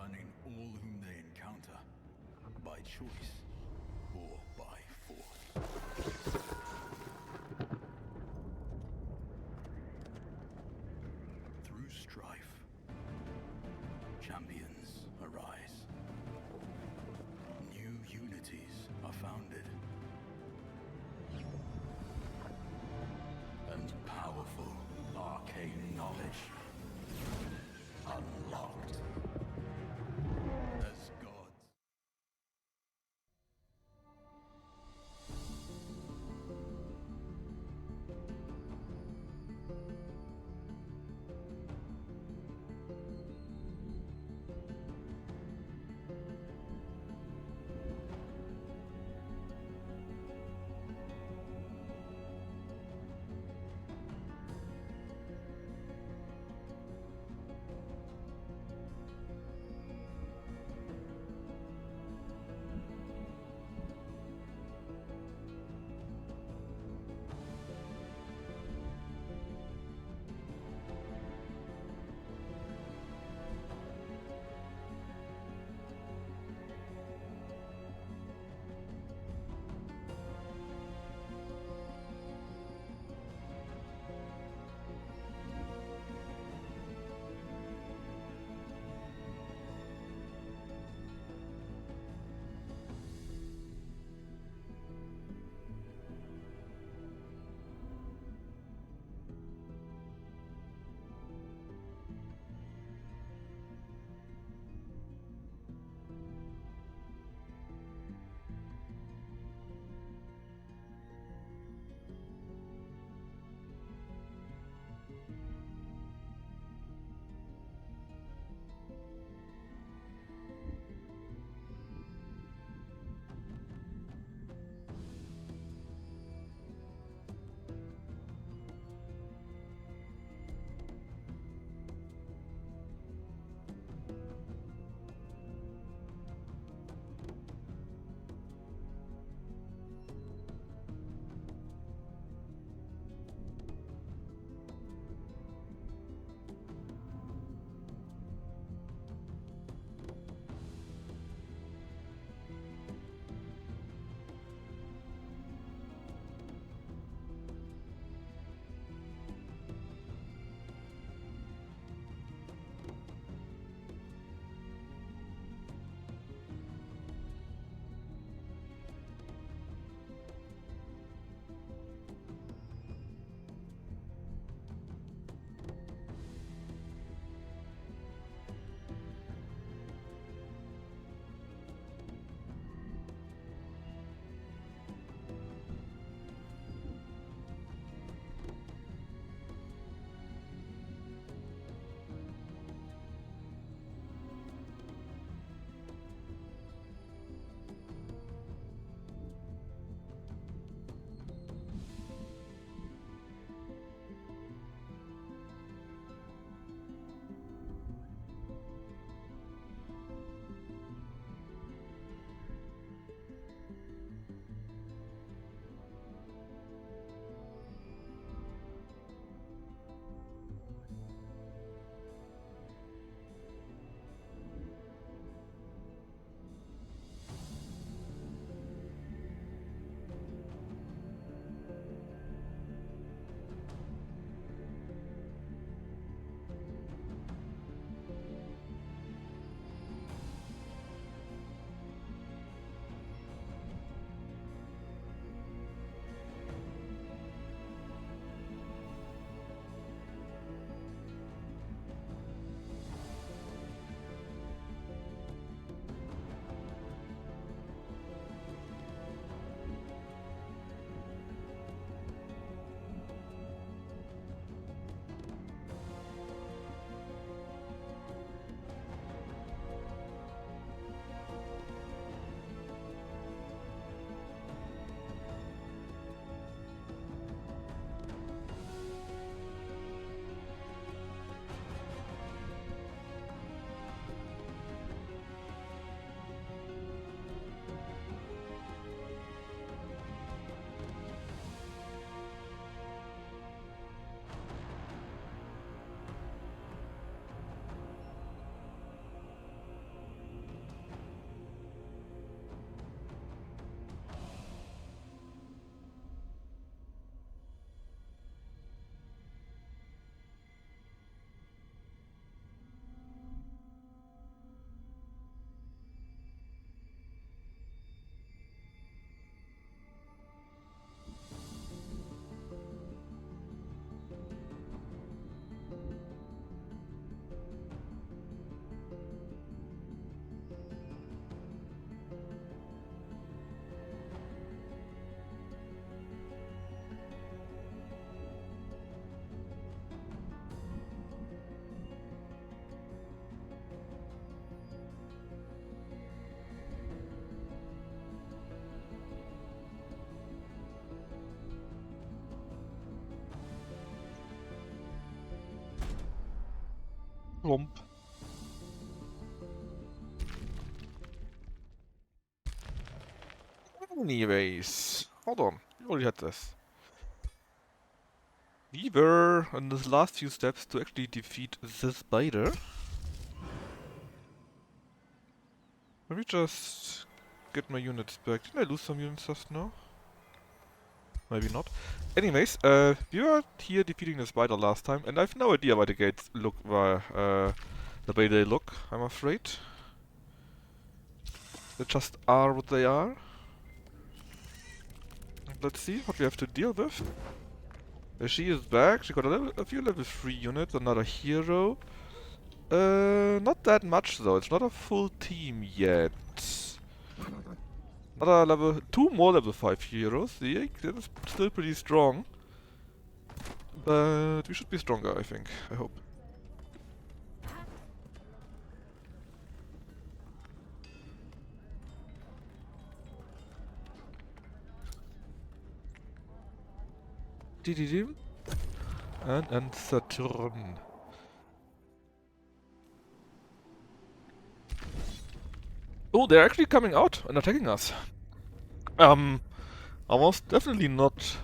burning all whom they encounter, by choice or by force. Through strife, champions arise. New unities are founded. And powerful arcane knowledge unlocked. As gods. Plump. Anyways, hold on. We already had this. We were in the last few steps to actually defeat the spider. Let me just get my units back. Did I lose some units just now? Maybe not. Anyways, we were here defeating the spider last time, and I have no idea why the gates look the way they look, I'm afraid. They just are what they are. Let's see what we have to deal with. She is back. She got a few level 3 units, another hero. Not that much though. It's not a full team yet. Another level 2 more level 5 heroes. Yeah, that is still pretty strong. But we should be stronger, I think. I hope. And Saturn. Oh, they're actually coming out and attacking us. I was definitely not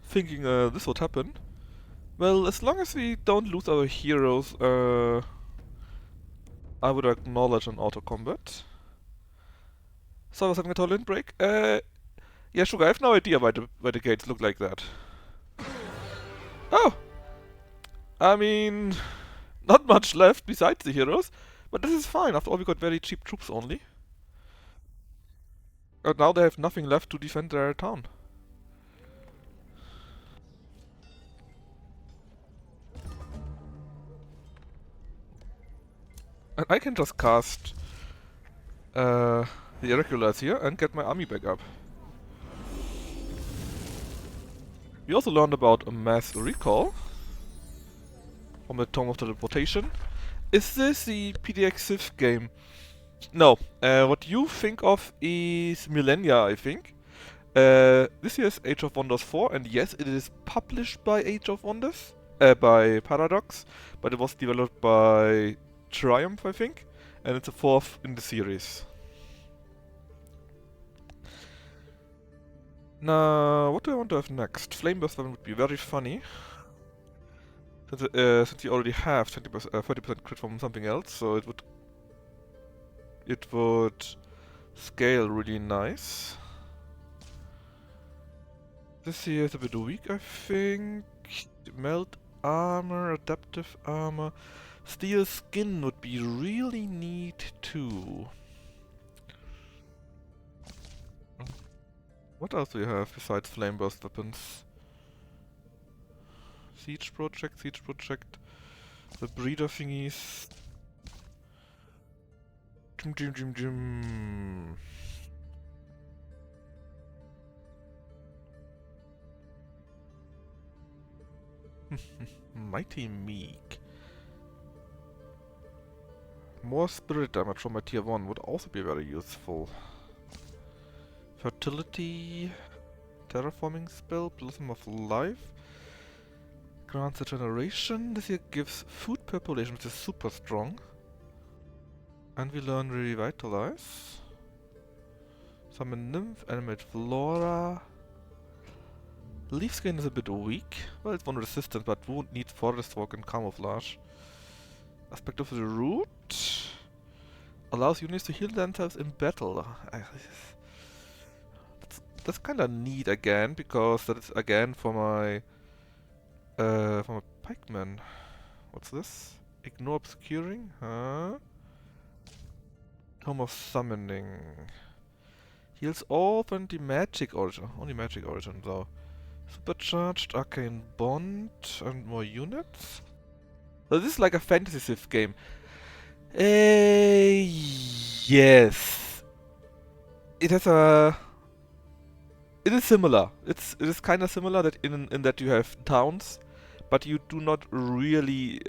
thinking this would happen. Well, as long as we don't lose our heroes, I would acknowledge an auto combat. So I was having a total break. Yeah, Sugar, I have no idea why the gates look like that. Oh! I mean, not much left besides the heroes, but this is fine. After all, we got very cheap troops only. And now they have nothing left to defend their town. And I can just cast the irregulars here and get my army back up. We also learned about a mass recall from the Tome of Teleportation. Is this the PDX Civ game? No. What you think of is Millennia, I think. This here is Age of Wonders 4, and yes, it is published by Age of Wonders, by Paradox, but it was developed by Triumph, I think, and it's the fourth in the series. Now, what do I want to have next? Flameburst weapon would be very funny. Since you already have 30% crit from something else, so it would scale really nice. This here is a bit weak, I think. Melt armor, adaptive armor. Steel skin would be really neat too. What else do you have besides flame burst weapons? Siege project, the breeder thingies. Mighty Meek. More spirit damage from my tier 1 would also be very useful. Fertility, terraforming spell, Blossom of Life. Grants a generation. This here gives food population, which is super strong. And we learn Revitalize. Summon Nymph, Animate Flora. Leaf Skin is a bit weak. Well, it's one resistant, but won't need Forest Walk and Camouflage. Aspect of the Root allows units to heal themselves in battle. That's kinda neat again, because that is again for my pikeman. What's this? Ignore obscuring? Huh? Tome of Summoning. Heals all 20 magic origin. Only magic origin though. Supercharged, Arcane Bond, and more units. So this is like a fantasy Civ game. Yes. It has a... It is similar. It is kind of similar that in that you have towns, but you do not really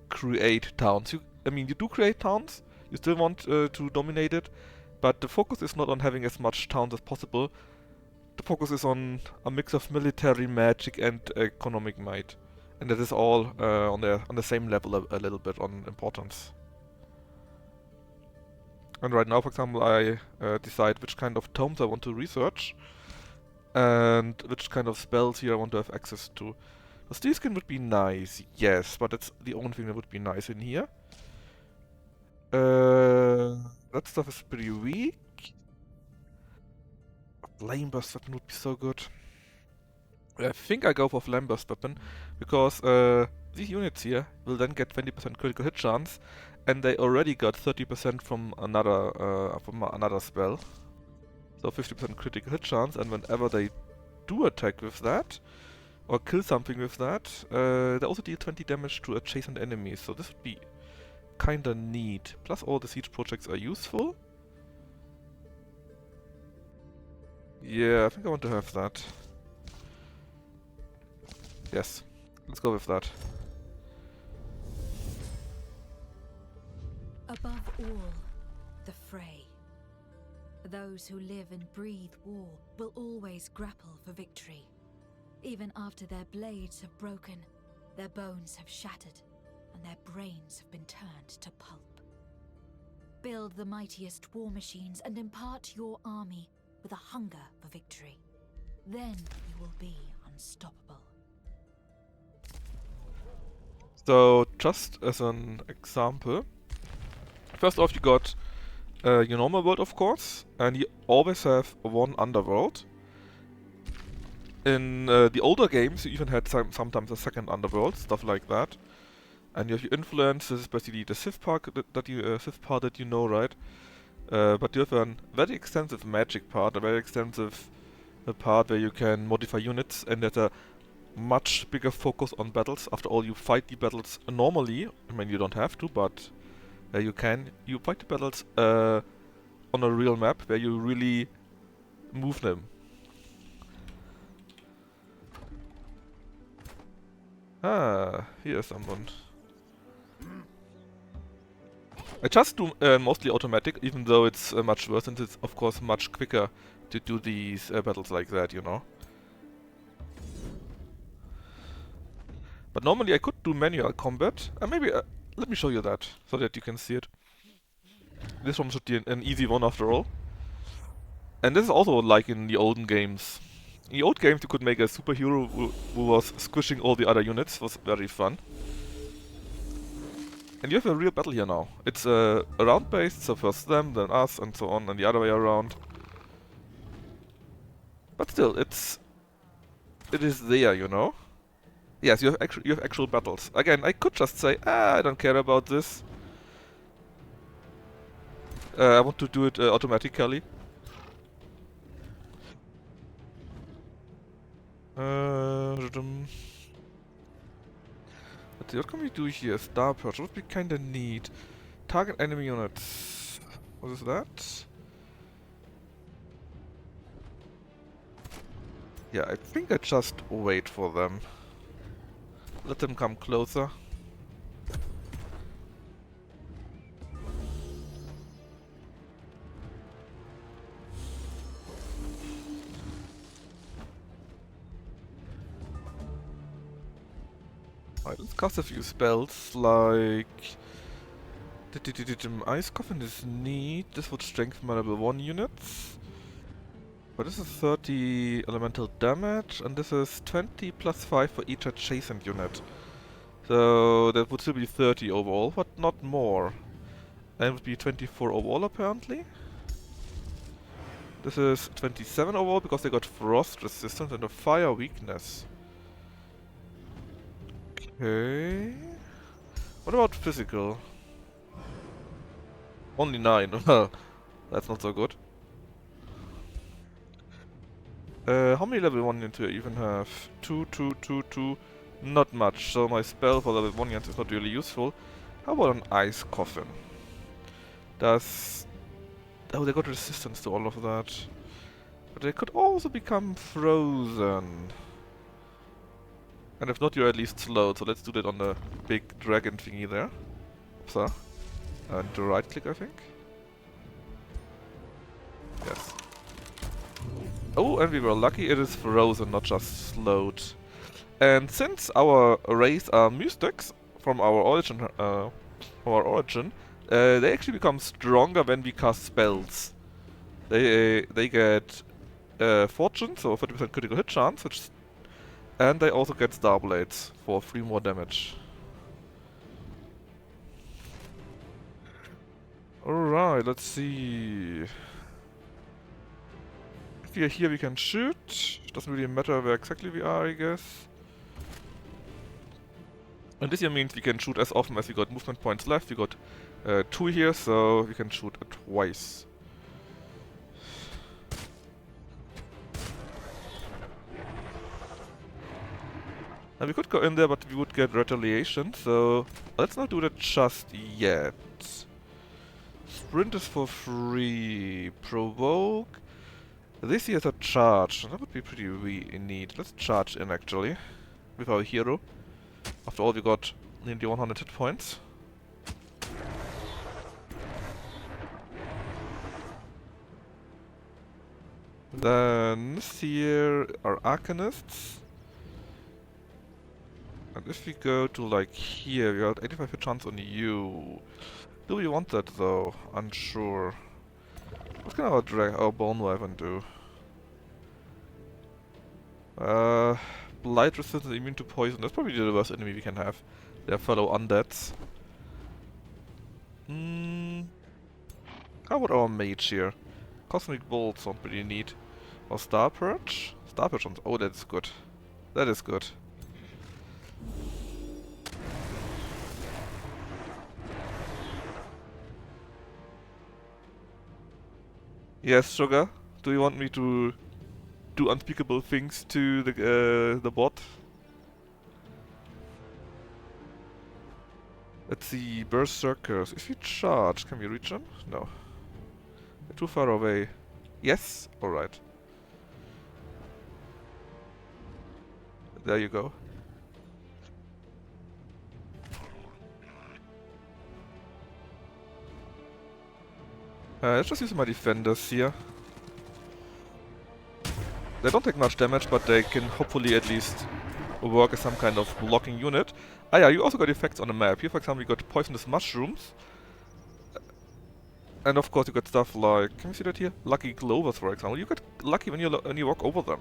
create towns. I mean, you do create towns. You still want to dominate it, but the focus is not on having as much towns as possible. The focus is on a mix of military magic and economic might. And that is all on the same level a little bit on importance. And right now, for example, I decide which kind of tomes I want to research and which kind of spells here I want to have access to. The steel skin would be nice, yes, but that's the only thing that would be nice in here. That stuff is pretty weak. Flame burst weapon would be so good. I think I go for flame burst weapon because these units here will then get 20% critical hit chance, and they already got 30% from another spell. So 50% critical hit chance, and whenever they do attack with that, or kill something with that, they also deal 20 damage to adjacent enemies, so this would be kinda neat. Plus all the siege projects are useful. Yeah, I think I want to have that. Yes, let's go with that. Above all, the fray. Those who live and breathe war will always grapple for victory. Even after their blades have broken, their bones have shattered, and their brains have been turned to pulp. Build the mightiest war machines and impart your army with a hunger for victory. Then you will be unstoppable. So, just as an example, first off you got your normal world, of course, and you always have one underworld. In the older games you even had sometimes a second underworld, stuff like that. And you have your influence, this is basically the Sith part that you know, right? But you have a very extensive magic part, a very extensive part where you can modify units, and there's a much bigger focus on battles. After all, you fight the battles normally. I mean, you don't have to, but you can. You fight the battles on a real map where you really move them. Ah, here's someone. I just do mostly automatic, even though it's much worse, and it's of course much quicker to do these battles like that, you know. But normally I could do manual combat. Maybe let me show you that, so that you can see it. This one should be an easy one after all. And this is also like in the olden games. In the old games you could make a superhero who was squishing all the other units. It was very fun. And you have a real battle here now. It's round based, so first them, then us, and so on, and the other way around. But still, it is there, you know. Yes, you have actual battles. Again, I could just say, I don't care about this. I want to do it automatically. What can we do here? Star Purge would be kinda neat. Target enemy units. What is that? Yeah, I think I just wait for them. Let them come closer. Alright, let's cast a few spells, like... Ice Coffin is neat. This would strengthen my level 1 units. But this is 30 elemental damage, and this is 20 plus 5 for each adjacent unit. So that would still be 30 overall, but not more. And it would be 24 overall apparently. This is 27 overall because they got frost resistance and a fire weakness. Okay. What about physical? Only 9. Well, that's not so good. How many level 1 units do I even have? 2, 2, 2, 2. Not much, so my spell for level 1 units is not really useful. How about an ice coffin? Does... Oh, they got resistance to all of that. But they could also become frozen. And if not, you're at least slowed, so let's do that on the big dragon thingy there. Oops, and to right click, I think. Yes. Oh, and we were lucky, it is frozen, not just slowed. And since our arrays are mystics from our origin, they actually become stronger when we cast spells. They get fortune, so 30% critical hit chance, and they also get star blades for 3 more damage. Alright, let's see. If we are here, we can shoot. Doesn't really matter where exactly we are, I guess. And this here means we can shoot as often as we got movement points left. We got 2 here, so we can shoot twice. And we could go in there, but we would get retaliation, so let's not do that just yet. Sprint is for free. Provoke. This here is a charge. That would be pretty neat. Let's charge in actually with our hero. After all, we got nearly 100 hit points. Then this here are Arcanists. And if we go to like here, we got 85 hit chance on you. Do we want that though? Unsure. What can our Bone Wyvern do? Blight resistance, immune to poison. That's probably the worst enemy we can have. Their fellow undeads. How about our mage here? Cosmic Bolt sounds pretty neat. Or Star Purge? Star Purge sounds... Oh, that's good. That is good. Yes, Sugar? Do you want me to do unspeakable things to the bot? Let's see, Berserkers. If you charge, can we reach them? No. They're too far away. Yes? Alright. There you go. Let's just use my defenders here. They don't take much damage, but they can hopefully at least work as some kind of blocking unit. Ah yeah, you also got effects on the map. Here, for example, you got poisonous mushrooms. And of course you got stuff like, can you see that here? Lucky clovers, for example. You get lucky when you walk over them.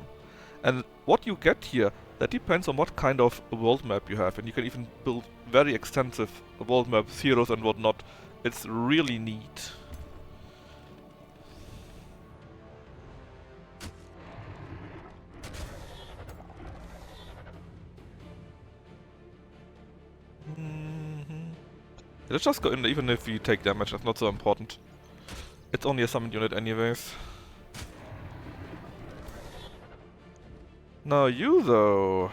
And what you get here, that depends on what kind of world map you have. And you can even build very extensive world maps, heroes and whatnot. It's really neat. Let's just go in, even if we take damage, that's not so important. It's only a summoned unit anyways. Now you though.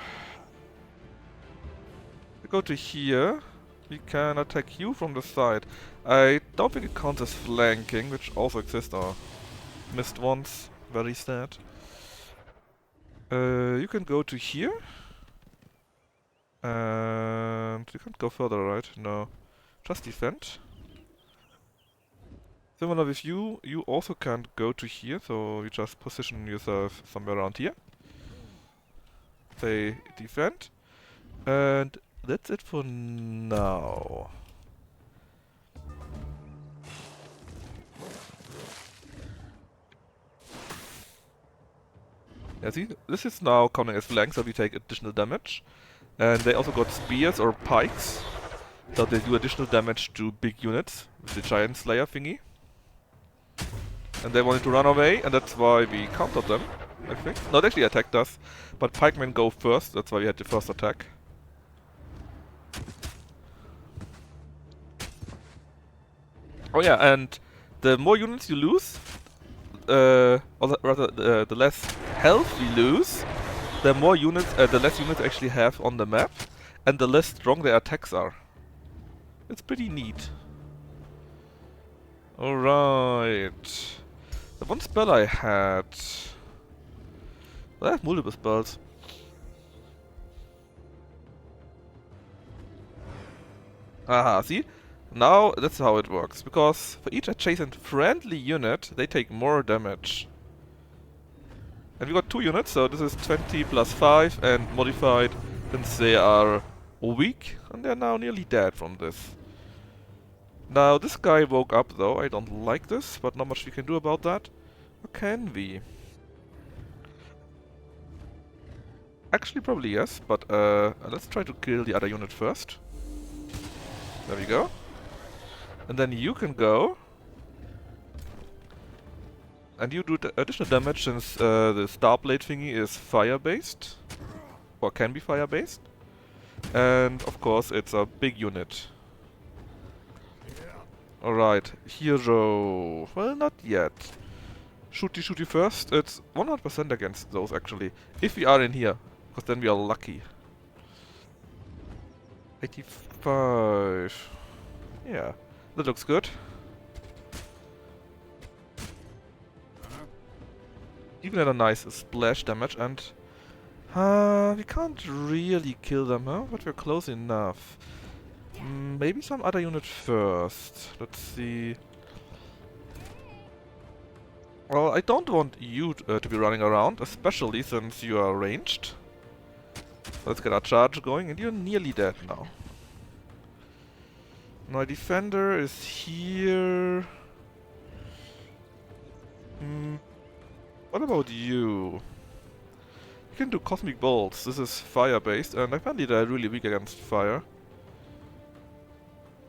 We go to here. We can attack you from the side. I don't think it counts as flanking, which also exists. Missed once. Very sad. You can go to here. And you can't go further, right? No. Just defend. Similar with you, you also can't go to here, so you just position yourself somewhere around here. Say defend. And that's it for now. Yeah, see, this is now counting as flank, so we take additional damage. And they also got spears or pikes, so they do additional damage to big units with the giant slayer thingy. And they wanted to run away, and that's why we countered them, I think. No, they actually attacked us, but pikemen go first, that's why we had the first attack. Oh yeah, and the more units you lose, or rather the less health you lose, the more units, the less units actually have on the map, and the less strong their attacks are. It's pretty neat. Alright. The one spell I had... Well, I have multiple spells. Aha, see? Now that's how it works. Because for each adjacent friendly unit, they take more damage. And we got 2 units, so this is 20 plus 5 and modified since they are weak, and they're now nearly dead from this. Now, this guy woke up though. I don't like this, but not much we can do about that. Or can we? Actually, probably yes, but let's try to kill the other unit first. There we go. And then you can go. And you do additional damage since the Starblade thingy is fire-based. Or can be fire-based. And of course, it's a big unit. Alright, hero. Well, not yet. Shooty first. It's 100% against those actually. If we are in here. Because then we are lucky. 85. Yeah, that looks good. Even had a nice splash damage and... we can't really kill them, huh? But we're close enough. Maybe some other unit first. Let's see. Well, I don't want you to be running around, especially since you are ranged. Let's get our charge going, and you're nearly dead now. My defender is here. What about you? You can do cosmic bolts. This is fire based, and apparently they're really weak against fire.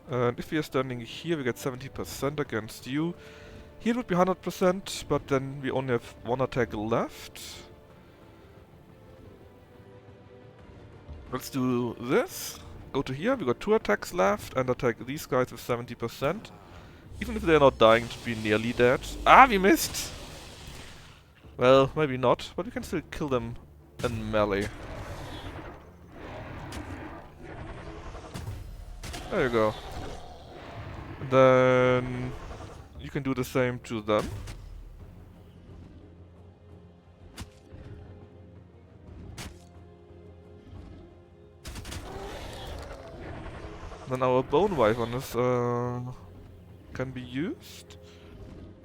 And if we are standing here, we get 70% against you. Here would be 100%, but then we only have one attack left. Let's do this. Go to here, we got 2 attacks left, and attack these guys with 70%. Even if they're not dying to be nearly dead. Ah, we missed! Well, maybe not, but we can still kill them in melee. There you go. And then you can do the same to them. Then our bone wyvern is can be used.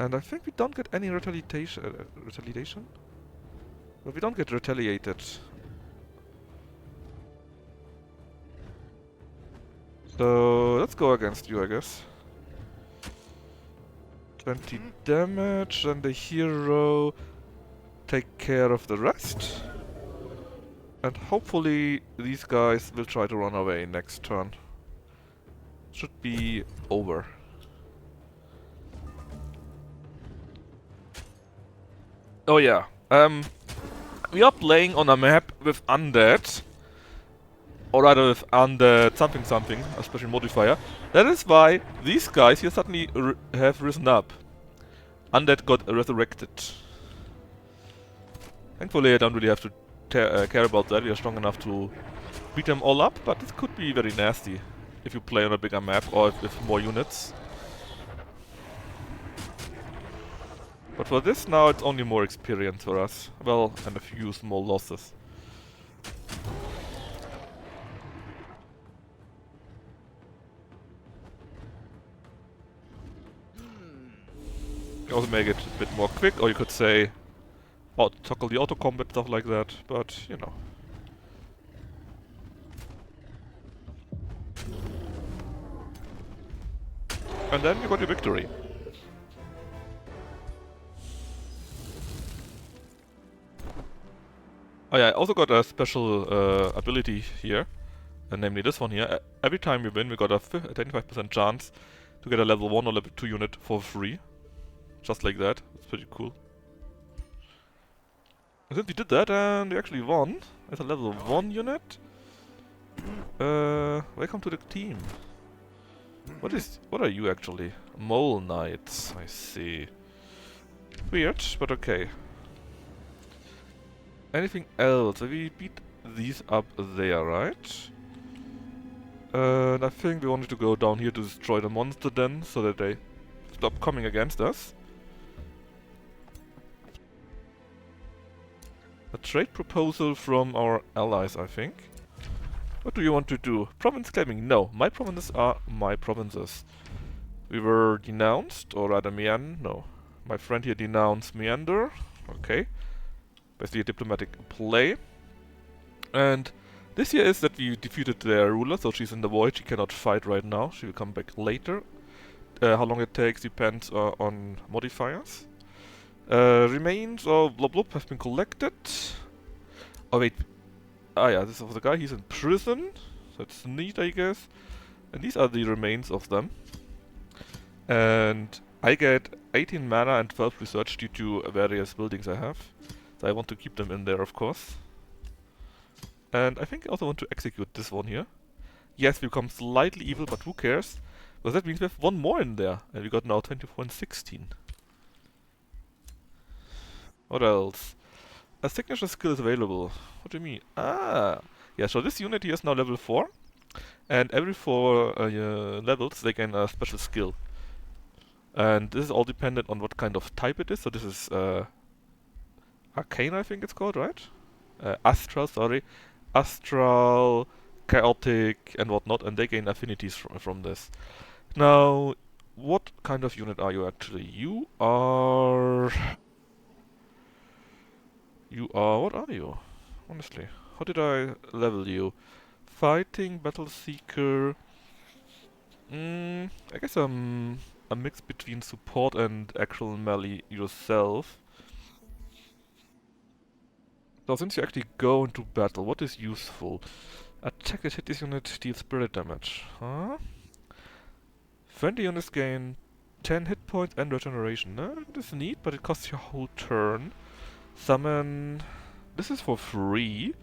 And I think we don't get any retaliation? But we don't get retaliated. So let's go against you, I guess. 20 damage, and the hero take care of the rest. And hopefully these guys will try to run away next turn. Should be over. Oh yeah, we are playing on a map with undead. Or rather with undead something, a special modifier. That is why these guys here suddenly have risen up. Undead got resurrected. Thankfully I don't really have to care about that, we are strong enough to beat them all up, but this could be very nasty if you play on a bigger map or with more units. But for this now it's only more experience for us. Well, and a few small losses. You also make it a bit more quick, or you could say tackle the auto combat, stuff like that, but you know. And then you got your victory. Oh yeah, I also got a special ability here, namely this one here. Every time we win, we got a 25% chance to get a level 1 or level 2 unit for free. Just like that. It's pretty cool. And since we did that and we actually won as a level 1 unit, welcome to the team. What are you actually? Mole Knights, I see. Weird, but okay. Anything else? We beat these up there, right? And I think we wanted to go down here to destroy the monster then, so that they stop coming against us. A trade proposal from our allies, I think. What do you want to do? Province claiming? No, my provinces are my provinces. We were denounced, or rather no. My friend here denounced Meander. Okay. Basically a diplomatic play. And This here is that we defeated their ruler, so she's in the void, she cannot fight right now, she will come back later. How long it takes depends on modifiers. Remains of Blob Blob have been collected. Oh wait, yeah, this is the guy, he's in prison. That's neat, I guess. And these are the remains of them. And I get 18 mana and 12 research due to various buildings I have. So I want to keep them in there, of course. And I think I also want to execute this one here. Yes, we become slightly evil, but who cares? Because that means we have one more in there. And we got now 24 and 16. What else? A signature skill is available. What do you mean? Ah! Yeah, so this unit here is now level 4. And every 4 levels they gain a special skill. And this is all dependent on what kind of type it is. So this is Arcane, I think it's called, right? Astral, sorry. Astral, Chaotic, and whatnot, and they gain affinities from this. Now, what kind of unit are you actually? You are... What are you? Honestly. How did I level you? Fighting, Battle Seeker... I guess a mix between support and actual melee yourself. So since you actually go into battle, what is useful? Attack that hit this unit deals spirit damage. Huh? Friendly units gain 10 hit points and regeneration. That is neat, but it costs you a whole turn. Summon... This is for free.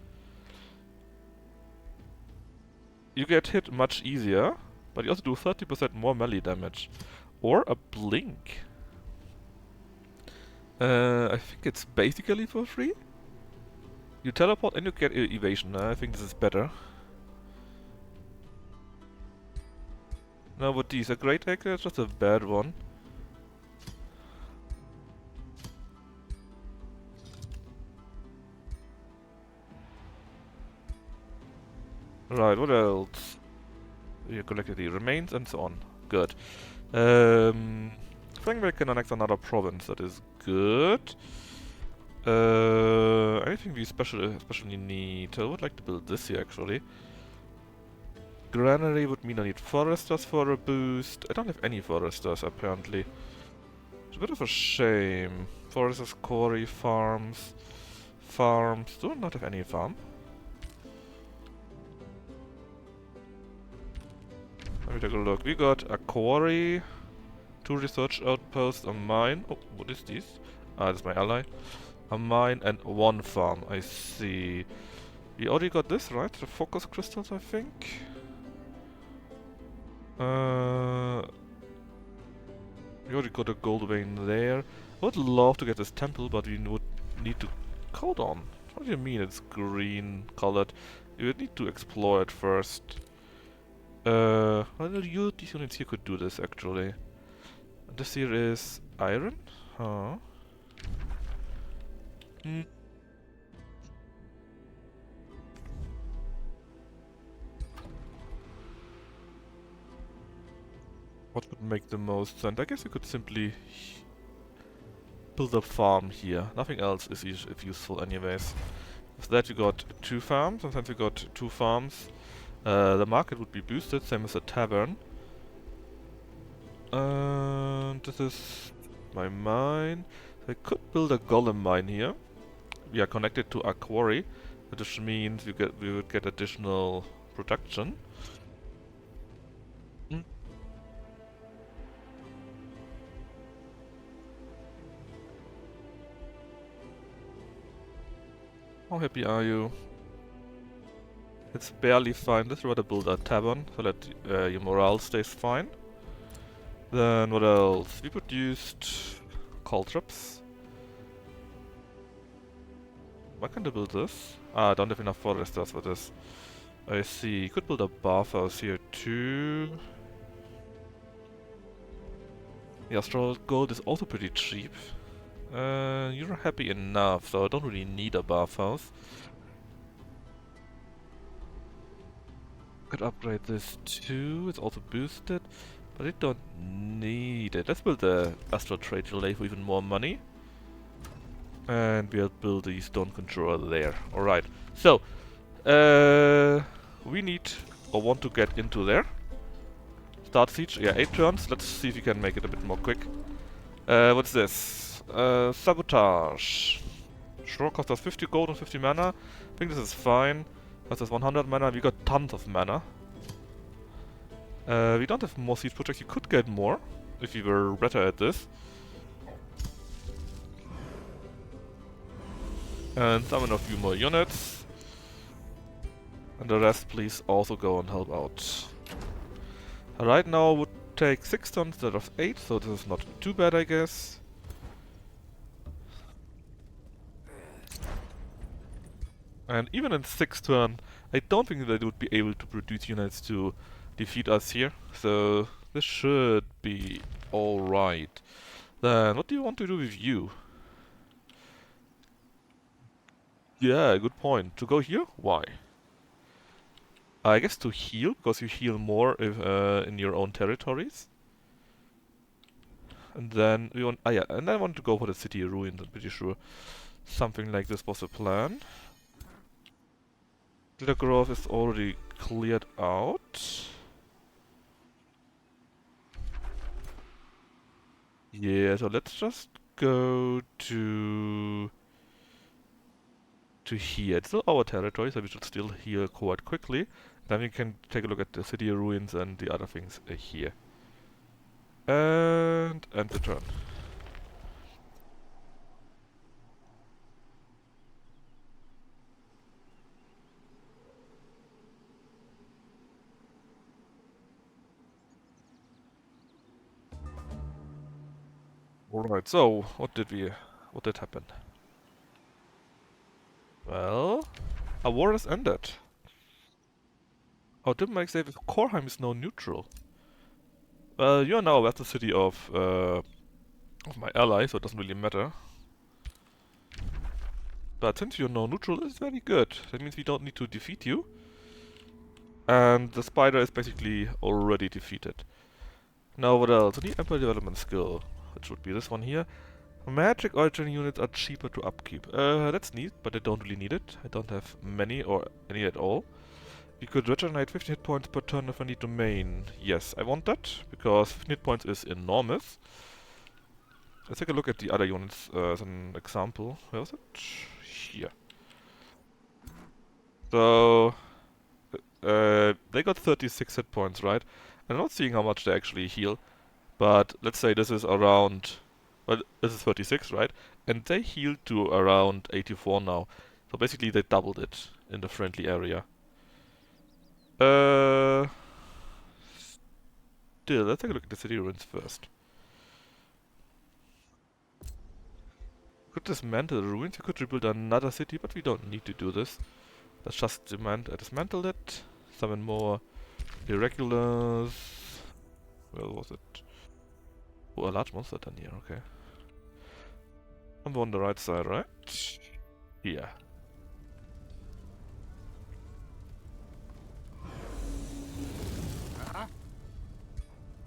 You get hit much easier, but you also do 30% more melee damage. Or a blink. I think it's basically for free. You teleport and you get evasion. I think this is better. Now what these? A great hack? That's just a bad one. Right, what else? You collected the remains and so on. Good. Frankfurt can annex another province, that is good. Anything we especially need? I would like to build this here actually. Granary would mean I need foresters for a boost. I don't have any foresters apparently. It's a bit of a shame. Foresters, quarry, farms. Farms. Do not have any farm. Let me take a look. We got a quarry, 2 research outposts, a mine. Oh, what is this? Ah, that's my ally. A mine and 1 farm. I see. We already got this, right? The focus crystals, I think. We already got a gold vein there. I would love to get this temple, but we would need to... Hold on. What do you mean it's green colored? You would need to explore it first. Well, these units here could do this actually. This here is iron? Huh. What would make the most sense? I guess we could simply build a farm here. Nothing else is useful anyways. With that you got 2 farms, and since we got 2 farms, the market would be boosted, same as a tavern. And this is my mine. I could build a golem mine here. We are connected to a quarry, which means we would get additional production. How happy are you? It's barely fine. Let's rather build a tavern so that your morale stays fine. Then what else? We produced caltrops. Why can't I build this? Ah, I don't have enough foresters for this. I see. You could build a bathhouse here too. The astral gold is also pretty cheap. You're happy enough, so I don't really need a bathhouse. Could upgrade this too, it's also boosted, but I don't need it. Let's build the astral trade relay for even more money. And we'll build the stone controller there. Alright, so We need or want to get into there. Start siege. Yeah, 8 turns. Let's see if we can make it a bit more quick. What's this? Sabotage. Sure, cost us 50 gold and 50 mana. I think this is fine. Cost us 100 mana. We got tons of mana. We don't have more siege projects. You could get more if you were better at this. And summon a few more units. And the rest, please also go and help out. Right now would take 6 turns instead of 8, so this is not too bad, I guess. And even in 6 turn, I don't think that they would be able to produce units to defeat us here. So this should be alright. Then what do you want to do with you? Yeah, good point. To go here? Why? I guess to heal, because you heal more if, in your own territories. And then we want, yeah, and then I want to go for the city ruins. I'm pretty sure something like this was the plan. Glitter Grove is already cleared out. Yeah, so let's just go to here. It's still our territory, so we should still heal quite quickly. Then we can take a look at the city ruins and the other things here. And end the turn. Alright, so what did happen? Well, our war has ended. Oh, Diplomatic save if Korheim is now neutral. Well, you are now at the city of my ally, so it doesn't really matter. But since you're now neutral, it's very good. That means we don't need to defeat you. And the spider is basically already defeated. Now what else? The Emperor development skill, which would be this one here. Magic origin units are cheaper to upkeep. That's neat, but I don't really need it. I don't have many or any at all. We could regenerate 15 hit points per turn if I need domain. Yes, I want that, because 15 hit points is enormous. Let's take a look at the other units as an example. Where was it? Here. So, they got 36 hit points, right? I'm not seeing how much they actually heal, but let's say this is around... Well, this is 36, right? And they healed to around 84 now. So basically they doubled it in the friendly area. Still, let's take a look at the city ruins first. Could dismantle the ruins, we could rebuild another city, but we don't need to do this. Let's just dismantle it. Summon more irregulars. Where was it? Oh, a large monster down here, okay. I'm on the right side, right? Yeah.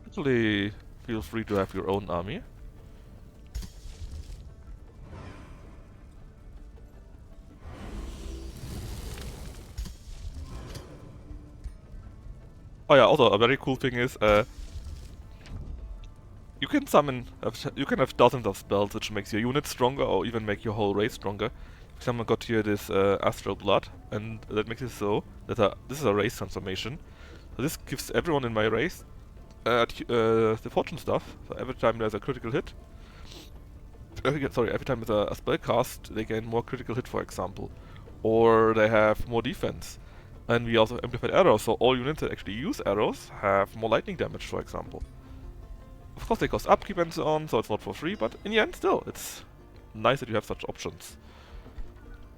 Actually, feel free to have your own army. Oh yeah, also a very cool thing is, you can summon, you can have dozens of spells which makes your unit stronger or even make your whole race stronger. For example, I got here this Astral Blood, and that makes it so that this is a race transformation. So this gives everyone in my race the fortune stuff. So every time there's a critical hit, every time there's a spell cast, they gain more critical hit, for example, or they have more defense. And we also amplified arrows, so all units that actually use arrows have more lightning damage, for example. Of course they cost upkeep and so on, so it's not for free, but in the end still, it's nice that you have such options.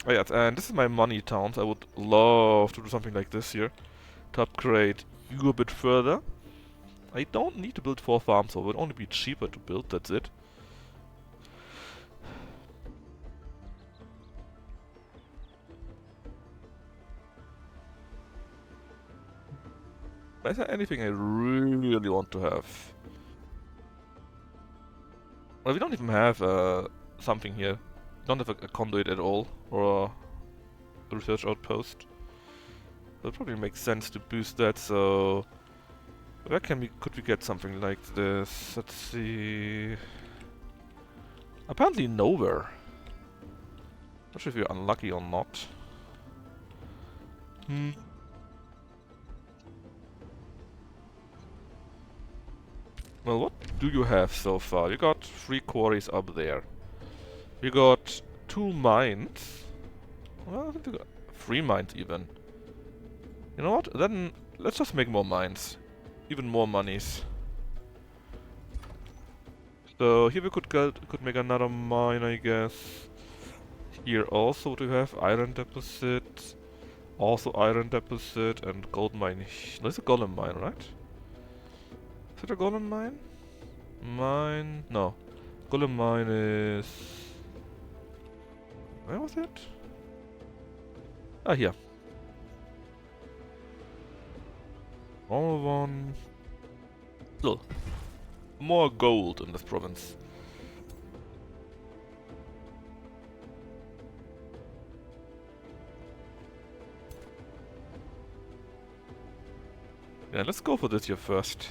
Oh yeah, and this is my money town, so I would love to do something like this here, to upgrade you a bit further. I don't need to build 4 farms, so it would only be cheaper to build, that's it. Is there anything I really want to have? Well, we don't even have something here. We don't have a conduit at all, or a research outpost. So it probably makes sense to boost that, so... Where could we get something like this? Let's see... Apparently nowhere. Not sure if you're unlucky or not. Hmm. Well, what do you have so far? You got 3 quarries up there. You got 2 mines. Well, I think you got 3 mines even. You know what? Then let's just make more mines. Even more monies. So here we could make another mine, I guess. Here also what do we have? Iron deposit. Also iron deposit and gold mine. No, it's a golem mine, right? Is it a golem mine? Mine... No. Golem mine is... Where was it? Ah, here. All one... Still. More gold in this province. Yeah, let's go for this here first.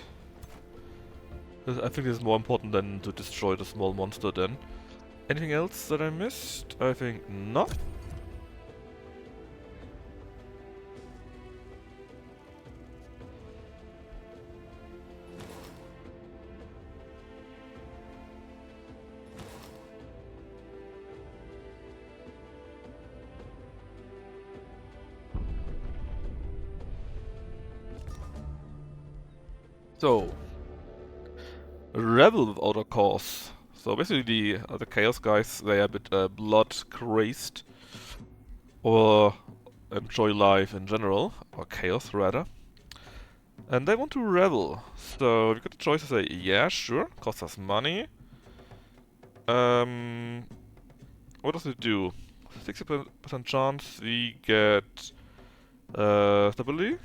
I think this is more important than to destroy the small monster then. Anything else that I missed? I think not. So, rebel without a cause. So basically the Chaos guys, they are a bit blood crazed. Or enjoy life in general, or chaos rather. And they want to rebel. So we got the choice to say, yeah, sure, costs us money. What does it do? 60% chance we get stability.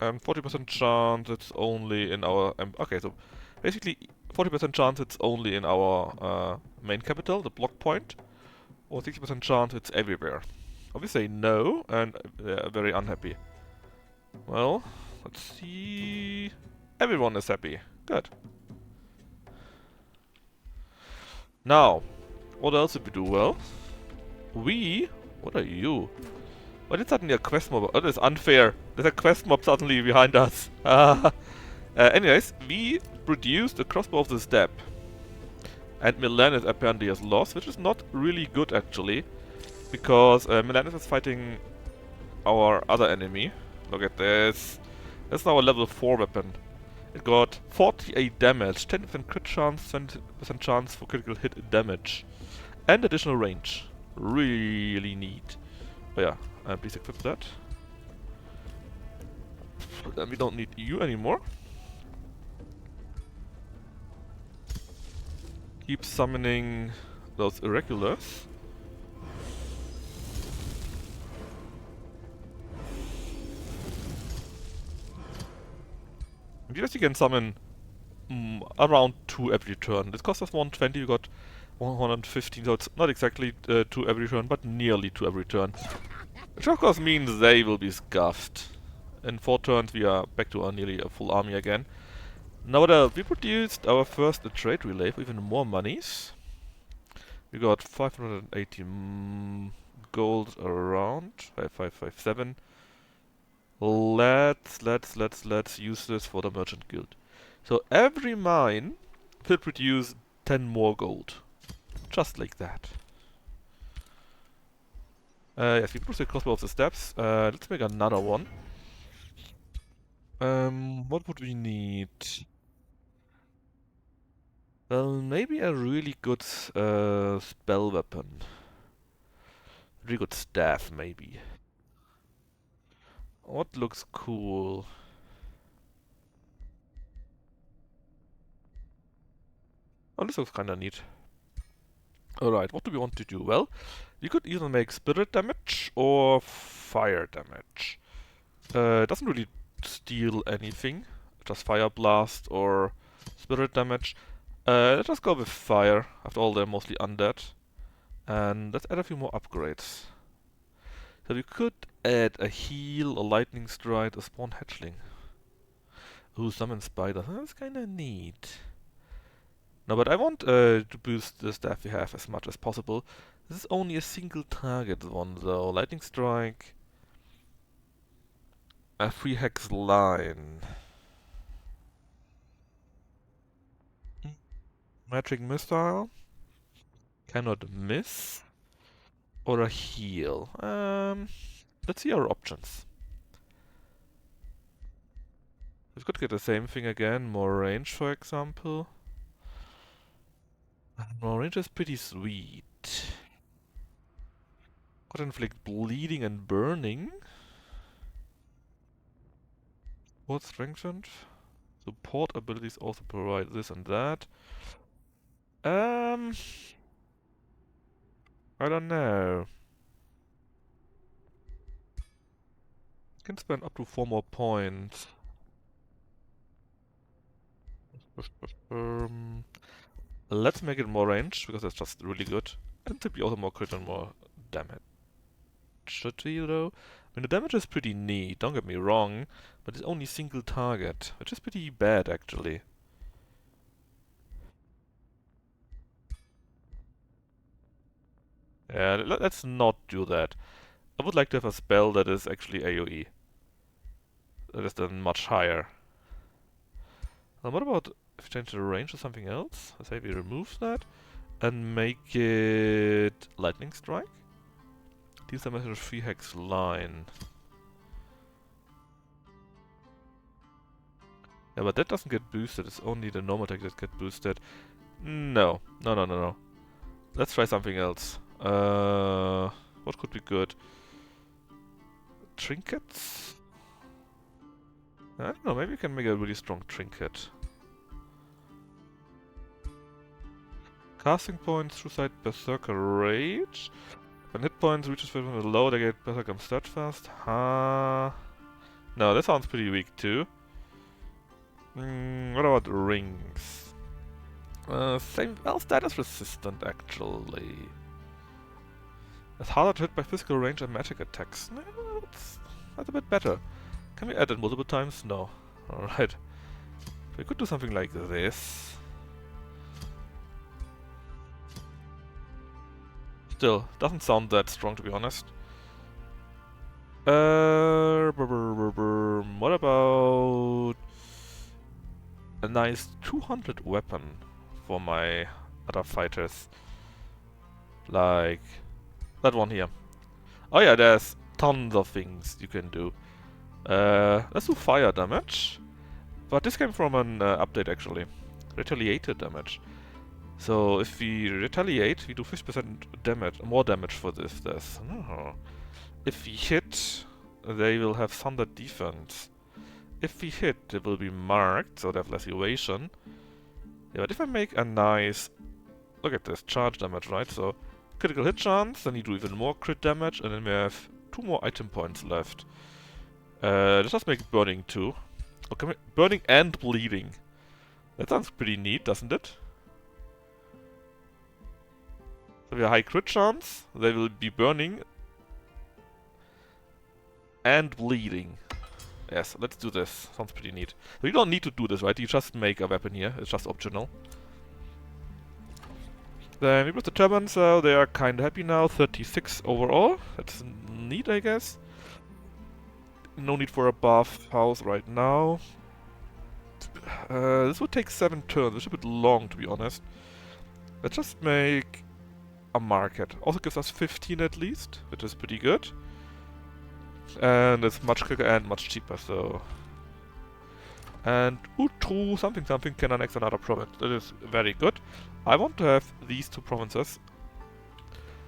And 40% chance it's only in our... okay, so basically 40% chance it's only in our main capital, the block point. Or 60% chance it's everywhere. We say no, and they're very unhappy. Well, let's see... Everyone is happy. Good. Now, what else did we do well? We... What are you? Why did suddenly a quest mob... Oh, that's unfair. There's a quest mob suddenly behind us. Anyways, we produced a crossbow of the steppe. And Milanis apparently has lost, which is not really good actually. Because Milanis is fighting our other enemy. Look at this. That's now a level 4 weapon. It got 48 damage, 10% crit chance, 20% chance for critical hit damage. And additional range. Really neat. Oh yeah, please equip that. Then we don't need you anymore. Keep summoning those irregulars. Because you can summon around 2 every turn. This costs us 120, we got 115, so it's not exactly 2 every turn, but nearly 2 every turn. Which of course means they will be scuffed. In 4 turns we are back to nearly a full army again. Now we produced our first trade relay for even more monies. We got 580 gold around, 5557. Let's use this for the merchant guild. So every mine will produce 10 more gold. Just like that. Yes, we produce a crossbow of the steppes. Let's make another one. What would we need? Well, maybe a really good spell weapon. Really good staff, maybe. What looks cool? Oh, this looks kinda neat. Alright, what do we want to do? Well, we could either make spirit damage or fire damage. It doesn't really steal anything. Just fire blast or spirit damage. Let's just go with fire. After all, they're mostly undead. And let's add a few more upgrades. So we could add a heal, a lightning strike, a spawn hatchling. Ooh, summon spider. That's kinda neat. No, but I want to boost the stuff we have as much as possible. This is only a single target one though. Lightning strike. A 3 hex line. Magic missile. Cannot miss. Or a heal. Let's see our options. We could get the same thing again. More range, for example. More range is pretty sweet. Could inflict bleeding and burning. What strengthened? Support abilities also provide this and that. I don't know. Can spend up to 4 more points. Let's make it more range, because that's just really good. And simply also more crit and more damage. Should we though? I mean, the damage is pretty neat, don't get me wrong, but it's only single target, which is pretty bad actually. Yeah, let's not do that. I would like to have a spell that is actually AoE. That is then much higher. What about if we change the range to something else? Let's say we remove that and make it Lightning Strike. Deals damage with a 3 hex line. Yeah, but that doesn't get boosted, it's only the normal attack that gets boosted. No. No. Let's try something else. What could be good? Trinkets? I don't know, maybe we can make a really strong trinket. Casting points, True Sight, Berserker Rage. When hit points reaches with low, they get Berserker Steadfast. No, that sounds pretty weak too. What about rings? Same, well, status resistant actually. It's harder to hit by physical range and magic attacks. No, that's a bit better. Can we add it multiple times? No. Alright. We could do something like this. Still, doesn't sound that strong to be honest. What about a nice 200 weapon for my other fighters? Like that one here. Oh yeah, there's tons of things you can do. Let's do fire damage. But this came from an update actually. Retaliated damage. So if we retaliate, we do 50% damage, more damage for this. If we hit, they will have thunder defense. If we hit, they will be marked, so they have less evasion. Yeah, but if I make a nice... Look at this, charge damage, right? So, critical hit chance, then you do even more crit damage, and then we have 2 more item points left. Let's just make burning too. Okay, burning and bleeding. That sounds pretty neat, doesn't it? So we have high crit chance, they will be burning and bleeding. Yes, let's do this. Sounds pretty neat. So you don't need to do this, right? You just make a weapon here. It's just optional. Then we put the turbans, so they are kinda happy now. 36 overall. That's neat, I guess. No need for a buff house right now. This would take 7 turns, which is a bit long to be honest. Let's just make a market. Also gives us 15 at least, which is pretty good. And it's much quicker and much cheaper, so... And Utru something can annex another province. That is very good. I want to have these 2 provinces.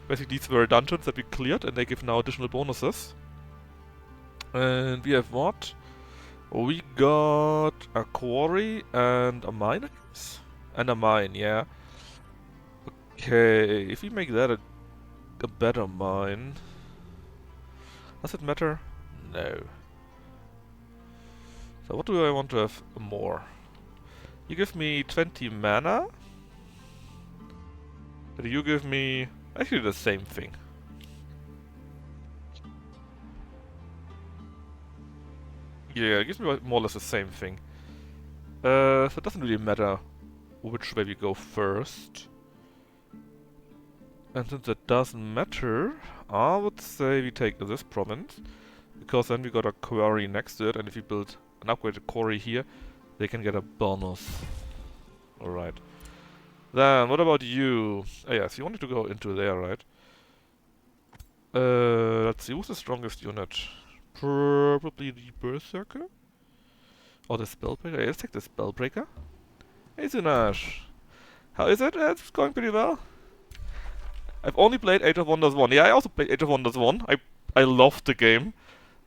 Basically these were dungeons that we cleared and they give now additional bonuses. And we have what? We got a quarry and a mine, I guess? And a mine, yeah. Okay, if we make that a better mine... Does it matter? No. So what do I want to have more? You give me 20 mana. But you give me actually the same thing. Yeah, it gives me more or less the same thing. So it doesn't really matter which way we go first. And since it doesn't matter, I would say we take this province. Because then we got a quarry next to it, and if we build an upgraded quarry here, they can get a bonus. Alright. Then, what about you? Oh yes, you wanted to go into there, right? Let's see, who's the strongest unit? Probably the Berserker? Or the Spellbreaker? Yeah, let's take the Spellbreaker. Hey Sunash! How is it? It's going pretty well. I've only played Age of Wonders 1. Yeah, I also played Age of Wonders 1. I loved the game.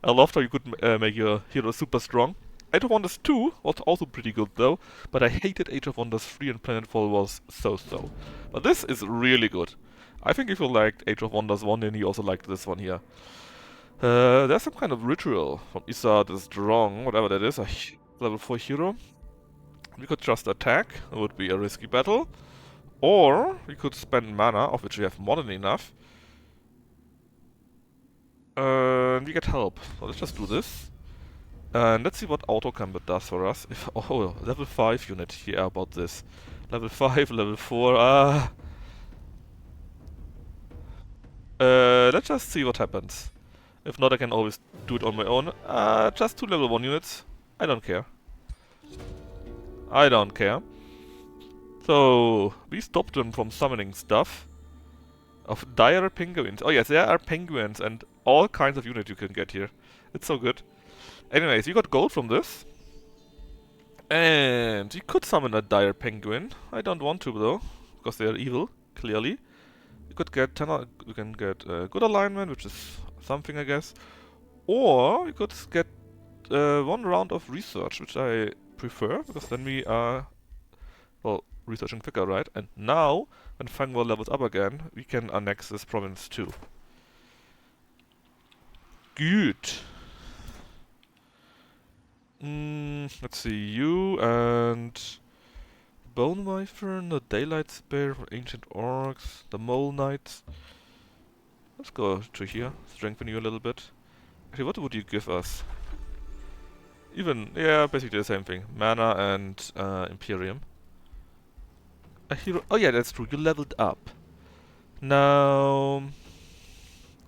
I loved how you could make your hero super strong. Age of Wonders 2 was also pretty good though, but I hated Age of Wonders 3 and Planetfall was so-so. But this is really good. I think if you liked Age of Wonders 1, then you also liked this one here. There's some kind of ritual from Issa the Strong, whatever that is, a level 4 hero. We could just attack, it would be a risky battle. Or we could spend mana, of which we have more than enough. And we get help. So let's just do this. And let's see what auto combat does for us. If oh, level 5 unit here about this. Level 5, level 4, let's just see what happens. If not, I can always do it on my own. Just 2 level 1 units. I don't care. I don't care. So, we stopped them from summoning stuff. Of dire penguins. Oh yes, there are penguins and all kinds of units you can get here. It's so good. Anyways, we got gold from this. And we could summon a dire penguin. I don't want to though, because they are evil, clearly. We could get we can get good alignment, which is something I guess. Or we could get 1 round of research, which I prefer, because then we are, well, researching quicker, right? And now, when Fangwell levels up again, we can annex this province too. Good. Let's see, you and Bone Wyvern, the Daylight Spear for Ancient Orcs, the Mole Knights. Let's go to here, strengthen you a little bit. Actually, what would you give us? Even, yeah, basically the same thing. Mana and Imperium. A hero. Oh yeah, that's true. You leveled up. Now,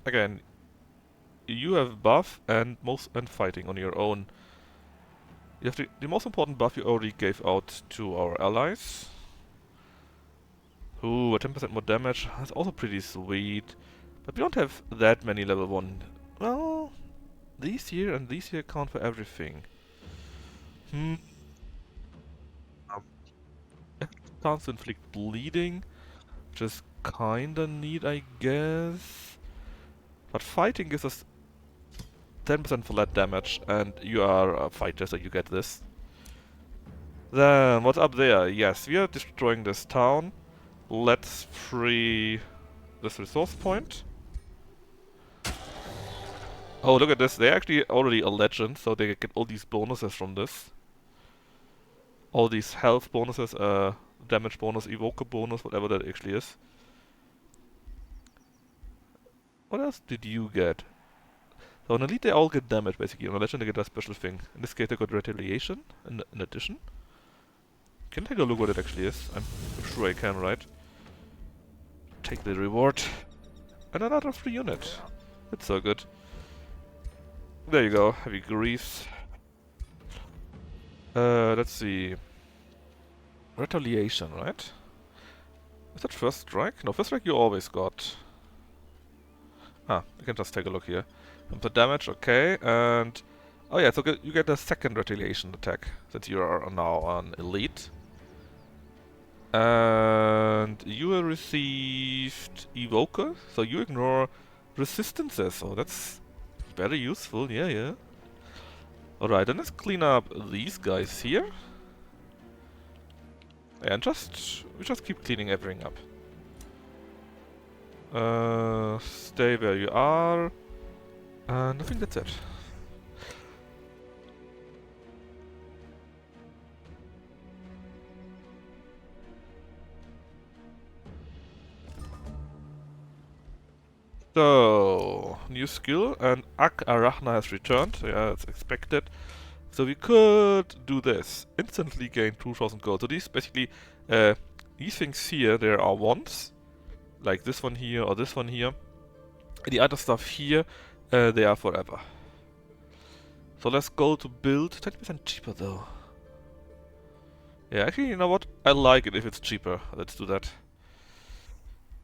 again, you have buff and fighting on your own. You have the most important buff you already gave out to our allies. Ooh, a 10% more damage. That's also pretty sweet. But we don't have that many level 1. Well, these here and these here count for everything. Chance to inflict bleeding, which is kinda neat, I guess. But fighting gives us 10% flat damage, and you are a fighter, so you get this. Then, what's up there? Yes, we are destroying this town. Let's free this resource point. Oh, look at this. They're actually already a legend, so they get all these bonuses from this. All these health bonuses, damage bonus, evoker bonus, whatever that actually is. What else did you get? So on Elite they all get damage basically, on a Legend they get a special thing. In this case they got Retaliation in addition. Can I take a look what it actually is? I'm sure I can, right? Take the reward. And another free unit. It's so good. There you go, Heavy Grease. Let's see. Retaliation, right? Is that first strike? No, first strike you always got. Ah, you can just take a look here. And the damage, okay, and... Oh yeah, so you get a second retaliation attack, since you are now an elite. And you received Evoker, so you ignore resistances, so that's very useful, yeah. Alright, then let's clean up these guys here. And we just keep cleaning everything up. Stay where you are. And I think that's it. So, new skill, and Ak Arachna has returned. Yeah, that's expected. So we could do this. Instantly gain 2000 gold. So these basically, these things here, there are ones. Like this one here or this one here. And the other stuff here, they are forever. So let's go to build. 20% cheaper though. Yeah, actually, you know what? I like it if it's cheaper. Let's do that.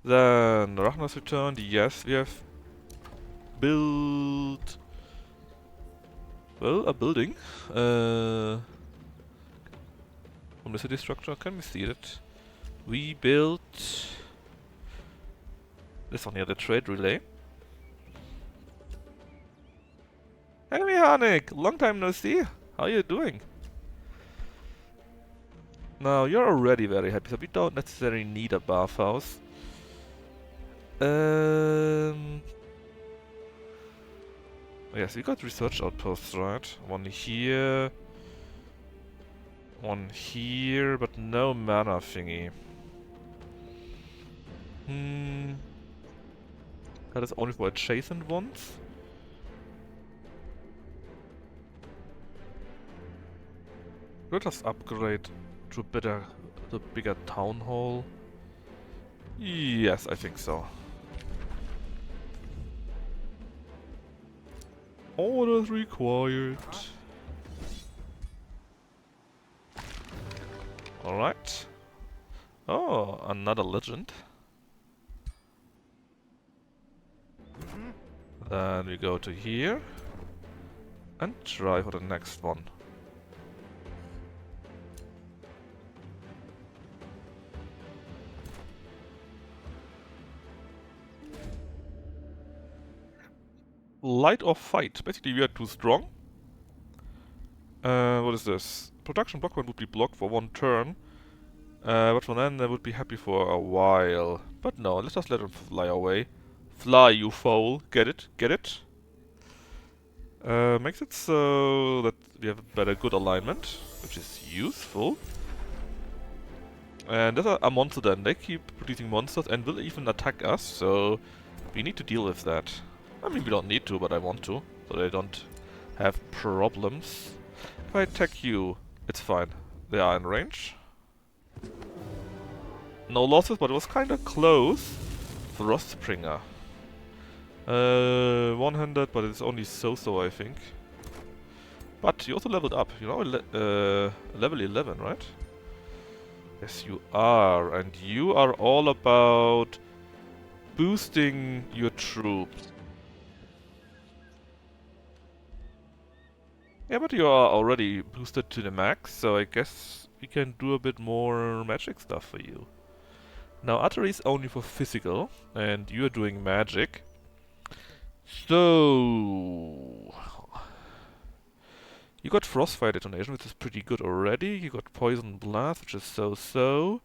Then Ragnar's returned. Yes, we have built, well, a building from the city structure. Can we see it? We built this one here, the trade relay. Hey Hanik, long time no see. How are you doing? Now you're already very happy, so we don't necessarily need a bathhouse. Yes, we got research outposts, right? One here, but no mana thingy. That is only for adjacent ones. We'll just upgrade to the bigger town hall. Yes, I think so. Orders required. Alright. Oh, another legend. Then we go to here and try for the next one. Light or fight? Basically, we are too strong. What is this? Production block one would be blocked for 1 turn. But for then, they would be happy for a while. But no, let's just let them fly away. Fly, you fool. Get it? Get it? Makes it so that we have a better good alignment, which is useful. And there's a monster then. They keep producing monsters and will even attack us, so we need to deal with that. I mean, we don't need to, but I want to, so they don't have problems. If I attack you, it's fine. They are in range. No losses, but it was kinda close. Frostspringer. One-handed, but it's only so-so, I think. But you also leveled up. You know, level 11, right? Yes, you are. And you are all about boosting your troops. Yeah, but you are already boosted to the max, so I guess we can do a bit more magic stuff for you. Now, archery is only for physical, and you are doing magic. So... you got Frostfire Detonation, which is pretty good already. You got Poison Blast, which is so-so.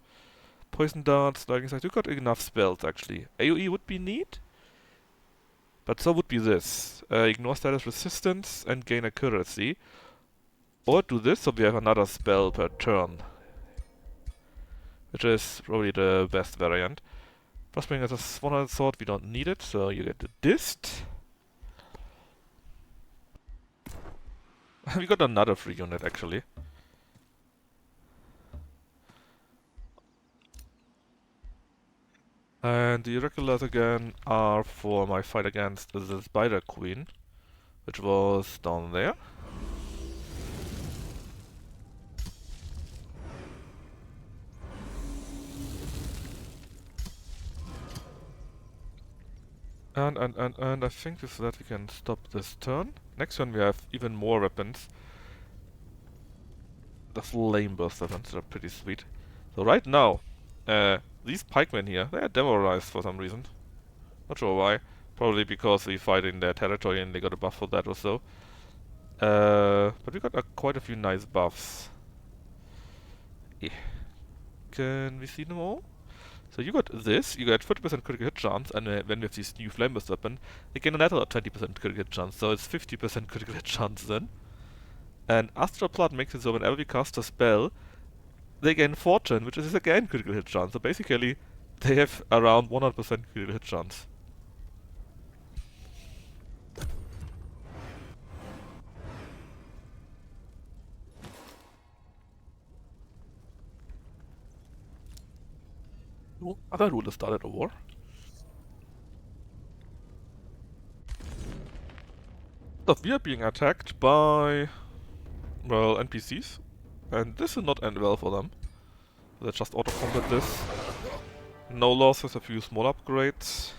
Poison Darts, Lightning Strike. You got enough spells, actually. AoE would be neat, but so would be this. Ignore status resistance and gain accuracy. Or do this, so we have another spell per turn. Which is probably the best variant. Frostbringer is a 100 sword, we don't need it, so you get the dist. We got another free unit, actually. And the irregulars again are for my fight against the Spider Queen, which was down there. And I think with that we can stop this turn. Next turn we have even more weapons. The Flame Burst weapons are pretty sweet. So right now, these pikemen here, they are demoralized for some reason. Not sure why. Probably because we fight in their territory and they got a buff for that or so. But we got quite a few nice buffs. Yeah. Can we see them all? So you got this, you got 40% critical hit chance, and when we have this new Flame Burst weapon, they gain another 20% critical hit chance, so it's 50% critical hit chance then. And Astral Blood makes it so whenever we cast a spell, they gain Fortune, which is again critical hit chance. So basically, they have around 100% critical hit chance. Other rulers started a war. But we are being attacked by, well, NPCs. And this will not end well for them. Let's just auto-combat this. No losses, a few small upgrades.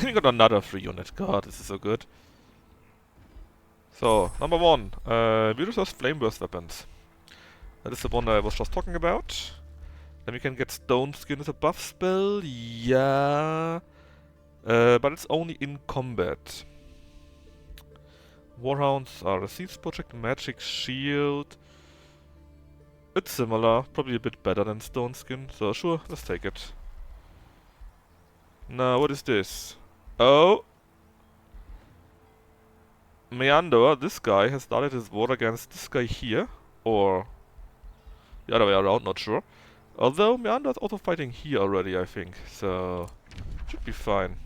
We got another free unit. God, this is so good. So, number one, Virus's Flame Burst weapons. That is the one I was just talking about. Then we can get Stone Skin as a buff spell. Yeah. But it's only in combat. Warhounds are a Siege Project, Magic Shield. It's similar, probably a bit better than Stone Skin, so sure, let's take it. Now, what is this? Oh! Meander, this guy, has started his war against this guy here. Or the other way around, not sure. Although Meander is also fighting here already, I think, so should be fine.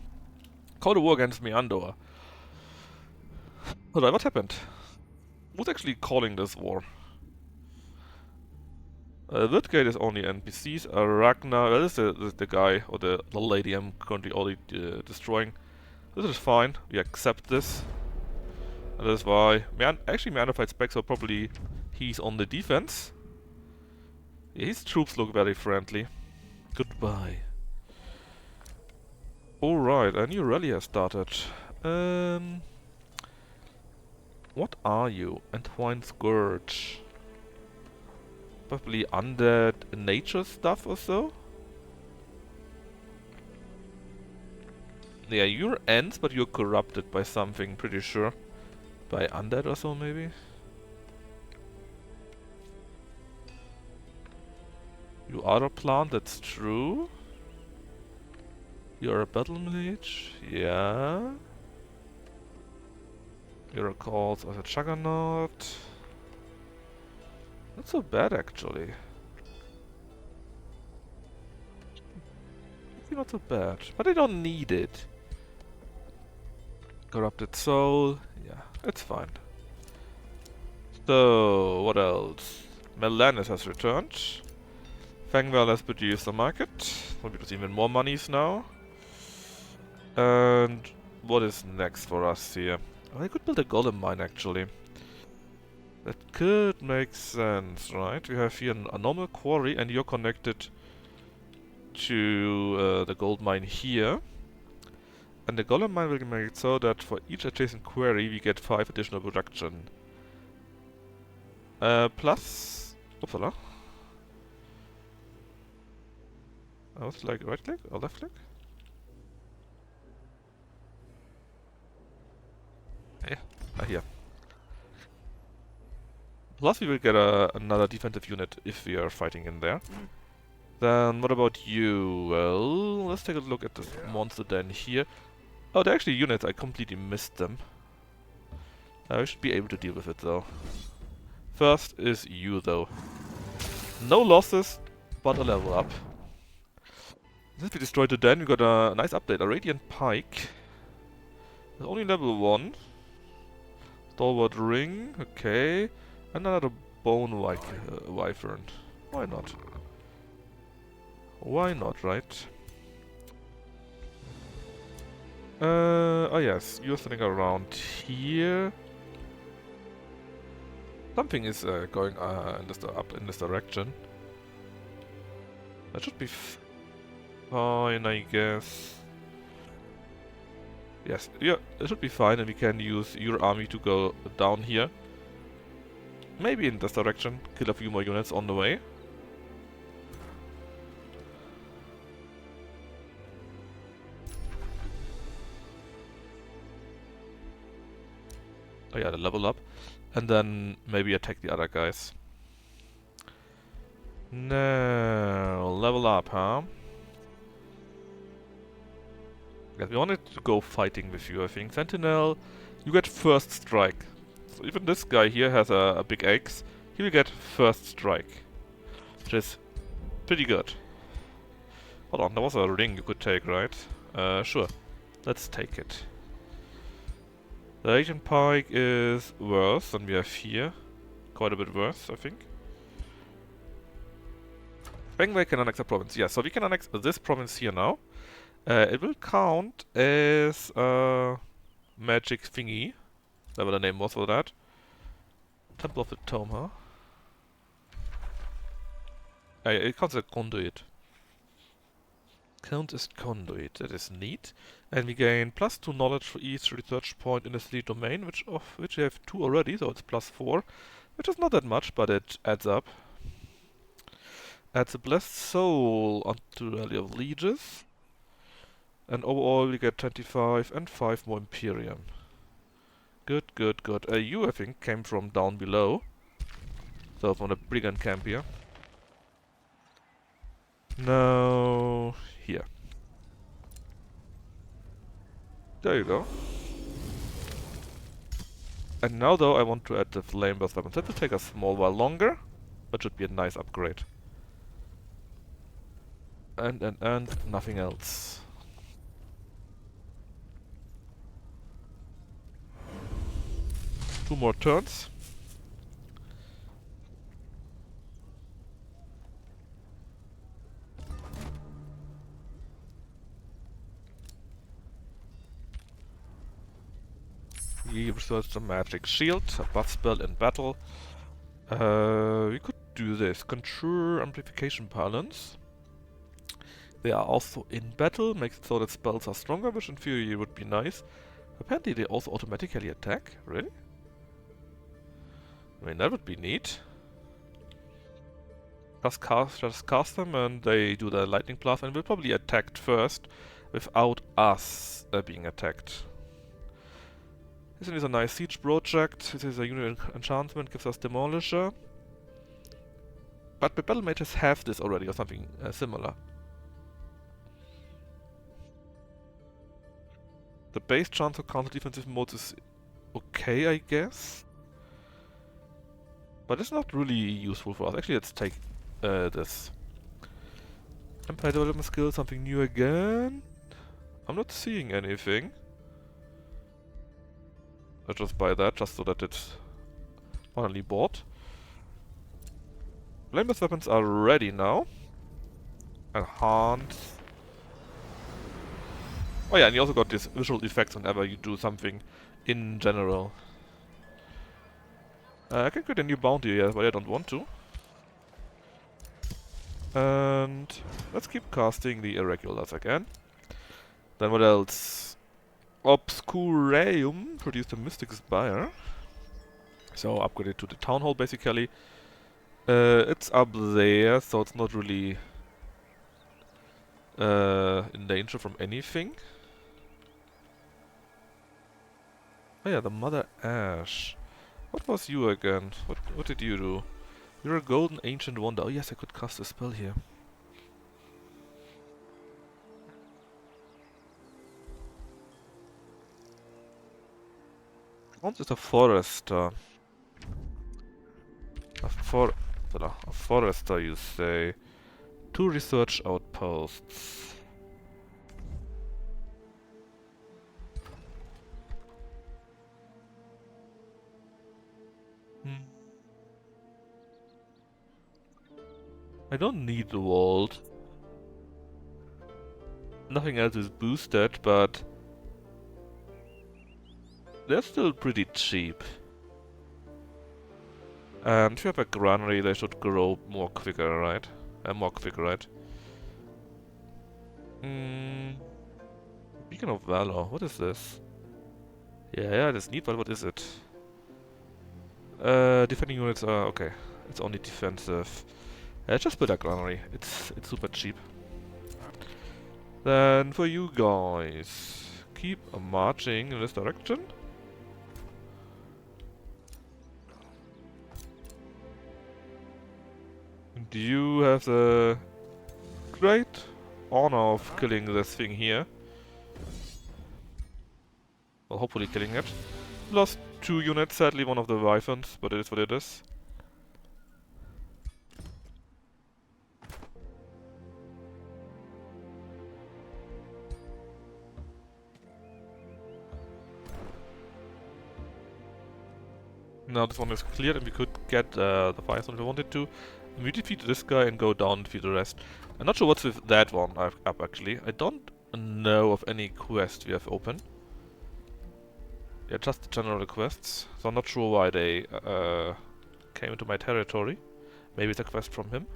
Call the war against Meander. Alright, what happened? Who's actually calling this war? Woodgate is only NPCs. Ragnar, well, this is the guy, or the lady I'm currently already destroying. This is fine, we accept this. And that is why... actually, Meander fights back, so probably he's on the defense. Yeah, his troops look very friendly. Goodbye. Alright, a new rally has started. What are you? Entwined Scourge. Probably undead nature stuff or so? Yeah, you're ends, but you're corrupted by something, pretty sure. By undead or so, maybe? You are a plant, that's true. You're a battle mage, yeah. You're called as a juggernaut. Not so bad, actually. Not so bad, but I don't need it. Corrupted soul, yeah, it's fine. So, what else? Melanis has returned. Fangwell has produced a market. Will produce even more monies now. And what is next for us here? Oh, I could build a golem mine actually. That could make sense, right? We have here a normal quarry and you're connected to the gold mine here. And the golem mine will make it so that for each adjacent quarry we get 5 additional production. Plus... Upsala. I was like right click or left click? Yeah, here. Plus we will get another defensive unit if we are fighting in there. Then what about you? Well, let's take a look at this monster den here. Oh, they're actually units, I completely missed them. I should be able to deal with it though. First is you though. No losses, but a level up. Since we destroyed the den, we got a nice update. A Radiant Pike. It's only level 1. Stalwart Ring, okay. Another Bone Wyvern. Why not? Why not, right? Oh yes, you're standing around here. Something is going up in this direction. That should be fine, I guess. Yes, yeah, it should be fine, and we can use your army to go down here. Maybe in this direction, kill a few more units on the way. Oh yeah, the level up. And then maybe attack the other guys. No, level up, huh? Yes, we wanted to go fighting with you, I think. Sentinel, you get first strike. So even this guy here has a big axe. He will get first strike. Which is pretty good. Hold on, there was a ring you could take, right? Sure. Let's take it. The Agent Pike is worse than we have here. Quite a bit worse, I think. Bangway can annex a province. Yeah, so we can annex this province here now. It will count as a magic thingy. Whatever the name was for that. Temple of the Tome, huh? It counts as conduit. Count as conduit. That is neat. And we gain +2 knowledge for each research point in the city domain, which we have 2 already, so it's +4. Which is not that much, but it adds up. Adds a blessed soul onto the Valley of Lieges. And overall we get 25 and 5 more Imperium. Good, good, good. You, I think, came from down below. So from the brigand camp here. Now, here. There you go. And now though I want to add the flame burst weapons. That will take a small while longer, but should be a nice upgrade. And nothing else. Two more turns. He researched a magic shield, a buff spell in battle. We could do this. Conjure amplification balance. They are also in battle, makes it so that spells are stronger, which in theory would be nice. Apparently they also automatically attack? Really? I mean, that would be neat. Just cast them and they do the lightning blast and will probably attack first without us being attacked. This one is a nice siege project. This is a unit enchantment, gives us Demolisher. But my battle mages have this already or something similar. The base chance of counter defensive modes is okay, I guess. But it's not really useful for us. Actually, let's take this. Empire development skill, something new again. I'm not seeing anything. Let's just buy that, just so that it's finally bought. Flameless weapons are ready now. Enhance. Oh yeah, and you also got these visual effects whenever you do something in general. I can create a new bounty here, but I don't want to. And let's keep casting the irregulars again. Then what else? Obscurium produced a Mystic Spire. So upgrade it to the Town Hall basically. It's up there, so it's not really in danger from anything. Oh yeah, the Mother Ash. What was you again? What did you do? You're a golden ancient wonder. Oh yes, I could cast a spell here. Count is a forester. A forester, you say. 2 research outposts. I don't need the vault. Nothing else is boosted, but they're still pretty cheap. And if you have a granary, they should grow more quicker, right? Beacon of Valor, what is this? Yeah, that's neat, but what is it? Defending units are okay. It's only defensive. Just build a granary. It's super cheap. Then for you guys, keep marching in this direction. And you have the great honor of killing this thing here. Well, hopefully killing it. Lost 2 units, sadly one of the Wyverns, but it is what it is. Now this one is cleared and we could get the Firestone if we wanted to. We defeat this guy and go down and defeat the rest. I'm not sure what's with that one up actually. I don't know of any quest we have open. Yeah, just the general quests. So I'm not sure why they came into my territory. Maybe it's a quest from him.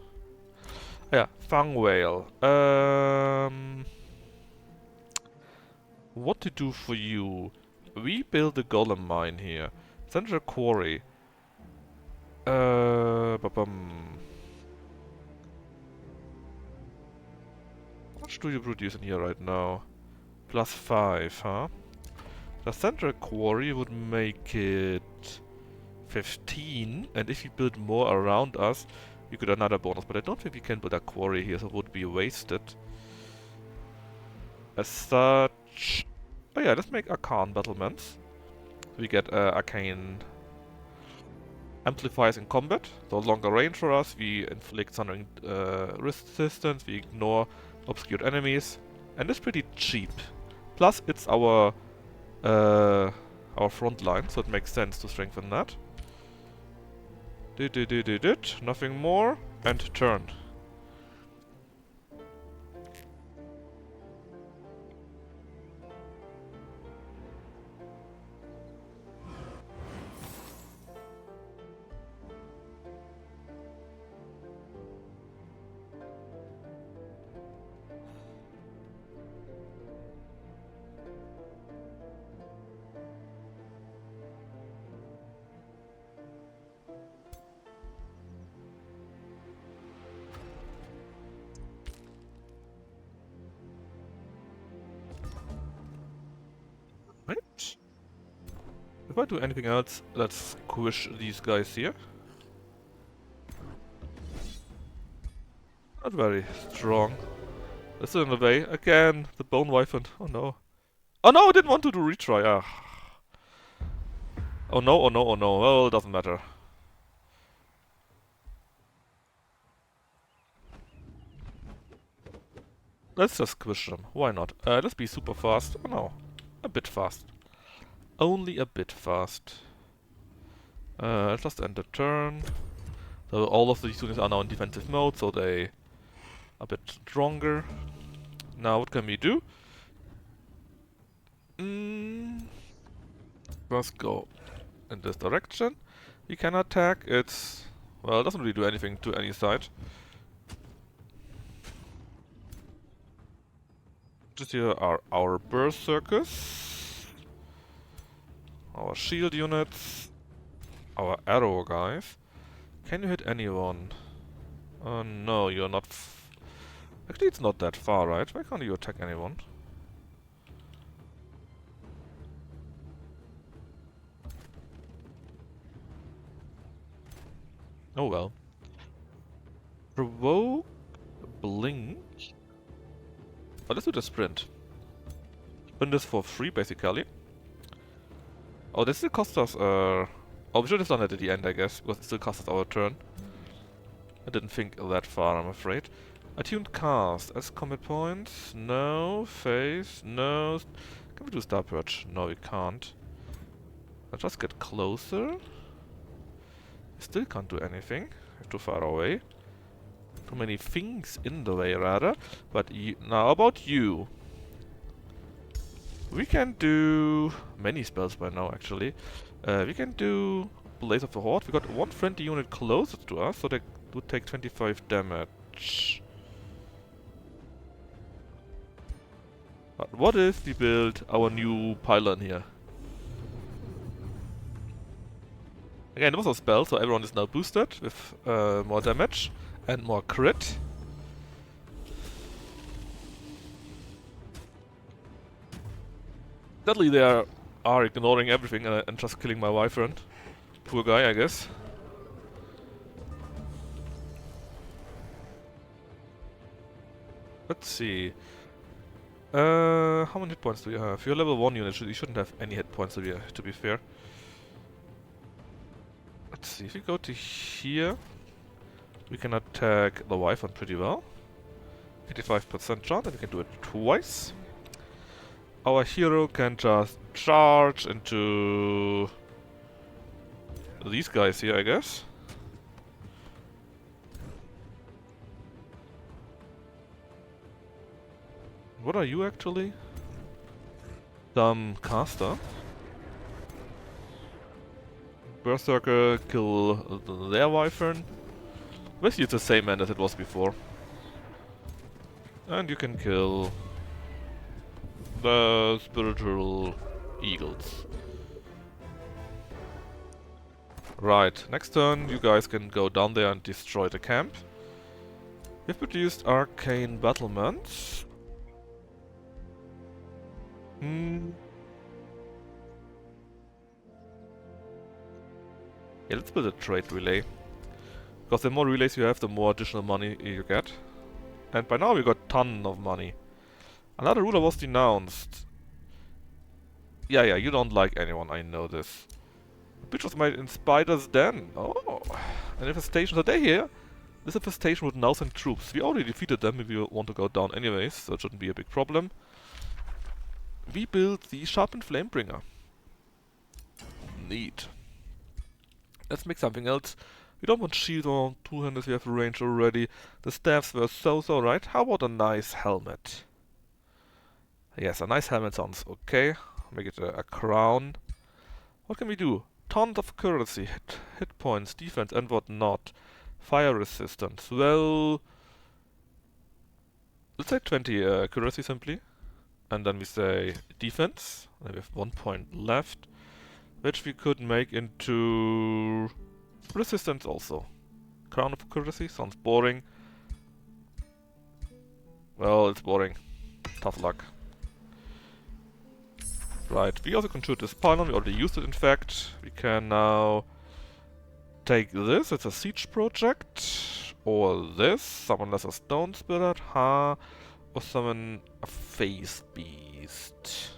Oh, yeah, Fang Whale. What to do for you? We build a golem mine here. Central quarry. Ba-bum. How much do you produce in here right now? +5, huh? The central quarry would make it 15, and if you build more around us, you get another bonus. But I don't think we can build a quarry here, so it would be wasted. As such... Oh yeah, let's make Arcane battlements. We get Arcane amplifiers in combat, so longer range for us. We inflict thundering resistance, we ignore obscured enemies, and it's pretty cheap. Plus, it's our front line, so it makes sense to strengthen that. Nothing more, and turn. Right. If I do anything else, let's squish these guys here. Not very strong. They're still in the way. Again, the bone wyvern. Oh no. Oh no, I didn't want to do retry. Ah. Oh no, oh no, oh no. Well, it doesn't matter. Let's just squish them. Why not? Let's be super fast. Oh no. A bit fast. Only a bit fast. Just end the turn. So all of these units are now in defensive mode, so they are a bit stronger. Now what can we do? Let's go in this direction. We can attack. It's... well, it doesn't really do anything to any side. Just here are our berserkers, our shield units, our arrow guys. Can you hit anyone? No, you're not... actually, it's not that far, right? Why can't you attack anyone? Oh well. Provoke, blink. Oh, let's do the sprint. Sprint this for free, basically. Oh, this still costs us, oh, we should have done it at the end, I guess, because it still costs us our turn. I didn't think that far, I'm afraid. Attuned cast, as combat points, no, face, no. Can we do Star Purge? No, we can't. Let's just get closer. We still can't do anything. We're too far away. Too many things in the way, rather. But now about you. We can do many spells by now, actually. We can do Blaze of the Horde. We got one friendly unit closer to us, so they would take 25 damage. But what if we build our new pylon here? Again, it was a spell, so everyone is now boosted with more damage and more crit. Sadly, they are ignoring everything and just killing my wyvern. Poor guy, I guess. Let's see. How many hit points do you have? You're level 1 unit, you shouldn't have any hit points to be fair. Let's see, if we go to here, we can attack the wyvern pretty well. 85% chance, and we can do it twice. Our hero can just charge into these guys here, I guess. What are you actually? Some caster. Berserker, kill their wyvern. Basically it's the same end as it was before. And you can kill the spiritual eagles. Right, next turn you guys can go down there and destroy the camp. We've produced arcane battlements. Yeah, let's build a trade relay. Because the more relays you have, the more additional money you get. And by now we got a ton of money. Another ruler was denounced. Yeah, you don't like anyone, I know this. The bitch was made in Spider's Den. Oh, an infestation. So they here. This infestation would now send troops. We already defeated them if you want to go down anyways, so it shouldn't be a big problem. We built the Sharpened Flamebringer. Neat. Let's make something else. We don't want shield or two-handers, we have range already. The staffs were so right. How about a nice helmet? Yes, a nice helmet sounds okay. Make it a crown. What can we do? Tons of accuracy, hit points, defense and whatnot. Fire resistance. Well, let's say 20 accuracy simply. And then we say defense. And we have 1 point left. Which we could make into resistance also. Crown of accuracy sounds boring. Well, it's boring. Tough luck. Right, we also can shoot this pylon. We already used it in fact. We can now take this. It's a siege project. Or this. Summon lesser stone spirit. Or summon a phase beast.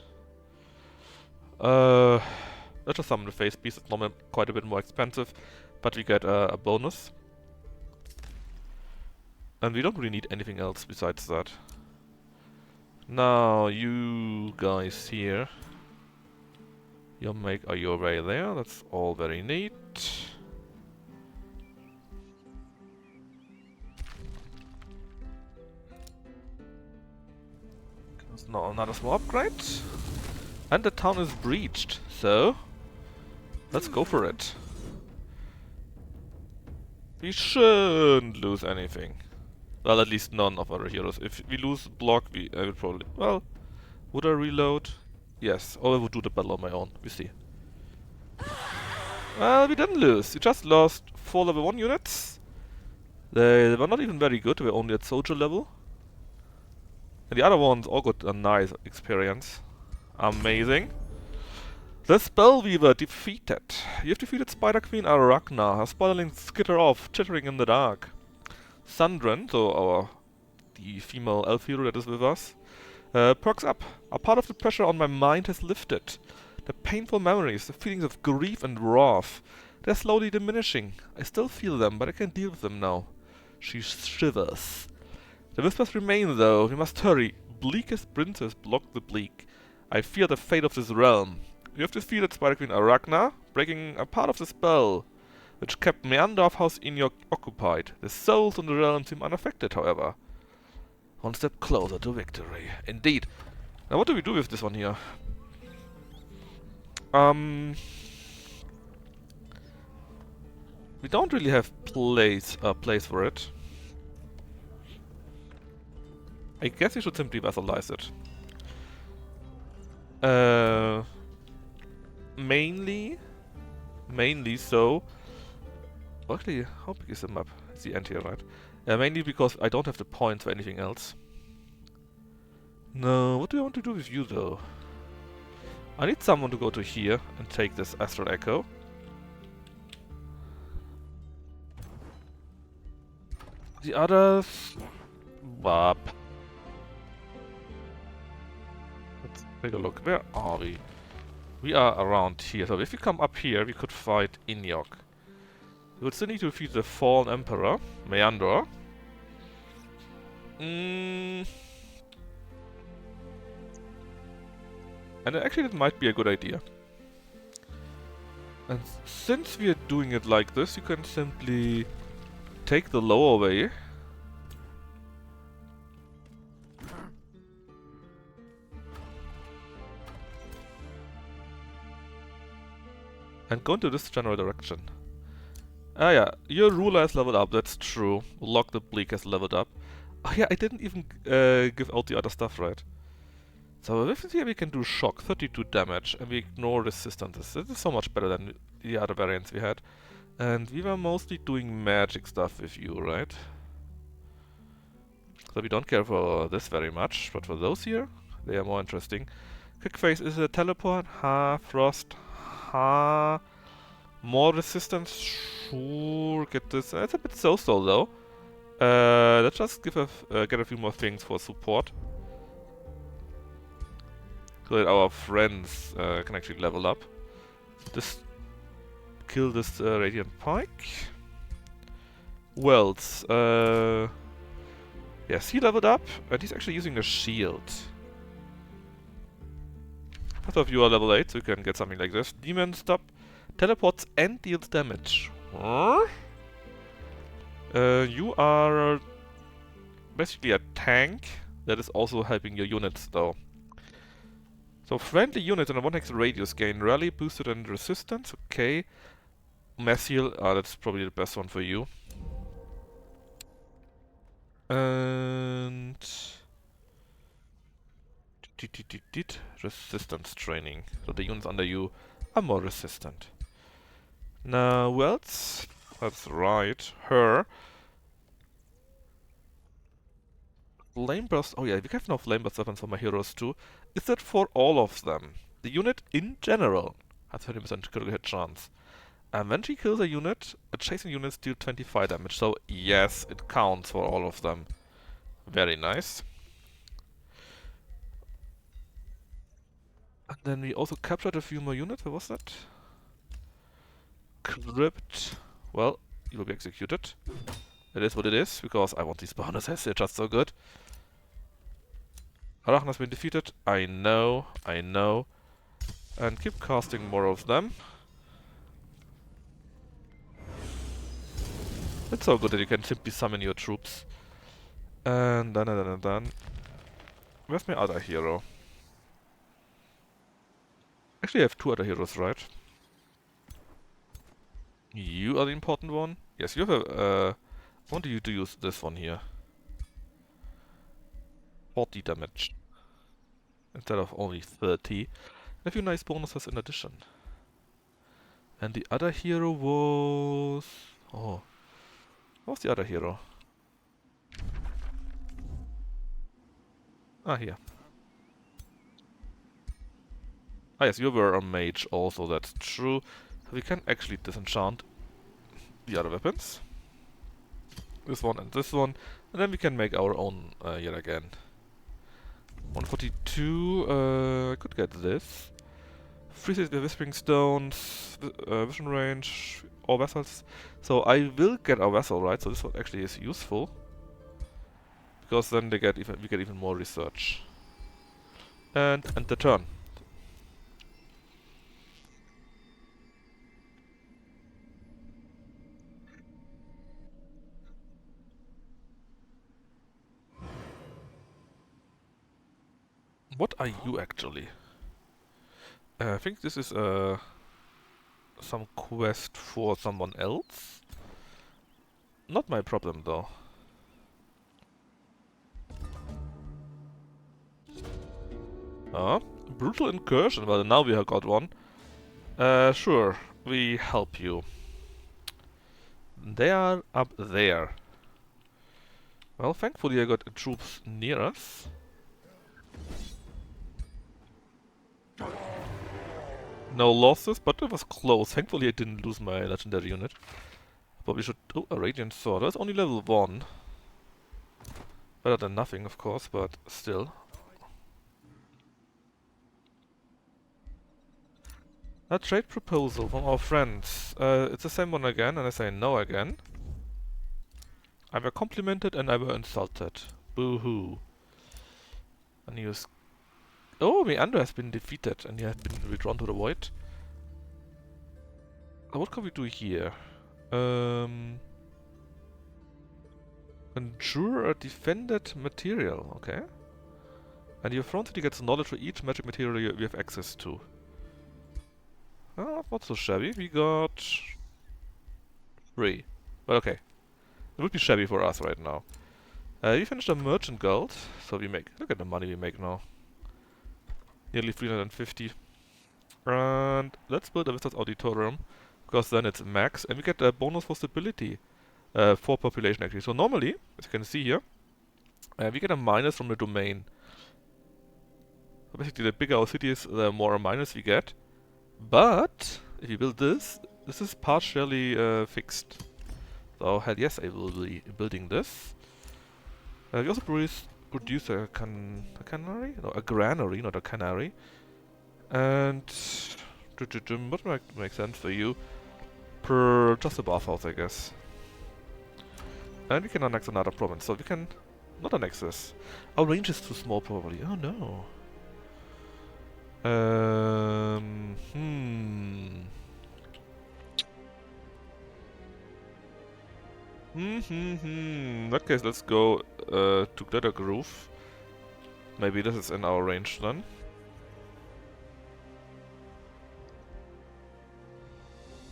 Let's just summon the phase beast. It's normally quite a bit more expensive. But we get a bonus. And we don't really need anything else besides that. Now, you guys here. You'll make your way there. That's all very neat. There's now another small upgrade. And the town is breached. So, let's go for it. We shouldn't lose anything. Well, at least none of our heroes. If we lose block, I will probably... Well, would I reload? Yes, or I would do the battle on my own. We see. Well, we didn't lose. We just lost 4 level 1 units. They were not even very good. They were only at soldier level. And the other ones all got a nice experience. Amazing. The Spellweaver defeated. You have defeated Spider Queen Arachna. Her spiderlings skitter off, chittering in the dark. Sundren, so the female elf hero that is with us, perks up. A part of the pressure on my mind has lifted. The painful memories, the feelings of grief and wrath, they're slowly diminishing. I still feel them, but I can deal with them now. She shivers. The whispers remain, though. We must hurry. Bleakest princess block the bleak. I fear the fate of this realm. You have defeated Spider Queen Arachna, breaking a part of the spell, which kept Meandorf House Inyok occupied. The souls in the realm seem unaffected, however. One step closer to victory. Indeed. Now what do we do with this one here? We don't really have place for it. I guess we should simply vassalize it. Mainly so. Actually, how big is the map? It's the end here, right? Mainly because I don't have the points for anything else. No, what do I want to do with you though? I need someone to go to here and take this Astral Echo. The others... Wap. Let's take a look. Where are we? We are around here. So if we come up here, we could fight Inyok. We would still need to defeat the fallen emperor, Meandor. And actually that might be a good idea. And since we are doing it like this, you can simply take the lower way. and go into this general direction. Ah yeah, your ruler has leveled up, that's true. Locke the Bleak has leveled up. Oh yeah, I didn't even give out the other stuff, right? So with here we can do shock, 32 damage, and we ignore resistances. This is so much better than the other variants we had. And we were mostly doing magic stuff with you, right? So we don't care for this very much, but for those here, they are more interesting. Quick Phase is a teleport, frost, more resistance, sure, get this. It's a bit so-so though. Let's just get a few more things for support. So that our friends can actually level up. Kill this Radiant Pike. Wells, yes, he leveled up, and he's actually using a shield. Both of you are level 8, so you can get something like this. Demon Stop teleports and deals damage. Huh? You are basically a tank that is also helping your units though. So friendly units in a 1x radius gain rally boosted and resistance, okay. Methyl, that's probably the best one for you. And resistance training. So the units under you are more resistant. Now, who else? That's right, her. Flame Burst. Oh yeah, we have no Flame Burst weapons for my heroes too. Is that for all of them? The unit in general has 30% critical hit chance. And when she kills a unit, adjacent units deal 25 damage. So yes, it counts for all of them. Very nice. And then we also captured a few more units. Where was that? Crypt. Well, you will be executed. It is what it is, because I want these bonuses. They're just so good. Arachne has been defeated. I know. And keep casting more of them. It's so good that you can simply summon your troops. And done. Where's my other hero? Actually, I have two other heroes, right? You are the important one? Yes, you have a... I want you to use this one here. 40 damage. Instead of only 30. A few nice bonuses in addition. And the other hero was... Oh. What was the other hero? Ah, here. Ah yes, you were a mage also, that's true. So we can actually disenchant the other weapons. This one and this one. And then we can make our own yet again. 142, I could get this. Freezes the Whispering Stones, vision range, or vessels. So I will get our vessel, right? So this one actually is useful. Because then we get even more research. And the turn. What are you actually? I think this is some quest for someone else. Not my problem though. Brutal incursion. Well, now we have got one. Sure, we help you. They are up there. Well, thankfully I got troops near us. No losses, but it was close. Thankfully I didn't lose my legendary unit. But we should... Oh, a Radiant Sword. That's only level 1. Better than nothing, of course, but still. A trade proposal from our friends. It's the same one again, and I say no again. I were complimented and I were insulted. Boo-hoo. And he was... Oh, Meander has been defeated and he has been withdrawn to the void. What can we do here? Ensure a defended material, okay. And your front city gets knowledge for each magic material we have access to. Not so shabby. We got 3. But okay. It would be shabby for us right now. We finished a merchant guild, so we make... Look at the money we make now. Nearly 350. And let's build a Wizard's Auditorium, because then it's max, and we get a bonus for stability. For population actually. So normally, as you can see here, we get a minus from the domain. So basically the bigger our city is, the more a minus we get. But, if you build this, this is partially fixed. So hell yes, I will be building this. We also produce a canary? No, a granary, not a canary. And what might make sense for you? Just a bathhouse, I guess. And we can annex another province, so we can not annex this. Our range is too small, probably. Oh no. In that case, let's go to Glitter Grove. Maybe this is in our range then.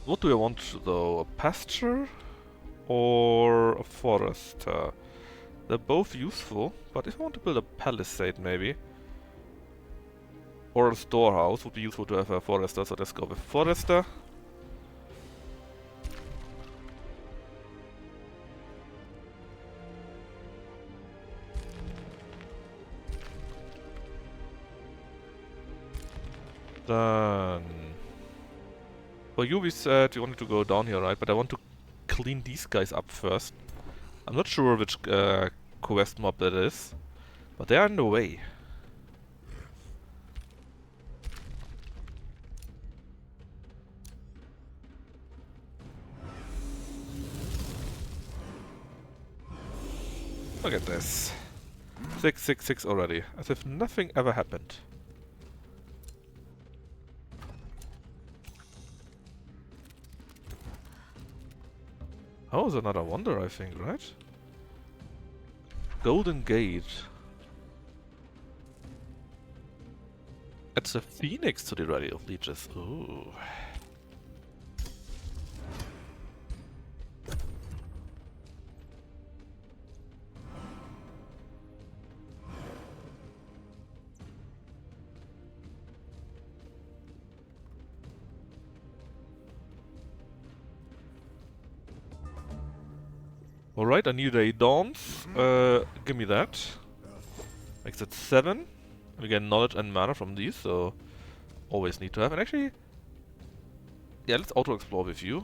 What do I want though? A pasture or a forest? They're both useful, but if I want to build a palisade maybe, or a storehouse, would be useful to have a forester, so let's go with forester. Then... For you we said you wanted to go down here, right? But I want to clean these guys up first. I'm not sure which quest mob that is, but they are in the way. Look at this. 666 already, as if nothing ever happened. Oh, it's another wonder, I think, right? Golden Gate. It's a phoenix to the rally of leeches. Ooh. Alright, a new day dawns. Give me that. Makes it 7. We get knowledge and mana from these, so always need to have. And actually, yeah, let's auto-explore with you.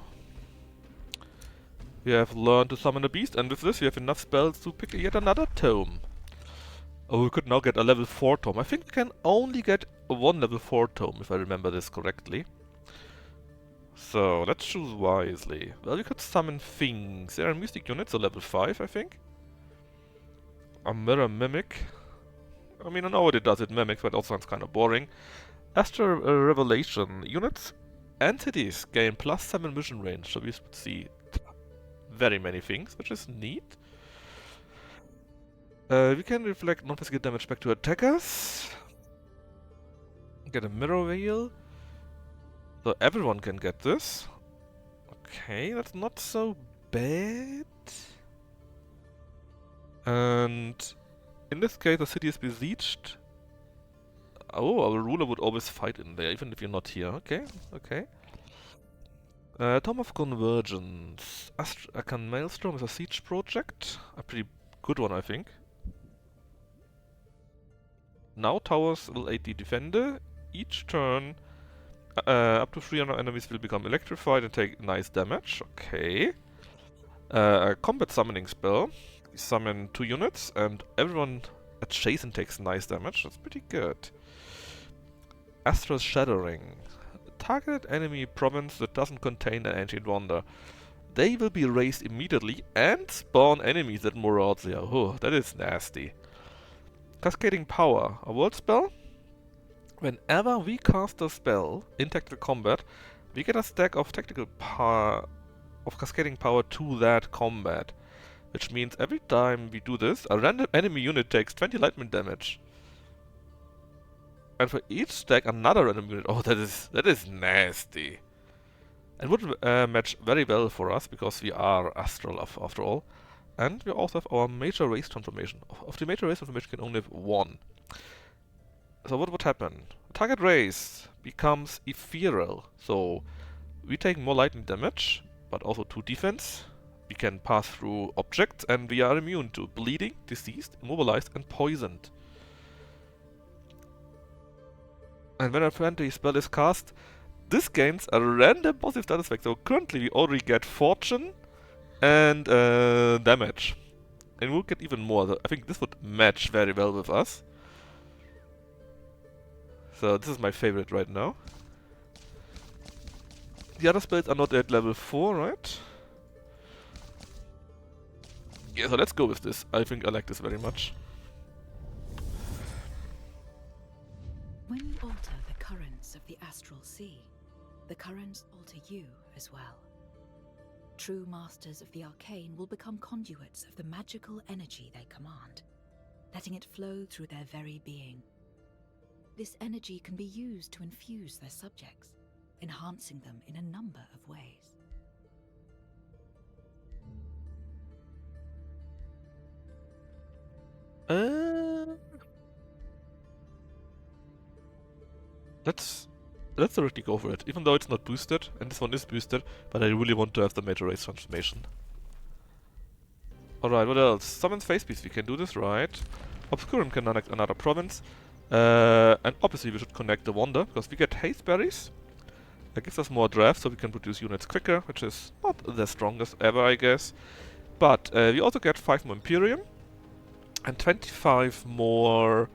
We have learned to summon a beast, and with this we have enough spells to pick yet another tome. Oh, we could now get a level 4 tome. I think we can only get one level 4 tome, if I remember this correctly. So, let's choose wisely. Well, we could summon things. There are mystic units, so level 5, I think. A mirror mimic. I mean, I know what it does, it mimics, but it also sounds kind of boring. Astral Revelation. Units and cities gain +7 mission range, so we see very many things, which is neat. We can reflect non-physical damage back to attackers. Get a mirror veil. So everyone can get this. Okay, that's not so bad. And in this case, the city is besieged. Oh, our ruler would always fight in there, even if you're not here. Okay, okay. Tome of Convergence. Akan Maelstrom is a siege project. A pretty good one, I think. Now towers will aid the defender. Each turn, up to 300 enemies will become electrified and take nice damage. Okay. A combat summoning spell. You summon 2 units and everyone adjacent takes nice damage. That's pretty good. Astral Shattering. Target enemy province that doesn't contain an ancient wonder. They will be raised immediately and spawn enemies at Morazia. Oh, that is nasty. Cascading Power. A world spell. Whenever we cast a spell in tactical combat, we get a stack of tactical power of Cascading Power to that combat. Which means every time we do this, a random enemy unit takes 20 lightning damage. And for each stack, another random unit. Oh, that is nasty. And would match very well for us, because we are astral after all. And we also have our major race transformation. Of the major race transformation, can only have one. So what would happen? Target race becomes ethereal. So we take more lightning damage, but also 2 defense. We can pass through objects, and we are immune to bleeding, diseased, immobilized, and poisoned. And when a friendly spell is cast, this gains a random positive status effect. So currently we already get fortune and damage. And we'll get even more. So I think this would match very well with us. So this is my favorite right now. The other spells are not at level 4, right? Yeah, so let's go with this. I think I like this very much. When you alter the currents of the astral sea, the currents alter you as well. True masters of the arcane will become conduits of the magical energy they command, letting it flow through their very being. This energy can be used to infuse their subjects, enhancing them in a number of ways. Let's already go for it, even though it's not boosted, and this one is boosted, but I really want to have the major race transformation. Alright, what else? Summons face piece, we can do this, right? Obscurum can connect another province. And obviously we should connect the Wonder, because we get haste berries. That gives us more draft, so we can produce units quicker, which is not the strongest ever, I guess. But we also get 5 more Imperium, and 25 more...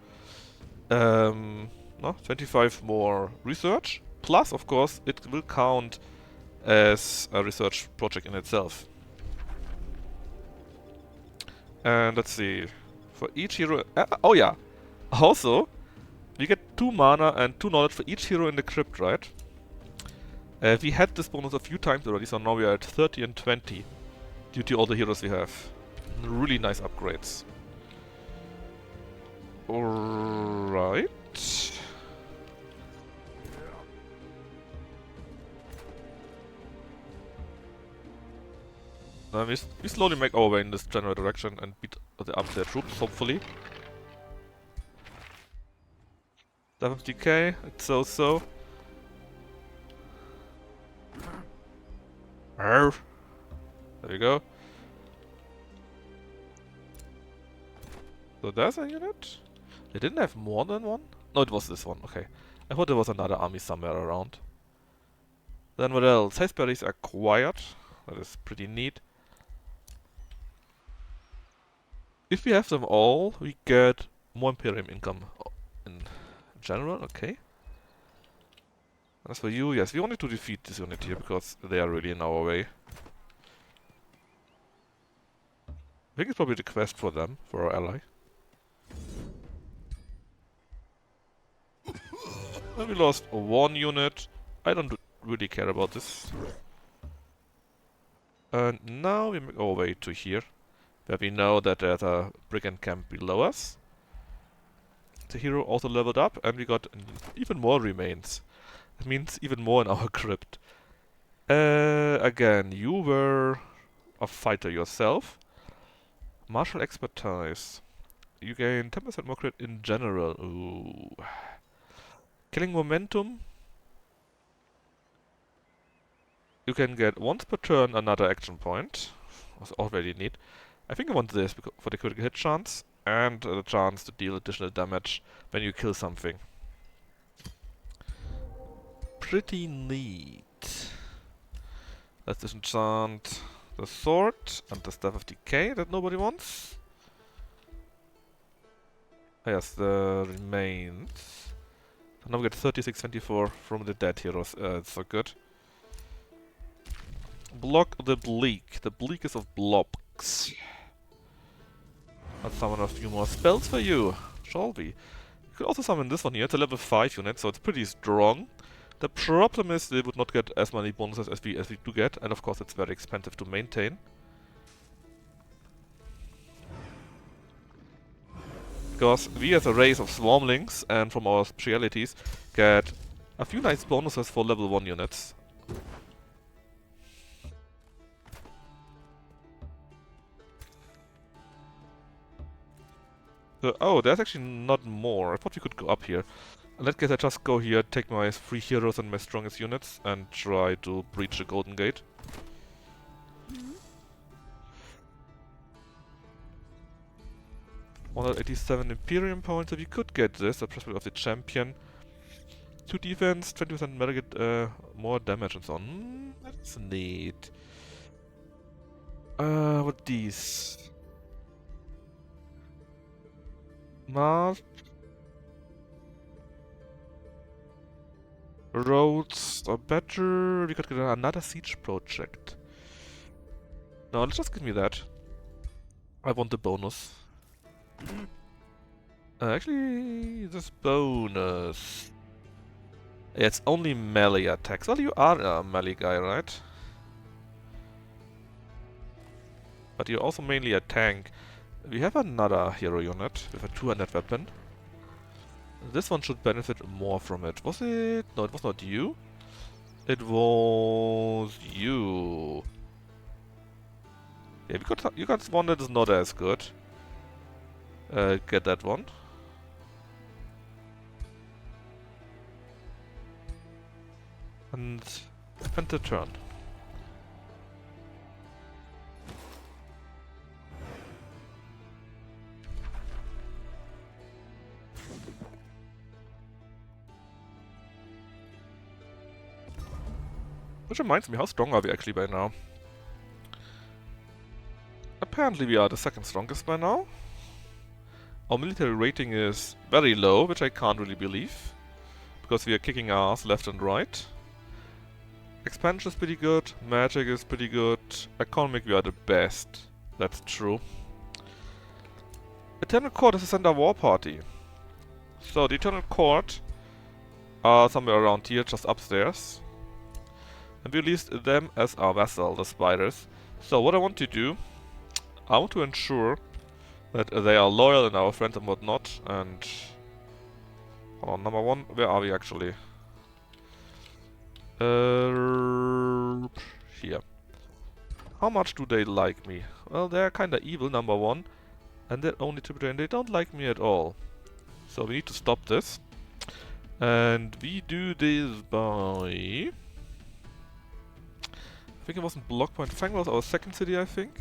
25 more research. Plus, of course, it will count as a research project in itself. And let's see. For each hero... oh yeah! Also, we get 2 mana and 2 knowledge for each hero in the crypt, right? We had this bonus a few times already, so now we are at 30 and 20. Due to all the heroes we have. Really nice upgrades. Alright. We slowly make our way in this general direction and beat up their troops, hopefully. 70k, it's so-so. There we go. So there's a unit? They didn't have more than one? No, it was this one, okay. I thought there was another army somewhere around. Then what else? Hasteberries acquired. That is pretty neat. If we have them all, we get more Imperium income in general, okay. As for you, yes, we wanted to defeat this unit here because they are really in our way. I think it's probably the quest for them, for our ally. And we lost 1 unit. I don't really care about this. And now we make our way to here, where we know that there's a brigand camp below us. The hero also leveled up, and we got even more remains. That means even more in our crypt. Again, you were a fighter yourself. Martial expertise. You gain 10% more crit in general. Ooh. Killing momentum. You can get once per turn another action point. That's already neat. I think I want this for the critical hit chance and the chance to deal additional damage when you kill something. Pretty neat. Let's disenchant the sword and the Staff of Decay that nobody wants. Ah, yes, the remains. So now we get 3624 from the dead heroes. It's so good. Block the Bleak. The Bleakest of blocks. Let's summon a few more spells for you, shall we? You could also summon this one here. It's a level 5 unit, so it's pretty strong. The problem is they would not get as many bonuses as we do get, and of course it's very expensive to maintain. Because we as a race of swarmlings and from our specialities get a few nice bonuses for level 1 units. So, oh, there's actually not more. I thought we could go up here. In that case, I just go here, take my 3 heroes and my strongest units, and try to breach the Golden Gate. 187 Imperium points, so we could get this, the Prospect of the Champion. 2 defense, 20% melee, more damage and so on. That's neat. What these? Mars. Roads are better. We could get another siege project. No, let's just give me that. I want the bonus. Actually, this bonus. Yeah, it's only melee attacks. Well, you are a melee guy, right? But you're also mainly a tank. We have another hero unit with a 200 weapon. This one should benefit more from it. Was it? No, it was not you. It was you. Yeah, you got one that is not as good. Get that one. And end the turn. Which reminds me, how strong are we actually by now? Apparently we are the second strongest by now. Our military rating is very low, which I can't really believe. Because we are kicking ass left and right. Expansion is pretty good, magic is pretty good, economic we are the best. That's true. Eternal Court is a center war party. So the Eternal Court are somewhere around here, just upstairs. And we released them as our vassal, the spiders. So what I want to do, I want to ensure that they are loyal and our friends and whatnot. And hold on, number 1, where are we actually? Here. How much do they like me? Well, they're kinda evil, number 1. And they're only tributary and they don't like me at all. So we need to stop this. And we do this by... I think it wasn't Block Point. Fang was our second city, I think.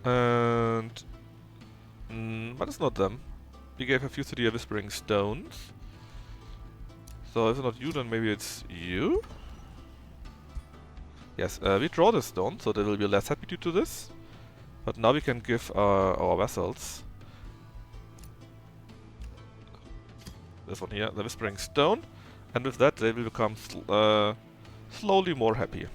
And... but it's not them. We gave a few city a Whispering Stones. So if it's not you, then maybe it's you? Yes, we draw the stone, so they will be less happy due to this. But now we can give our vassals this one here, the Whispering Stone. And with that they will become slowly more happy.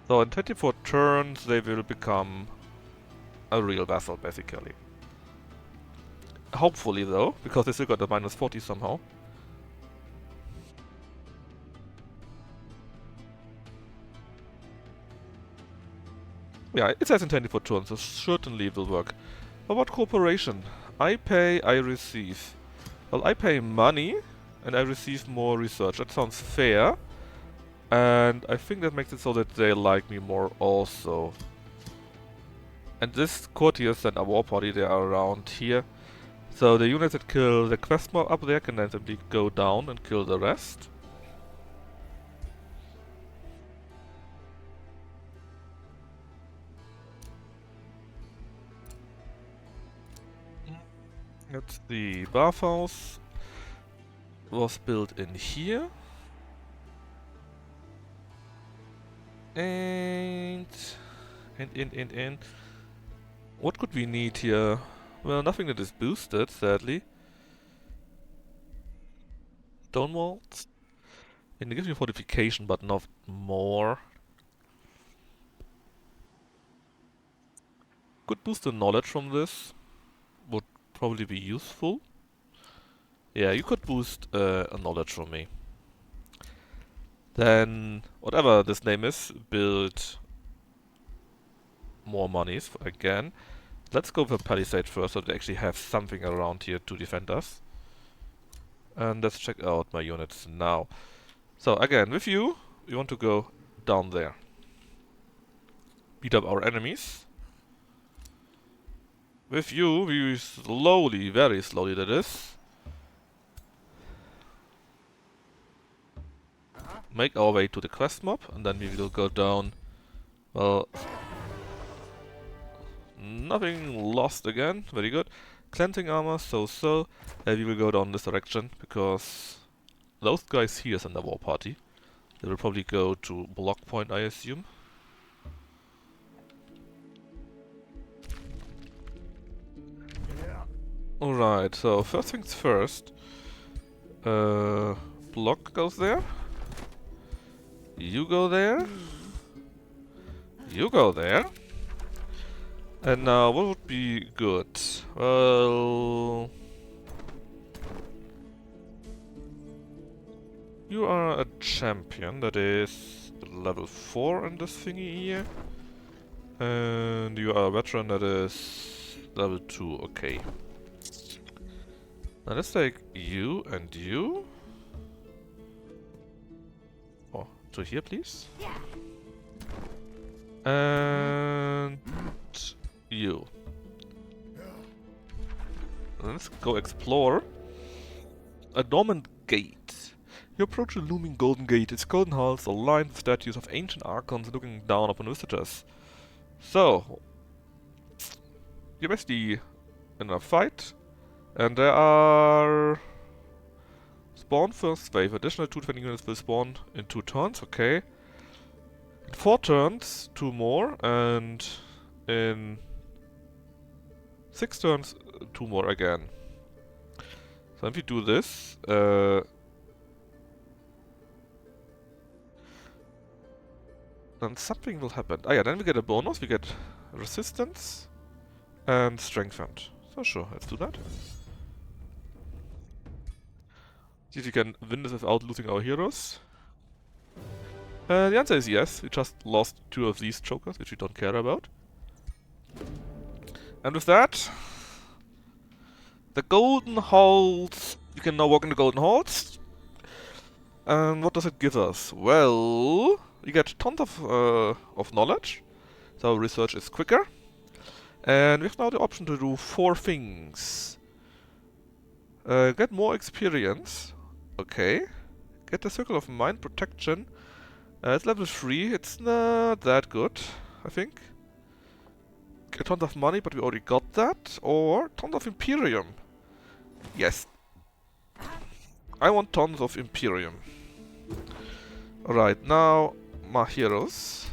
So in 24 turns they will become a real vassal, basically. Hopefully though, because they still got a minus 40 somehow. Yeah, it says in 24 turns, so certainly it will work. But what cooperation? I pay, I receive. Well, I pay money, and I receive more research. That sounds fair. And I think that makes it so that they like me more also. And this courtiers and a war party, they are around here. So the units that kill the quest mob up there can then simply go down and kill the rest. That's the bathhouse. Was built in here. And what could we need here? Well, nothing that is boosted, sadly. Stone walls. And it gives me fortification, but not more. Could boost the knowledge from this. Would probably be useful. Yeah, you could boost a knowledge from me. Then, whatever this name is, build more monies again. Let's go for Palisade first, so they actually have something around here to defend us. And let's check out my units now. So again, with you, we want to go down there. Beat up our enemies. With you, we slowly, very slowly that is, make our way to the quest mob, and then we will go down. Well, nothing lost again, very good. Cleansing armor, so. We will go down this direction, because those guys here is in the war party. They will probably go to block point, I assume. Alright, so first things first. Block goes there. You go there. You go there. And now, what would be good? Well... You are a champion, that is level 4 in this thingy here. And you are a veteran, that is level 2, okay. Now let's take you and you. Oh, to here please. And you. Let's go explore a dormant gate. You approach a looming golden gate. Its golden halls are lined with statues of ancient archons looking down upon visitors. So, you're basically in a fight, and there are spawn first wave. Additional 220 units will spawn in 2 turns, okay. In 4 turns, 2 more, and in 6 turns, 2 more again. So if you do this, then something will happen. Ah yeah, then we get a bonus, we get resistance and strengthened. So sure, let's do that. See if we can win this without losing our heroes. The answer is yes, we just lost 2 of these chokers, which we don't care about. And with that, the golden halls, you can now walk in the golden halls. And what does it give us? Well, you get tons of knowledge, so research is quicker. And we have now the option to do 4 things. Get more experience. Okay. Get the Circle of Mind Protection. It's level 3, it's not that good, I think. Get tons of money, but we already got that. Or tons of Imperium. Yes. I want tons of Imperium. Alright, now my heroes.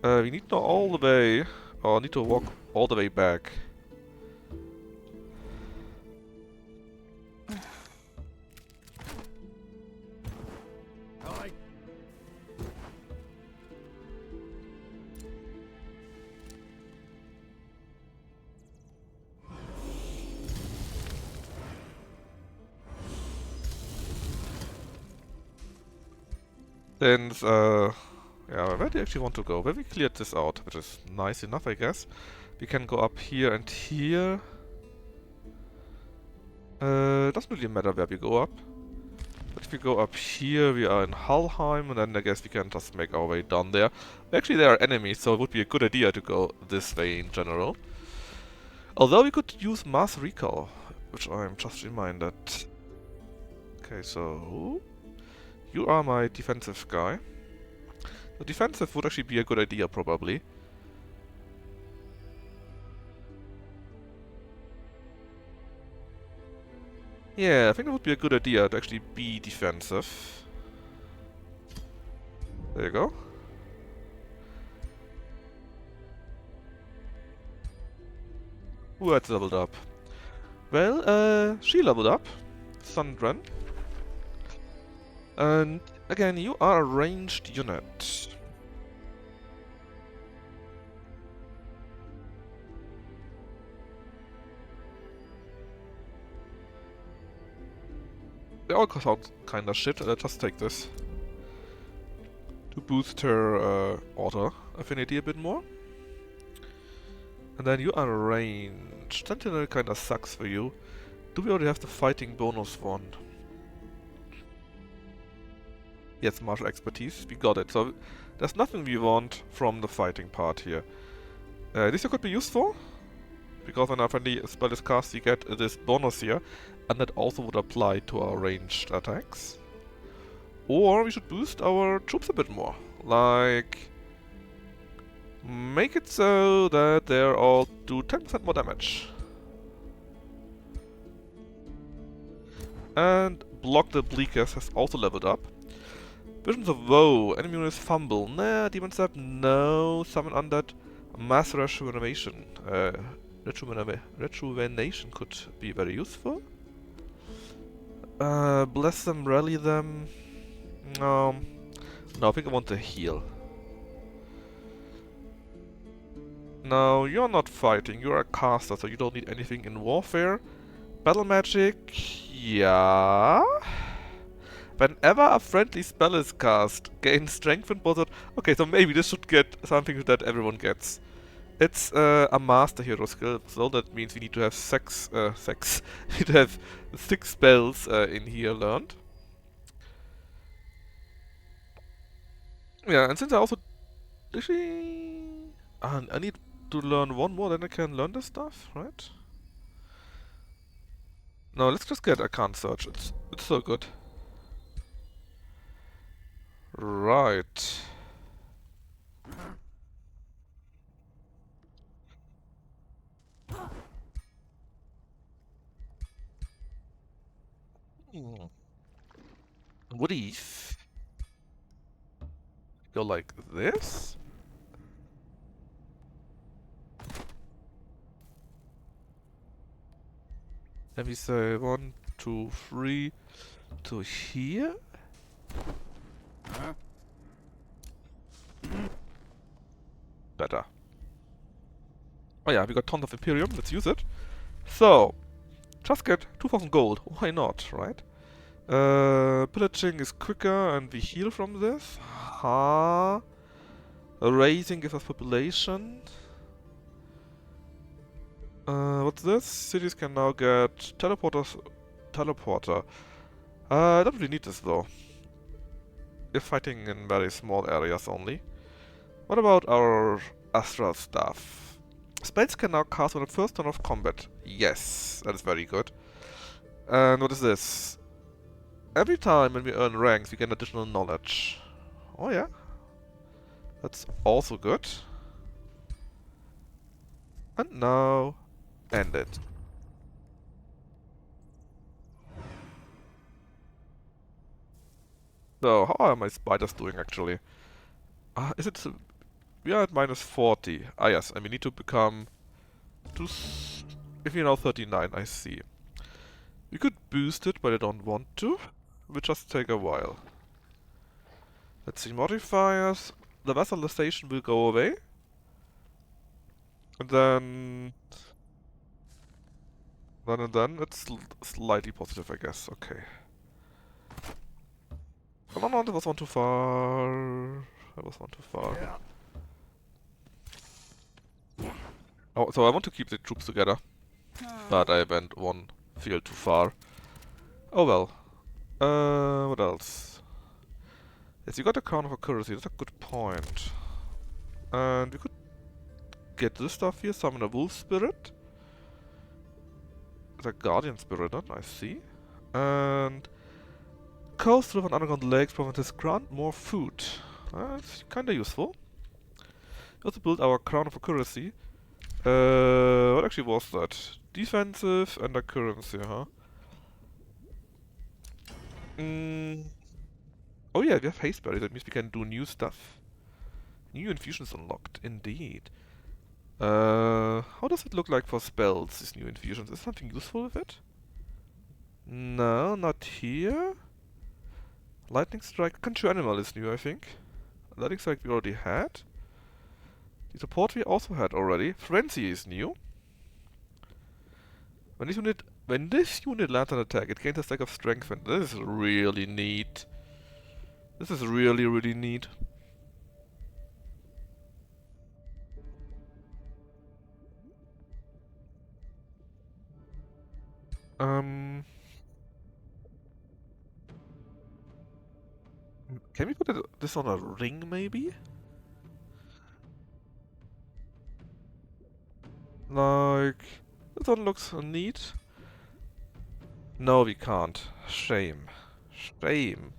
We need to all the way, or need to walk all the way back. Since, yeah, where do you actually want to go? Where we cleared this out, which is nice enough, I guess. We can go up here and here. Doesn't really matter where we go up. But if we go up here, we are in Halheim, and then I guess we can just make our way down there. Actually, there are enemies, so it would be a good idea to go this way in general. Although we could use Mass Recall, which I'm just reminded. Okay, so... You are my defensive guy. The defensive would actually be a good idea, probably. Yeah, I think it would be a good idea to actually be defensive. There you go. Who had leveled up? Well, she leveled up. Sundren. And again, you are a ranged unit. They all sound kinda shit. Let's just take this. To boost her auto affinity a bit more. And then you are ranged. Sentinel kinda sucks for you. Do we already have the fighting bonus one? Yes, martial expertise. We got it. So there's nothing we want from the fighting part here. This could be useful, because when our friendly spell is cast, we get this bonus here, and that also would apply to our ranged attacks. Or we should boost our troops a bit more. Like, make it so that they're all do 10% more damage. And Block the Bleakest has also leveled up. Visions of Woe, enemy units fumble. Nah, Demon Step, no. Summon Undead, Mass Rejuvenation. Rejuvenation could be very useful. Bless them, rally them. No, I think I want to heal. No, you're not fighting, you're a caster, so you don't need anything in warfare. Battle magic, yeah. Whenever a friendly spell is cast, gain strength and bonus. Okay, so maybe this should get something that everyone gets. It's a master hero skill, so that means we need to have we need to have 6 spells in here learned. Yeah, and since I also actually I need to learn one more, then I can learn this stuff, right? No, let's just get Arcane Search. It's so good. Right. What if go like this? Let me say 1, 2, 3 to here. Better. Oh yeah, we got tons of Imperium. Let's use it. So, just get 2000 gold. Why not, right? Pillaging is quicker and we heal from this. Ha. Raising gives us population. What's this? Cities can now get teleporter. I don't really need this though. We're fighting in very small areas only. What about our astral stuff? Spells can now cast on the first turn of combat. Yes, that is very good. And what is this? Every time when we earn ranks, we get additional knowledge. Oh yeah. That's also good. And now, end it. So, how are my spiders doing actually? Is it... We are at minus 40. Ah yes, and we need to become... If we're now 39, I see. We could boost it, but I don't want to. It would just take a while. Let's see, modifiers. The vassalization will go away. And then it's slightly positive, I guess. Okay. Oh, no, that was one too far. That was one too far. Oh, so I want to keep the troops together. But I went one field too far. Oh well. What else? Yes, you got a crown of accuracy. That's a good point. And we could get this stuff here. Summon a wolf spirit. The guardian spirit, I see. And coast river and underground lakes provinces grant more food. It's kinda useful. We also build our crown of accuracy. What actually was that? Defensive and accuracy, huh? Oh yeah, we have haste berry. That means we can do new stuff. New infusions unlocked, indeed. How does it look like for spells, these new infusions? Is something useful with it? No, not here. Lightning Strike. Conjure Animal is new, I think. Lightning Strike we already had. The support we also had already. Frenzy is new. When this unit lands an attack, it gains a stack of strength, and this is really neat. This is really, really neat. Can we put this on a ring, maybe? Like, this one looks neat. No, we can't. Shame. Shame.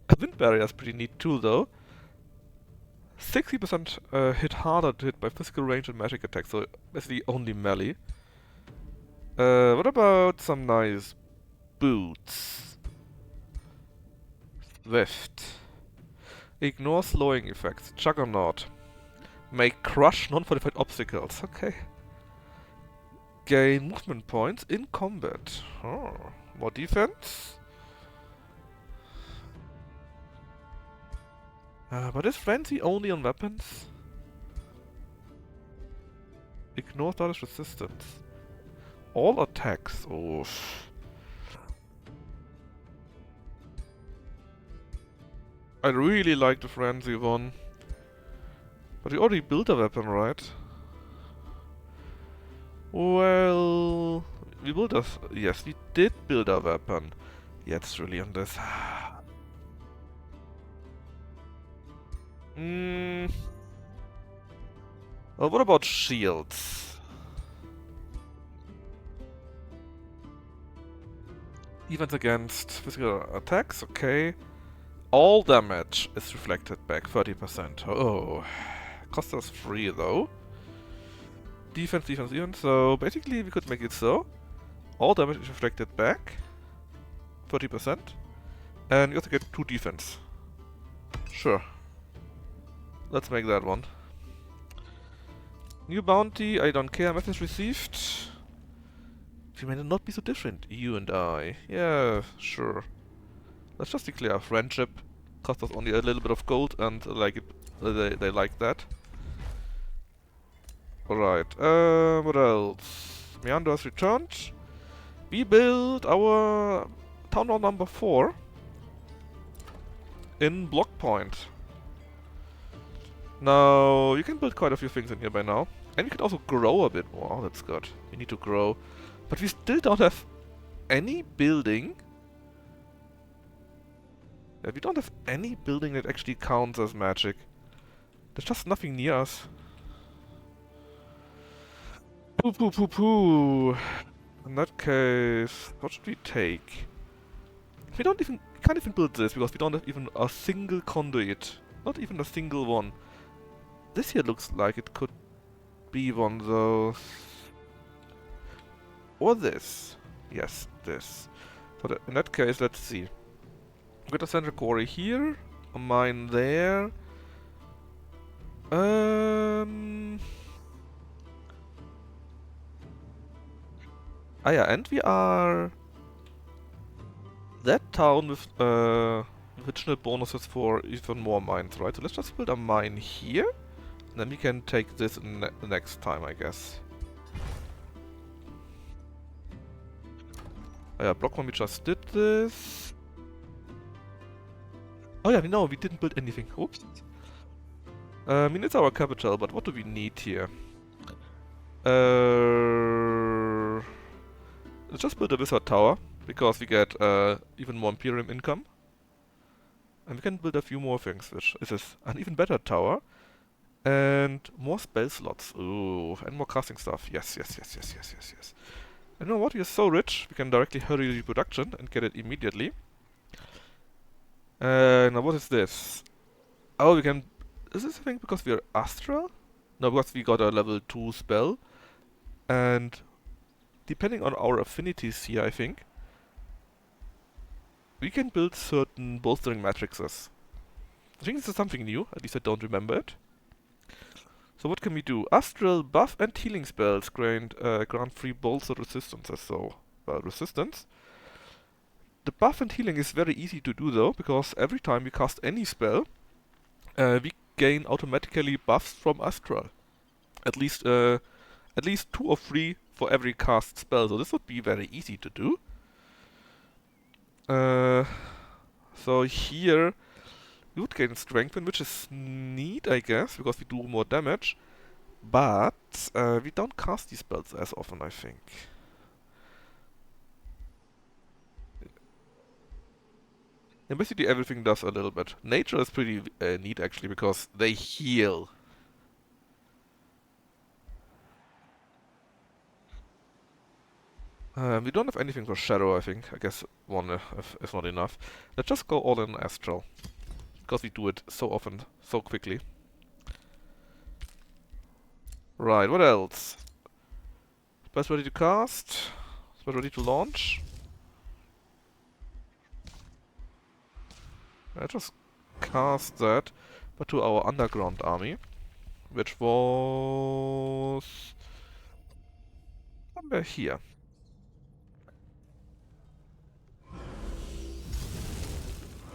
A wind barrier is pretty neat too, though. 60% hit harder to hit by physical range and magic attacks, so that's the only melee. What about some nice boots? Swift. Ignore slowing effects. Juggernaut. Make crush non-fortified obstacles. Okay. Gain movement points in combat. Oh. More defense? But is frenzy only on weapons? Ignore status resistance. All attacks. Oof. I really like the frenzy one. But we already built a weapon, right? Well, we built a... Yes, we did build a weapon. Yeah, it's really on this. Well, what about shields? Defense against physical attacks, okay. All damage is reflected back, 30%. Oh, cost us 3 though. Defense, defense, defense. So basically we could make it so. All damage is reflected back, 30%. And you also get 2 defense. Sure. Let's make that one. New bounty, I don't care, message received. We may not be so different, you and I. Yeah, sure. Let's just declare friendship. Cost us only a little bit of gold and like it, they like that. Alright, what else? Meander has returned. We build our Town Hall number 4 in Block Point. Now, you can build quite a few things in here by now. And you can also grow a bit more, that's good. We need to grow. But we still don't have any building. Yeah, we don't have any building that actually counts as magic. There's just nothing near us. Poo poo poo poo. In that case, what should we take? We can't even build this because we don't have even a single conduit. Not even a single one. This here looks like it could be one though. Or this. Yes, this. So in that case, let's see. We've got a central quarry here, a mine there. Ah yeah, and we are that town with additional bonuses for even more mines, right? So let's just build a mine here, and then we can take this next time, I guess. Oh yeah, block one, we just did this. Oh yeah, no, we didn't build anything. Oops. I mean, it's our capital, but what do we need here? Let's just build a wizard tower, because we get even more Imperium income. And we can build a few more things, which is an even better tower. And more spell slots. Ooh, and more casting stuff. Yes, yes, yes, yes, yes, yes, yes. And you know what? We are so rich, we can directly hurry the production and get it immediately. Now what is this? Oh, we can... Is this a thing because we are Astral? No, because we got a level 2 spell. And depending on our affinities here, I think, we can build certain bolstering matrices. I think this is something new, at least I don't remember it. So what can we do? Astral buff and healing spells grant 3 bolster resistances, so, well, resistance. The buff and healing is very easy to do though, because every time we cast any spell, we gain automatically buffs from Astral. At least 2 or 3 for every cast spell, so this would be very easy to do. So here we would gain strengthen, which is neat, I guess, because we do more damage. But we don't cast these spells as often, I think. And basically everything does a little bit. Nature is pretty neat actually, because they heal. We don't have anything for Shadow, I think. I guess one is not enough. Let's just go all in Astral. Because we do it so often, so quickly. Right, what else? Spell's ready to cast. Spell's ready to launch. I just cast that, but to our underground army, which was somewhere here.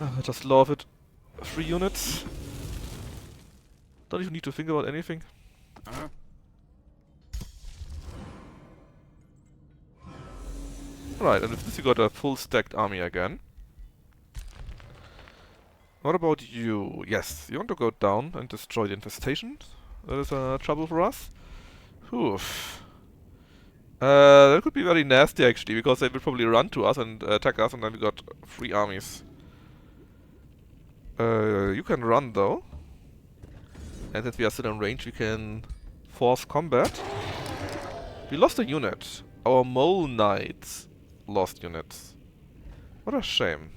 I just love it. 3 units. Don't even need to think about anything. Right, and with this you got a full stacked army again. What about you? Yes, you want to go down and destroy the infestation? That is trouble for us. Oof. That could be very nasty actually, because they will probably run to us and attack us, and then we got 3 armies. You can run though. And since we are still in range, we can force combat. We lost a unit. Our mole knights lost units. What a shame.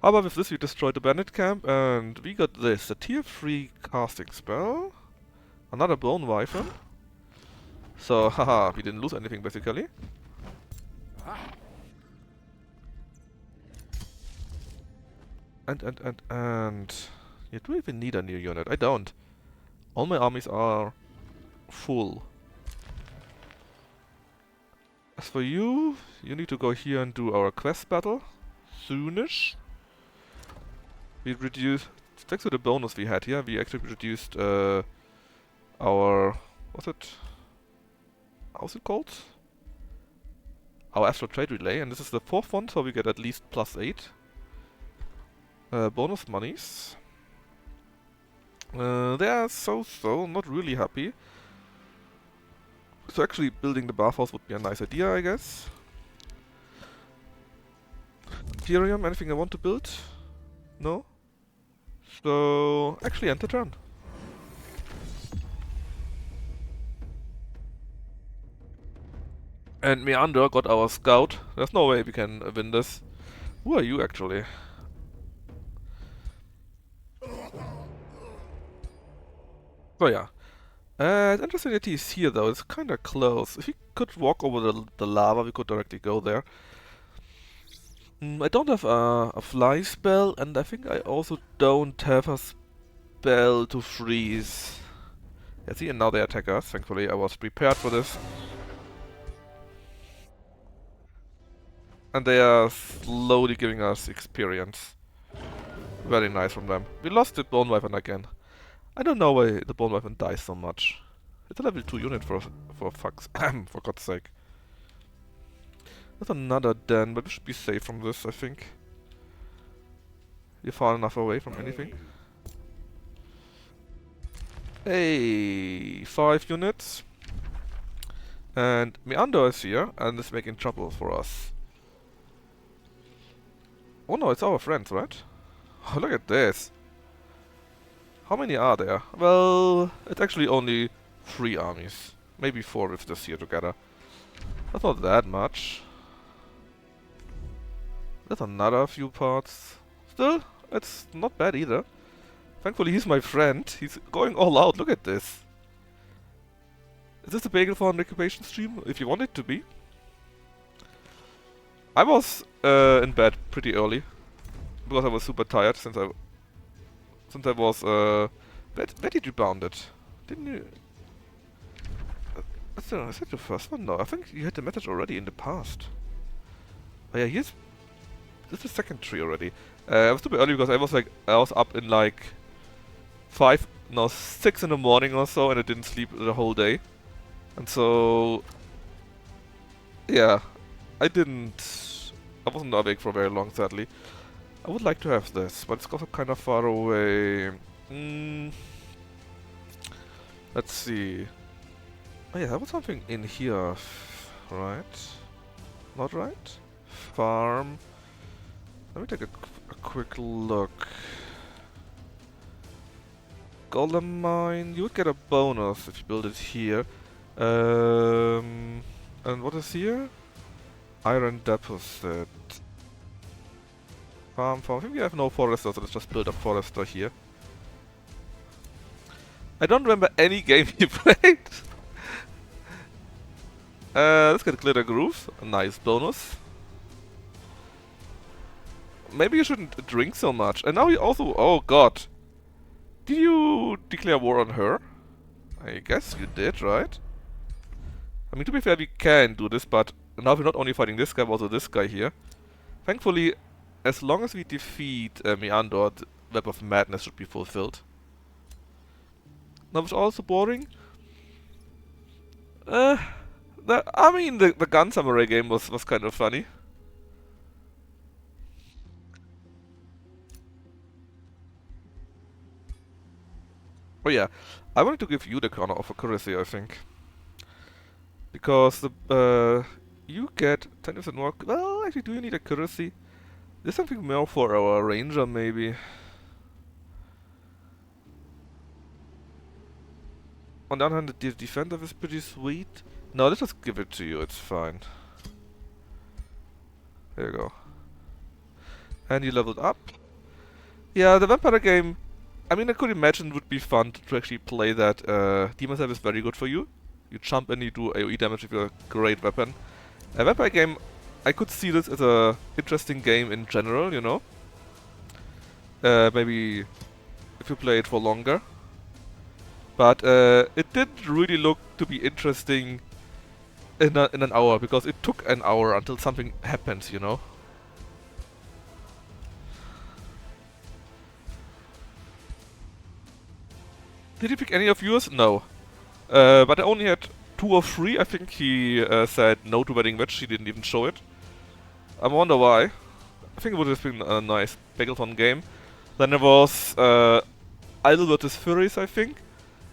How about with this we destroyed the bandit camp, and we got this, a tier 3 casting spell. Another bone wyvern. So, haha, we didn't lose anything basically. And... Yeah, do we even need a new unit? I don't. All my armies are full. As for you, you need to go here and do our quest battle. Soonish. We reduced... Thanks to the bonus we had here, we actually reduced our... What's it? How's it called? Our Astral Trade Relay, and this is the 4th one, so we get at least +8. Bonus monies. They are so-so, not really happy. So actually building the bathhouse would be a nice idea, I guess. Imperium, anything I want to build? No? So, actually end the turn. And Meander got our scout. There's no way we can win this. Who are you actually? So yeah. It's interesting that he's here though, it's kinda close. If we could walk over the lava, we could directly go there. I don't have a fly spell, and I think I also don't have a spell to freeze. Yeah, see, and now they attack us. Thankfully, I was prepared for this. And they are slowly giving us experience. Very nice from them. We lost the Bone Wyvern again. I don't know why the Bone Wyvern dies so much. It's a level 2 unit for fuck's for God's sake. There's another den, but we should be safe from this, I think. We're far enough away from anything. Hey, 5 units. And Meander is here and is making trouble for us. Oh no, it's our friends, right? Oh, look at this. How many are there? Well, it's actually only 3 armies. Maybe 4 with this here together. That's not that much. There's another few parts. Still, it's not bad either. Thankfully he's my friend. He's going all out, look at this. Is this a Bagel for an occupation stream? If you want it to be. I was in bed pretty early. Because I was super tired since I was where did you bound it? Didn't you? Is that the first one? No, I think you had the message already in the past. Oh yeah, this is the second tree already. I was super early because I was up in like 6 in the morning or so, and I didn't sleep the whole day. And so yeah, I wasn't awake for very long, sadly. I would like to have this, but it's also kind of far away. Let's see. Oh yeah, there was something in here, right? Not right? Farm. Let me take a quick look. Golden Mine, you would get a bonus if you build it here. And what is here? Iron Deposit. Farm. I think we have no forester, so let's just build a forester here. I don't remember any game you played. Let's get Glitter Groove, a nice bonus. Maybe you shouldn't drink so much. And now you also... Oh god. Did you declare war on her? I guess you did, right? I mean, to be fair, we can do this, but now we're not only fighting this guy, but also this guy here. Thankfully, as long as we defeat Meander, the Web of Madness should be fulfilled. That was also boring. The Gun Samurai game was kind of funny. Oh yeah, I wanted to give you the corner of accuracy, I think. Because you get 10% more... Well, actually, do you need accuracy? There's something more for our ranger, maybe. On the other hand, the defensive is pretty sweet. No, let's just give it to you, it's fine. There you go. And you leveled up. Yeah, the vampire game... I mean, I could imagine it would be fun to actually play that. Demon Stab is very good for you. You jump and you do AoE damage with your great weapon. A vampire game, I could see this as a interesting game in general, you know. Maybe if you play it for longer. But it didn't really look to be interesting in an hour, because it took an hour until something happens, you know. Did he pick any of yours? No. But I only had 2 or 3. I think he said no to Wedding Witch. He didn't even show it. I wonder why. I think it would have been a nice Bagleton game. Then there was Idol vs Furies, I think,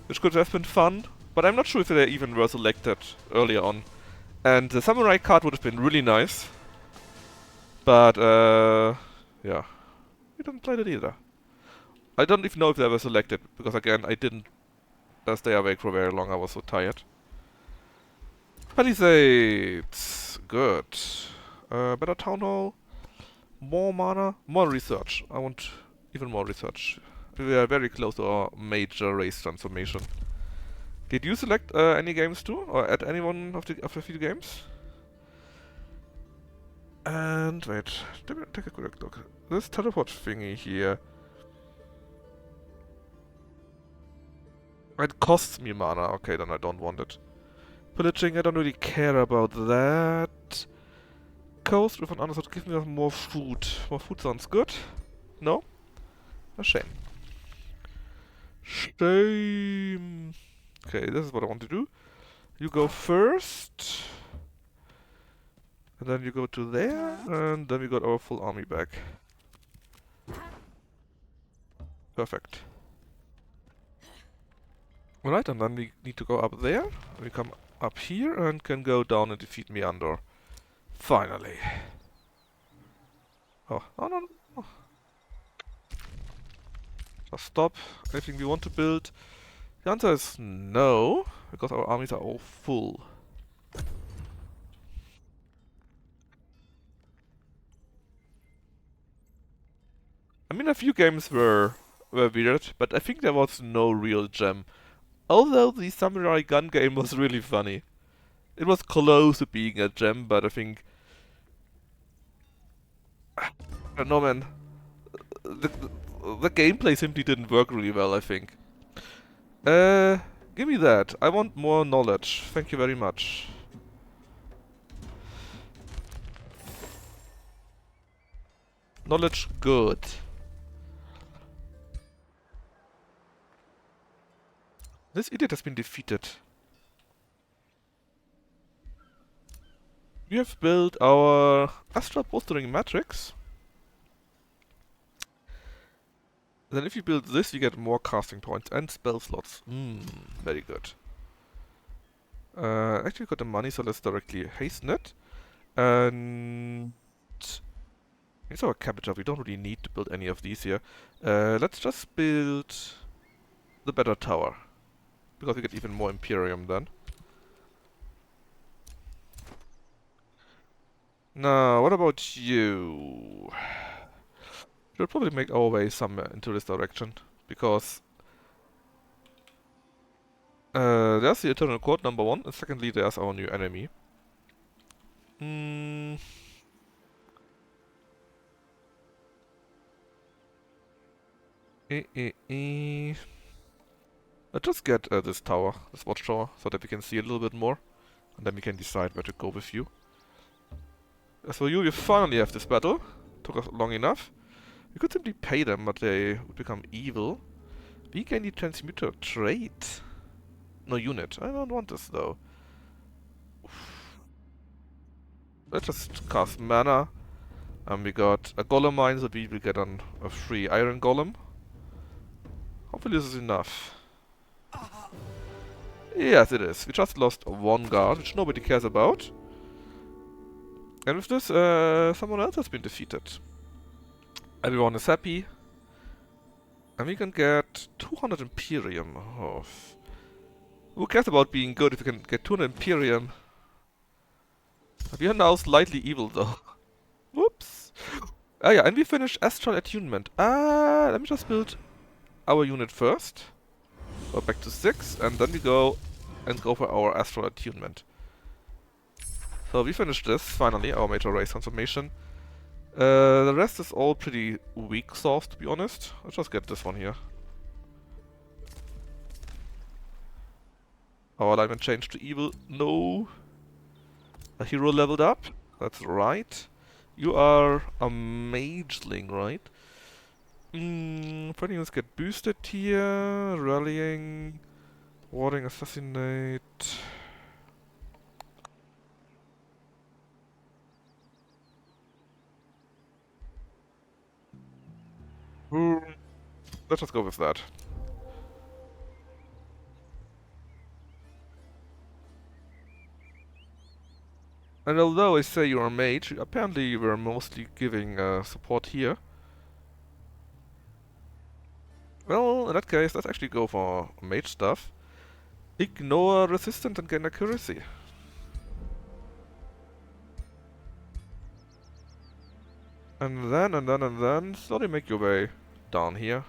which could have been fun. But I'm not sure if they even were selected earlier on. And the Samurai card would have been really nice. But yeah, we didn't play that either. I don't even know if they were selected, because again, I didn't stay awake for very long, I was so tired. Palisades! Good. Better Town Hall. More mana. More research. I want even more research. We are very close to our major race transformation. Did you select any games too? Or add any one of the few games? And wait, let me take a quick look. This teleport thingy here. It costs me mana. Okay, then I don't want it. Pillaging, I don't really care about that. Coast with an unanswered, give me more food. More food sounds good. No? A shame. Shame. Okay, this is what I want to do. You go first. And then you go to there. And then we got our full army back. Perfect. Alright, and then we need to go up there. We come up here and can go down and defeat Meander. Finally. Oh, no, no, no. Just stop. Anything we want to build? The answer is no, because our armies are all full. I mean, a few games were weird, but I think there was no real gem. Although the Samurai Gun game was really funny. It was close to being a gem, but I think... I don't know, man. The gameplay simply didn't work really well, I think. Give me that. I want more knowledge. Thank you very much. Knowledge, good. This idiot has been defeated. We have built our Astral Bolstering Matrix. Then if you build this, you get more casting points and spell slots. Very good. Actually, we got the money, so let's directly hasten it. And It's our capital. We don't really need to build any of these here. Let's just build the better tower. Because we get even more Imperium then. Now, what about you? We'll probably make our way somewhere into this direction. Because there's the Eternal Court, number one. And secondly, there's our new enemy. Let's just get this tower, this watchtower, so that we can see a little bit more. And then we can decide where to go with you. So you finally have this battle. Took us long enough. We could simply pay them, but they would become evil. We gain the transmuter trait. No unit. I don't want this though. Let's just cast mana. And we got a golem mine, so we will get a free iron golem. Hopefully this is enough. Yes, it is. We just lost one guard, which nobody cares about. And with this, someone else has been defeated. Everyone is happy. And we can get 200 Imperium. Oh. Who cares about being good if we can get 200 Imperium? We are now slightly evil though. Whoops. Ah yeah, and we finished Astral Attunement. Let me just build our unit first. Go back to 6, and then we go for our Astral Attunement. So we finished this, finally, our Major Race Transformation. The rest is all pretty weak sauce, to be honest. Let's just get this one here. Our alignment changed to evil. No. A hero leveled up. That's right. You are a mageling, right? Fighting units get boosted here. Rallying. Warding, assassinate. Let's just go with that. And although I say you're a mage, apparently you were mostly giving support here. Well, in that case, let's actually go for mage stuff. Ignore resistance and gain accuracy. And then, slowly make your way down here.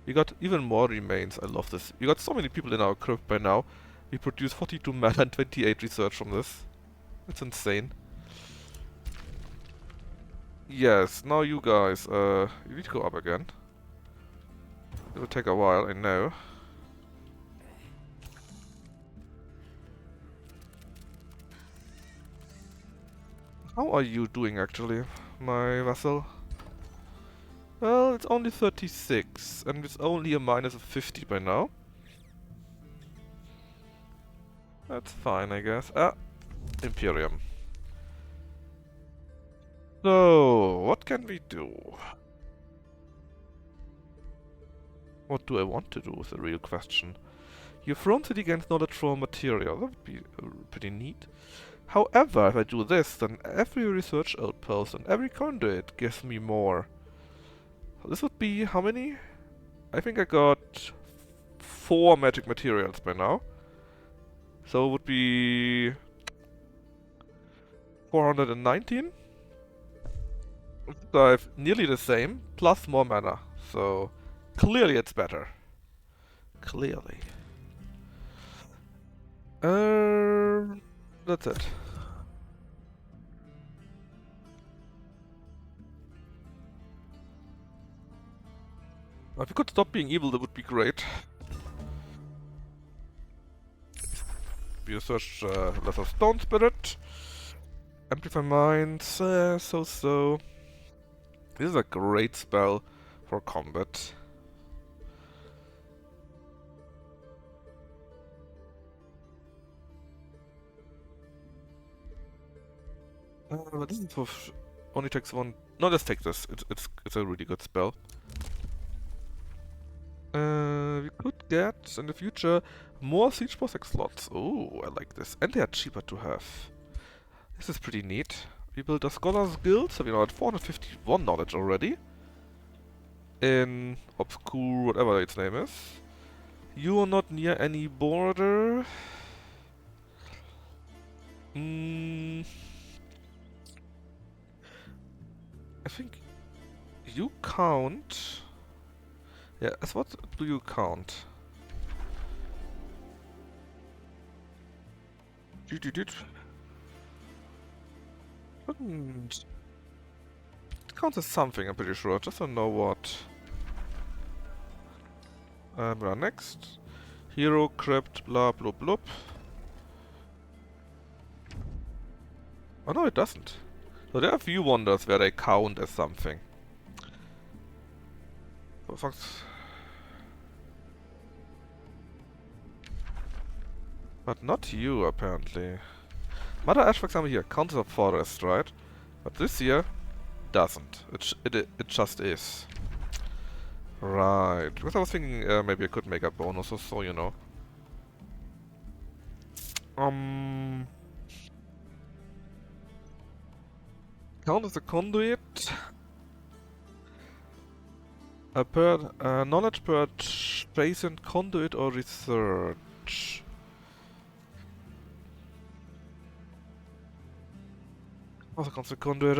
We got even more remains. I love this. We got so many people in our crypt by now. We produce 42 mana and 28 research from this. It's insane. Yes, now you guys, you need to go up again. It will take a while, I know. How are you doing actually, my vassal? Well, it's only 36, and it's only a minus of 50 by now. That's fine, I guess. Imperium. So, what can we do? What do I want to do is the real question. Your front city gains knowledge from material. That would be pretty neat. However, if I do this, then every research outpost and every conduit gives me more. So this would be how many? I think I got 4 magic materials by now. So it would be 419. So I have nearly the same, plus more mana. So clearly it's better. Clearly. That's it. If we could stop being evil, that would be great. We research Lesser Stone Spirit. Amplify Minds, so. This is a great spell for combat. But this is for only takes one. No, let's take this. It's a really good spell. We could get in the future more Siege Boss slots. Oh, I like this, and they are cheaper to have. This is pretty neat. We built a Scholar's Guild, so we are at 451 knowledge already. In Obscure, whatever its name is. You are not near any border. I think you count. Yeah, as what do you count? It counts as something, I'm pretty sure. Just don't know what. We are next. Hero, crypt, blah, blah, blah. Oh no, it doesn't. So there are a few wonders where they count as something. So fucks. But not you, apparently. Mother Ash, for example, here counts as a forest, right? But this here doesn't. It just is. Right. Because I was thinking maybe I could make a bonus or so, you know. Count as a conduit. Knowledge per adjacent conduit or research. Also counts as a conduit.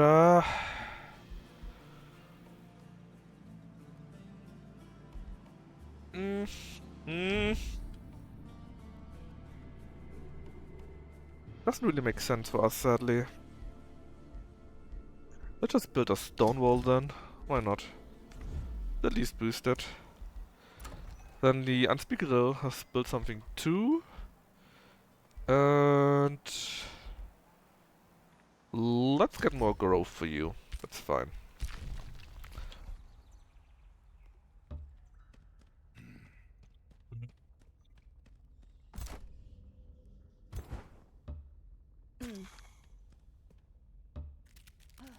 Doesn't really make sense for us, sadly. Let's just build a stone wall then. Why not? At least boost it. Then the Unspeakable has built something too. And let's get more growth for you. That's fine.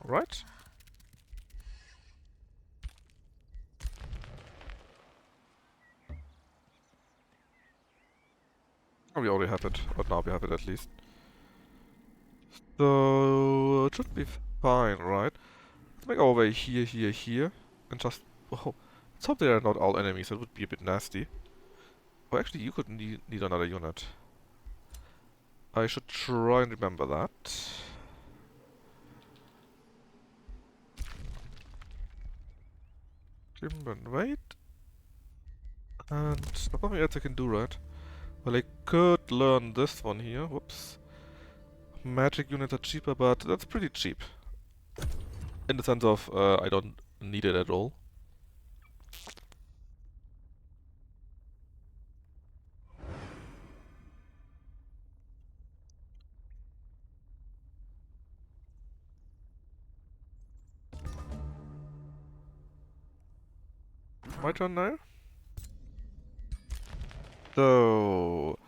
Alright. Oh, we already have it. Or now we have it at least. So it should be fine, right? Let's make our way here, here, here. And just... Oh, let's hope they are not all enemies. That would be a bit nasty. Oh, actually, you could need another unit. I should try and remember that. And wait. And there's nothing else I can do, right? Well, I could learn this one here. Whoops. Magic units are cheaper, but that's pretty cheap. In the sense of, I don't need it at all. My turn now? So...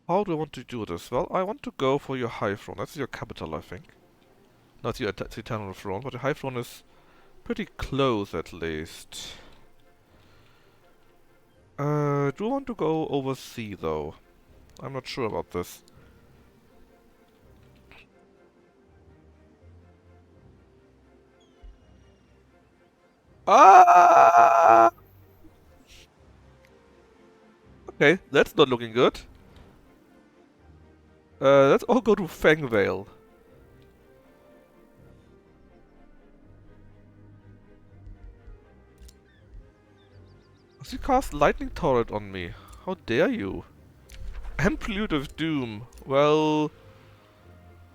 How do I want to do this? Well, I want to go for your high throne. That's your capital, I think. Not your eternal throne, but the high throne is pretty close at least. Do I want to go oversea though? I'm not sure about this. Ah! Okay, that's not looking good. Let's all go to Fangvale. You cast Lightning Turret on me. How dare you? Amplitude of Doom. Well...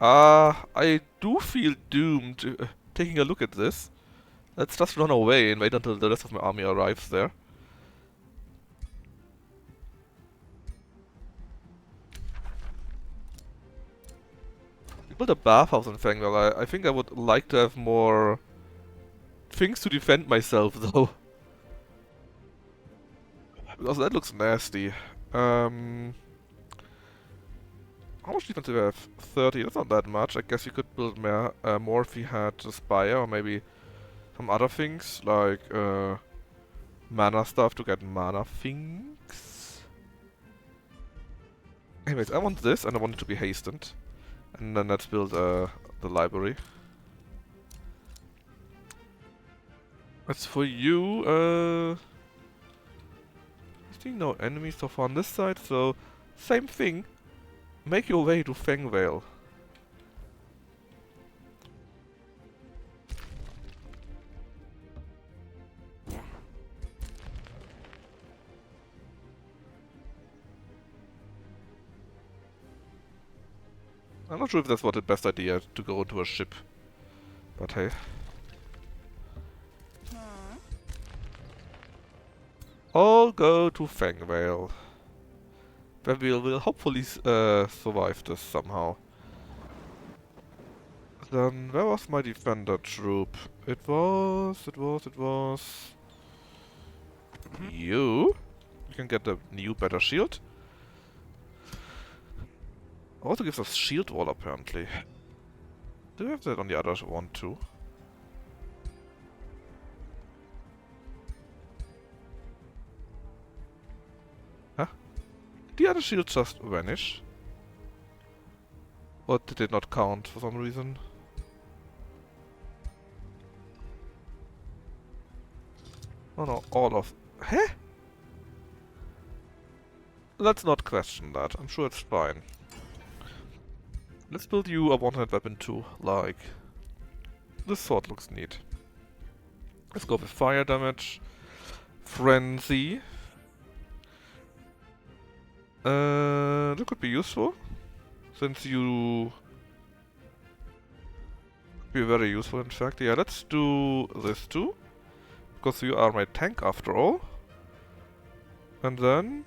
I do feel doomed taking a look at this. Let's just run away and wait until the rest of my army arrives there. We built a bathhouse in Fangvale. I think I would like to have more things to defend myself though. Because that looks nasty. How much defense do we have? 30. That's not that much. I guess you could build more if we had a Spire or maybe some other things like mana stuff to get mana things. Anyways, I want this and I want it to be hastened. And then let's build a the library. As for you, I see no enemies so far on this side, so same thing. Make your way to Fangvale. I'm not sure if that's what the best idea to go into a ship, but hey. All go to Fangvale. Where we'll hopefully survive this somehow. Then, where was my defender troop? It was... You? You can get a new, better shield. Also gives us shield wall, apparently. Do we have that on the other one, too? Huh? The other shield just vanish? Or did it not count for some reason? Oh no, all of... Huh? Let's not question that. I'm sure it's fine. Let's build you a one-handed weapon too, like... This sword looks neat. Let's go with fire damage. Frenzy. That could be useful. Since you... Be very useful in fact. Yeah, let's do this too. Because you are my tank after all. And then...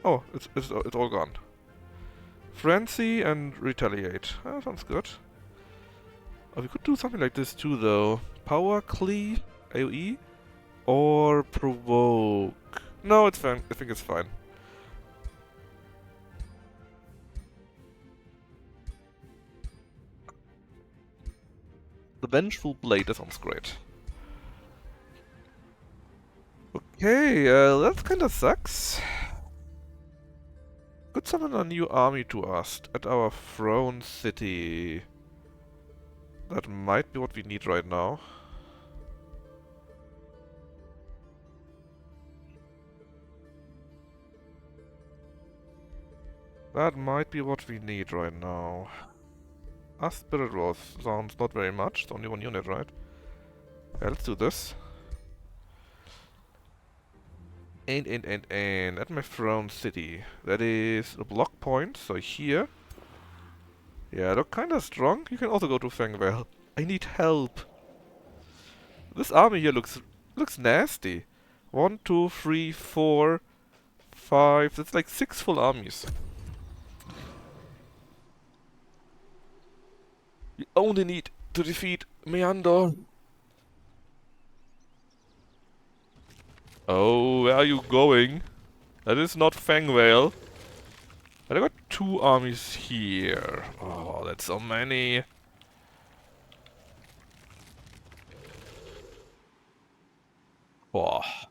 Oh, it's all gone. Frenzy and retaliate. Sounds good. Oh, we could do something like this too though. Power, cleave, AoE, or provoke. No, it's fine. I think it's fine. The Vengeful Blade, that sounds great. Okay, that kinda sucks. Could summon a new army to us at our throne city. That might be what we need right now. That might be what we need right now. A Spirit Rose sounds not very much, it's only one unit, right? Yeah, let's do this. And at my throne city. That is a block point, so here. Yeah, look kinda strong. You can also go to Fangvale. I need help. This army here looks nasty. 1, 2, 3, 4, 5. That's like 6 full armies. You only need to defeat Meander. Oh, where are you going? That is not Fangvale. But I got 2 armies here. Oh, that's so many. Oh. I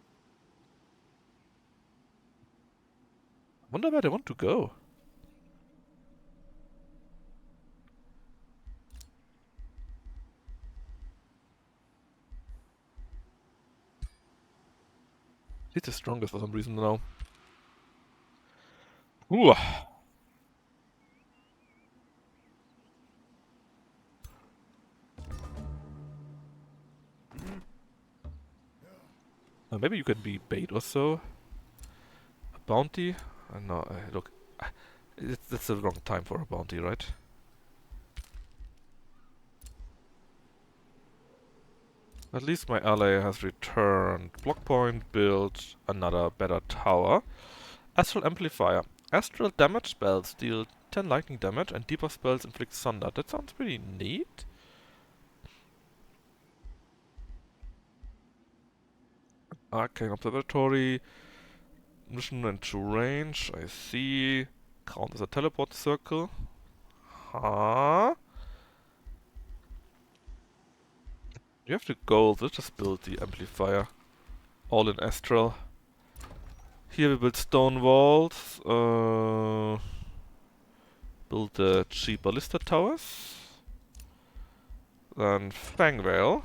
wonder where they want to go. It's the strongest for some reason now. Ooh. Maybe you can be bait or so. A bounty? No, look. That's the wrong time for a bounty, right? At least my ally has returned. Block point, build another better tower. Astral Amplifier. Astral damage spells deal 10 lightning damage and deeper spells inflict thunder. That sounds pretty neat. Arcane Observatory. Mission into range. I see. Count as a teleport circle. Huh? You have to go. Let's just build the amplifier. All in Astral. Here we build stone walls. Build the cheap ballista towers. Then Fangvale.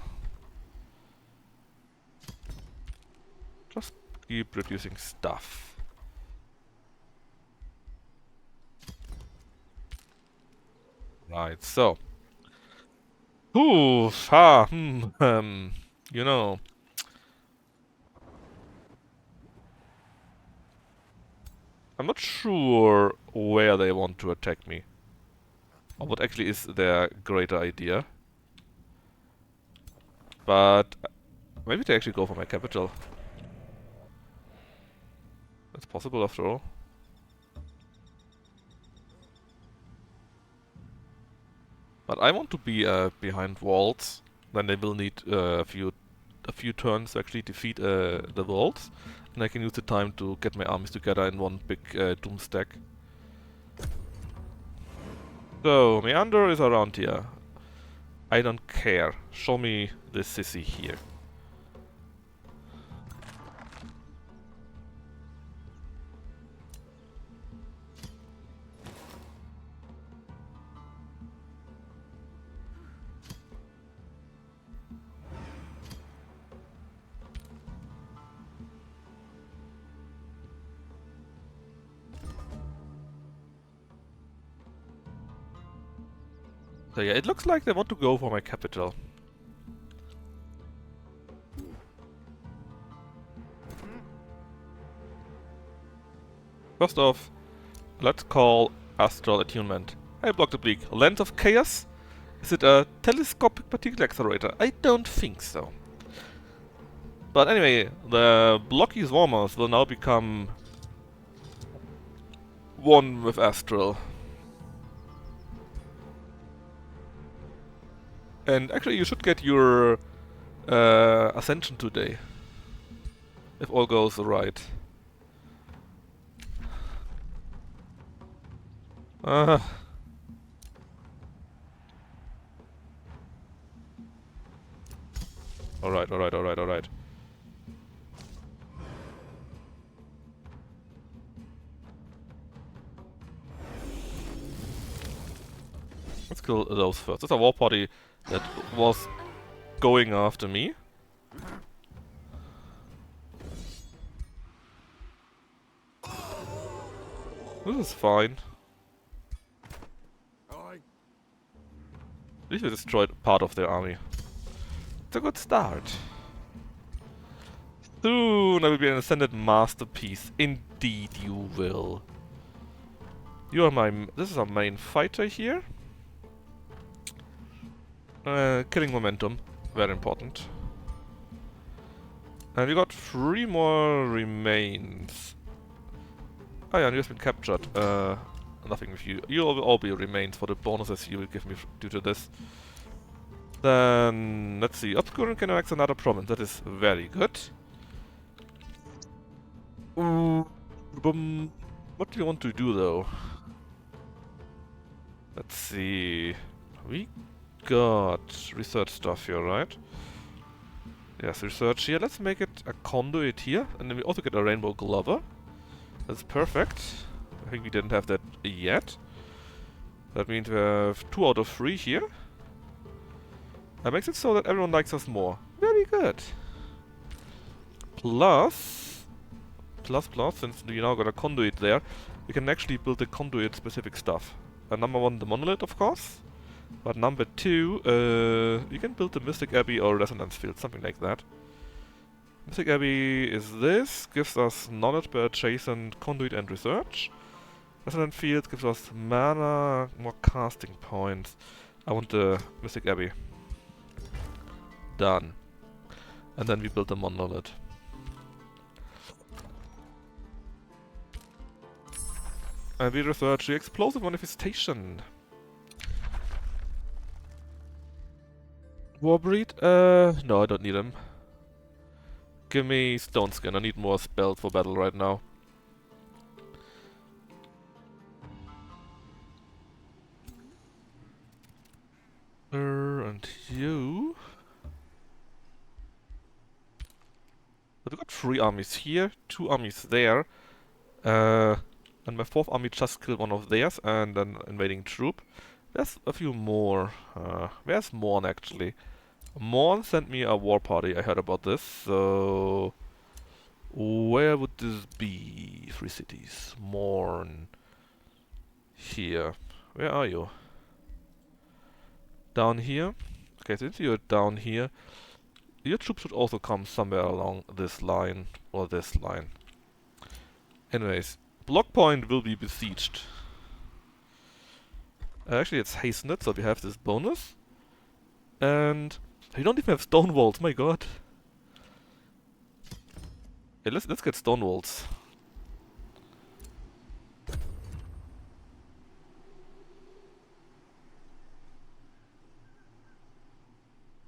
Just keep producing stuff. Right, so. Ooh, you know. I'm not sure where they want to attack me. Or what actually is their greater idea. But maybe they actually go for my capital. That's possible after all. But I want to be behind walls. Then they will need a few turns to actually defeat the walls. And I can use the time to get my armies together in one big doom stack. So, Meander is around here. I don't care. Show me this sissy here. So yeah, it looks like they want to go for my capital. First off, let's call Astral Attunement. Hey, Block the Bleak. Lens of Chaos? Is it a telescopic particle accelerator? I don't think so. But anyway, the blocky swarmers will now become one with Astral. And actually you should get your Ascension today. If all goes right. Alright, alright. Let's kill those first. There's a war party that was going after me. This is fine. At least we destroyed part of their army. It's a good start. Soon I will be an ascended masterpiece. Indeed you will. You are my... This is our main fighter here. Killing momentum. Very important. And we got 3 more remains. Oh yeah, and you have been captured. Nothing with you. You will all be remains for the bonuses you will give me due to this. Then, let's see. Obscurant can annex another province. That is very good. Ooh, what do you want to do though? Let's see. We got research stuff here, right? Yes, research here. Let's make it a conduit here. And then we also get a rainbow glover. That's perfect. I think we didn't have that yet. That means we have 2 out of 3 here. That makes it so that everyone likes us more. Very good. Plus, since you now got a conduit there, we can actually build the conduit specific stuff. Number 1, the monolith, of course. But number 2, you can build the Mystic Abbey or Resonance Field, something like that. Mystic Abbey is this, gives us knowledge by adjacent conduit and research. Resonance Field gives us mana, more casting points. I want the Mystic Abbey. Done. And then we build the monolith. And we research the explosive manifestation. Warbreed? No, I don't need him. Give me Stone Skin, I need more spells for battle right now. And you... But we got 3 armies here, 2 armies there. And my 4th army just killed one of theirs and an invading troop. There's a few more. Where's Morn actually? Morn sent me a war party. I heard about this. So where would this be? 3 cities. Morn. Here. Where are you? Down here? Okay, since you're down here, your troops should also come somewhere along this line. Or this line. Anyways, block point will be besieged. Actually, it's hastened, so we have this bonus. And we don't even have stone walls, my god. Hey, let's get stone walls.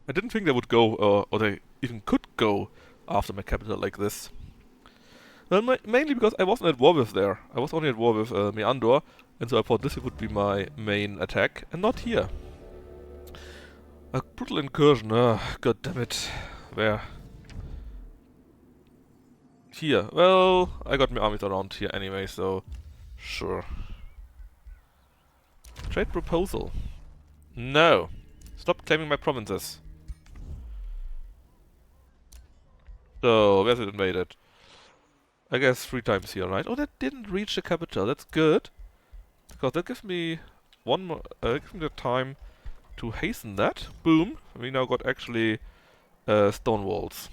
I didn't think they would go, or they even could go after my capital like this. Well, mainly because I wasn't at war with there. I was only at war with Meandor, and so I thought this would be my main attack, and not here. A brutal incursion, god damn it. Where? Here. Well, I got my armies around here anyway, so sure. Trade proposal. No. Stop claiming my provinces. So, where's it invaded? I guess 3 times here, right? Oh, that didn't reach the capital. That's good. Because that gives me one more, gives me the time to hasten that. Boom. We now got actually stone walls.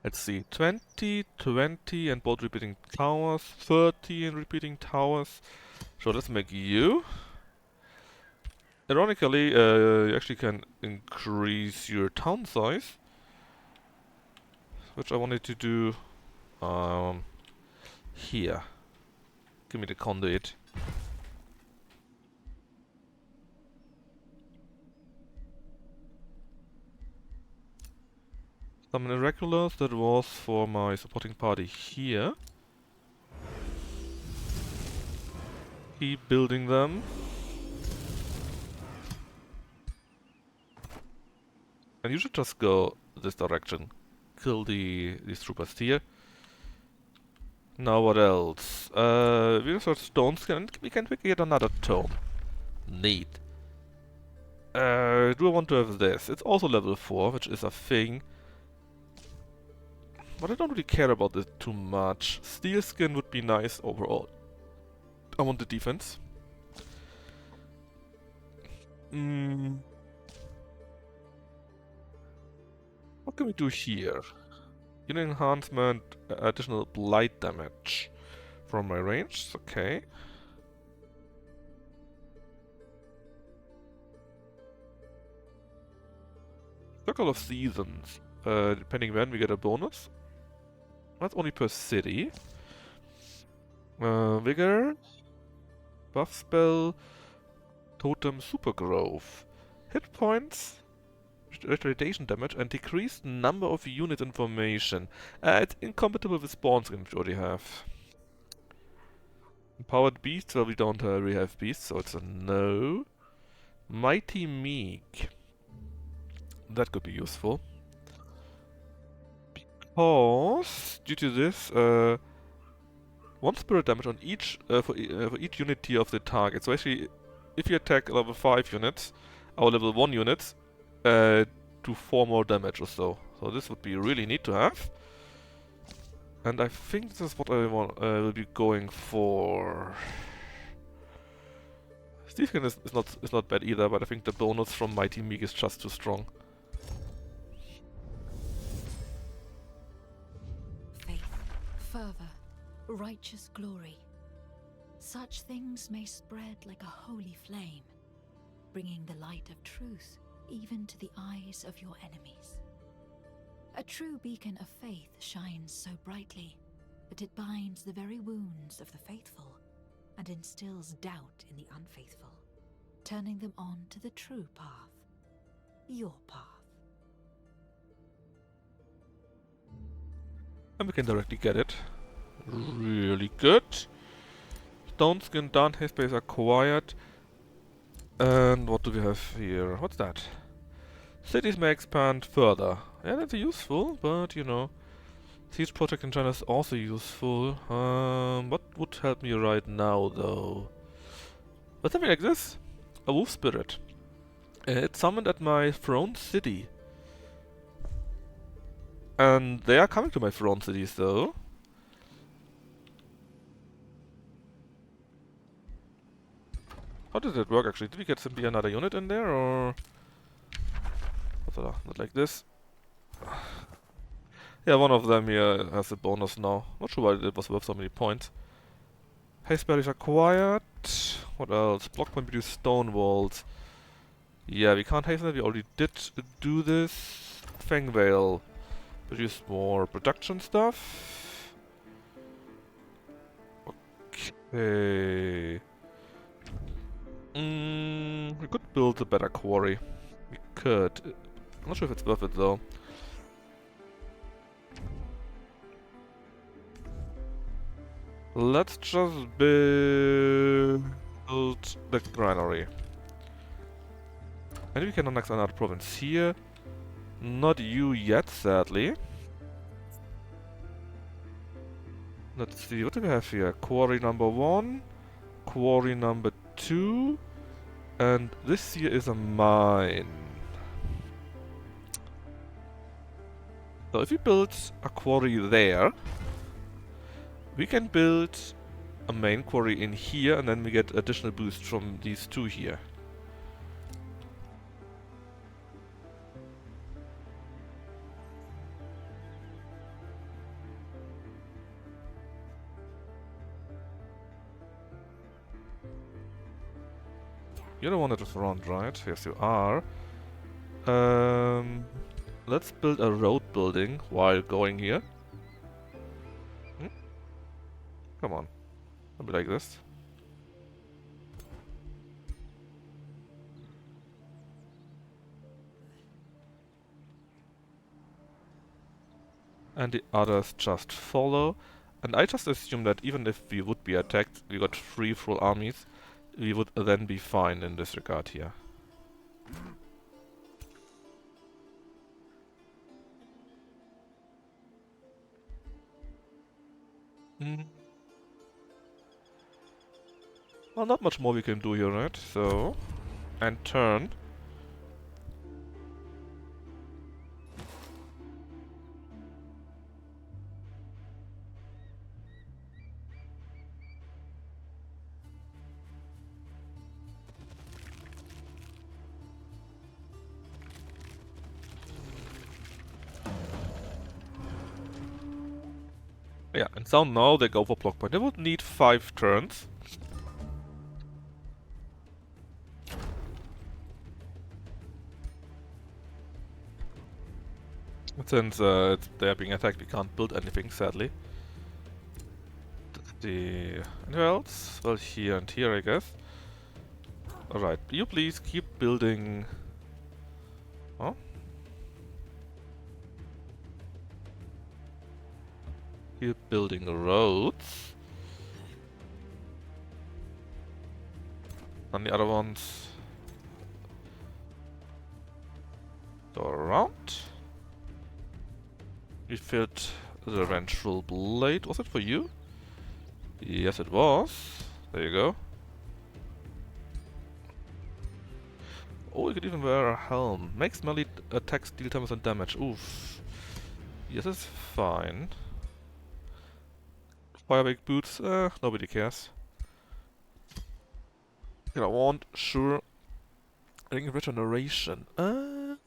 Let's see. 20, 20 and both repeating towers. 30 and repeating towers. So let's make you. Ironically, you actually can increase your town size. Which I wanted to do here. Give me the conduit. Some irregulars, that was for my supporting party here. Keep building them. And you should just go this direction. Kill these troopers here. Now what else? We research stone skin and we can quickly get another tome. Neat. Do I want to have this? It's also level 4, which is a thing. But I don't really care about this too much. Steel skin would be nice overall. I want the defense. What can we do here? Unit enhancement, additional blight damage from my range. Okay. Circle of Seasons. Depending when we get a bonus. That's only per city. Vigor. Buff spell. Totem super growth. Hit points. Retardation damage and decreased number of unit information. It's incompatible with spawn skin, which we already have. Empowered beasts, well we don't really have beasts, so it's a no. Mighty Meek. That could be useful. Because, due to this, 1 spirit damage on each, for each unit tier of the target. So actually, if you attack level 5 units, or level 1 units, do 4 more damage or so. So this would be really neat to have. And I think this is what I will be going for. Steel skin is not bad either, but I think the bonus from Mighty Meek is just too strong. Faith, fervor, righteous glory. Such things may spread like a holy flame, bringing the light of truth even to the eyes of your enemies. A true beacon of faith shines so brightly that it binds the very wounds of the faithful and instills doubt in the unfaithful, turning them on to the true path, your path. And we can directly get it. Really good. Stone skin down, haste base acquired. And what do we have here? What's that? Cities may expand further. Yeah, that's useful, but you know, Siege project in China is also useful. What would help me right now, though? But something like this. A wolf spirit. It's summoned at my throne city. And they are coming to my throne cities, though. How does that work, actually? Did we get simply another unit in there, or... Not like this. Yeah, one of them here has a bonus now. Not sure why it was worth so many points. Haste berries acquired. What else? Block point produce stone walls. Yeah, we can't hasten it. We already did do this. Fangvale. Produce more production stuff. Okay. We could build a better quarry. We could. I'm not sure if it's worth it though. Let's just build the granary. And we can annex another province here. Not you yet, sadly. Let's see, what do we have here? Quarry number 1, quarry number 2, and this here is a mine. So if we build a quarry there, we can build a main quarry in here, and then we get additional boost from these two here. You're the one at the front, right? Yes, you are. Let's build a road building while going here. Come on. I'll be like this. And the others just follow. And I just assume that even if we would be attacked, we got 3 full armies, we would then be fine in this regard here. Well, not much more we can do here, right? So... and turn. Yeah, and so now they go for block point. They would need 5 turns. Since they're being attacked, we can't build anything, sadly. Anywhere else? Well, here and here, I guess. Alright, you please keep building... Oh? Keep building roads. And the other ones... go around. We filled the ventral blade. Was it for you? Yes, it was. There you go. Oh, you could even wear a helm. Makes melee attacks deal 10% damage. Oof. Yes, it's fine. Firebake boots, nobody cares. You know, I want, sure. Ring regeneration. No.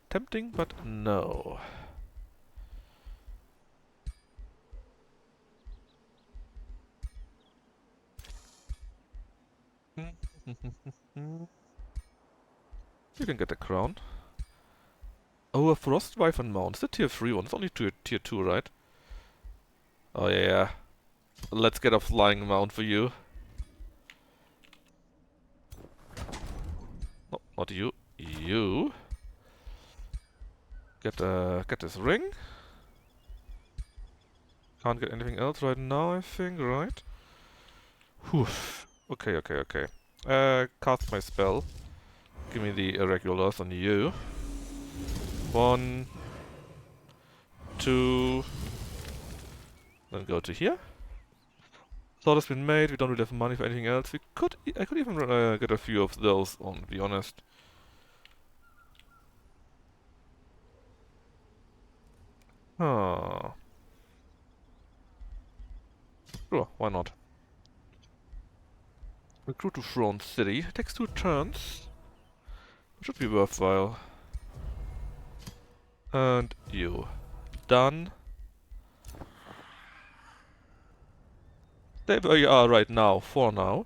Tempting, but no. You can get a crown. Oh, a Frost Wyvern mount. It's a tier 3 one. It's only tier 2, right? Oh yeah. Let's get a flying mount for you. No, not you. You. Get this ring. Can't get anything else right now, I think, right? Whew. Okay. Cast my spell. Give me the irregulars on you. 1, to... Then go to here. Thought has been made, we don't really have money for anything else. I could even get a few of those on, to be honest. Ah. Sure, why not? Recruit to Throne City. It takes 2 turns. It should be worthwhile. And you. Done. Stay where you are right now, for now.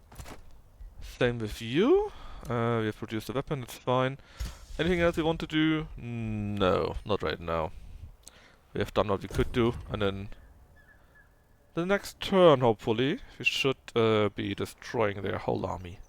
Same with you. We have produced a weapon, that's fine. Anything else we want to do? No, not right now. We have done what we could do, and then the next turn, hopefully, we should be destroying their whole army.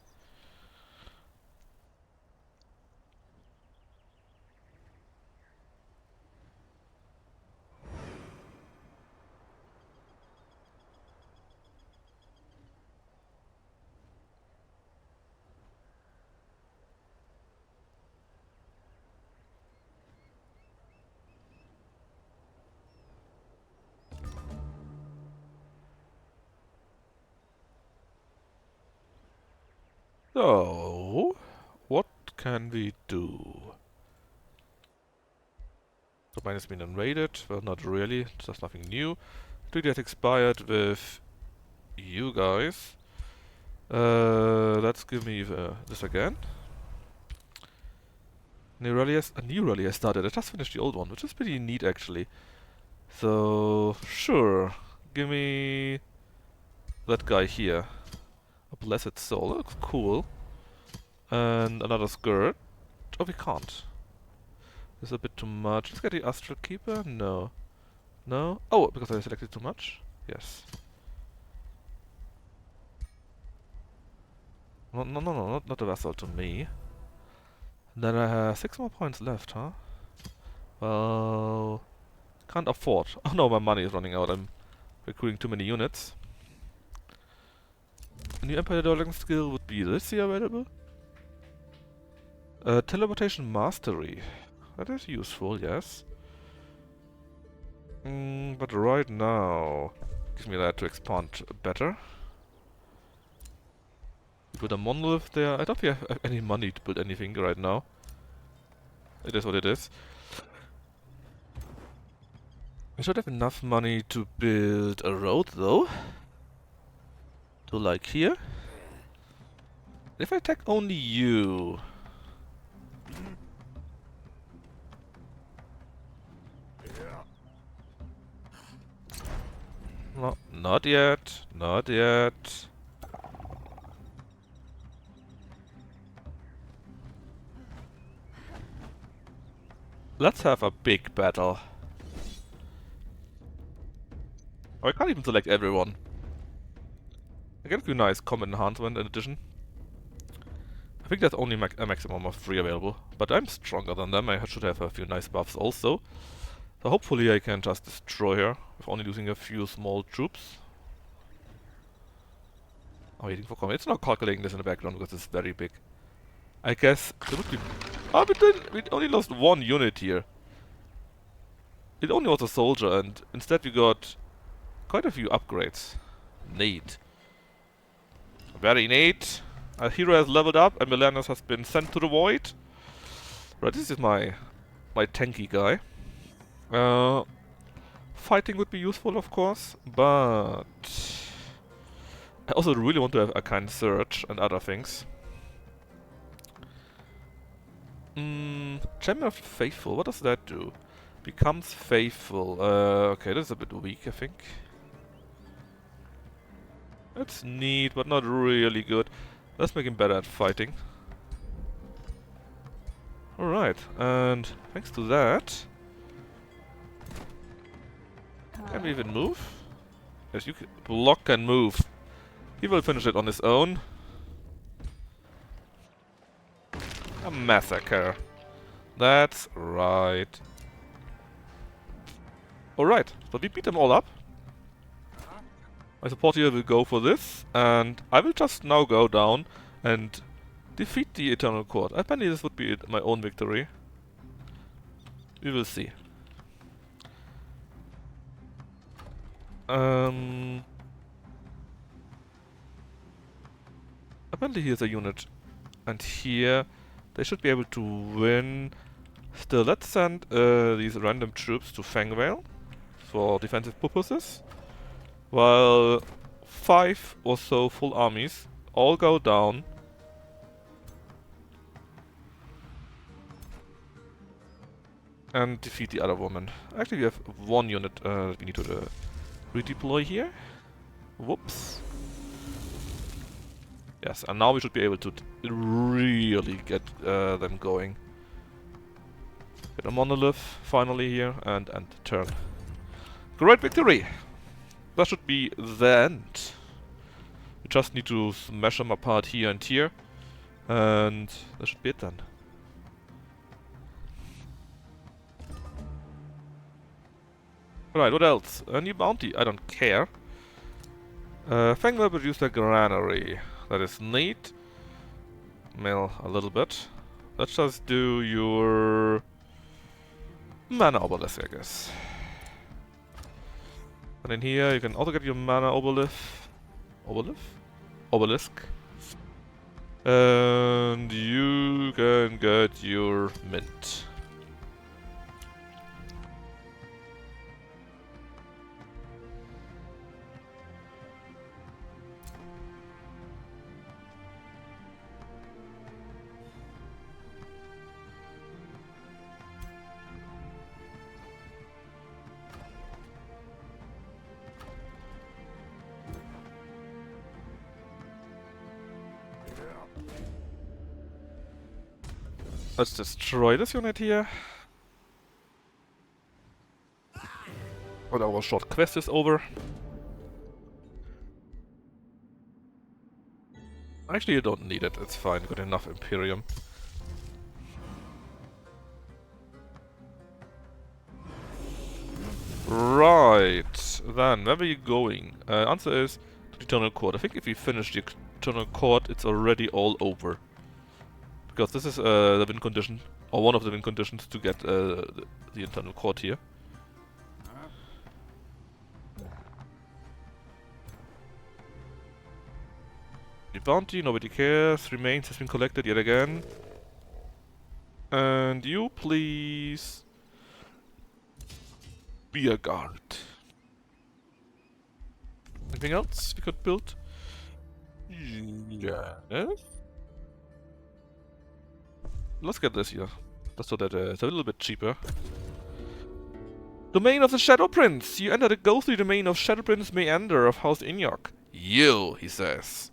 So, what can we do? The mine has been invaded. Well, not really. There's nothing new. Treaty has expired with you guys. Let's give me this again. A new rally has started. I just finished the old one, which is pretty neat actually. So, sure. Give me that guy here. A blessed soul. That looks cool. And another skirt. Oh, we can't. This is a bit too much. Let's get the Astral Keeper. No. No? Oh, because I selected too much? Yes. No, not the vessel to me. Then I have 6 more points left, huh? Well... Can't afford. Oh no, my money is running out. I'm recruiting too many units. A new Empire Dwelling skill would be this here available. Teleportation Mastery. That is useful, yes. But right now... Gives me that to expand better. Build a monolith there. I don't think I have any money to build anything right now. It is what it is. I should have enough money to build a road though. To like here. If I attack only you... No, not yet. Not yet. Let's have a big battle. Oh, I can't even select everyone. I get a few nice combat enhancement in addition. I think there's only a maximum of 3 available, but I'm stronger than them. I should have a few nice buffs also. So hopefully I can just destroy her with only using a few small troops. Oh, waiting for comment. It's not calculating this in the background because it's very big. I guess there would be... Oh, we only lost 1 unit here. It only was a soldier, and instead we got quite a few upgrades. Neat. Very neat. A hero has leveled up, and Milanus has been sent to the void. Right, this is my tanky guy. Fighting would be useful, of course, but I also really want to have a kind search and other things. Champion of Faithful, what does that do? Becomes faithful. Okay, that's a bit weak, I think. That's neat, but not really good. Let's make him better at fighting. Alright, and thanks to that... Can we even move? Yes, you can block and move. He will finish it on his own. A massacre. That's right. Alright, so we beat them all up. My support here will go for this, and I will just now go down and defeat the Eternal Court. Apparently this would be my own victory. We will see. Apparently here's a unit. And here they should be able to win. Still, let's send these random troops to Fangvale for defensive purposes. While 5 or so full armies all go down. And defeat the other woman. Actually, we have one unit we need to redeploy here. Whoops. Yes, and now we should be able to really get them going. Get a monolith finally here and turn. Great victory! That should be the end. We just need to smash them apart here and here. And that should be it then. Right, what else? A new bounty. I don't care. Fangwell produced a granary. That is neat. Mill a little bit. Let's just do your mana obelisk, I guess. And in here you can also get your mana obelisk. Obelisk. And you can get your mint. Let's destroy this unit here. But our short quest is over. Actually, you don't need it. It's fine. Got enough Imperium. Right. Then, where are you going? Answer is to the Eternal Court. I think if we finish the Eternal Court, it's already all over. Because this is the win condition, or one of the win conditions to get the Internal Court here. The bounty, nobody cares. Remains has been collected yet again. And you, please, be a guard. Anything else we could build? Yes. Let's get this here, just so that it's a little bit cheaper. Domain of the Shadow Prince! You enter the ghostly domain of Shadow Prince Meander of House Inyok. You, he says.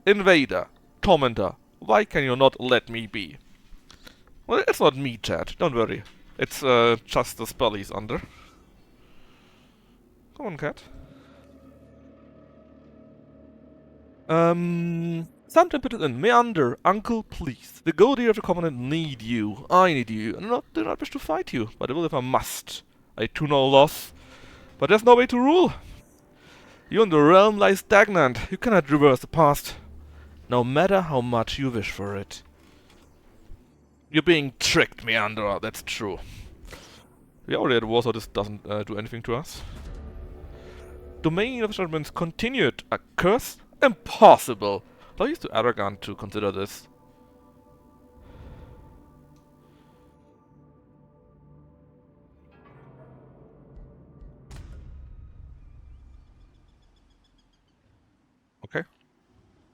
Invader, tormentor, why can you not let me be? Well, it's not me, Chad, don't worry. It's just the spell he's under. Come on, cat. Sometime put it in. Meander, uncle, please. The Goldie of the Covenant need you. I need you. And do not wish to fight you, but I will if I must. I too no loss. But there's no way to rule. You and the realm lie stagnant. You cannot reverse the past. No matter how much you wish for it. You're being tricked, Meander, that's true. We already had war, so this doesn't do anything to us. Domain of Judgments continued. A curse? Impossible! Are you too arrogant to consider this? Okay.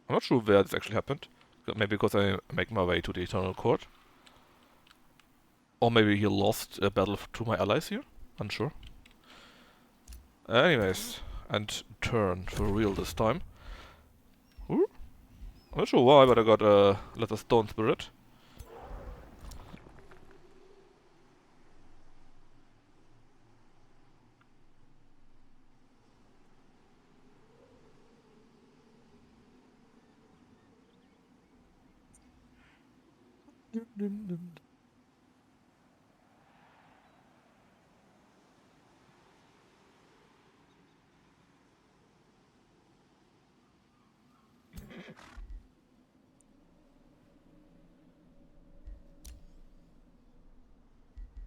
I'm not sure where this actually happened. Maybe because I make my way to the Eternal Court. Or maybe he lost a battle to my allies here. Unsure. Anyways. And turn for real this time. Ooh. I'm not sure why, but I got a Leather Stone Spirit.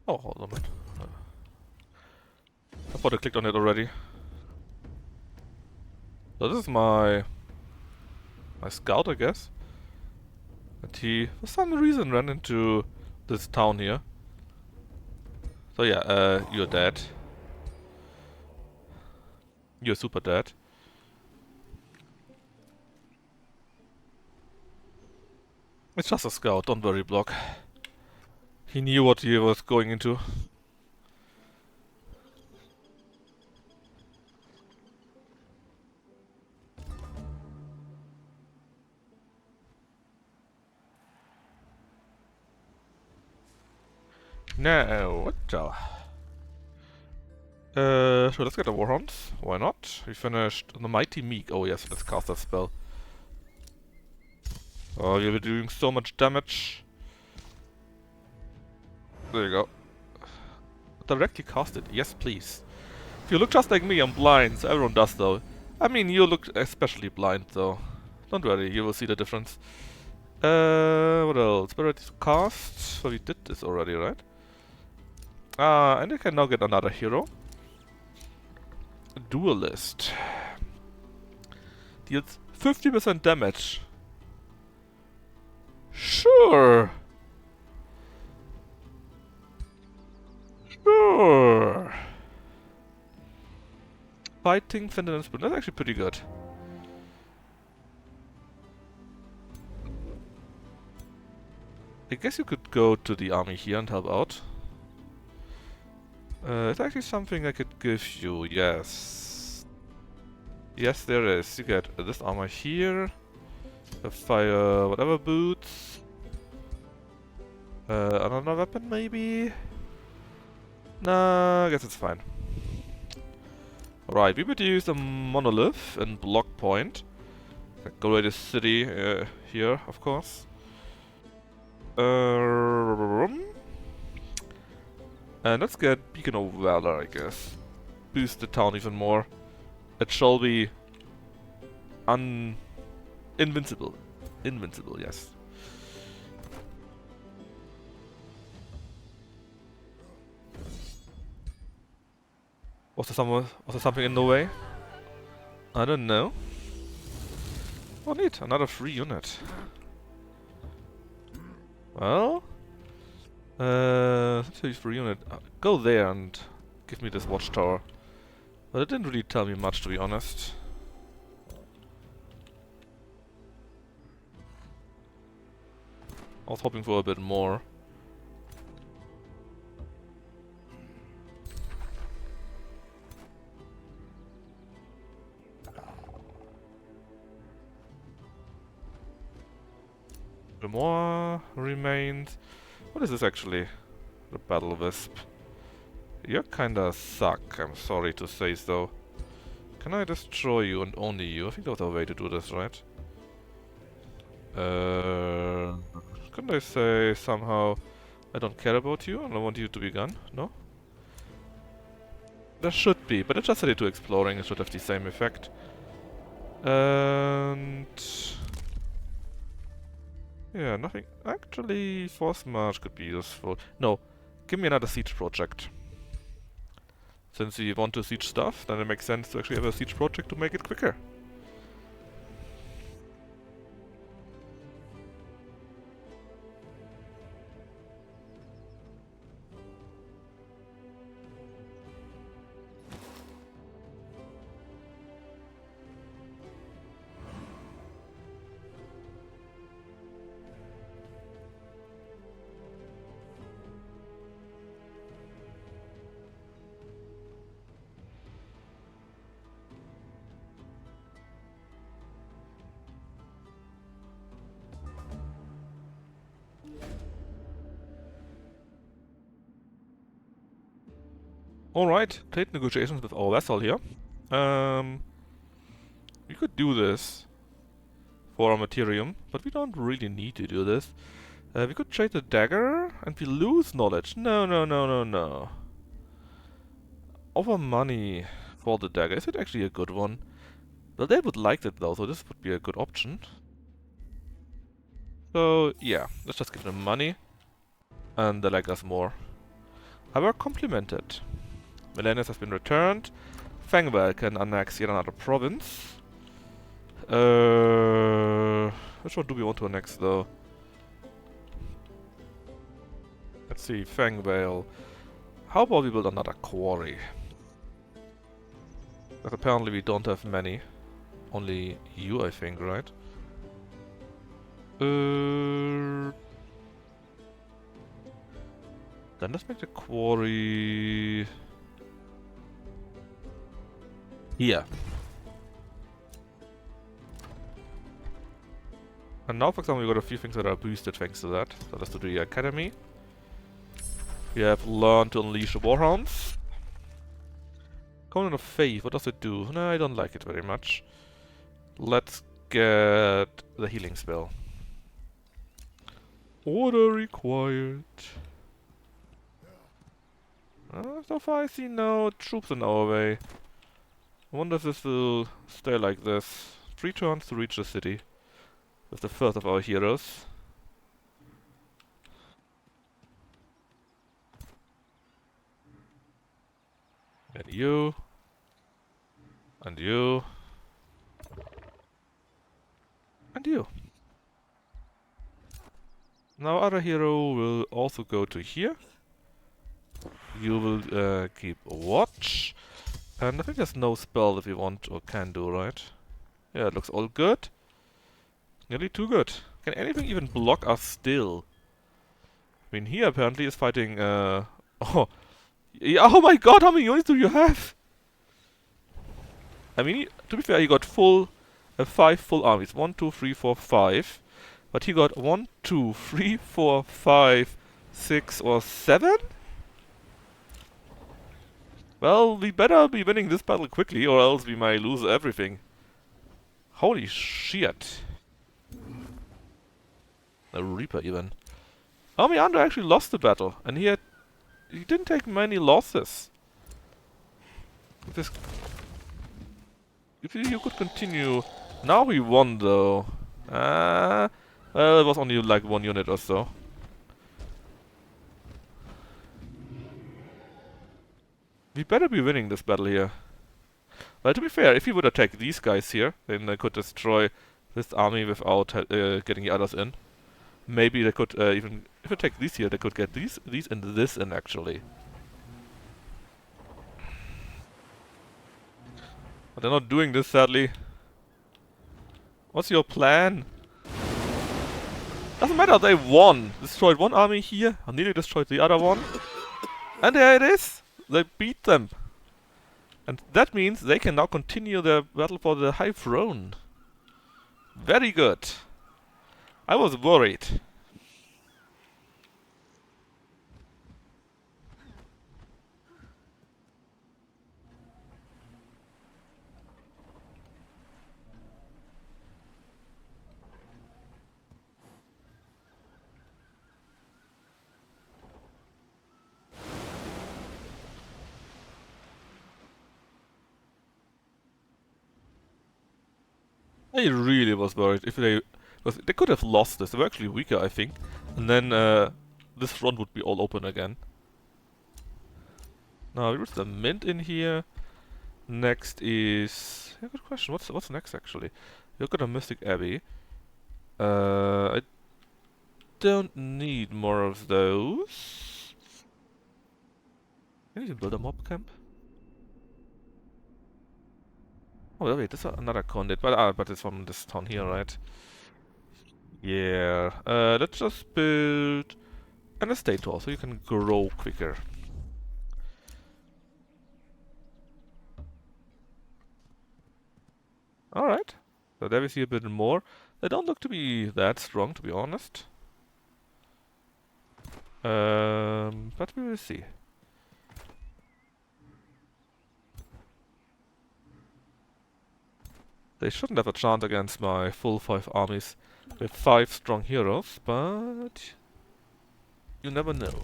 Oh, hold on a minute. I thought I clicked on it already. So this is my scout, I guess. And he, for some reason, ran into this town here. So yeah, you're dead. You're super dead. It's just a scout, don't worry, Block. He knew what he was going into. No, what the? So let's get the Warhounds. Why not? We finished the Mighty Meek. Oh yes, let's cast that spell. Oh, you'll be doing so much damage. There you go. Directly cast it. Yes, please. If you look just like me, I'm blind, so everyone does though. I mean, you look especially blind though. Don't worry, you will see the difference. What else? We're ready to cast. So we did this already, right? And I can now get another hero. Duelist. Deals 50% damage. Sure. Sure. Fighting Sentinel Spoon. That's actually pretty good. I guess you could go to the army here and help out. It's actually something I could give you, yes. Yes, there is. You get this armor here. The fire whatever boots. Another weapon maybe? Nah, I guess it's fine. Right, we would use a monolith and block point. Go away the city here, of course. And let's get Beacon of Valor, I guess. Boost the town even more. It shall be invincible. Invincible, yes. Was there something in the way? I don't know. Oh neat, another free unit. Well, let's use free unit. Go there and give me this watchtower. But it didn't really tell me much, to be honest. I was hoping for a bit more. More remains. What is this actually? The Battle Wisp. You kinda suck, I'm sorry to say so. Can I destroy you and only you? I think that was a way to do this, right? Couldn't I say somehow I don't care about you and I want you to be gone? No? There should be, but I just set it to exploring, it should have the same effect. And... yeah, nothing. Actually, Force March could be useful. No, give me another siege project. Since we want to siege stuff, then it makes sense to actually have a siege project to make it quicker. Alright, trade negotiations with our vassal here. We could do this for our materium, but we don't really need to do this. We could trade the dagger and we lose knowledge. No, no, no, no, no. Offer money for the dagger. Is it actually a good one? Well, they would like it though, so this would be a good option. So, yeah, let's just give them money. And they like us more. I were complimented. Millennius has been returned. Fangwell can annex yet another province. Which one do we want to next, though? Let's see, Fangvale. How about we build another quarry? Because apparently we don't have many. Only you, I think, right? Then let's make the quarry here. And now, for example, we got a few things that are boosted thanks to that. So let's do the academy. We have learned to unleash warhounds. Covenant of Faith, what does it do? No, I don't like it very much. Let's get the healing spell. Order required. So far I see no troops in our way. I wonder if this will stay like this. 3 turns to reach the city. With the first of our heroes. And you. And you. And you. Now other hero will also go to here. You will keep watch. And I think there's no spell that we want or can do, right? Yeah, it looks all good. Nearly too good. Can anything even block us still? I mean, he apparently is fighting, oh. Yeah, oh my god, how many units do you have? I mean, to be fair, he got 5 full armies. 1, 2, 3, 4, 5. But he got 1, 2, 3, 4, 5, 6, or 7? Well, we better be winning this battle quickly, or else we might lose everything. Holy shit. A Reaper even. Meander actually lost the battle, and he didn't take many losses. If you could continue. Now he won though. Well, it was only like 1 unit or so. We better be winning this battle here. Well, to be fair, if he would attack these guys here, then they could destroy this army without getting the others in. Maybe they could even, if they take these here, they could get these and this in actually. But they're not doing this, sadly. What's your plan? Doesn't matter, they won! Destroyed one army here, and nearly destroyed the other one. And there it is! They beat them! And that means they can now continue their battle for the High Throne. Very good. I was worried. I really was worried if they could have lost this. They were actually weaker, I think. And then this front would be all open again. Now here's the mint in here. Next is good question. What's next actually? You've got a Mystic Abbey. I don't need more of those. Can you build a mob camp? Oh wait, this is another conduit, but it's from this town here, right? Yeah. Let's just build an estate hall so you can grow quicker. Alright. So there we see a bit more. They don't look to be that strong, to be honest. But we will see. They shouldn't have a chance against my full 5 armies with 5 strong heroes, but you never know.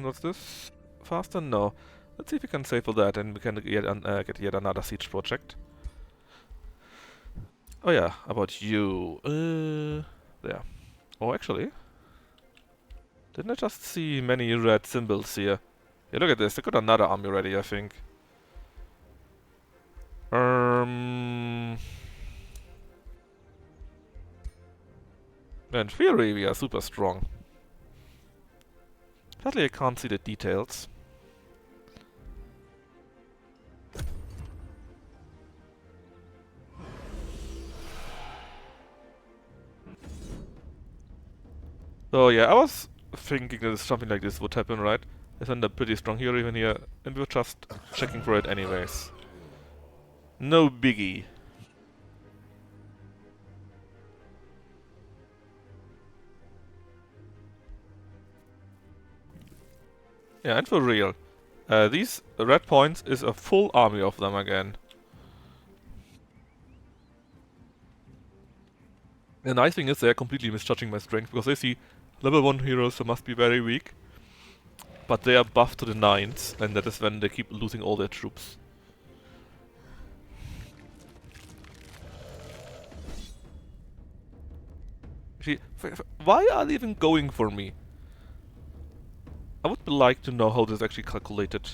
What's this? Faster? No. Let's see if we can save for that and we can get yet another siege project. Oh yeah, about you. There. Oh, actually. Didn't I just see many red symbols here? Yeah, look at this. They got another army ready, I think. In theory, we are super strong. Sadly, I can't see the details. So yeah, I was thinking that something like this would happen, right? Isn't a pretty strong hero even here, and we're just checking for it anyways. No biggie. Yeah, and for real. These red points is a full army of them again. The nice thing is they're completely misjudging my strength, because they see level 1 heroes who must be very weak. But they are buffed to the 9s, and that is when they keep losing all their troops. See, why are they even going for me? I would like to know how this is actually calculated.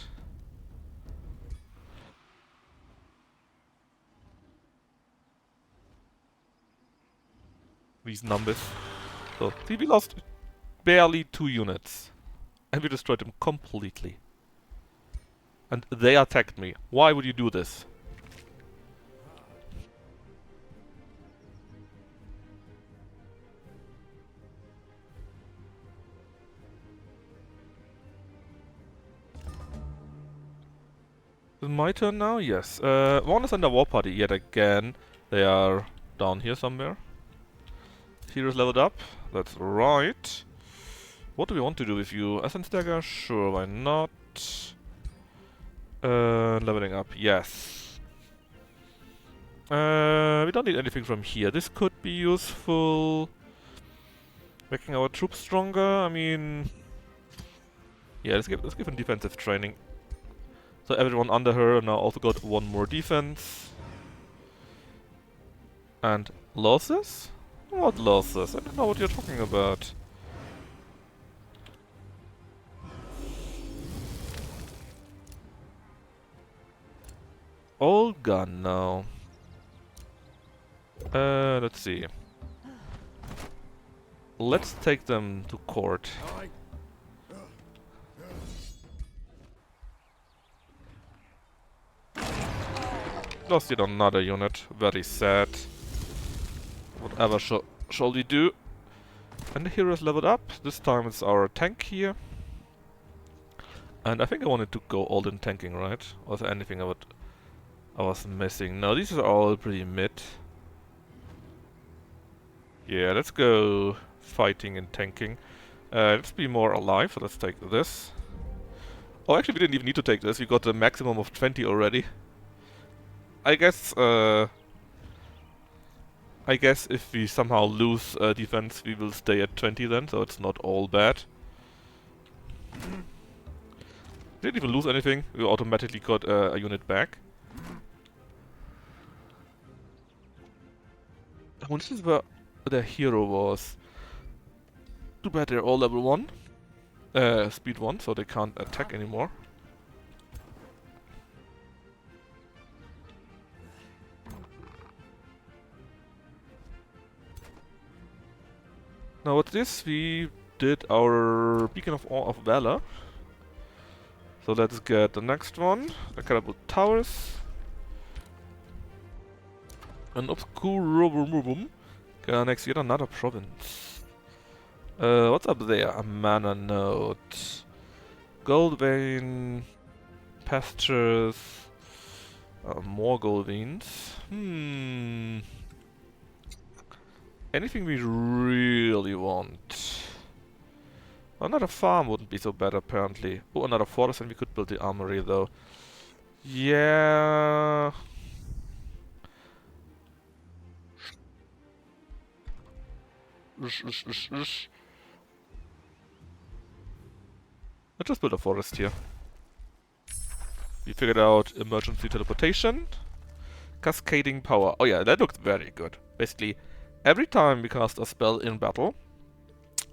These numbers. So, see, we lost barely 2 units. And we destroyed them completely. And they attacked me. Why would you do this? Is it my turn now? Yes. One is under war party yet again. They are down here somewhere. Heroes leveled up. That's right. What do we want to do with you? Essence Dagger? Sure, why not? Leveling up, yes. We don't need anything from here. This could be useful. Making our troops stronger, I mean... Yeah, let's give them defensive training. So everyone under her now also got 1 more defense. And losses? What losses? I don't know what you're talking about. All gone now. Let's see. Let's take them to court. Lost yet another unit. Very sad. Whatever shall we do? And the hero is leveled up. This time it's our tank here. And I think I wanted to go all in tanking, right? Was there anything I was missing? No, these are all pretty mid. Yeah, let's go fighting and tanking. Let's be more alive, so let's take this. Oh, actually we didn't even need to take this. We got a maximum of 20 already. I guess if we somehow lose defense, we will stay at 20 then, so it's not all bad. Didn't even lose anything, we automatically got a unit back. Oh, this is where their hero was. Too bad they're all level 1. Speed 1, so they can't attack anymore. Now what's this? We did our Beacon of Valor. So let's get the next one. The Catapult Towers. An Obscurobum. Next yet another province. What's up there? A mana node. Gold vein. Pastures. More gold veins. Anything we really want. Another farm wouldn't be so bad apparently. Oh, another fortress, and we could build the armory though. Yeah. Let's just build a forest here. We figured out emergency teleportation. Cascading power. Oh yeah, that looked very good. Basically, every time we cast a spell in battle,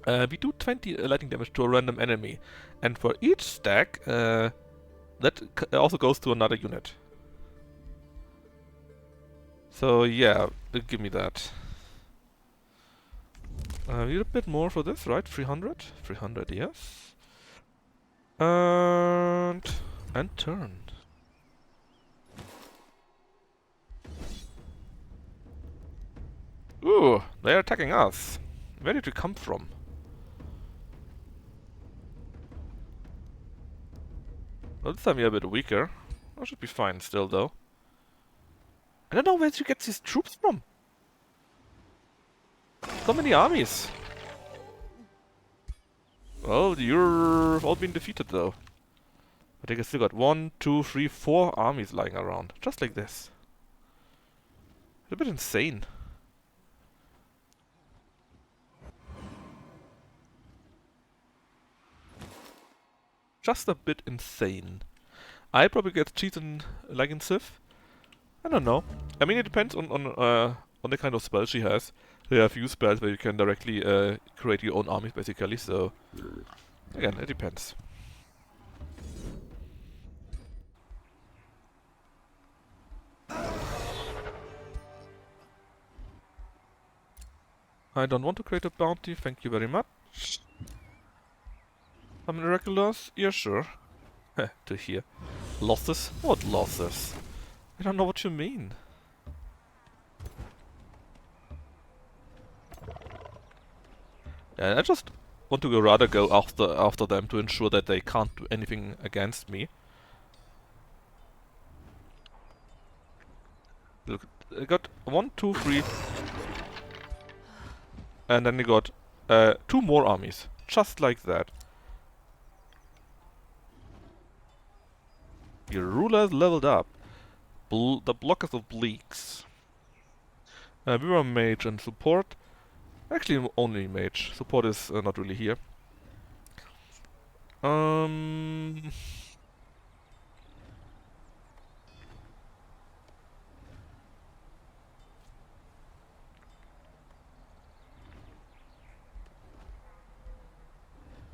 we do 20 lightning damage to a random enemy. And for each stack, that also goes to another unit. So yeah, give me that. We need a bit more for this, right? 300? 300, yes. And turn. Ooh, they're attacking us. Where did we come from? Well, this time we're a bit weaker. I should be fine still, though. I don't know where you get these troops from. So many armies. Well, you're all been defeated, though. I think I still got 1, 2, 3, 4 armies lying around. Just like this. It's a bit insane. Just a bit insane. I probably get cheated like in Civ. I don't know. I mean, it depends on the kind of spell she has. There are a few spells where you can directly create your own armies, basically. So again, it depends. I don't want to create a bounty. Thank you very much. Some miraculous? Yeah, sure. To here. Losses? What losses? I don't know what you mean. I just want to rather go after them to ensure that they can't do anything against me. Look, I got 1, 2, 3, and then I got 2 more armies, just like that. Your ruler is leveled up. The blockers of Bleaks. We were mage and support. Actually, only mage. Support is not really here. I'm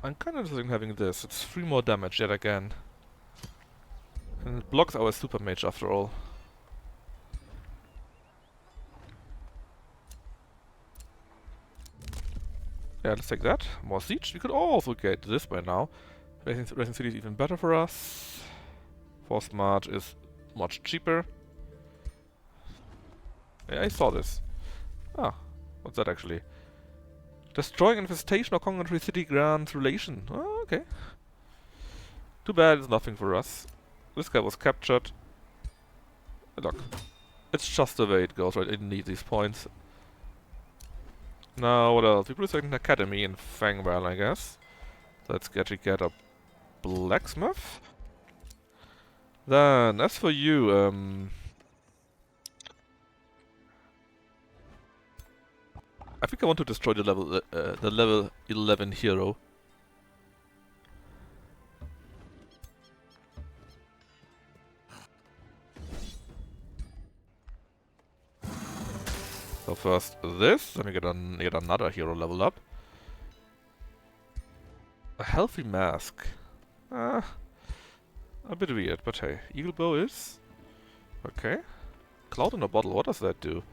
kind of interested in having this. It's 3 more damage yet again. And it blocks our super mage after all. Yeah, let's take that. More siege. We could also get this by now. Racing City is even better for us. Force March is much cheaper. Yeah, I saw this. Ah, what's that actually? Destroying infestation or conquering city grants relation. Oh, okay. Too bad it's nothing for us. This guy was captured. Look, it's just the way it goes, right? I didn't need these points. Now, what else? We produce an academy in Fangwell, I guess. Let's get a blacksmith. Then, as for you, I think I want to destroy the level 11 hero. So first this, then we get yet another hero level up. A healthy mask. A bit weird, but hey. Eagle bow is... okay. Cloud in a bottle, what does that do?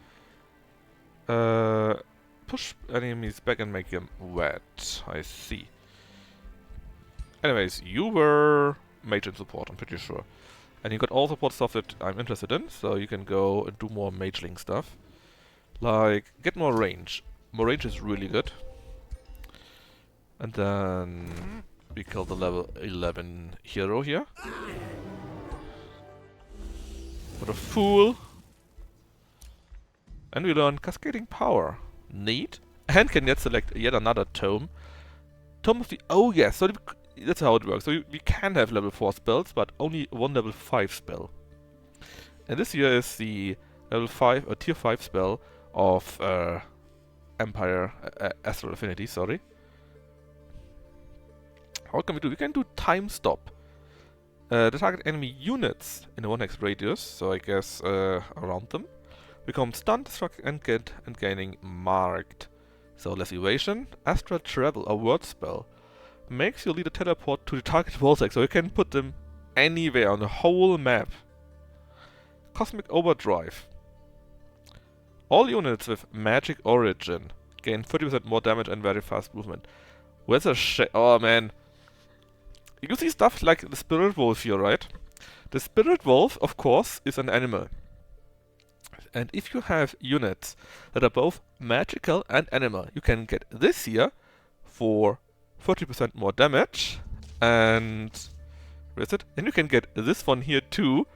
Push enemies back and make them wet. I see. Anyways, you were mage and support, I'm pretty sure. And you got all support stuff that I'm interested in, so you can go and do more mageling stuff. Like, get more range. More range is really good. And then we kill the level 11 hero here. What a fool! And we learn Cascading Power. Neat. And can yet select yet another tome. Tome of the... oh yes, so that's how it works. So we can have level 4 spells, but only one level 5 spell. And this here is the level 5, a tier 5 spell of Empire, Astral Affinity, sorry. What can we do? We can do Time Stop. The target enemy units in a 1x radius, so I guess around them, become stunned, struck, and gaining marked. So less evasion. Astral Travel, a word spell, makes your leader teleport to the target vortex, so you can put them anywhere on the whole map. Cosmic Overdrive. All units with magic origin gain 30% more damage and very fast movement. Where's a oh man. You see stuff like the Spirit Wolf here, right? The Spirit Wolf, of course, is an animal. And if you have units that are both magical and animal, you can get this here for 30% more damage. And where is it? And you can get this one here too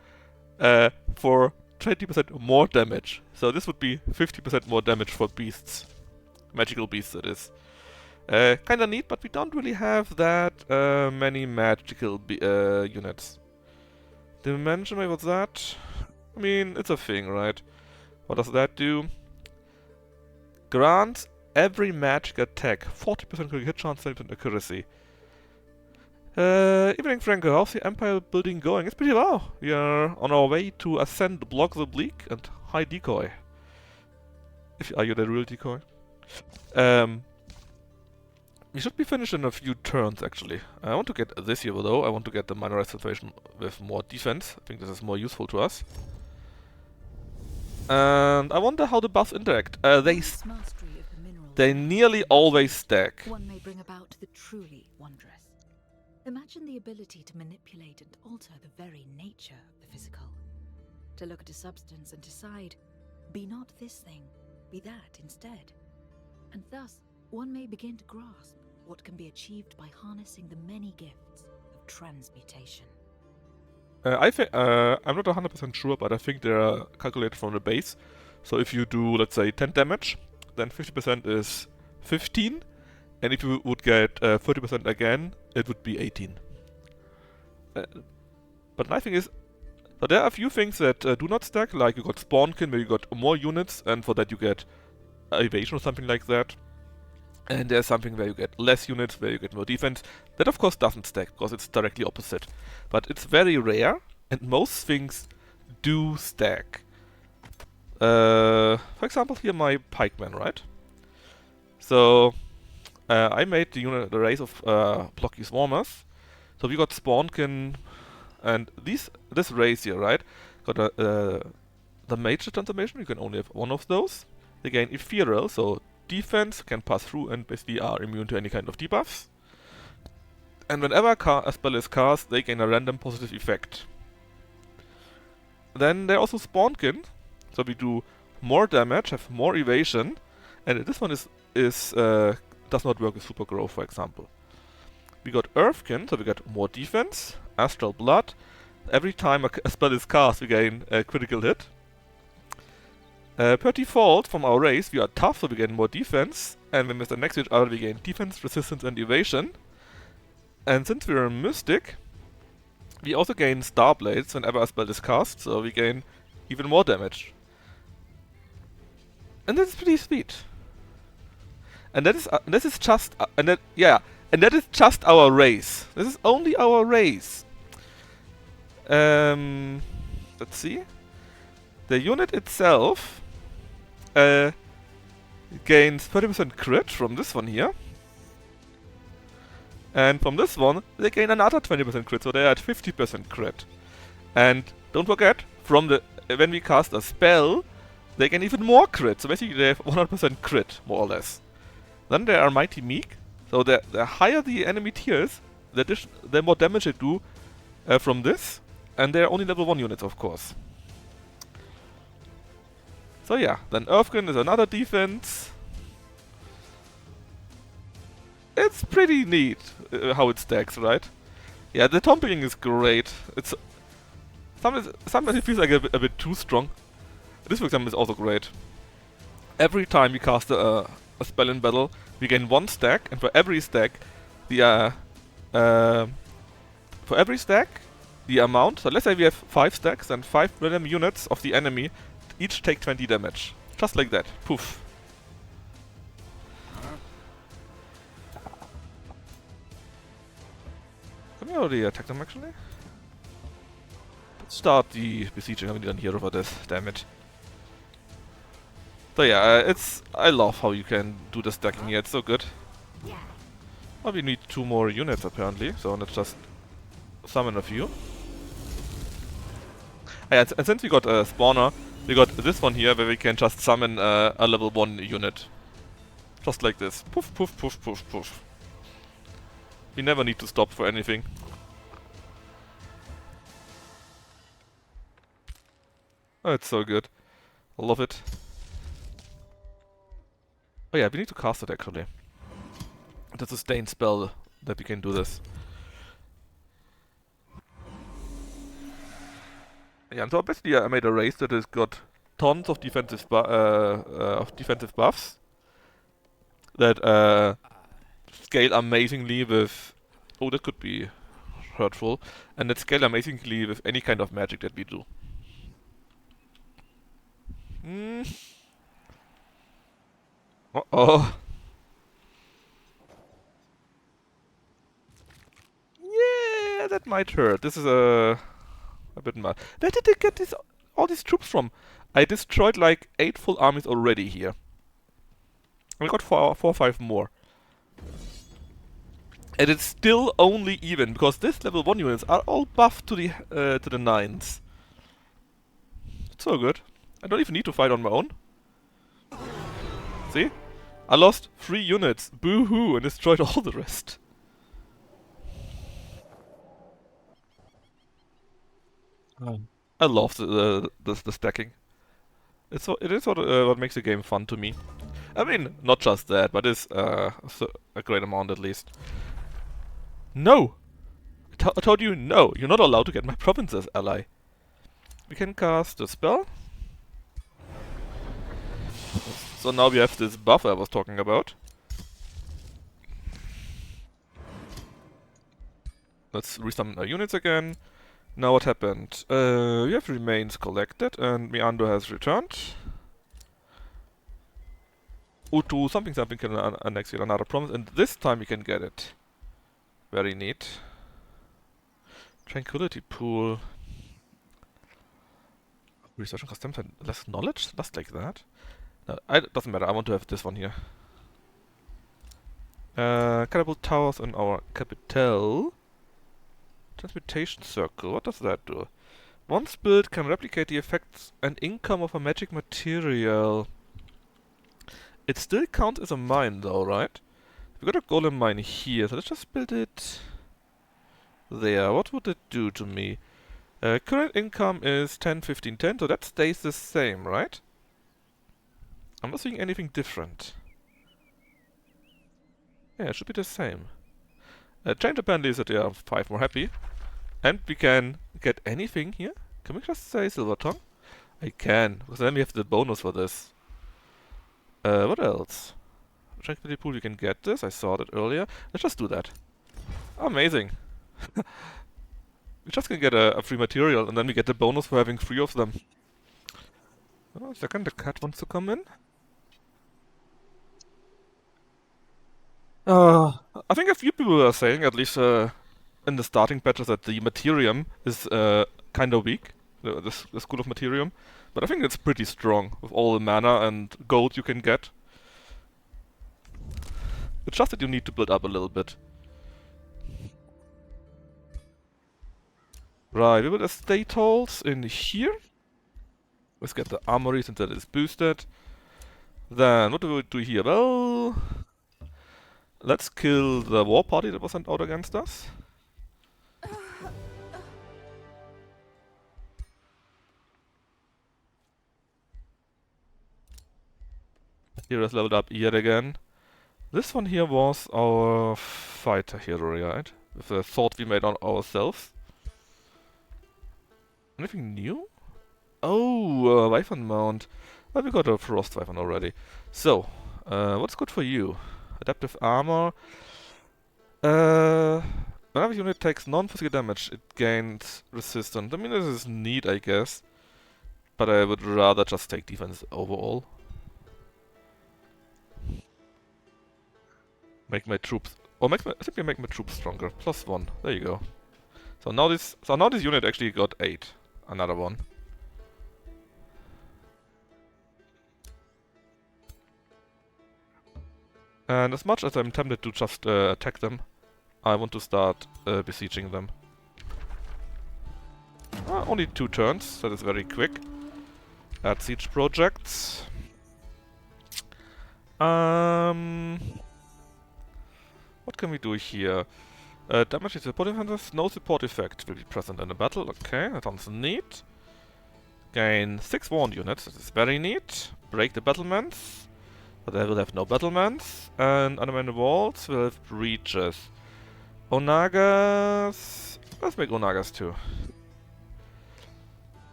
for 20% more damage. So this would be 50% more damage for beasts. Magical beasts, that is. Kinda neat, but we don't really have that many magical units. Dimension wave, what's that? I mean, it's a thing, right? What does that do? Grants every magic attack 40% critical hit chance, 30% accuracy. Evening, Franco. How's the Empire building going? It's pretty well. We are on our way to ascend Block the Bleak and High Decoy. Are you the real decoy? We should be finished in a few turns, actually. I want to get this here, though. I want to get the minor restoration with more defense. I think this is more useful to us. And I wonder how the buffs interact. They nearly always stack. One may bring about the truly wondrous. Imagine the ability to manipulate and alter the very nature of the physical. To look at a substance and decide, be not this thing, be that instead. And thus, one may begin to grasp what can be achieved by harnessing the many gifts of transmutation. I'm not 100% sure, but I think they are calculated from the base. So if you do, let's say, 10 damage, then 50% is 15. And if you would get 30% again, it would be 18. But the nice thing is, so there are a few things that do not stack, like you got Spawnkin, where you got more units, and for that you get evasion or something like that. And there's something where you get less units, where you get more defense. That of course doesn't stack, because it's directly opposite. But it's very rare, and most things do stack. For example, here my pikeman, right? So I made the race of blocky swarmers. So we got Spawnkin, and this race here, right? Got the major transformation. You can only have one of those. They gain ethereal, so defense, can pass through, and basically are immune to any kind of debuffs. And whenever a spell is cast, they gain a random positive effect. Then they also Spawnkin, so we do more damage, have more evasion, and this one does not work with Super Grow, for example. We got Earthkin, so we get more defense, Astral Blood. Every time a spell is cast, we gain a critical hit. Per default, from our race, we are tough, so we gain more defense. And when with the next each other, we gain defense, resistance, and evasion. And since we're a mystic, we also gain Star Blades whenever a spell is cast, so we gain even more damage. And that's pretty sweet. And that is just our race. This is only our race. Let's see. The unit itself gains 30% crit from this one here. And from this one, they gain another 20% crit, so they're at 50% crit. And don't forget, when we cast a spell, they gain even more crit. So basically they have 100% crit, more or less. Then there are Mighty Meek. So the higher the enemy tier is, the more damage they do from this. And they're only level 1 units, of course. So yeah, then Earthkin is another defense. It's pretty neat how it stacks, right? Yeah, the toppling is great. It's sometimes it feels like a bit too strong. This, for example, is also great. Every time we cast a spell in battle, we gain 1 stack, and for every stack, the amount. So let's say we have 5 stacks, and 5 random units of the enemy each take 20 damage. Just like that. Poof. Can we already attack them, actually? Let's start the besieging. I'm done here over this. Damn it. So yeah, I love how you can do the stacking here. It's so good. Well, we need 2 more units apparently, so let's just summon a few. And since we got a spawner, We got this one here where we can just summon a level 1 unit. Just like this. Poof, poof, poof, poof, poof. We never need to stop for anything. Oh, it's so good. I love it. Oh yeah, we need to cast it actually. It's a sustained spell that we can do this. Yeah, and so basically I made a race that has got tons of defensive buffs that scale amazingly with... Oh, that could be hurtful. And that scale amazingly with any kind of magic that we do. Uh-oh. Yeah, that might hurt. This is a bit mad. Where did they get all these troops from? I destroyed like 8 full armies already here. I got 4 or 5 more. And it's still only even, because this level 1 units are all buffed to the 9s. It's so good. I don't even need to fight on my own. See? I lost 3 units. Boo-hoo! And destroyed all the rest. I love the stacking. It is what makes the game fun to me. I mean, not just that, but it's a great amount at least. No! I told you no! You're not allowed to get my provinces, ally. We can cast a spell. So now we have this buff I was talking about. Let's resummon our units again. Now what happened? We have remains collected and Meander has returned. Utu something can annex yet another province, and this time we can get it. Very neat. Tranquility pool. Research and customs and less knowledge? Just like that? No, doesn't matter, I want to have this one here. Catapult towers in our capital. Transmutation circle, what does that do? Once built, can replicate the effects and income of a magic material. It still counts as a mine though, right? We got a golem mine here, so let's just build it there. What would it do to me? Current income is 10, 15, 10, so that stays the same, right? I'm not seeing anything different. Yeah, it should be the same. Change apparently is that they are 5 more happy. And we can get anything here. Can we just say silver tongue? I can, because then we have the bonus for this. What else? Tranquility pool, you can get this. I saw that earlier. Let's just do that. Amazing. We just can get a free material, and then we get the bonus for having 3 of them. Oh, second, the cat wants to come in. I think a few people are saying, at least in the starting patches, that the Materium is kinda weak. The School of Materium. But I think it's pretty strong, with all the mana and gold you can get. It's just that you need to build up a little bit. Right, we build estate halls in here. Let's get the armory since that is boosted. Then, what do we do here? Well, let's kill the war party that was sent out against us. Hero has leveled up yet again. This one here was our fighter hero, right? With the sword we made on ourselves. Anything new? Oh, Wyvern Mount. Well, we got a Frost Wyvern already. So, what's good for you? Adaptive armor. Whenever a unit takes non-physical damage, it gains resistance. I mean, this is neat, I guess. But I would rather just take defense overall. Make my troops... Or simply make my troops stronger. +1. There you go. So now this unit actually got 8. Another one. And as much as I'm tempted to just attack them, I want to start besieging them. Only 2 turns, that is very quick. Add siege projects. What can we do here? Damage to support defenders. No support effect will be present in the battle. Okay, that sounds neat. Gain 6 wound units. That is very neat. Break the battlements. But they will have no battlements. And undermine the walls will have breaches. Onagas. Let's make Onagas too.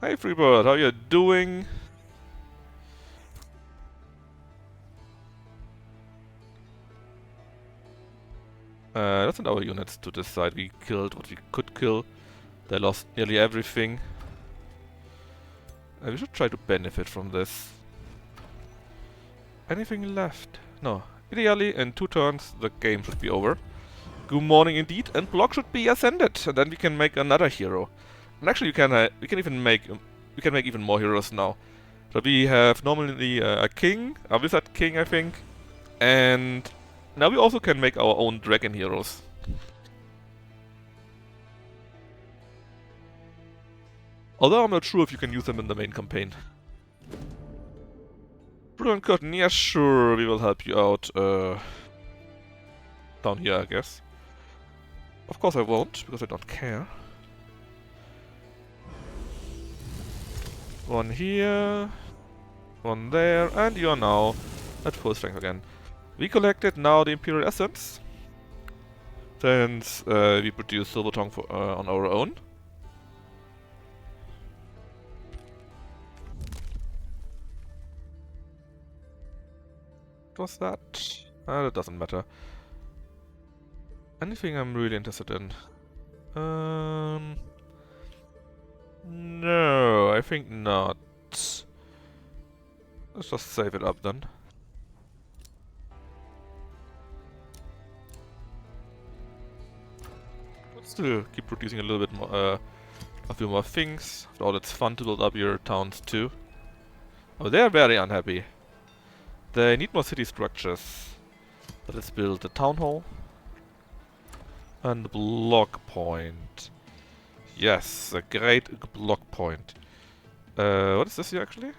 Hey Freebird, how you doing? Let's send our units to this side. We killed what we could kill. They lost nearly everything. We should try to benefit from this. Anything left? No. Ideally, in 2 turns, the game should be over. Good morning indeed, and block should be ascended, and then we can make another hero. And actually, we can even make even more heroes now. So we have normally a king, a wizard king, I think, and now we also can make our own dragon heroes. Although I'm not sure if you can use them in the main campaign. Brilliant curtain, yeah sure, we will help you out down here I guess. Of course I won't, because I don't care. One here, one there, and you are now at full strength again. We collected now the Imperial Essence, since we produce Silver Tongue on our own. What was that? That doesn't matter. Anything I'm really interested in? No, I think not. Let's just save it up then. Let's still keep producing a little bit more, a few more things. After all, it's fun to build up your towns too. Oh, they're very unhappy. They need more city structures. But let's build a town hall. And a block point. Yes, a great block point. What is this here actually?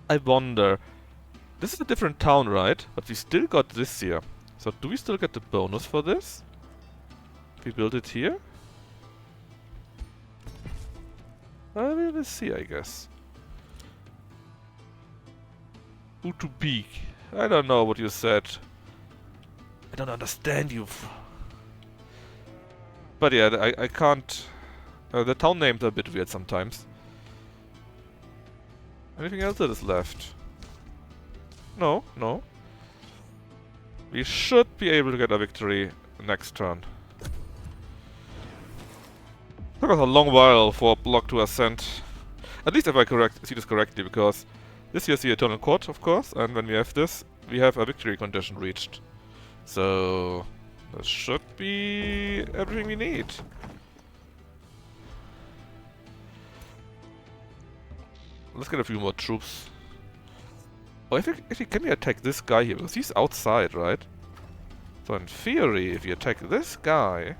I wonder. This is a different town, right? But we still got this here. So do we still get the bonus for this? If we build it here? We will see, I guess. Who to be? I don't know what you said. I don't understand you. But yeah, I can't... the town names are a bit weird sometimes. Anything else that is left? No, no. We should be able to get a victory next turn. Took us a long while for a block to ascend. At least if I see this correctly, because this here's the Eternal Court, of course, and when we have this, we have a victory condition reached. So this should be everything we need. Let's get a few more troops. Oh, actually, can we attack this guy here? Because he's outside, right? So in theory, if you attack this guy,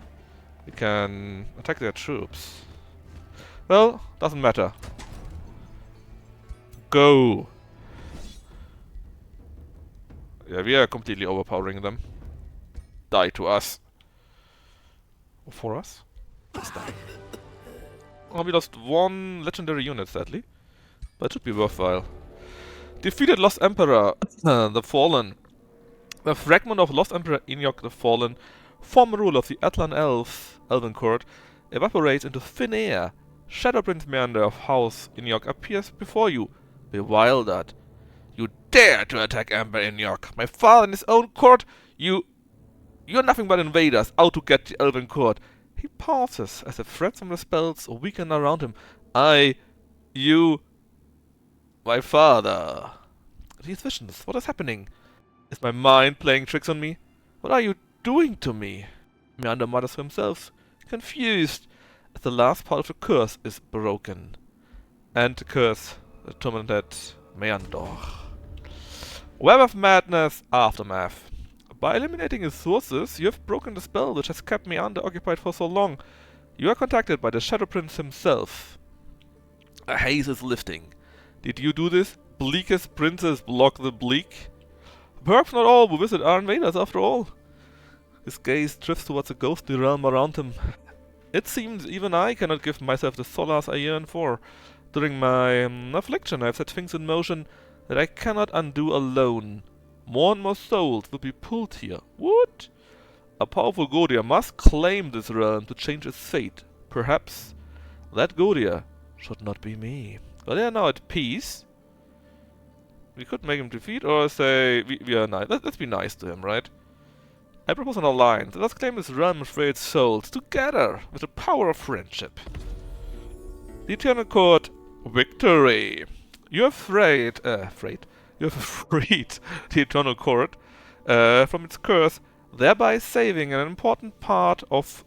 we can attack their troops. Well, doesn't matter. Go! Yeah, we are completely overpowering them. Die to us. Or for us? Let's die. Oh, we lost 1 legendary unit, sadly. But it should be worthwhile. Defeated Lost Emperor, the Fallen. The fragment of Lost Emperor Enoch the Fallen, former ruler of the Atlan Elven Court, evaporates into thin air. Shadow Prince Meander of House Enoch appears before you, bewildered. You dare to attack Emperor Enoch, my father in his own court? You're nothing but invaders, out to get the Elven Court. He pauses as the threats from the spells weaken around him. My father. These visions, what is happening? Is my mind playing tricks on me? What are you doing to me? Meander mutters to himself, confused, as the last part of the curse is broken. And the curse tormented Meander. Web of Madness, Aftermath. By eliminating his sources, you have broken the spell which has kept Meander occupied for so long. You are contacted by the Shadow Prince himself. A haze is lifting. Did you do this? Bleakest princess block the bleak? Perhaps not all who visit are invaders after all. His gaze drifts towards the ghostly realm around him. It seems even I cannot give myself the solace I yearn for. During my affliction I have set things in motion that I cannot undo alone. More and more souls will be pulled here. What? A powerful Godia must claim this realm to change its fate. Perhaps that Godia should not be me. Are they now at peace? We could make him defeat or say we are nice. Let's be nice to him, right? I propose an alliance. Let us claim this realm and free its souls together with the power of friendship. The Eternal Court victory. You have freed the Eternal Court from its curse, thereby saving an important part of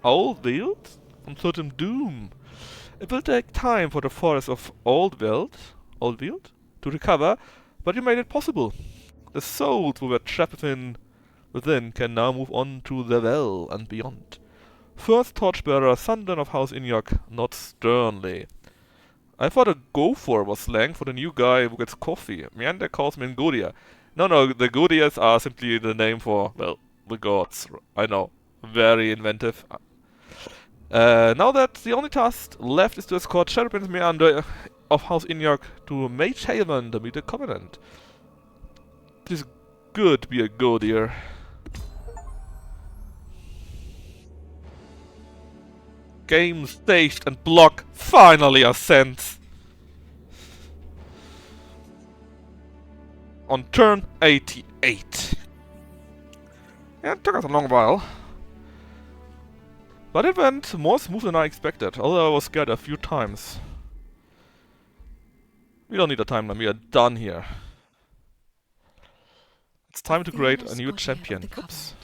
Unveiled from certain doom. It will take time for the forest of Unveiled to recover, but you made it possible. The souls who were trapped within can now move on to the well and beyond. First Torchbearer, Sunderland of House Inyok, not sternly. I thought a gopher was slang for the new guy who gets coffee. Meander calls me Godia. No, the Godias are simply the name for, well, the gods. I know. Very inventive. Now that the only task left is to escort Shadow Prince Meander of House Inyok to Mage Haven to meet the Covenant. It is good to be a Godia. Game staged and block finally ascends. On turn 88. Yeah, it took us a long while. But it went more smooth than I expected, although I was scared a few times. We don't need a timeline, we are done here. It's time to create a new champion. Oops.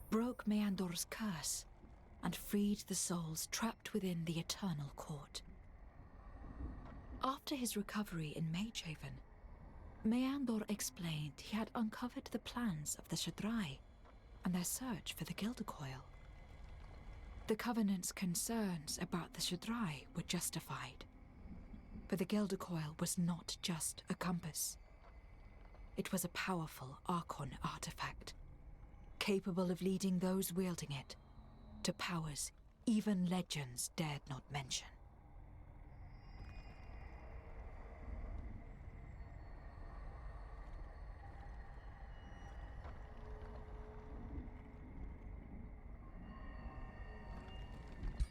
Broke Meandor's curse and freed the souls trapped within the Eternal Court. After his recovery in Magehaven, Meandor explained he had uncovered the plans of the Shadrai and their search for the Gildercoil. The Covenant's concerns about the Shadrai were justified, but the Gildercoil was not just a compass. It was a powerful Archon artifact, capable of leading those wielding it to powers even legends dared not mention.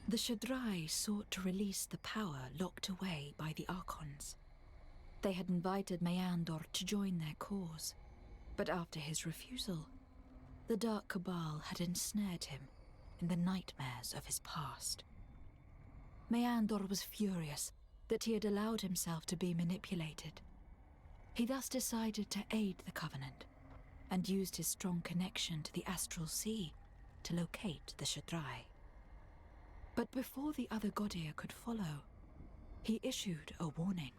The Shadrai sought to release the power locked away by the Archons. They had invited Meandor to join their cause, but after his refusal, the Dark Cabal had ensnared him in the nightmares of his past. Meandor was furious that he had allowed himself to be manipulated. He thus decided to aid the Covenant, and used his strong connection to the Astral Sea to locate the Shadrai. But before the other Godia could follow, he issued a warning.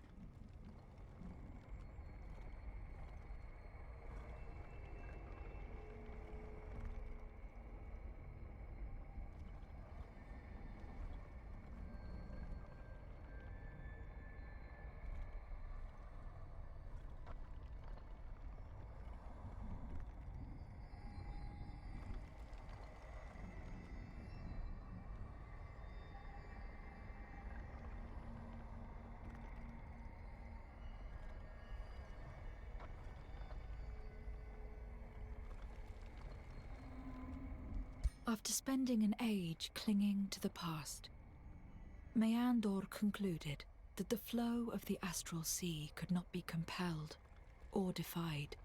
After spending an age clinging to the past, Meandor concluded that the flow of the Astral Sea could not be compelled or defied.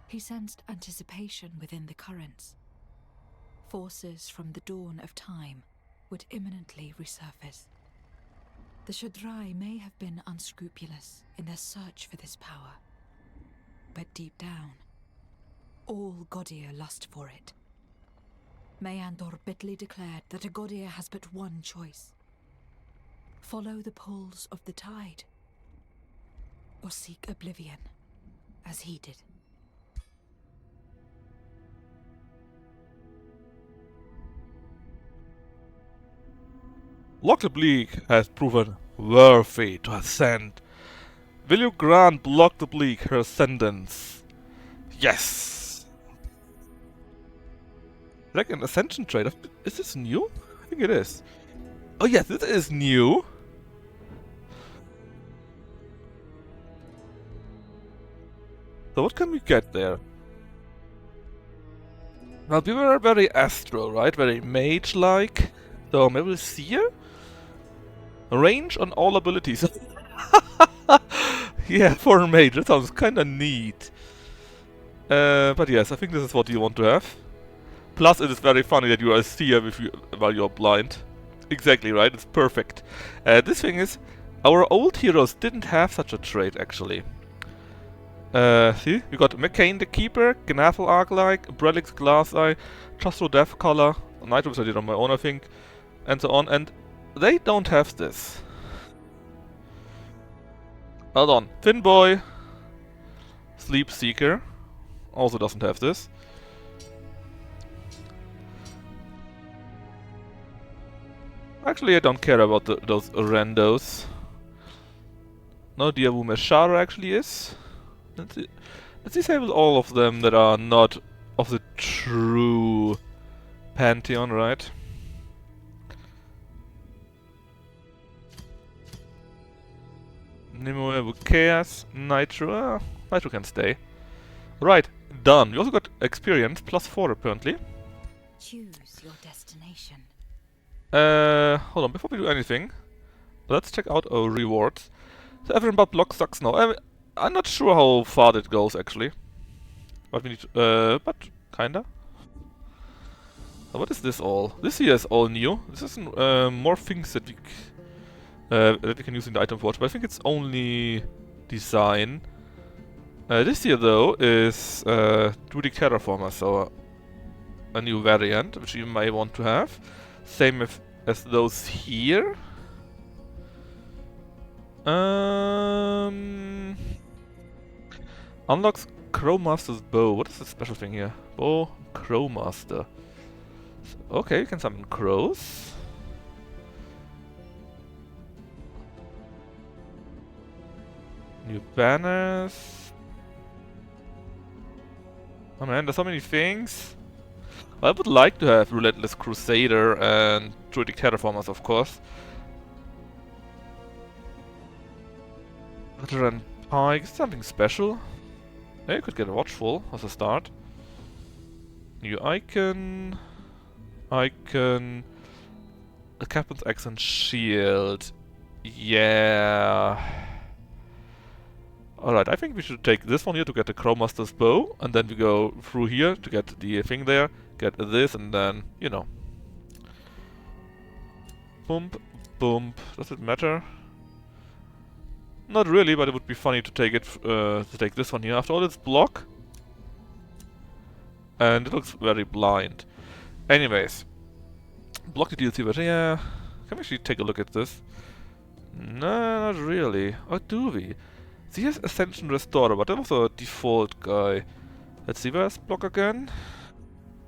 He sensed anticipation within the currents. Forces from the dawn of time would imminently resurface. The Shadrai may have been unscrupulous in their search for this power, but deep down, all Godia lust for it. Meandor bitterly declared that a Godia has but one choice: follow the pulls of the tide, or seek oblivion, as he did. Block the Bleak has proven worthy to ascend. Will you grant Block the Bleak her ascendance? Yes! Like an ascension trait. Is this new? I think it is. Oh yes, this is new! So what can we get there? Well, we were very astral, right? Very mage-like. So maybe we'll see here? Range on all abilities. Yeah, for a mage, that sounds kinda neat. But yes, I think this is what you want to have. Plus, it is very funny that you are a seer while you're blind. Exactly, right? It's perfect. This thing is, our old heroes didn't have such a trait, actually. See? We got McCain the Keeper, Gnathel Arc-like, Brelix Glass Eye, Chastro Death Color, Nitro I did on my own, I think, and so on, and they don't have this. Hold on. Finboy, Sleep Seeker, also doesn't have this. Actually, I don't care about those randos. No idea who Meshara actually is. Let's disable all of them that are not of the true Pantheon, right? Nemo Chaos, Nitro. Nitro can stay. Right, done. We also got experience, +4 apparently. Choose your destination. Hold on, before we do anything, let's check out our rewards. So everyone but block sucks now. I'm not sure how far that goes actually. But we need to, but kinda. What is this all? This here is all new. This is more things that we can use in the item watch, but I think it's only design. This here though is Druidic Terraformer, so a new variant which you may want to have. Same as those here. Unlocks Crowmaster's Bow. What is this special thing here? Bow Crowmaster. Okay, you can summon crows. New banners. Oh man, there's so many things. I would like to have Relentless Crusader and Druidic Terraformers, of course. Veteran Pike, something special. Yeah, you could get a Watchful as a start. New icon. Icon. A Captain's Axe and Shield. Yeah. Alright, I think we should take this one here to get the Crowmaster's Bow, and then we go through here to get the thing there, get this, and then, you know. Bump, bump. Does it matter? Not really, but it would be funny to take it, to take this one here. After all, it's block. And it looks very blind. Anyways. Block the DLC, but yeah. Can we actually take a look at this? No, not really. Or do we? See, here's Ascension Restorer, but that was a default guy. Let's see, where's block again?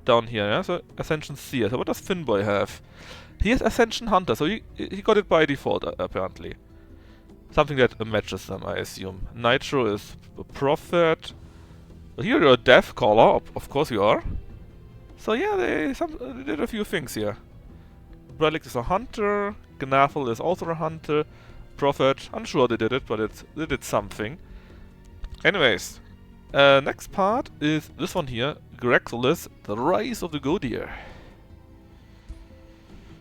Down here, yeah? So Ascension Seer. So what does Finboy have? He has Ascension Hunter, so he got it by default, apparently. Something that matches them, I assume. Nitro is a Prophet. Here you're a Death Caller, of course you are. So yeah, they did a few things here. Relic is a Hunter, Gnathel is also a Hunter, Prophet, unsure they did it, but they did something. Anyways, next part is this one here, Grexelis, the Rise of the Godier.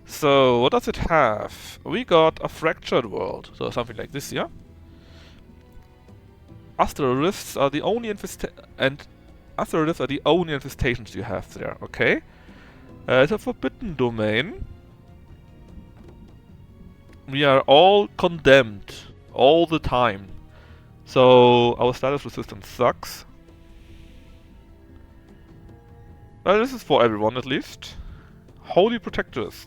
So, what does it have? We got a fractured world, so something like this here. Astral rifts are the only infestations you have there, okay? It's a forbidden domain. We are all condemned all the time. So our status resistance sucks. Well, this is for everyone at least. Holy Protectors.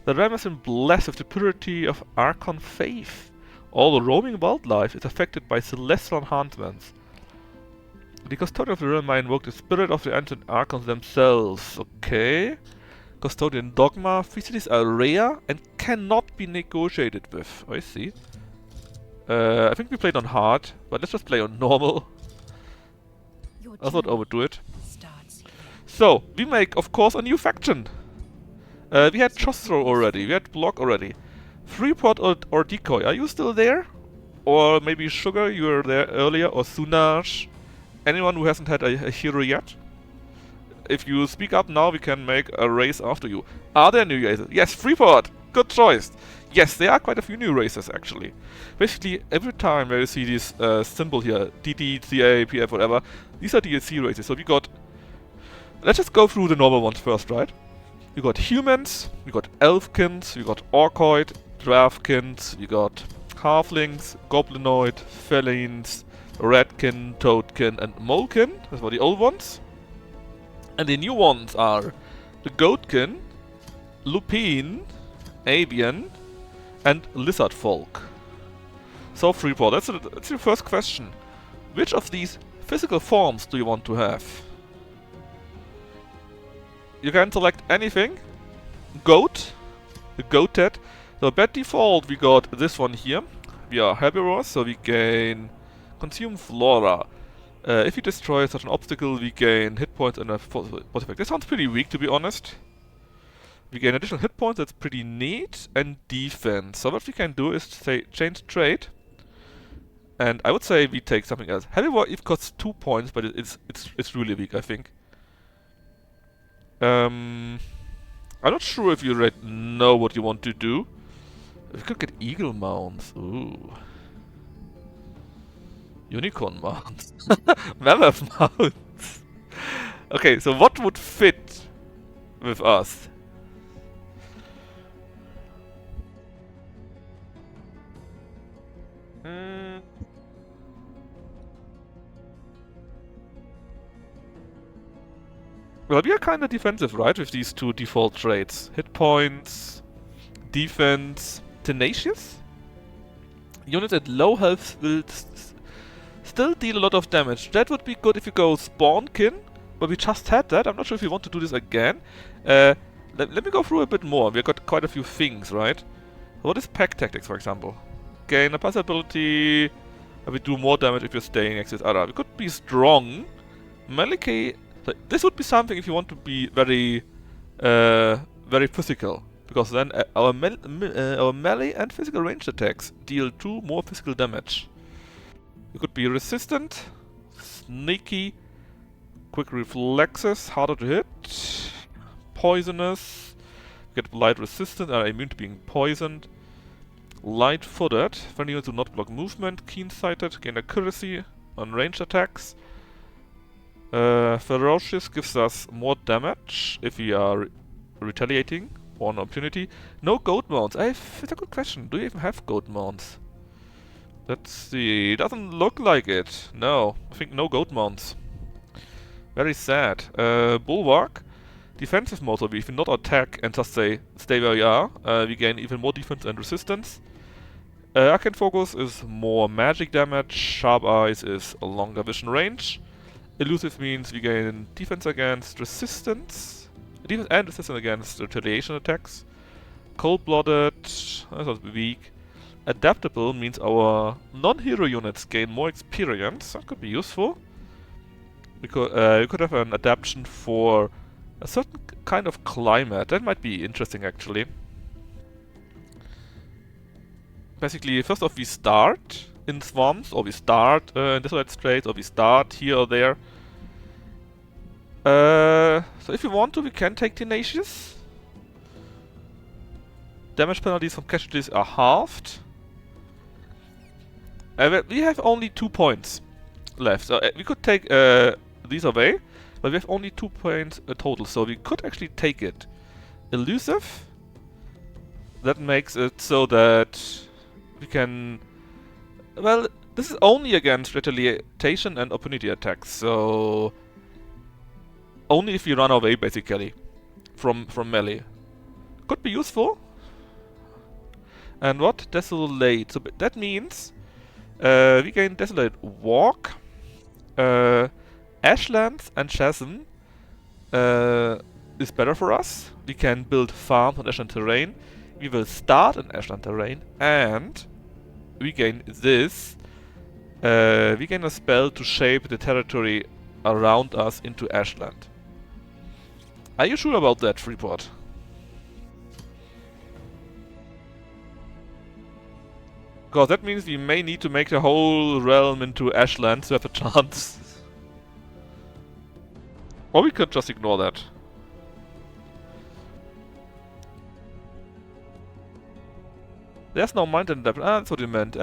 The realm has been blessed with the purity of Archon faith. All the roaming wildlife is affected by celestial enhancements. The Custodian of the realm may invoke the spirit of the ancient Archons themselves. Okay. Custodian Dogma. These cities are rare and cannot be negotiated with. I see. I think we played on hard, but let's just play on normal. Your Let's not journey overdo it. starts here. So, we make, of course, a new faction. We had Chosro already, we had Block already. Freeport or Decoy, are you still there? Or maybe Sugar, you were there earlier, or Sunaj? Anyone who hasn't had a hero yet? If you speak up now, we can make a race after you. Are there new races? Yes, Freeport! Good choice! Yes, there are quite a few new races, actually. Basically, every time where you see this symbol here, DD, CA, PF, whatever, these are DLC races. So we got... Let's just go through the normal ones first, right? We got humans, we got elfkins, we got orcoid, dwarfkins, we got halflings, goblinoid, felines, ratkin, toadkin, and molekin. Those were the old ones. And the new ones are the goatkin, lupine, avian, and lizard folk. So Freeport, that's your first question. Which of these physical forms do you want to have? You can select anything. Goat, the goated. So by default we got this one here. We are herbivores, so we gain consume flora. If you destroy such an obstacle, we gain hit points and a force effect. This sounds pretty weak, to be honest. We gain additional hit points, that's pretty neat, and defense. So what we can do is say change trade. And I would say we take something else. Herbivore it costs 2 points, but it's really weak, I think. I'm not sure if you know what you want to do. We could get eagle mounts. Ooh. Unicorn mounts. Mammoth mounts. Okay, so what would fit with us? Well, we are kinda defensive, right? With these two default traits. Hit points, defense, tenacious? Units at low health will still deal a lot of damage. That would be good if you go spawnkin, but we just had that. I'm not sure if you want to do this again. Let me go through a bit more. We've got quite a few things, right? What is pack tactics, for example? Gain a pass ability. We do more damage if you're staying next to this other. We could be strong. Melee. This would be something if you want to be very, very physical. Because then our melee and physical ranged attacks deal 2 more physical damage. You could be resistant, sneaky, quick reflexes, harder to hit, poisonous, get light resistant, are immune to being poisoned, light-footed, friendly units do not block movement, keen-sighted, gain accuracy on ranged attacks. Ferocious gives us more damage if we are retaliating or an opportunity. No goat mounts. It's a good question. Do you even have goat mounts? Let's see. It doesn't look like it. No. I think no goat mounts. Very sad. Bulwark. Defensive mode. So if we not attack and just say stay where we are, we gain even more defense and resistance. Arcane Focus is more magic damage. Sharp Eyes is a longer vision range. Elusive means we gain defense against resistance. Defense and resistance against retaliation attacks. Cold-blooded, that's weak. Adaptable means our non-hero units gain more experience. That could be useful. We could have an adaptation for a certain kind of climate. That might be interesting, actually. Basically, first off, we start in swamps, or we start in desolate straits, or we start here or there. So if you want to, we can take tenacious. Damage penalties from casualties are halved. We have only 2 points left. So we could take these away, but we have only 2 points total, so we could actually take it. Elusive. That makes it so that we can... Well, this is only against retaliation and opportunity attacks, so... Only if you run away, basically, from melee. Could be useful. And what? Desolate. So that means we gain Desolate Walk, Ashlands and Chasm is better for us. We can build farms on ashland terrain. we will start in Ashland terrain, and we gain this. We gain a spell to shape the territory around us into Ashland. Are you sure about that, Freeport? Because that means we may need to make the whole realm into Ashland to have a chance. Or we could just ignore that. There's no mountain depth. Ah, that's what you meant.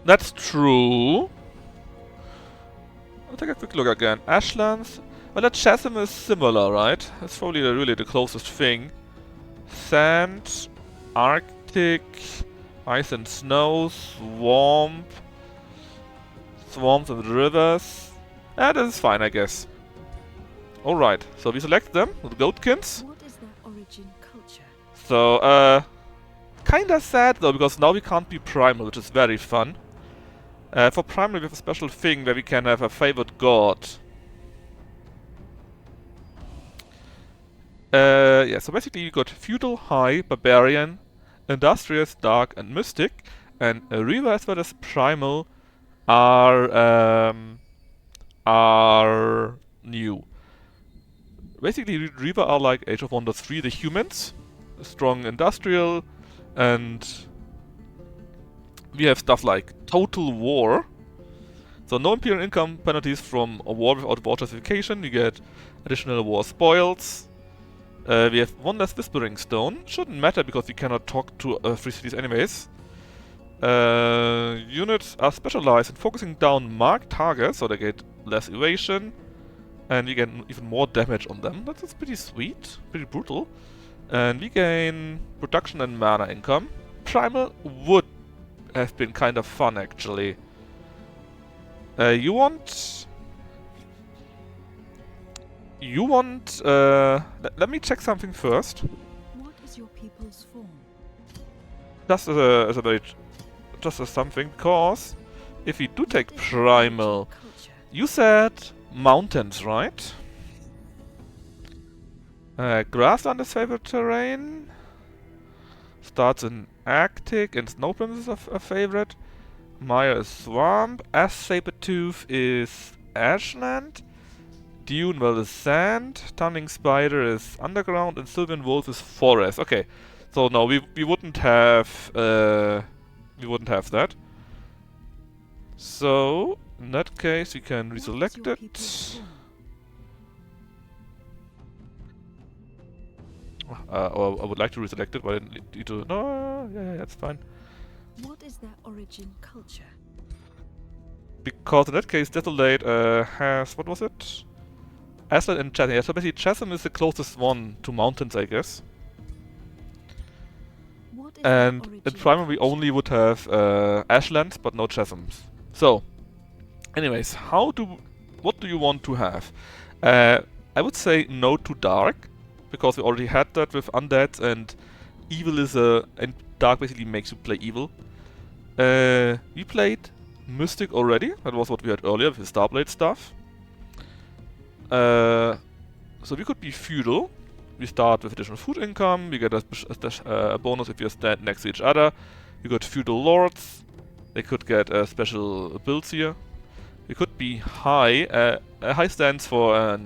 That's true. I'll take a quick look again. Ashlands. Well, that chasm is similar, right? That's probably really the closest thing. Sand, Arctic, ice and snow, swamps and rivers. That is fine, I guess. Alright, so we select them, the goatkins. What is their origin culture? So, kinda sad though, because now we can't be primal, which is very fun. For primal we have a special thing where we can have a favored god. Yeah, so basically you got feudal, high, barbarian, industrious, dark and mystic, and Riva as well as primal are new. Basically Riva are like Age of Wonders 3, the humans, strong industrial, and we have stuff like total war. So no imperial income penalties from a war without war justification, you get additional war spoils. We have one less Whispering Stone. Shouldn't matter because we cannot talk to free cities anyways. Units are specialized in focusing down marked targets, so they get less evasion. And we get even more damage on them. That's pretty sweet, pretty brutal. And we gain production and mana income. Primal would have been kind of fun actually. You want... let me check something first. What is your people's form? Just as something, because if we do take What is their origin primal, culture? you said mountains, right? Grassland is favorite terrain. Starts in Arctic and Snowprints is a favorite. Maya is swamp. Ash Sabertooth is ashland. Dune, well, is sand. Tunning Spider is underground, and Sylvan Wolf is forest. Okay, so no, we wouldn't have that. So in that case, we can What is reselect your it. people's form? Or I would like to reselect it, but I need to. No, yeah, that's fine. What is their origin culture? Because in that case, Desolate has, what was it? Ashland and Chasm. Yeah, so basically Chasm is the closest one to mountains, I guess. What is their And in origin Primal we culture? only would have Ashlands, but no Chasms. So, anyways, what do you want to have? I would say no to Dark, because we already had that with Undeads, and Evil is and Dark basically makes you play Evil. We played Mystic already, that was what we had earlier with the Starblade stuff. So we could be feudal. We start with additional food income, we get a bonus if you stand next to each other. We got feudal lords, they could get special builds here. We could be high, high stands for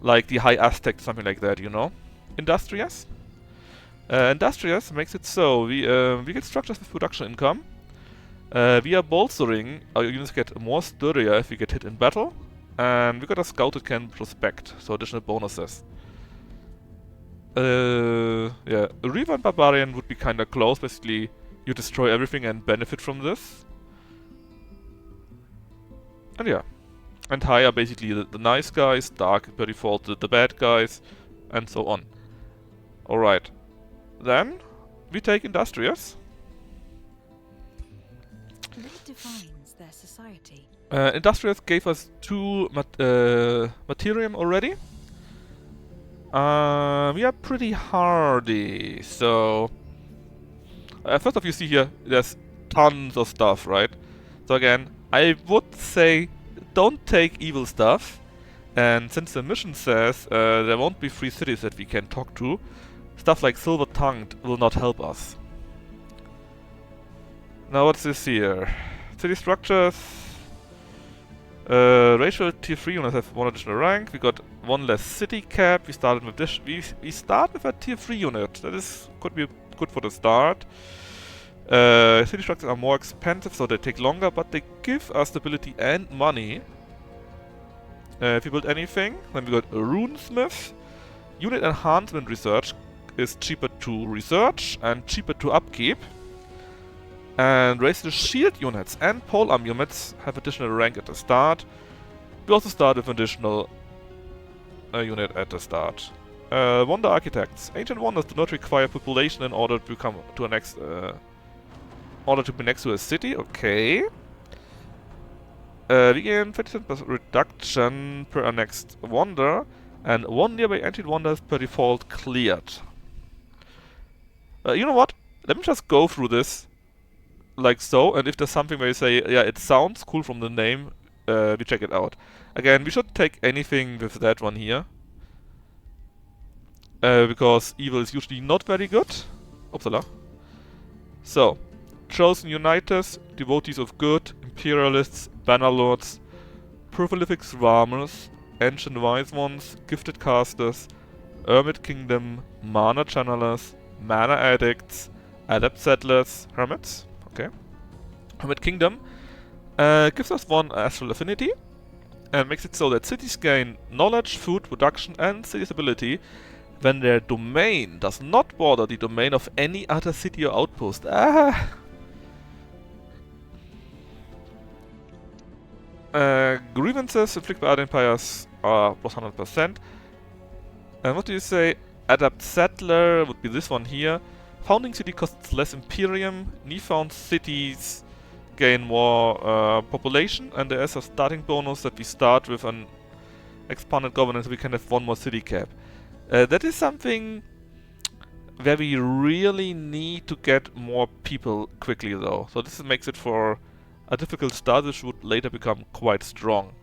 like the high Aztec, something like that, you know. Industrious. Industrious makes it so we get structures with production income. We are bolstering, our units get more sturdier if we get hit in battle. And we got a scout that can prospect, so additional bonuses. Yeah, Reaver and Barbarian would be kinda close, basically you destroy everything and benefit from this. And yeah. And high are basically the nice guys, Dark by default the bad guys, and so on. Alright. Then, we take Industrious. What defines their society? Industrious gave us 2 Materium already. We are pretty hardy, so... first off, you see here, there's tons of stuff, right? So again, I would say, don't take evil stuff. And since the mission says there won't be free cities that we can talk to, stuff like Silver Tongued will not help us. Now what's this here? City structures. Racial tier 3 units have 1 additional rank. We got 1 less city cap. We started with this. We start with a tier 3 unit. That is could be good for the start. City structures are more expensive, so they take longer, but they give us stability and money. If you build anything, then we got a runesmith. Unit enhancement research is cheaper to research and cheaper to upkeep. And racial shield units and polearm units have additional rank at the start. We also start with additional unit at the start. Wonder architects. Ancient wonders do not require population in order to become to a next. Order to be next to a city. Okay. We gain 50% reduction per our next wonder, and 1 nearby ancient wonder is per default cleared. You know what? Let me just go through this. Like so, and if there's something where you say, yeah, it sounds cool from the name, we check it out. Again, we should take anything with that one here. Because evil is usually not very good. Upsala. So, Chosen Unitas, Devotees of Good, Imperialists, Bannerlords, Prolific Swarmers, Ancient Wise Ones, Gifted Casters, Hermit Kingdom, Mana Channelers, Mana Addicts, Adept Settlers, Hermits. Okay. Hermit Kingdom gives us 1 astral affinity and makes it so that cities gain knowledge, food, production, and city stability when their domain does not border the domain of any other city or outpost. Grievances inflicted by other empires are plus 100%. And what do you say? Adept Settler would be this one here. Founding city costs less Imperium. Newfound cities gain more population, and there is a starting bonus that we start with an expanded governance. We can have 1 more city cap. That is something where we really need to get more people quickly, though. So this makes it for a difficult start, which would later become quite strong.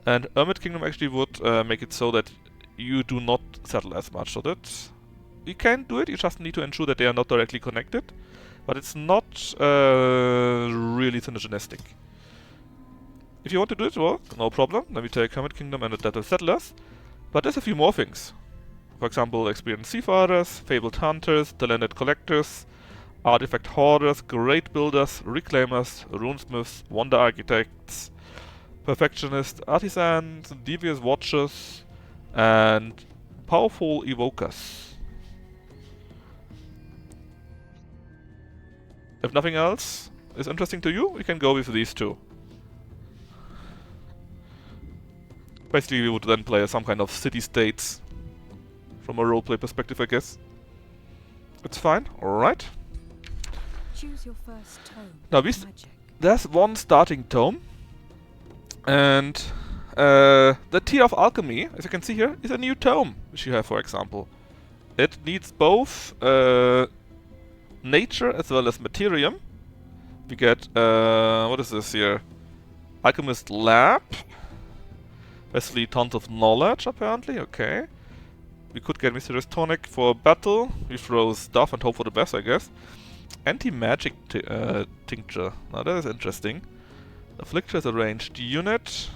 And Hermit Kingdom actually would make it so that you do not settle as much. So that you can do it, you just need to ensure that they are not directly connected. But it's not really synergistic. If you want to do it, well, no problem. Then we take Hermit Kingdom and the Settlers. But there's a few more things. For example, experienced seafarers, fabled hunters, talented collectors, artifact hoarders, great builders, reclaimers, runesmiths, wonder architects, perfectionists, artisans, devious watchers, and powerful evokers. If nothing else is interesting to you, we can go with these 2. Basically, we would then play some kind of city-states from a roleplay perspective, I guess. It's fine, alright. Choose your first tome. Now, there's 1 starting tome, and the Tier of Alchemy, as you can see here, is a new tome, which you have, for example. It needs both nature as well as materium. We get, what is this here? Alchemist Lab. Basically tons of knowledge, apparently, okay. We could get Mysterious Tonic for battle. We throw stuff and hope for the best, I guess. Anti-magic tincture. Now that is interesting. Afflictor is a ranged unit.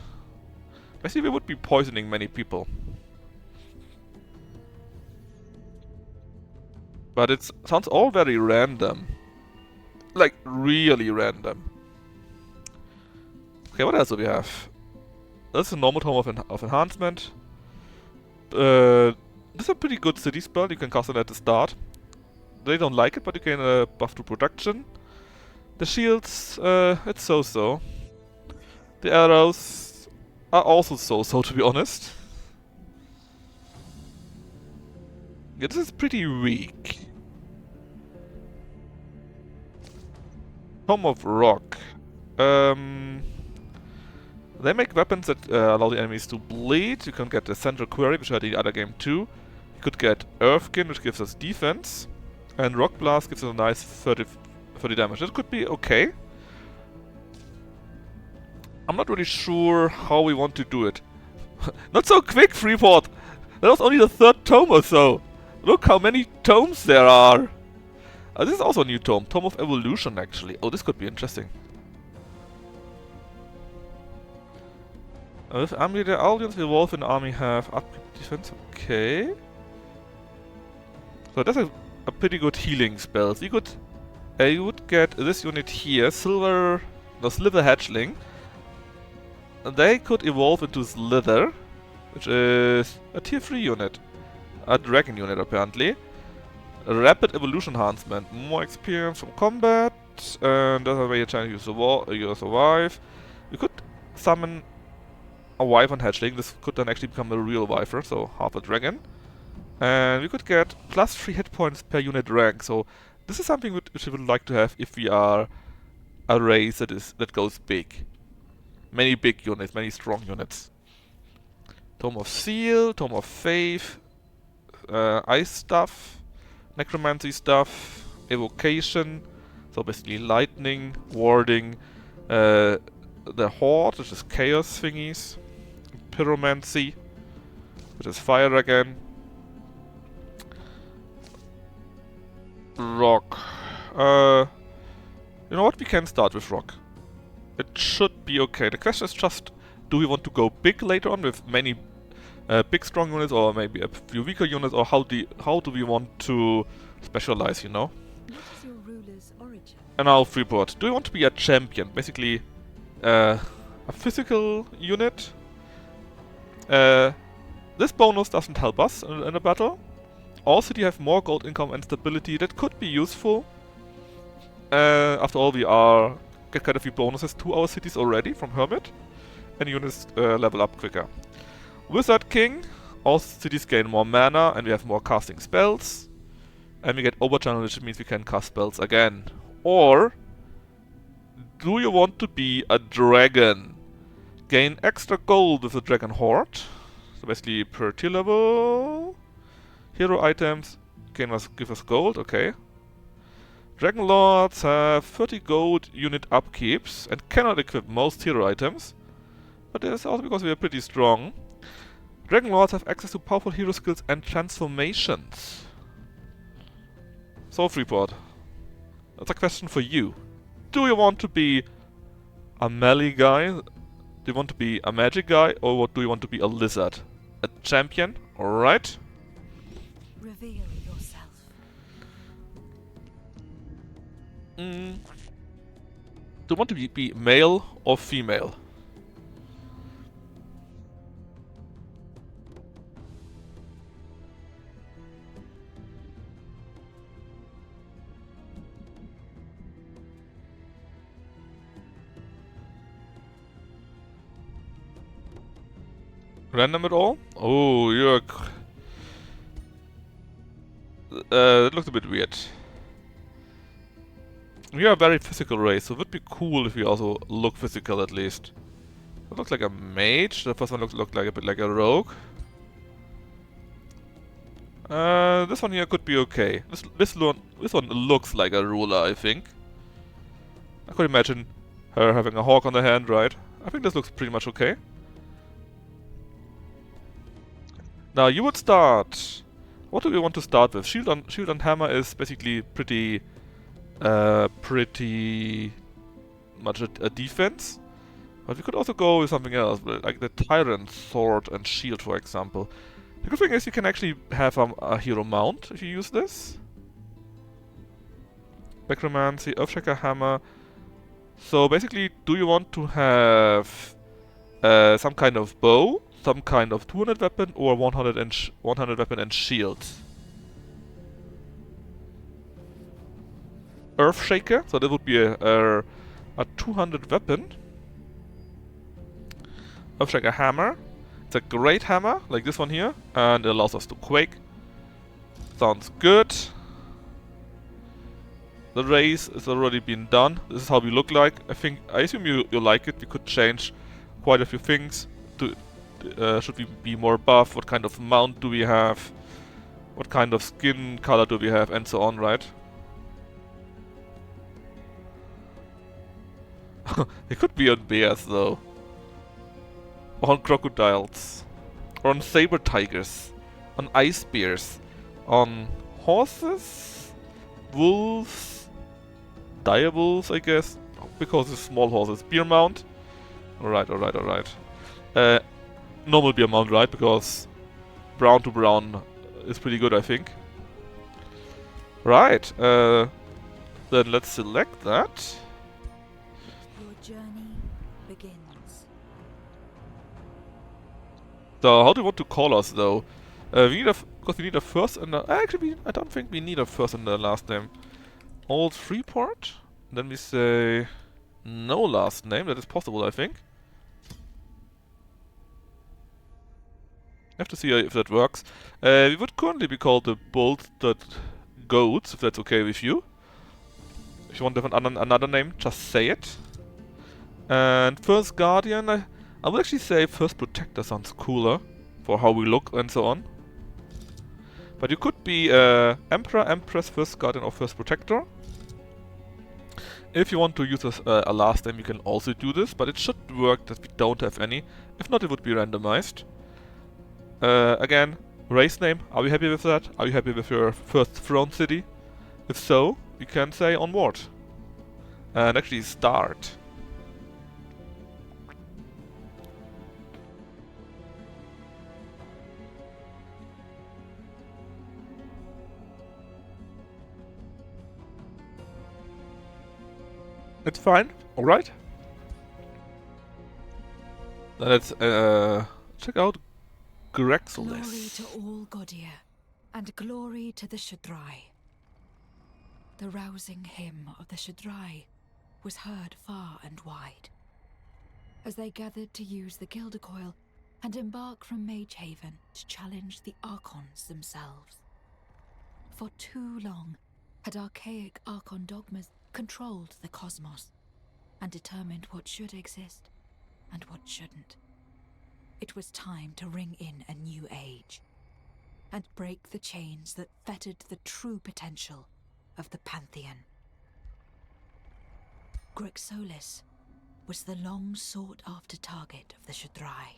Basically we would be poisoning many people. But it sounds all very random. Like, really random. Okay, what else do we have? That's a normal tome of enhancement. This is a pretty good city spell. You can cast it at the start. They don't like it, but you gain buff to production. The shields, it's so-so. The arrows are also so-so, to be honest. Yeah, this is pretty weak. Tome of Rock. They make weapons that allow the enemies to bleed. You can get the Central Quarry, which I had in the other game too. You could get Earthkin, which gives us defense. And Rock Blast gives us a nice 30 damage. That could be okay. I'm not really sure how we want to do it. Not so quick, Freeport! That was only the 3rd tome or so! Look how many tomes there are! This is also a new tome. Tome of Evolution, actually. Oh, this could be interesting. With army, the audience evolve in army have upkeep defense. Okay. So that's a pretty good healing spell. So you would get this unit here, Sliver Hatchling. And they could evolve into Slither, which is a tier 3 unit. A dragon unit, apparently. A rapid evolution enhancement. More experience from combat. And that's a way chance you survive. You could summon a Wyvern Hatchling. This could then actually become a real Wyvern, so half a dragon. And we could get plus 3 hit points per unit rank. So this is something which we would like to have if we are a race that goes big. Many big units, many strong units. Tome of Seal, Tome of Faith, Ice stuff, Necromancy stuff, Evocation, so basically lightning, warding, the Horde, which is chaos thingies, Pyromancy, which is fire again, Rock. You know what? We can start with Rock. It should be okay. The question is just, do we want to go big later on with many big strong units, or maybe a few weaker units, or how do we want to specialize, you know? What is your ruler's origin? And now Freeport. Do we want to be a champion? Basically, a physical unit. This bonus doesn't help us in a battle. All cities have more gold income and stability. That could be useful. After all, we get quite a few bonuses to our cities already from Hermit. And units level up quicker. Wizard King. All cities gain more mana and we have more casting spells. And we get Overchannel, which means we can cast spells again. Or do you want to be a dragon? Gain extra gold with the Dragon Horde. So basically per tier level. Hero items give us gold, okay. Dragon Lords have 30 gold unit upkeeps and cannot equip most hero items. But this is also because we are pretty strong. Dragon Lords have access to powerful hero skills and transformations. So Freeport, that's a question for you. Do you want to be a melee guy? Do you want to be a magic guy? Or what do you want to be a lizard? A champion? Alright. Reveal yourself. Do you want to be male or female? Random at all? Oh, you're... that looks a bit weird. We are a very physical race, so it would be cool if we also look physical at least. It looks like a mage. The first one looked like a bit like a rogue. This one here could be okay. This one looks like a ruler, I think. I could imagine her having a hawk on the hand, right? I think this looks pretty much okay. Now you would start. What do we want to start with? Shield and hammer is basically pretty much a defense. But we could also go with something else, like the Tyrant Sword and Shield, for example. The good thing is you can actually have a hero mount if you use this. Necromancy, Earthshaker Hammer. So basically, do you want to have some kind of bow, some kind of 200 weapon, or 100 weapon and shield? Earthshaker, so that would be a 200 weapon. Earthshaker Hammer. It's a great hammer, like this one here, and it allows us to quake. Sounds good. The race has already been done. This is how we look like. I assume you like it. We could change quite a few things. Should we be more buff? What kind of mount do we have? What kind of skin color do we have? And so on, right? It could be on bears though. Or on crocodiles. Or on saber tigers. On ice bears. on horses, wolves, dire wolves, I guess, because it's small horses. Beer mount. Alright, alright, alright. Normal beer mount, right? Because brown to brown is pretty good, I think. Right, then let's select that. Your journey begins. So, how do you want to call us, though? We need because we need a first and a... Actually, I don't think we need a first and a last name. Old Freeport. Then we say... no last name, that is possible, I think. Have to see if that works. We would currently be called the Bolted Goats, if that's okay with you. If you want to have another name, just say it. And First Guardian, I would actually say First Protector sounds cooler for how we look and so on. But you could be Emperor, Empress, First Guardian or First Protector. If you want to use a last name, you can also do this, but it should work that we don't have any. If not, it would be randomized. Again, race name, are you happy with that? Are you happy with your first throne city? If so, we can say onward. And actually start. It's fine, alright. Then let's check out Glory Grexolis. to all Godir, and glory to the Shadrai. The rousing hymn of the Shadrai was heard far and wide, as they gathered to use the Gildercoil and embark from Magehaven to challenge the Archons themselves. For too long had archaic Archon dogmas controlled the cosmos, and determined what should exist and what shouldn't. It was time to ring in a new age, and break the chains that fettered the true potential of the Pantheon. Grixolis was the long-sought-after target of the Shadrai.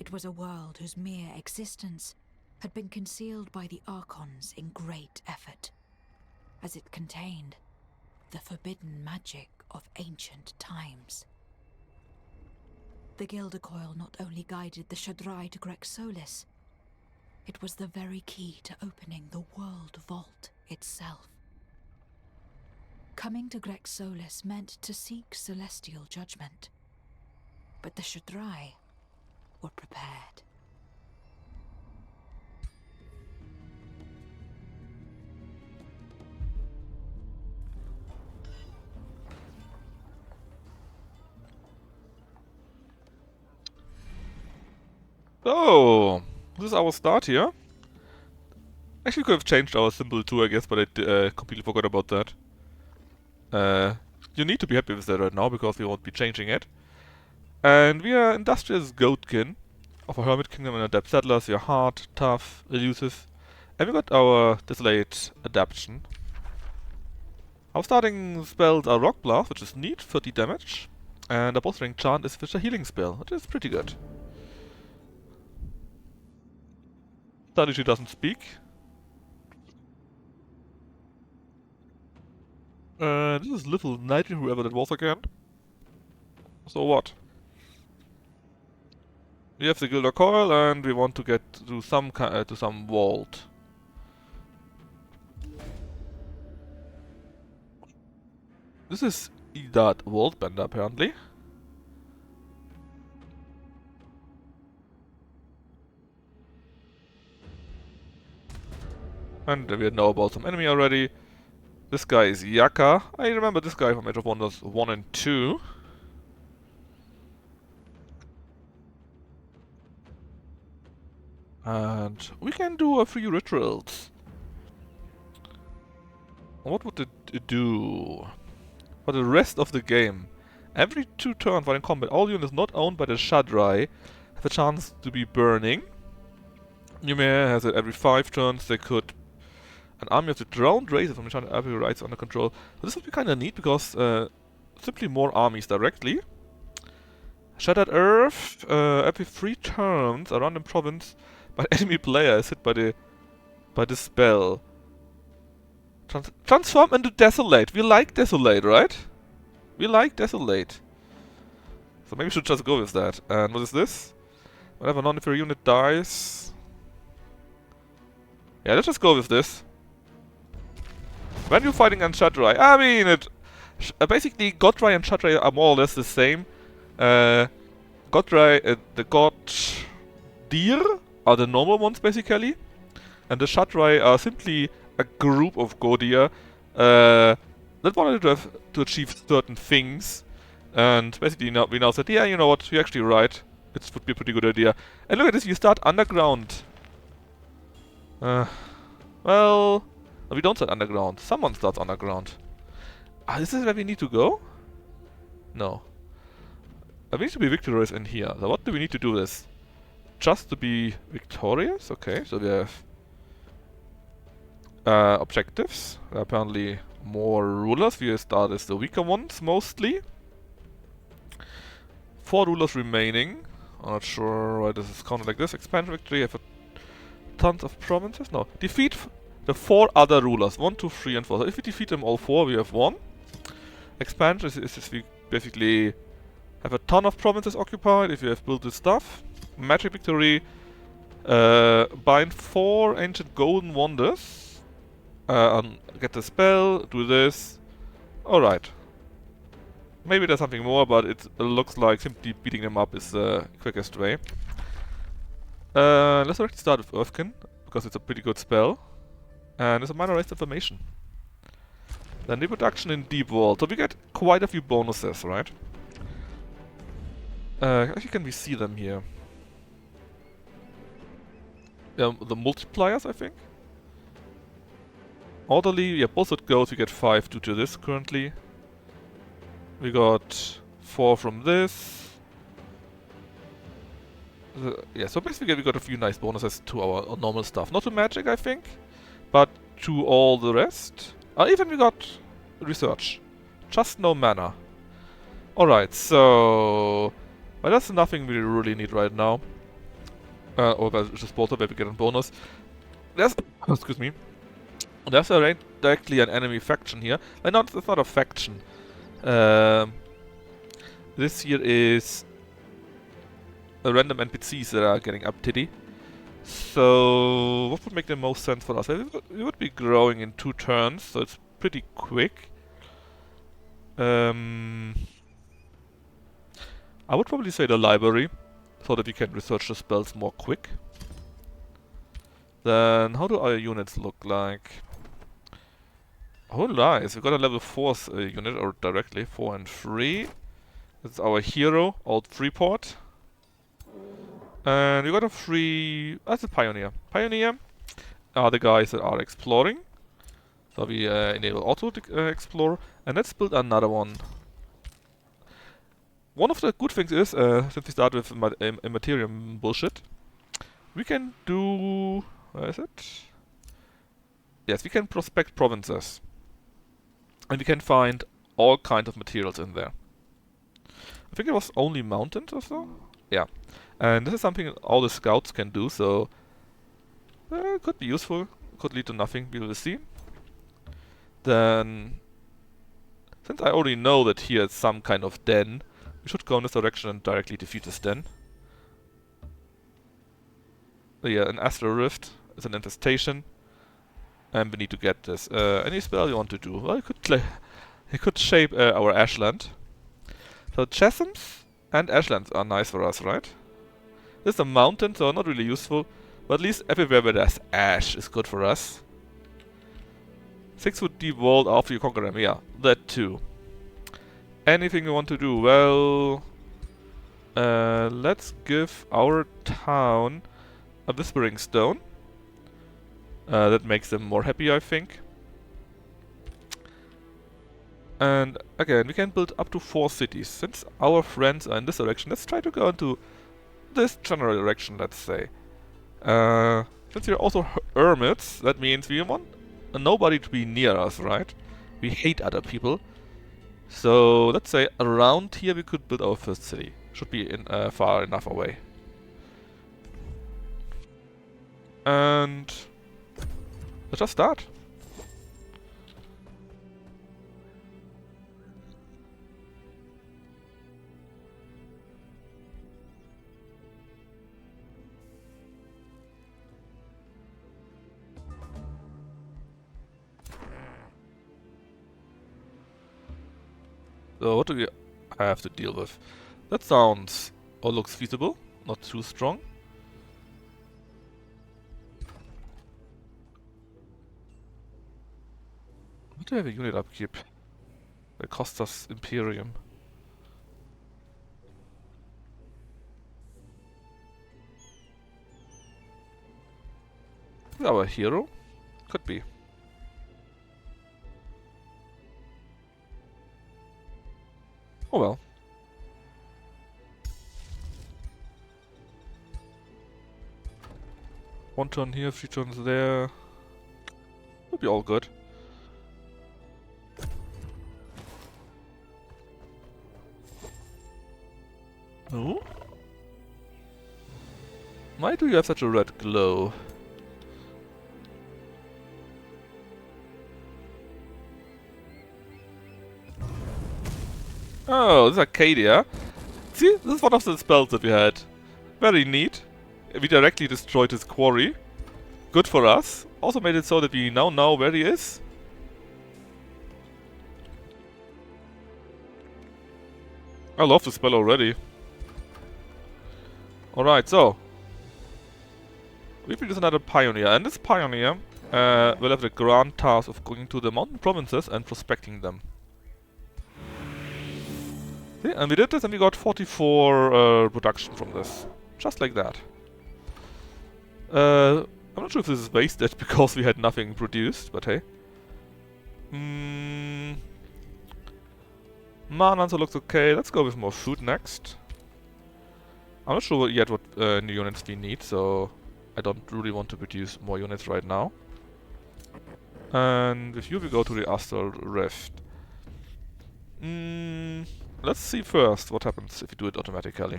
It was a world whose mere existence had been concealed by the Archons in great effort, as it contained the forbidden magic of ancient times. The Gildercoil not only guided the Shadrai to Grexolis, it was the very key to opening the World Vault itself. Coming to Grexolis meant to seek celestial judgment, but the Shadrai were prepared. So, this is our start here. Actually, we could have changed our symbol too, I guess, but I completely forgot about that. You need to be happy with that right now, because we won't be changing it. And we are Industrious Goatkin of a Hermit Kingdom and Adept Settlers. We are hard, tough, elusive. And we got our Desolate Adaption. Our starting spells are Rock Blast, which is neat, 30 damage. And a Bolstering Chant is with a healing spell, which is pretty good. Strategy doesn't speak. This is Little Knighty, whoever that was again. So what? We have the Gilder Coil, and we want to get to some vault. This is that Vault Bender, apparently. And we know about some enemy already. This guy is Yaka. I remember this guy from Age of Wonders 1 and 2. And we can do a few rituals. What would it do? For the rest of the game, every 2 turns while in combat, all units not owned by the Shadrai have a chance to be burning. Numair has it every 5 turns. They could an army of the drowned races from enchanted every rights under control. So this would be kind of neat, because simply more armies directly. Shattered Earth, every 3 turns, a random province by enemy player is hit by the by the spell. Transform into Desolate. We like Desolate, right? We like Desolate. So maybe we should just go with that. And what is this? Whenever a non-inferior unit dies... Yeah, let's just go with this. When you're fighting on Shadrai, I mean, basically Godrai and Shadrai are more or less the same. Godrai, the God Deer are the normal ones basically, and the Shadrai are simply a group of Godir that wanted to achieve certain things, and basically we now said, yeah, you know what, you're actually right. It would be a pretty good idea. And look at this, you start underground. Well, no, we don't start underground. Someone starts underground. Is this where we need to go? No. We need to be victorious in here. So what do we need to do this? Just to be victorious? Okay, so we have objectives. There are apparently more rulers. We start as the weaker ones, mostly. 4 rulers remaining. I'm not sure why this is counted like this. Expansion victory. Have tons of provinces. No. Defeat the 4 other rulers. 1, 2, 3, and 4. So if we defeat them all 4, we have 1. Expansion is we basically have a ton of provinces occupied if you have built this stuff. Magic victory. Bind 4 ancient golden wonders. Get the spell. Do this. Alright. Maybe there's something more, but it looks like simply beating them up is the quickest way. Let's already start with Earthkin, because it's a pretty good spell. And it's a minor raised information. Then reproduction in Deep Vault. So we get quite a few bonuses, right? Actually, can we see them here? The multipliers, I think. Orderly, yeah, Bullshit Goes, we get 5 due to this currently. We got 4 from this. Yeah, so basically we got a few nice bonuses to our normal stuff. Not to magic, I think, but to all the rest. Even we got research. Just no mana. Alright, so... Well, that's nothing we really need right now. Or just both of them we get a bonus. There's... excuse me. There's directly an enemy faction here. No, it's not a faction. This here is random NPCs that are getting up titty. So what would make the most sense for us? We would be growing in 2 turns, so it's pretty quick. I would probably say the library, so that we can research the spells more quick. Then how do our units look like? Oh nice, we got a level 4 unit, or directly, 4 and 3. That's our hero, Old Freeport. And we got a 3... that's a Pioneer. Pioneer are the guys that are exploring. So we enable auto explore. And let's build another one. One of the good things is, since we start with Immaterium bullshit, we can do... where is it? Yes, we can prospect provinces. And we can find all kinds of materials in there. I think it was only mountains or so? Yeah. And this is something all the scouts can do, so... it could be useful. Could lead to nothing, we will see. Then... since I already know that here is some kind of den, we should go in this direction and directly defeat this den. Yeah, an Astral Rift is an infestation. And we need to get this. Any spell you want to do? Well, you could shape our ashland. So chasms and ashlands are nice for us, right? This is a mountain, so not really useful. But at least everywhere where there's ash is good for us. 6 foot deep vault after you conquer them. Yeah, that too. Anything you want to do? Well... let's give our town a Whispering Stone. That makes them more happy, I think. And again, we can build up to 4 cities. Since our friends are in this direction, let's try to go into this general direction, let's say. Since we're also hermits, that means we want nobody to be near us, right? We hate other people. So let's say around here we could build our first city. Should be far enough away. And Let's just start. So what do we have to deal with? That sounds or looks feasible, not too strong. What do we have a unit upkeep? That costs us Imperium. Is our hero? Could be. Oh well. One turn here, 3 turns there. Would be all good. Oh? Why do you have such a red glow? Oh, this is Arcadia. See, this is one of the spells that we had. Very neat. We directly destroyed his quarry. Good for us. Also made it so that we now know where he is. I love the spell already. Alright, so. We produce another pioneer, and this pioneer will have the grand task of going to the mountain provinces and prospecting them. See, and we did this and we got 44 production from this. Just like that. I'm not sure if this is wasted because we had nothing produced, but hey. Mana also looks okay. Let's go with more food next. I'm not sure yet what new units we need, so I don't really want to produce more units right now. And with you we go to the Astral Rift. Let's see first what happens if you do it automatically.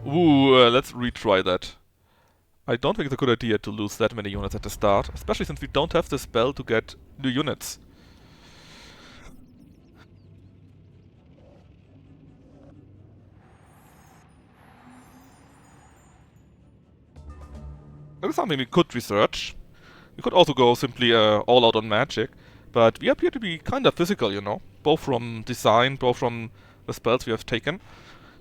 Ooh, let's retry that. I don't think it's a good idea to lose that many units at the start, especially since we don't have the spell to get new units. That is something we could research. We could also go simply all out on magic, but we appear to be kind of physical, you know, both from design, both from the spells we have taken.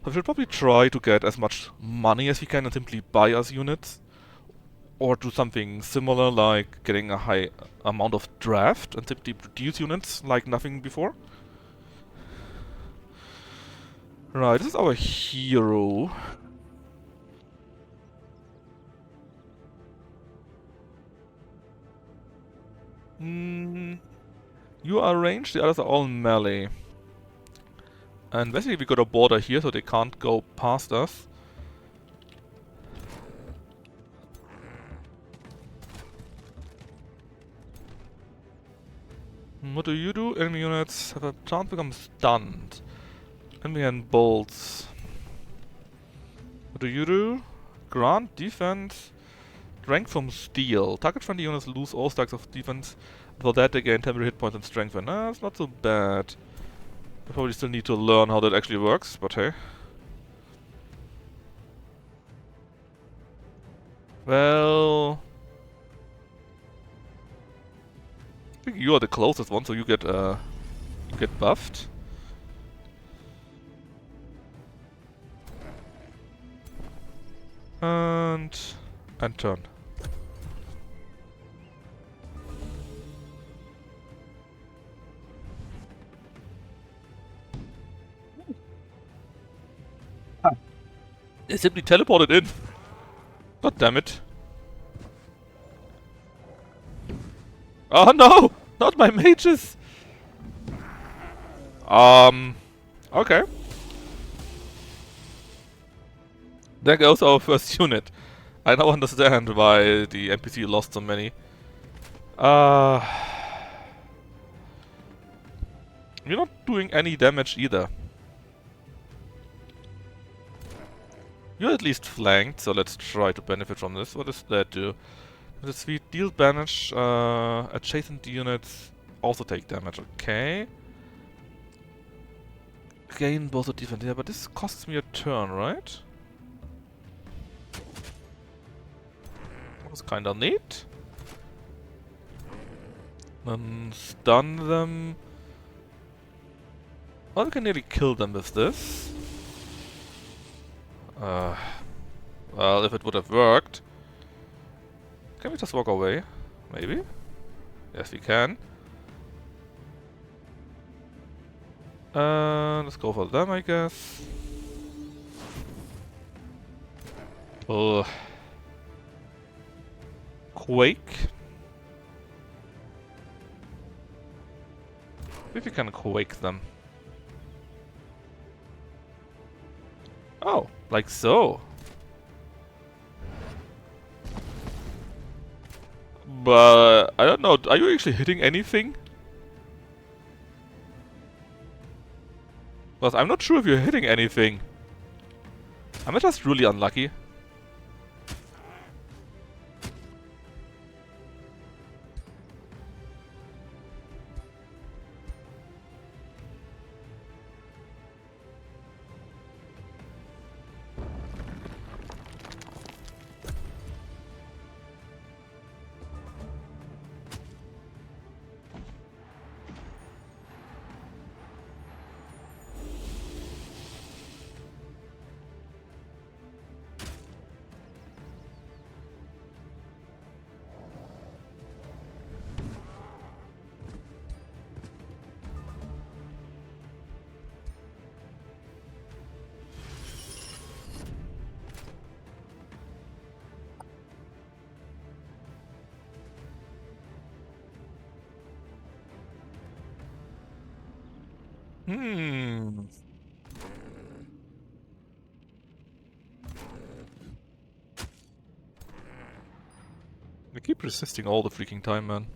So we should probably try to get as much money as we can and simply buy us units. Or do something similar, like getting a high amount of draft and simply produce units like nothing before. Right, this is our hero. You are ranged, the others are all melee. And basically we got a border here, so they can't go past us. What do you do? Enemy units have a chance to become stunned. Enemy and bolts. What do you do? Grant defense. Strength from steel. Target friendly units lose all stacks of defense. For that they gain temporary hit points and strength. It's not so bad. I probably still need to learn how that actually works, but hey. Well, I think you are the closest one, so you get buffed. And turn. They simply teleported in. God damn it. Oh no! Not my mages! Okay. There goes our first unit. I now understand why the NPC lost so many. You're not doing any damage either. You're at least flanked, so let's try to benefit from this. What does that do? The suite deals damage, adjacent units also take damage, okay. Gain both a defense, yeah, but this costs me a turn, right? That was kinda neat. Then stun them. Well, we can nearly kill them with this. Well, if it would have worked. Can we just walk away? Maybe? Yes, we can. Let's go for them, I guess. Ugh. Quake. If we can quake them. Oh, like so. But I don't know, are you actually hitting anything? Because I'm not sure if you're hitting anything. Am I just really unlucky? Hmm. I keep resisting all the freaking time, man.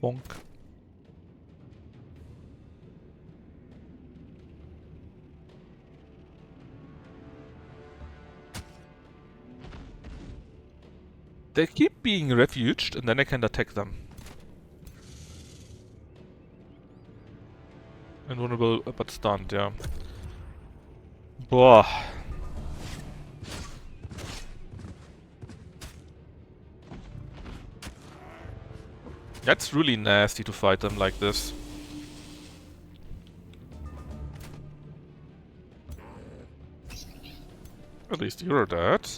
Bonk. They keep being refuged, and then I can attack them. Invulnerable, but stunned, yeah. Boah. That's really nasty to fight them like this. At least you're dead.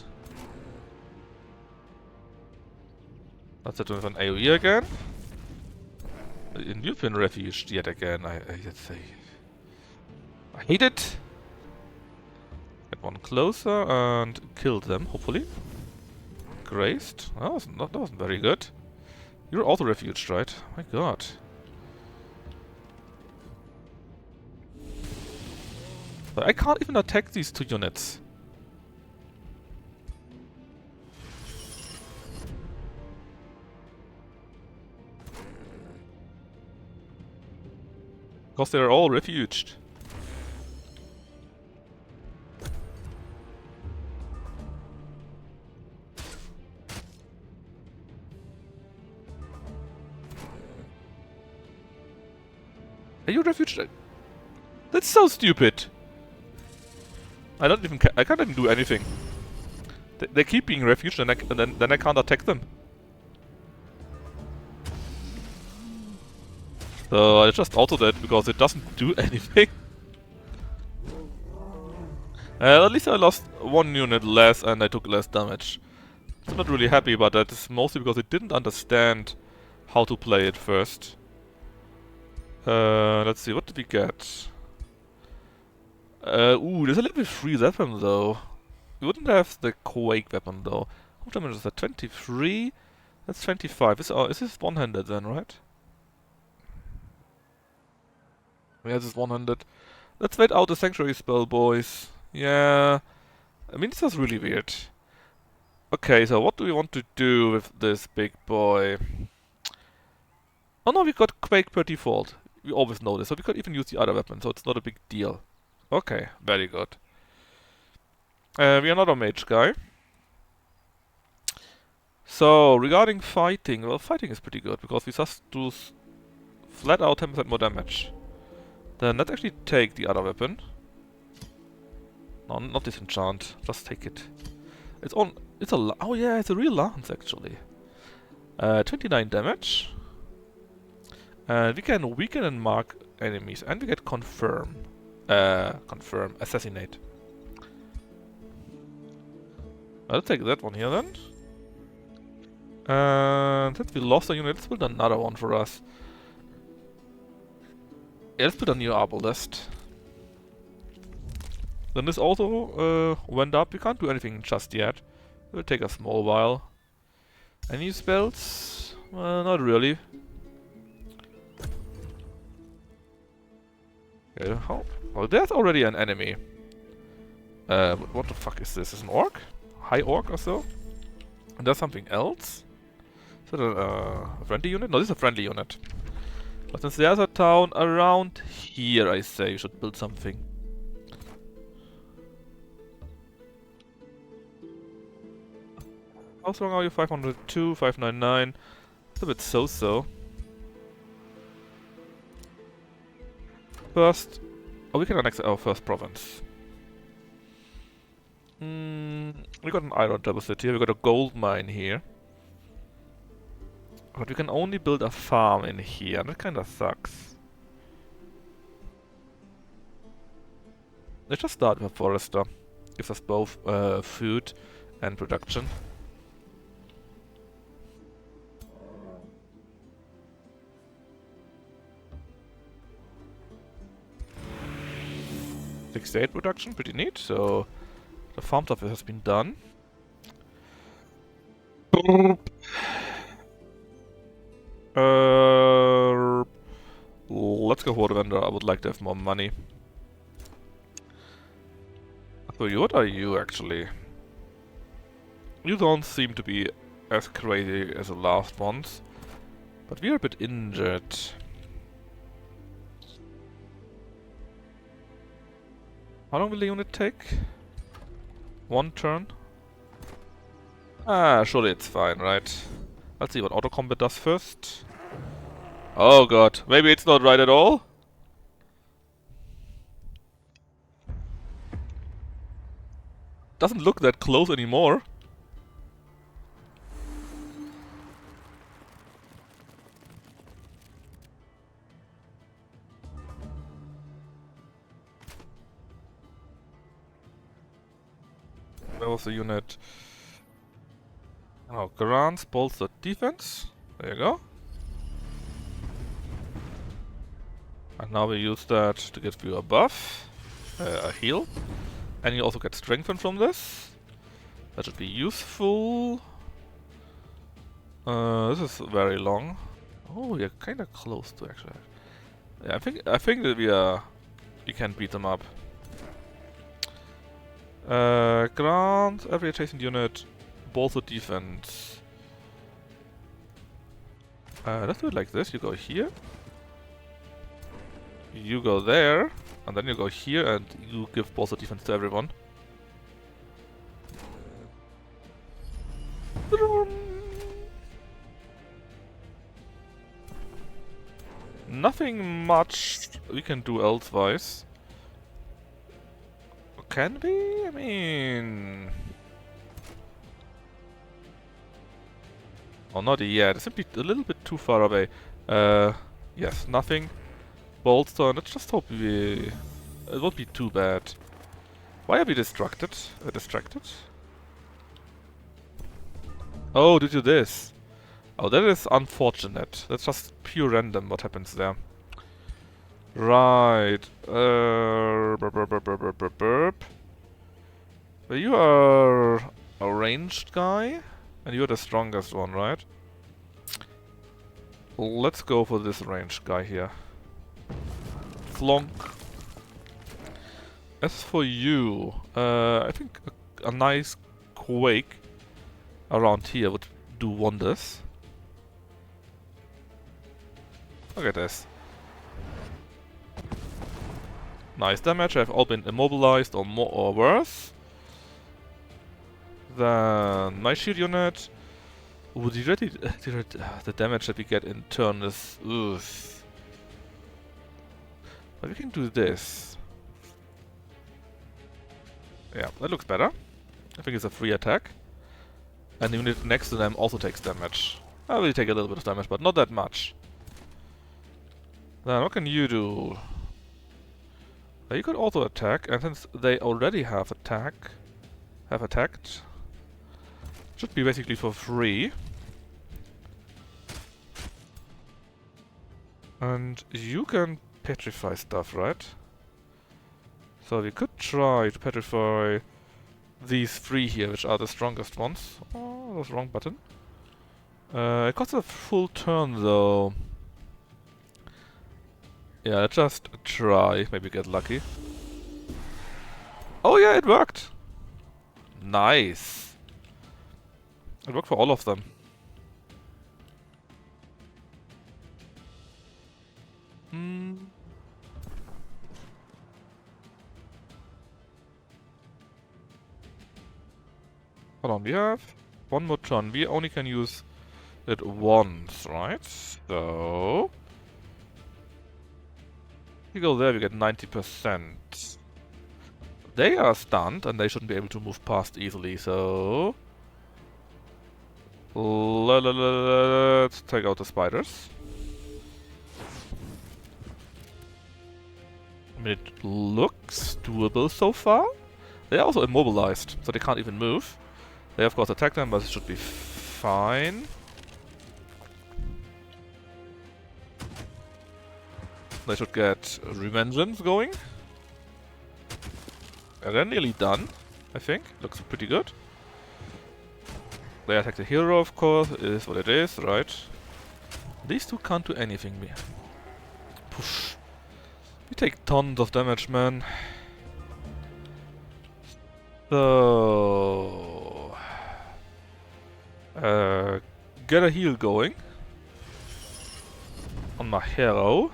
Let's hit with an AoE again. And you've been refuged yet again, I hate it! Get one closer and kill them, hopefully. Grazed. That wasn't very good. You're also refuged, right? My god. But I can't even attack these two units. Because they're all refuged. Are you refuged? That's so stupid. I can't even do anything. They keep being refuged, and then I can't attack them. So I just auto that because it doesn't do anything. At least I lost one unit less and I took less damage. I'm not really happy about that. It's mostly because I didn't understand how to play it first. Let's see, what did we get? Ooh, there's a level 3 weapon though. We wouldn't have the Quake weapon though. How much damage is that? 23? That's 25. Is this one-handed then, right? Yeah, this is 100. Let's wait out the Sanctuary spell, boys. Yeah. I mean, this was really weird. Okay, so what do we want to do with this big boy? Oh no, we got Quake per default. We always know this, so we could even use the other weapon, so it's not a big deal. Okay, very good. We are not a mage guy. So, regarding fighting, well, fighting is pretty good, because we just do flat out 10% more damage. Then let's actually take the other weapon. No, not disenchant, just take it. It's oh yeah, it's a real lance actually. 29 damage. And we can weaken and mark enemies, and we get confirm. Confirm, assassinate. I'll take that one here then. And since we lost a unit, let's build another one for us. Yeah, let's put a new arbalest. Then this also went up. We can't do anything just yet. It will take a small while. Any spells? Not really. Yeah, oh, there's already an enemy. What the fuck is this? Is an orc? High orc or so? And there's something else? Is that a friendly unit? No, this is a friendly unit. But since there's a town around here, I say you should build something. How strong are you? 502, 599. It's a bit so-so. First... Oh, we can annex our first province. We got an iron deposit here, we got a gold mine here. But we can only build a farm in here, and that kinda sucks. Let's just start with a forester. Gives us both food and production. State production, pretty neat. So the farm stuff has been done. Let's go for the vendor. I would like to have more money. So what are you actually? You don't seem to be as crazy as the last ones, but we are a bit injured. How long will the unit take? 1 turn? Ah, surely it's fine, right? Let's see what auto combat does first. Oh god, maybe it's not right at all? Doesn't look that close anymore. Where was the unit? Oh, grants bolster defense. There you go. And now we use that to get you a buff, a heal. And you also get strengthened from this. That should be useful. This is very long. Oh, we're kind of close to actually. Yeah, I think that we can beat them up. Grant every adjacent unit bolster defense. Let's do it like this. You go here. You go there. And then you go here and you give bolster defense to everyone. Nothing much we can do elsewise. Can we? I mean... Oh, not yet. It's simply a little bit too far away. Yes, nothing. Bolster. Let's just hope we... It won't be too bad. Why are we distracted? Distracted? Oh, did you this? Oh, that is unfortunate. That's just pure random what happens there. Right. Burp. Well, you are a ranged guy, and you're the strongest one, right? Let's go for this ranged guy here. Flonk. As for you, I think a nice quake around here would do wonders. Look at this. Nice damage. I've all been immobilized or more or worse. Then my shield unit. Ooh, the damage that we get in turn is oof. But we can do this. Yeah, that looks better. I think it's a free attack. And the unit next to them also takes damage. I will take a little bit of damage, but not that much. Then what can you do? You could also attack, and since they already have attacked, should be basically for free. And you can petrify stuff, right? So we could try to petrify these three here, which are the strongest ones. Oh, that was the wrong button. It costs a full turn though. Yeah, let's just try. Maybe get lucky. Oh yeah, it worked! Nice! It worked for all of them. Hold on, we have one more turn. We only can use it once, right? So... we go there, we get 90%. They are stunned, and they shouldn't be able to move past easily, so... let's take out the spiders. I mean, it looks doable so far. They're also immobilized, so they can't even move. They of course attack them, but it should be fine. They should get revengeance going. And they're nearly done, I think. Looks pretty good. They attack the hero, of course, is what it is, right? These two can't do anything. Push. We take tons of damage, man. So... get a heal going. On my hero.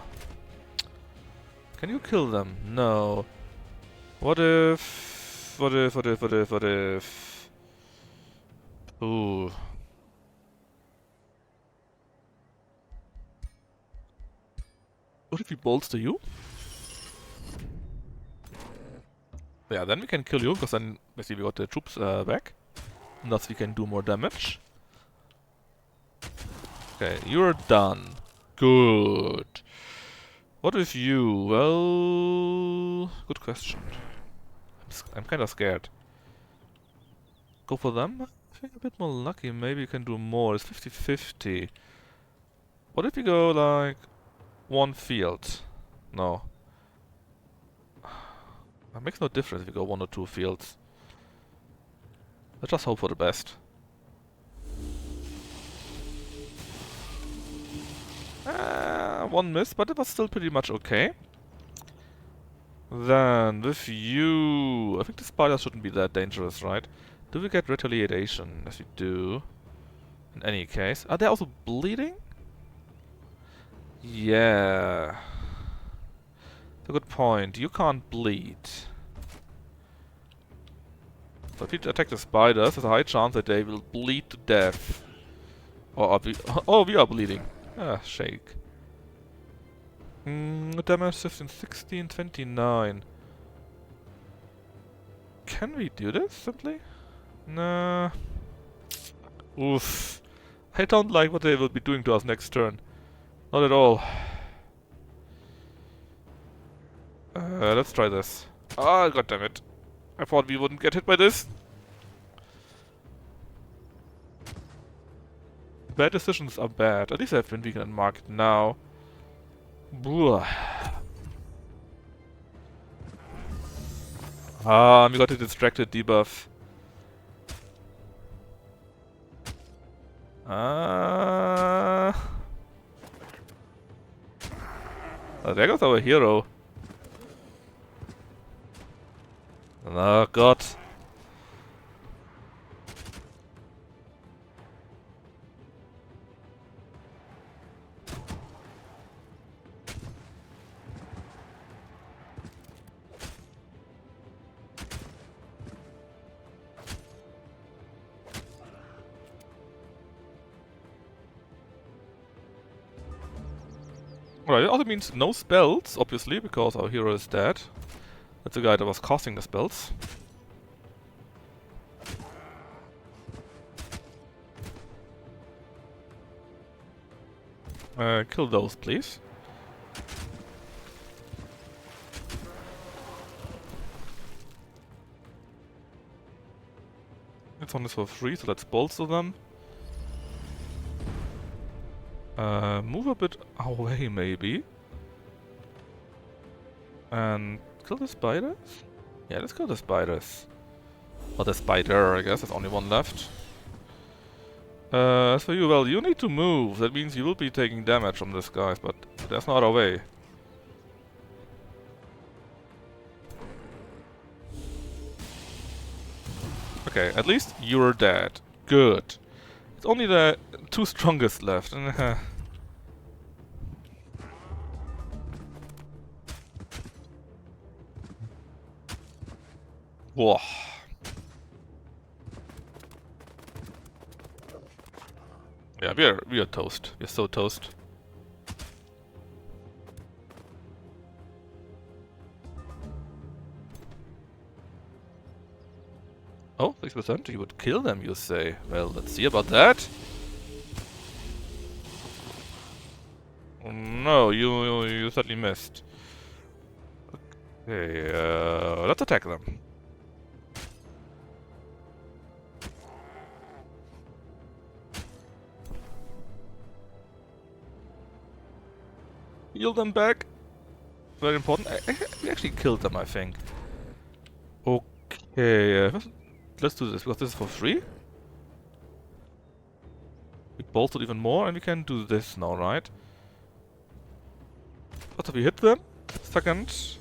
Can you kill them? No. What if... What if... Ooh. What if we bolster you? Yeah, then we can kill you, because then basically we got the troops back. And thus we can do more damage. Okay, you're done. Good. What with you? Well... good question. I'm kinda scared. Go for them? I think a bit more lucky. Maybe you can do more. It's 50-50. What if we go like... one field? No. That makes no difference if you go 1 or 2 fields. Let's just hope for the best. One miss, but it was still pretty much okay. Then, with you... I think the spiders shouldn't be that dangerous, right? Do we get retaliation? Yes, we do. In any case. Are they also bleeding? Yeah. That's a good point. You can't bleed. So if you attack the spiders, there's a high chance that they will bleed to death. Or are we... oh, we are bleeding. Ah, shake. Damage 15, 16, 29. Can we do this, simply? Nah. Oof. I don't like what they will be doing to us next turn. Not at all. Let's try this. Ah, goddammit. I thought we wouldn't get hit by this. Bad decisions are bad. At least I've been vegan and market now. Blah. Ah, we got a distracted debuff. Oh, there goes our hero. Oh god. Alright, it also means no spells, obviously, because our hero is dead. That's the guy that was casting the spells. Kill those, please. This one is for free, so let's bolster them. Move a bit away, maybe. And kill the spiders? Yeah, let's kill the spiders. Or the spider, I guess. There's only one left. As for you, well, you need to move. That means you will be taking damage from this guy, but there's no other way. Okay, at least you're dead. Good. It's only the two strongest left. Whoa. Yeah, we are toast. We're so toast. Oh, 6%? You would kill them, you say. Well, let's see about that. Oh, no, you sadly missed. Okay, let's attack them. Heal them back. Very important. We actually killed them, I think. Okay, let's do this, because this is for free. We bolstered even more, and we can do this now, right? After we hit them, second,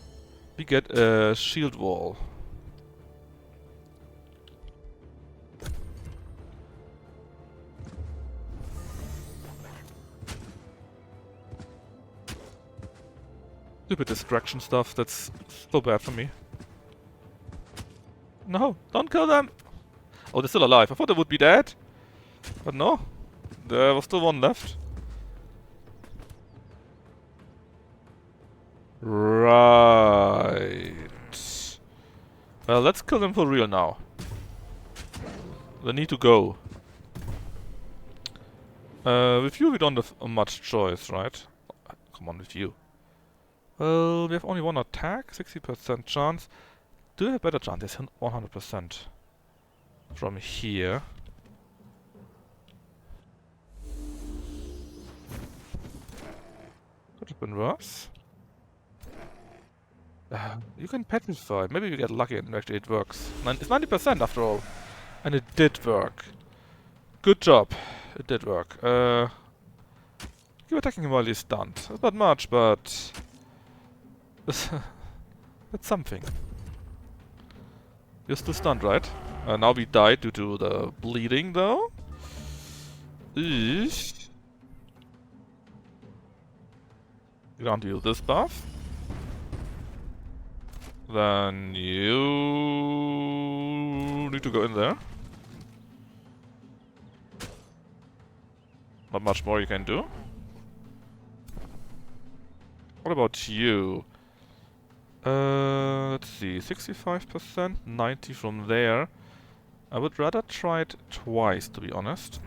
we get a shield wall. Stupid distraction stuff, that's so bad for me. No, don't kill them! Oh, they're still alive. I thought they would be dead. But no, there was still one left. Right. Well, let's kill them for real now. They need to go. With you we don't have much choice, right? Come on, with you. Well, we have only one attack, 60% chance. Do we have a better chance? Yes, 100%. From here. Could have been worse. You can petrify. Maybe we get lucky and actually it works. It's 90% after all. And it did work. Good job. It did work. Keep attacking him while he's stunned. That's not much, but... that's something. You're still stunned, right? Now we died due to the bleeding, though. Eesh. You can't use this buff. Then you need to go in there. Not much more you can do. What about you? Let's see, 65%, 90 from there. I would rather try it twice, to be honest.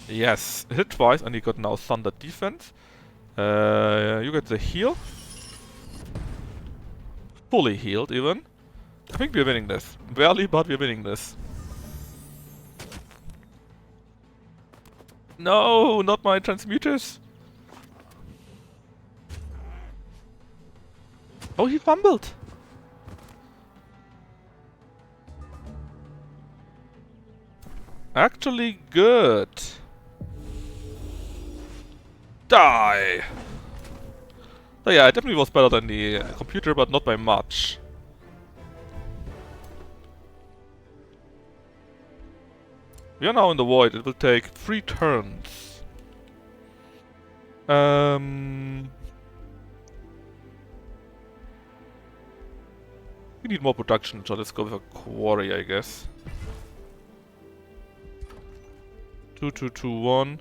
Yes, hit twice and he got now Thunder Defense. You get the heal. Fully healed, even. I think we're winning this. Barely, but we're winning this. No, not my transmuters. Oh, he fumbled. Actually good. Die. So yeah, it definitely was better than the computer, but not by much. We are now in the void. It will take 3 turns. We need more production, so let's go with a quarry, I guess. 2, 2, 2, 1.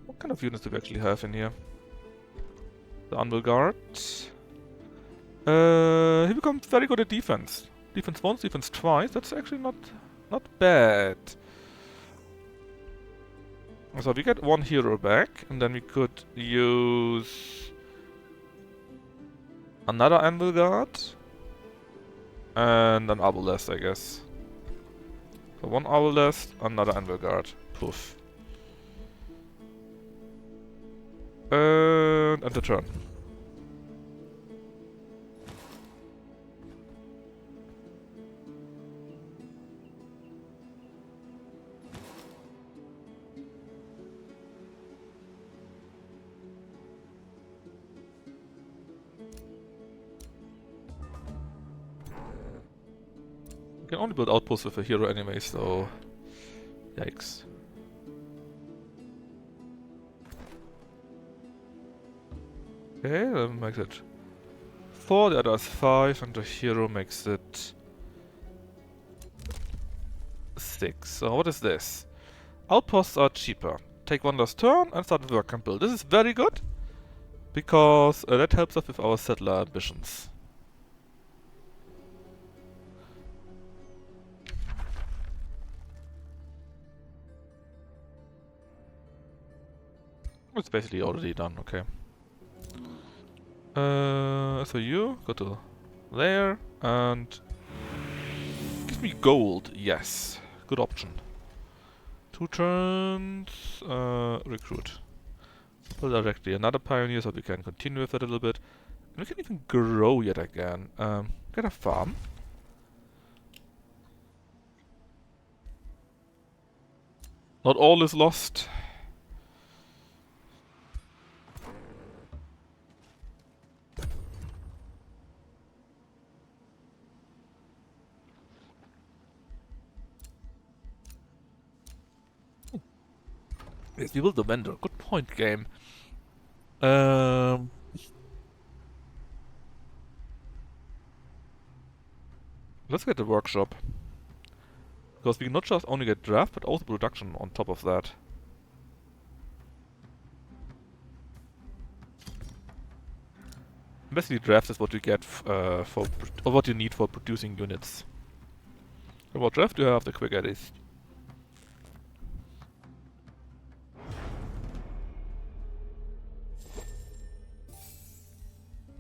What kind of units do we actually have in here? The Unveiled Guard. He becomes very good at defense. Defense once, defense twice. That's actually not bad. So we get one hero back, and then we could use another Anvil Guard and an Obelisk, I guess. So one Obelisk, another Anvil Guard. Poof. And end the turn. You can only build outposts with a hero anyway, so yikes. Okay, that makes it 4, the other is 5, and the hero makes it 6. So what is this? Outposts are cheaper. Take one last turn and start the work camp build. This is very good, because that helps us with our settler ambitions. It's basically already done, okay. So you go to there and give me gold. Yes, good option. 2 turns. Recruit. Pull directly another pioneer, so we can continue with it a little bit. And we can even grow yet again. Get a farm. Not all is lost. Yes, we built the vendor. Good point, game. Let's get the workshop. Because we not just only get draft, but also production on top of that. Basically, draft is what you get or what you need for producing units. The more draft you have, the quicker it is.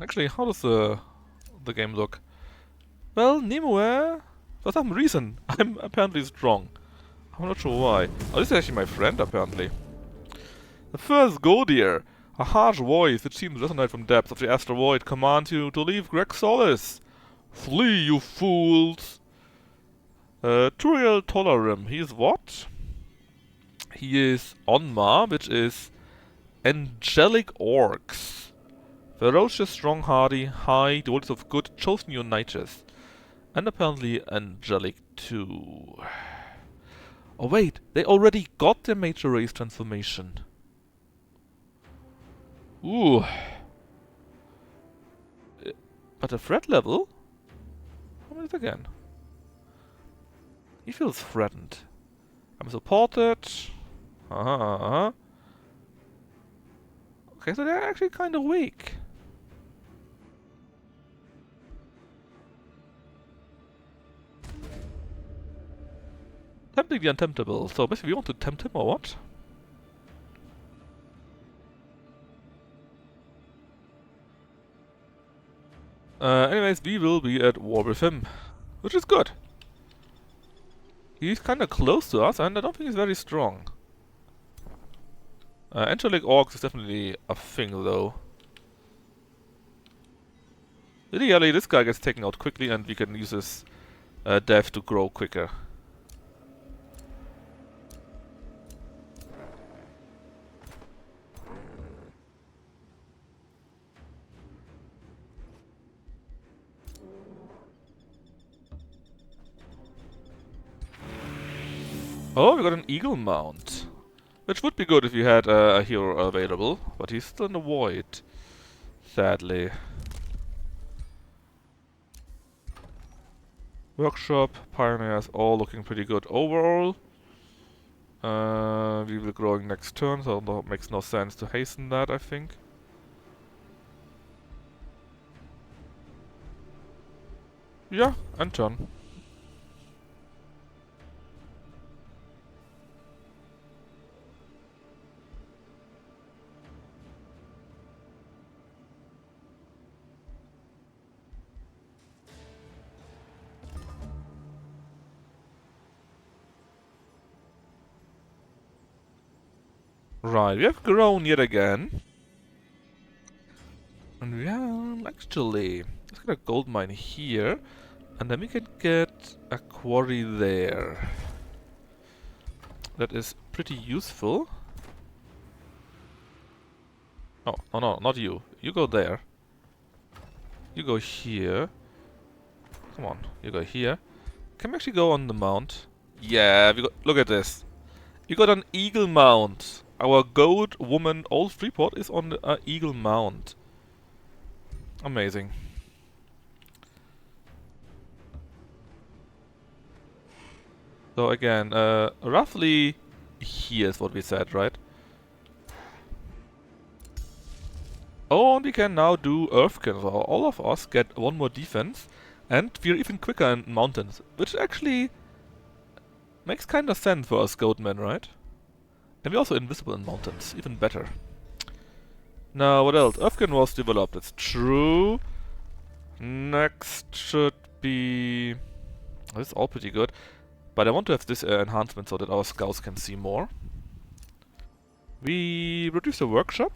Actually, how does the game look? Well, Nimue, for some reason, I'm apparently strong. I'm not sure why. Oh, this is actually my friend, apparently. The first Godier, a harsh voice which seems to resonate from depths of the astral void, commands you to leave Greg Solis. Flee, you fools! Turiel Tolarim, he is what? He is Onma, which is Angelic Orcs. Ferocious, strong, hardy, high, devotees of good, chosen unites. And apparently angelic too. Oh wait, they already got their major race transformation. Ooh. But the threat level? How many is it again? He feels threatened. I'm supported. Okay, so they're actually kind of weak. Tempting the untemptable. So basically we want to tempt him or what? Anyways, we will be at war with him. Which is good. He's kinda close to us and I don't think he's very strong. Angelic Orcs is definitely a thing though. Ideally this guy gets taken out quickly and we can use his death to grow quicker. Oh, we got an eagle mount. Which would be good if you had a hero available, but he's still in the void. Sadly. Workshop, pioneers, all looking pretty good overall. We will growing next turn, so it makes no sense to hasten that, I think. Yeah, and turn. Right, we have grown yet again. And we have actually, let's get a gold mine here. And then we can get a quarry there. That is pretty useful. Oh, no, not you. You go there. You go here. Come on, you go here. Can we actually go on the mount? Yeah, we got, look at this. We got an eagle mount. Our goat woman old Freeport is on the eagle mount. Amazing. So again, roughly here is what we said, right? Oh, and we can now do Earthkin, so all of us get one more defense, and we're even quicker in mountains, which actually makes kinda sense for us goatmen, right? And we're also invisible in mountains, even better. Now, what else? Earthkin was developed, it's true. Next should be... This is all pretty good. But I want to have this enhancement so that our scouts can see more. We reduce the workshop.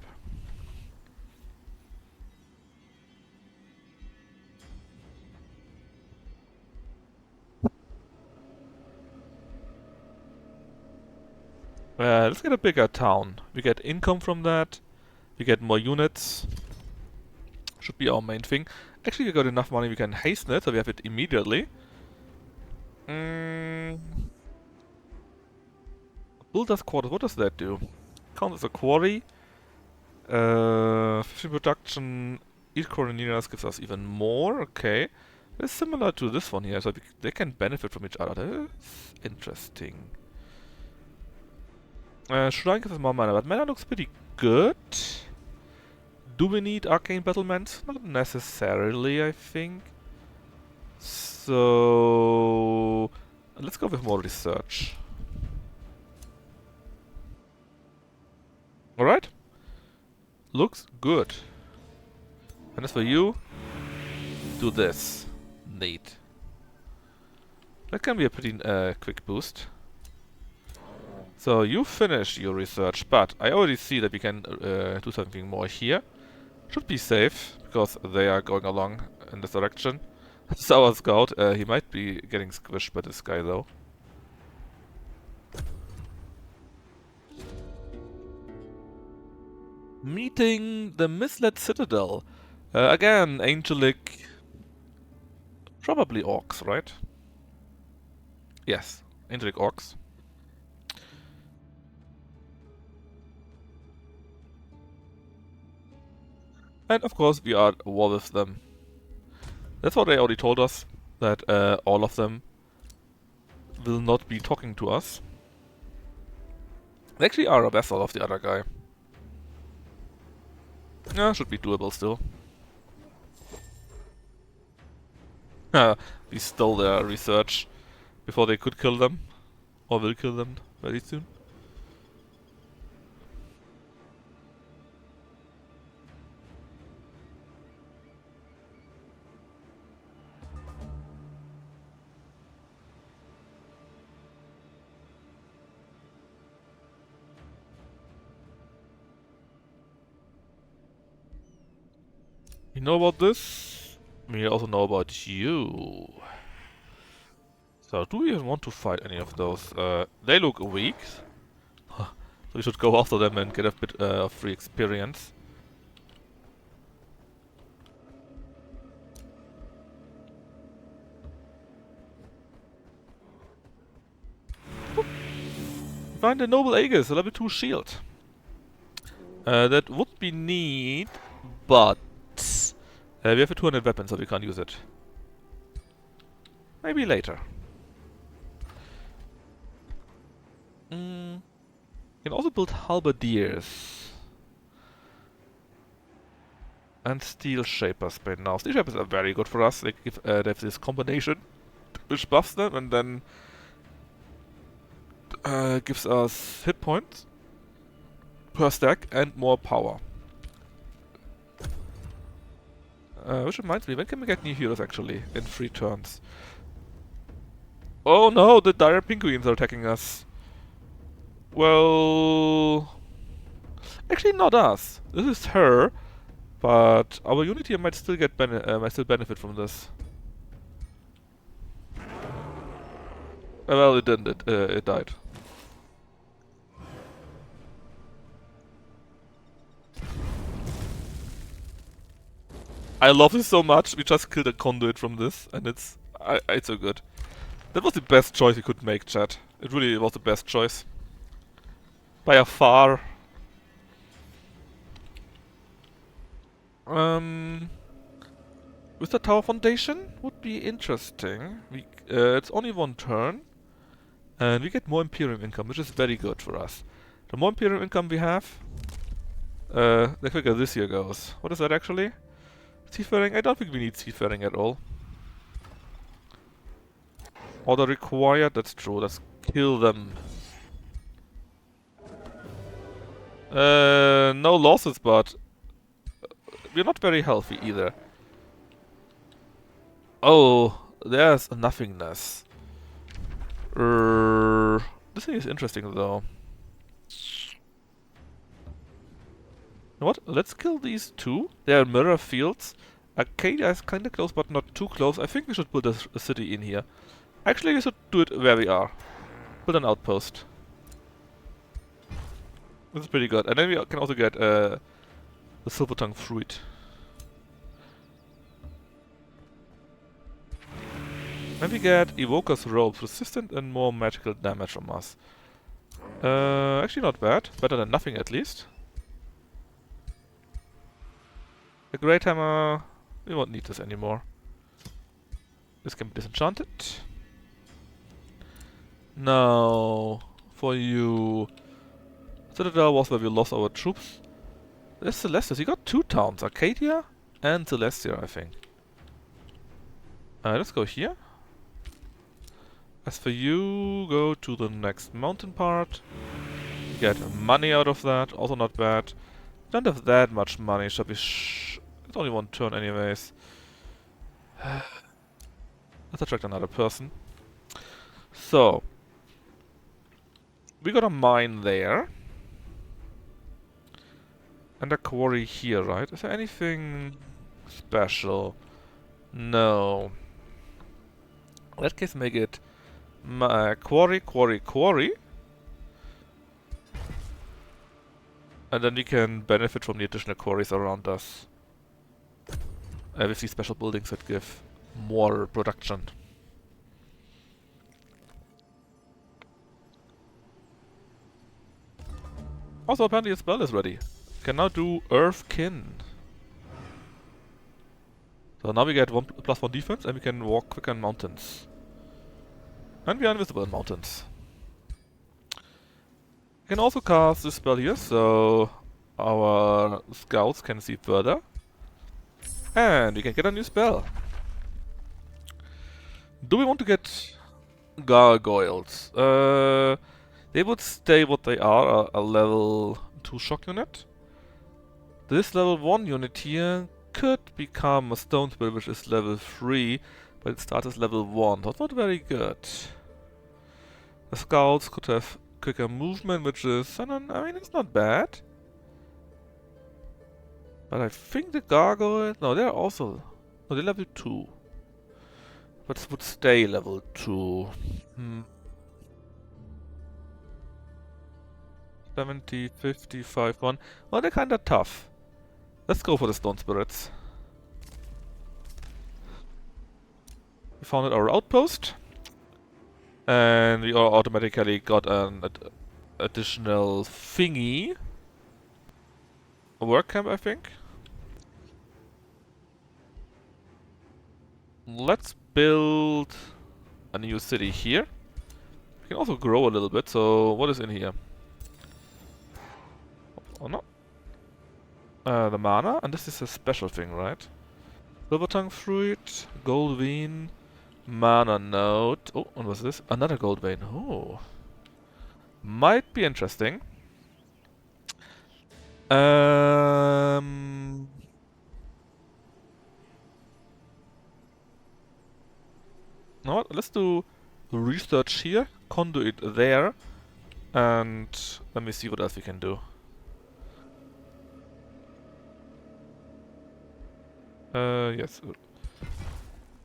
Let's get a bigger town. We get income from that. We get more units. Should be our main thing. Actually, we got enough money we can hasten it, so we have it immediately. Builder's quarters, what does that do? Count as a quarry. 50 production. Each coroneers gives us even more. Okay. It's similar to this one here, so they can benefit from each other. That's interesting. Shrine gives us more mana, but mana looks pretty good. Do we need arcane battlements? Not necessarily, I think. So... let's go with more research. Alright. Looks good. And as for you, do this. Neat. That can be a pretty quick boost. So you finish your research, but I already see that we can do something more here. Should be safe, because they are going along in this direction. This is our scout. He might be getting squished by this guy, though. Meeting the misled citadel. Again, angelic... Probably orcs, right? Yes, angelic orcs. And of course we are at war with them. That's what they already told us, that all of them will not be talking to us. They actually are a vassal of the other guy. Yeah, should be doable still. We stole their research before they could kill them. Or will kill them very soon. You know about this? We also know about you. So, do we even want to fight any of those? They look weak. So we should go after them and get a bit of free experience. Find a noble Aegis, a level 2 shield. That would be neat, but we have a 200 weapon, so we can't use it. maybe later. Can also build halberdiers. And steel shapers by now. Steel shapers are very good for us. They have this combination which buffs them and then gives us hit points per stack and more power. Which reminds me, when can we get new heroes actually in 3 turns? Oh no, the dire penguins are attacking us. Well, actually not us. This is her, but our unit here might still get benefit from this. Well, it didn't. It died. I love this so much. We just killed a conduit from this, and it's so good. That was the best choice we could make, chat. It really was the best choice. By a far. With the tower foundation would be interesting. It's only 1 turn, and we get more Imperium income, which is very good for us. The more Imperium income we have, the quicker this year goes. What is that actually? Seafaring? I don't think we need seafaring at all. Order required? That's true. Let's kill them. No losses, but we're not very healthy either. Oh, there's a nothingness. This thing is interesting though. You know what? Let's kill these 2. They are mirror fields. Arcadia is kinda close, but not too close. I think we should build a city in here. Actually, we should do it where we are. Build an outpost. This is pretty good. And then we can also get the silver tongue fruit. And we get Evoker's Robes, resistant and more magical damage from us. Actually not bad. Better than nothing at least. The Great Hammer... we won't need this anymore. This can be disenchanted. Now, for you... Citadel was where we lost our troops. There's Celestia. You got 2 towns, Arcadia and Celestia, I think. Let's go here. As for you, go to the next mountain part. Get money out of that, also not bad. Don't have that much money, shall we it's only 1 turn anyways. Let's attract another person. So. We got a mine there. And a quarry here, right? Is there anything special? No. In that case, make it quarry, quarry, quarry. And then we can benefit from the additional quarries around us. With these special buildings that give more production. Also, apparently a spell is ready. Can now do Earthkin. So now we get +1 defense and we can walk quicker in mountains. And we are invisible in mountains. We can also cast this spell here, so our scouts can see further. And we can get a new spell. Do we want to get gargoyles? They would stay what they are, a level 2 shock unit. This level 1 unit here could become a stone spell, which is level 3, but it starts as level 1. That's not very good. The scouts could have quicker movement, which is, I mean, it's not bad. But I think the gargoyles, no, they're also, no, they're level 2. But would stay level 2. 70, 55, 1. Well, they're kinda tough. Let's go for the stone spirits. We founded our outpost. And we automatically got an additional thingy. A work camp, I think. Let's build a new city here. We can also grow a little bit, so what is in here? Oh no. The mana, and this is a special thing, right? Silver tongue fruit, gold vein, mana node. Oh, what was this? Another gold vein. Oh. Might be interesting. Um... No, let's do research here, conduit there, and let me see what else we can do. Yes.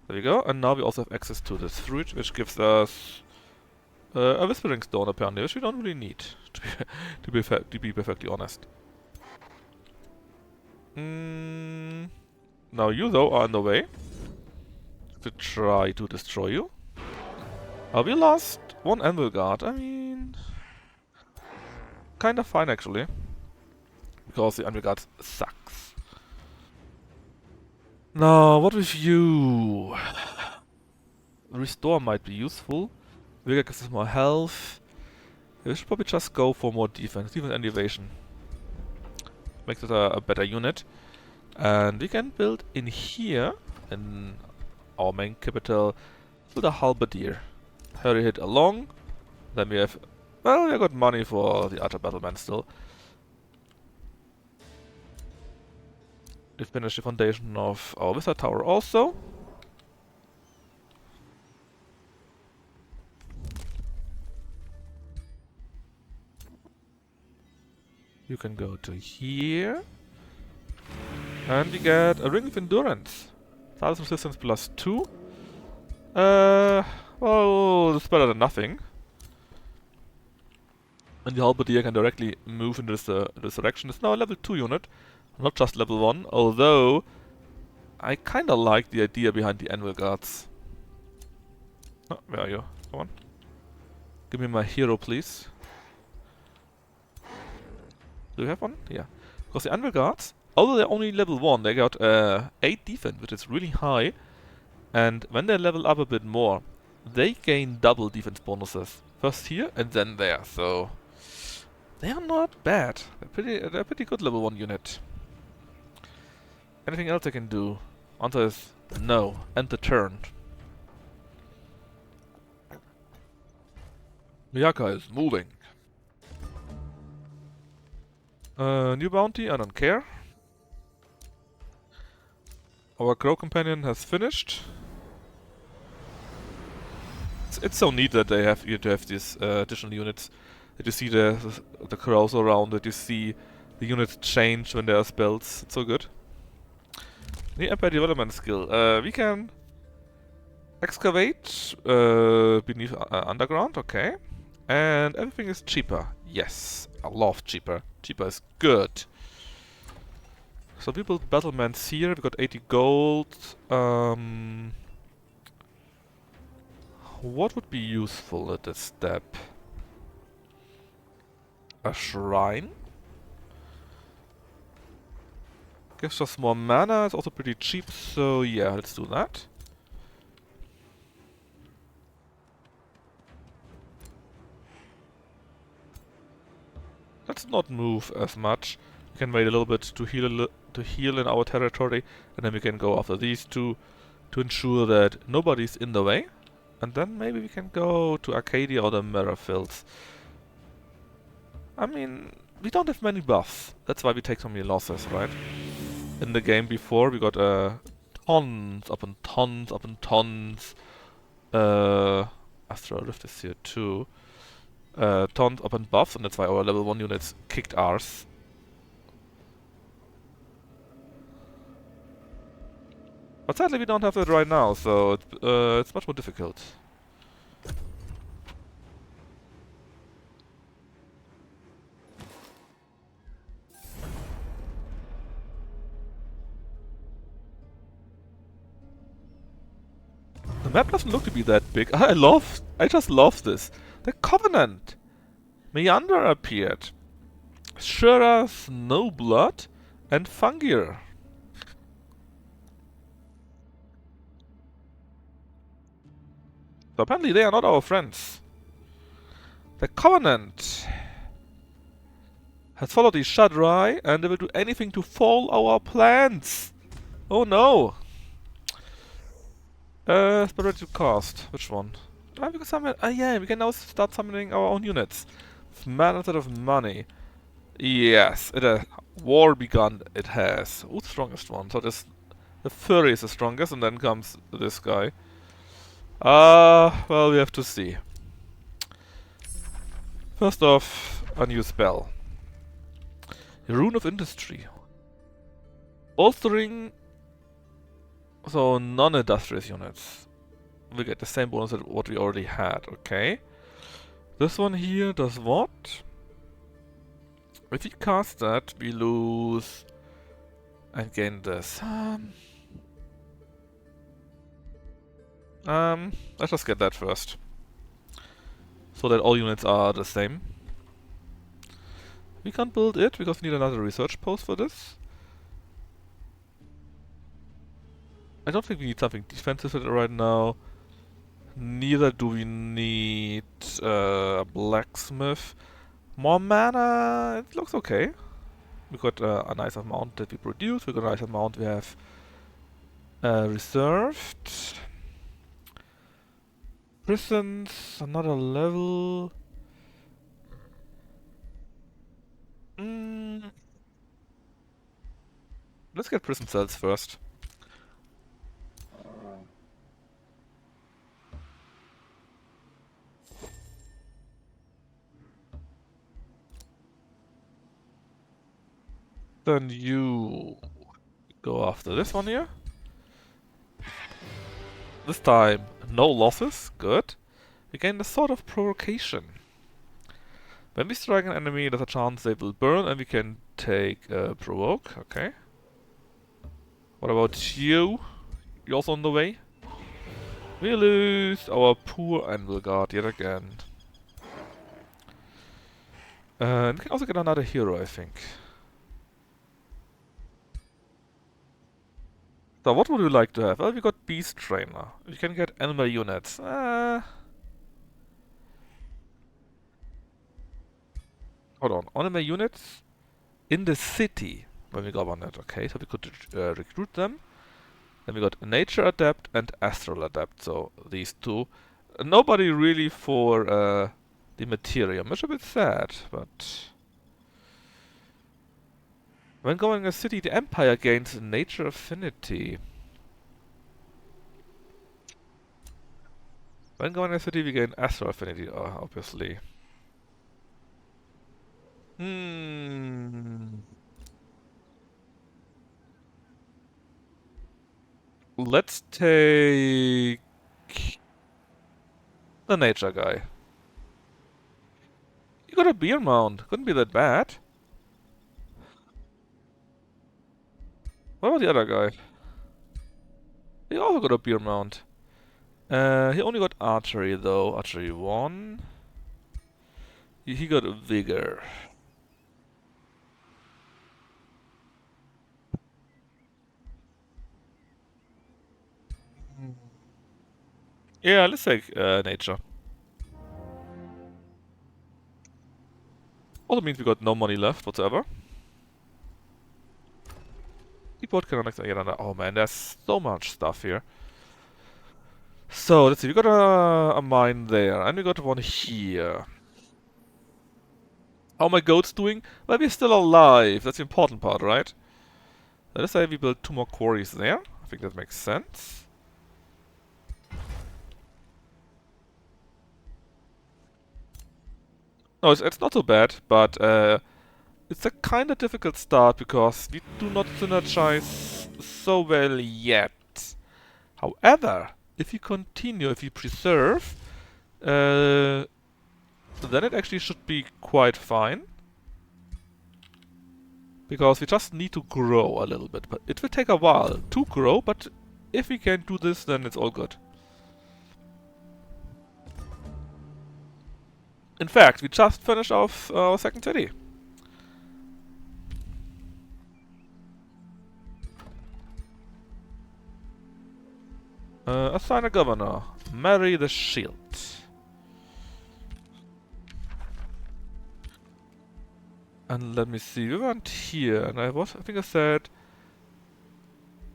There we go, and now we also have access to this fruit, which gives us a Whispering Stone apparently, which we don't really need, to be perfectly honest. Now you though are on the way to try to destroy you. We lost one Anvil Guard. I mean, kind of fine actually, because the Anvil Guard sucks. Now, what with you? Restore might be useful. Vigor gives us more health. We should probably just go for more defense. Defense and evasion. Makes it a better unit. And we can build in here, in our main capital, with a halberdier. Hurry hit along. Then we have, well, we got money for the Archer Battleman still. We finished the foundation of our Wizard Tower also. You can go to here. And we get a Ring of Endurance. Status resistance +2. Well, it's better than nothing. And the halberdier can directly move in this direction. It's now a level 2 unit, not just level 1, although I kinda like the idea behind the Anvil Guards. Oh, where are you? Come on. Give me my hero, please. Do you have one? Yeah. Because the Anvil Guards, although they're only level 1, they got 8 defense, which is really high. And when they level up a bit more, they gain double defense bonuses. First here and then there, so they are not bad. They're pretty good level 1 unit. Anything else I can do? Answer is no. End the turn. Miyaka is moving. New bounty, I don't care. Our Crow Companion has finished. It's so neat that they have you to have these additional units. That you see the crows around, that you see the units change when there are spells. It's so good. The Empire Development skill. We can excavate beneath underground, okay. And everything is cheaper. Yes, I love cheaper. Cheaper is good. So we built battlements here. We got 80 gold. What would be useful at this step? A shrine? Gives us more mana, it's also pretty cheap, so yeah, let's do that. Let's not move as much. We can wait a little bit to heal in our territory, and then we can go after these two to ensure that nobody's in the way. And then maybe we can go to Arcadia or the Mirror Fields. I mean, we don't have many buffs. That's why we take so many losses, right? In the game before, we got tons upon tons upon tons. Astral Rift is here too. Tons upon buffs, and that's why our level 1 units kicked ours. But sadly we don't have that right now, so it's much more difficult. The map doesn't look to be that big. I just love this. The Covenant! Meander appeared. Shura, Snowblood, and Fungir. So apparently they are not our friends. The Covenant has followed the Shadrai, and they will do anything to foil our plans. Oh no! Spiritual cost. Which one? We can summon. Yeah, we can now start summoning our own units. With mana instead of money. Yes, it has. War begun. It has. Who's the strongest one? So this, the Fury is the strongest, and then comes this guy. Well, we have to see. First off, a new spell. Rune of Industry. Bolstering. So non-industrious units. We get the same bonus as what we already had. Okay. This one here does what? If we cast that, we lose and gain this. Let's just get that first. So that all units are the same. We can't build it because we need another research post for this. I don't think we need something defensive right now. Neither do we need a blacksmith. More mana, it looks okay. We got a nice amount that we produce, we got a nice amount we have reserved. Prisons, another level. Let's get prison cells first. Then you go after this one here. This time, no losses. Good. We gain a sort of provocation. When we strike an enemy, there's a chance they will burn, and we can take provoke. Okay. What about you? You also on the way? We lose our poor Anvil Guard yet again. And we can also get another hero, I think. So what would we like to have? Well, we got Beast Trainer. We can get animal units. Hold on. Animal units in the city when we govern it. Okay, so we could recruit them. Then we got Nature Adept and Astral Adept. So these two. Nobody really for the Materium, which is a bit sad, but... When going a city, the Empire gains Nature Affinity. When going a city, we gain Astral Affinity, obviously. Let's take the nature guy. You got a beer mound. Couldn't be that bad. What about the other guy? He also got a beer mount. He only got archery though. Archery 1. He got a vigor. Yeah, let's take nature. Also means we got no money left whatsoever. Keyboard can next get another. Oh man, there's so much stuff here. So let's see, we got a mine there, and we got one here. How are my goats doing? Well, we're still alive. That's the important part, right? Let's say we build 2 more quarries there. I think that makes sense. No, it's not so bad, but it's a kinda difficult start because we do not synergize so well yet. However, if you continue, if you preserve, then it actually should be quite fine. Because we just need to grow a little bit, but it will take a while to grow, but if we can do this, then it's all good. In fact, we just finished off our second city. Assign a governor. Marry the shield. And let me see, we went here, and I think I said...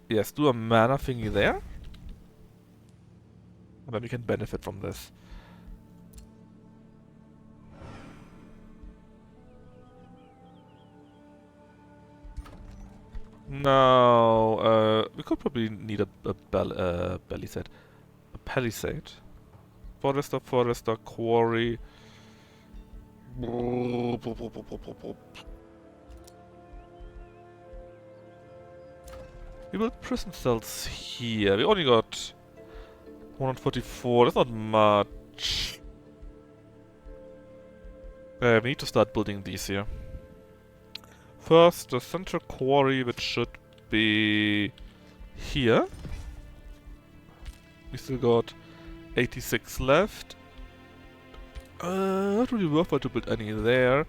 Yes, do a mana thingy there. And then we can benefit from this. Now, we could probably need a palisade. A palisade. Forester, quarry. We built prison cells here. We only got 144. That's not much. We need to start building these here. First, the central quarry, which should be here. We still got 86 left. Not really worthwhile to build any there.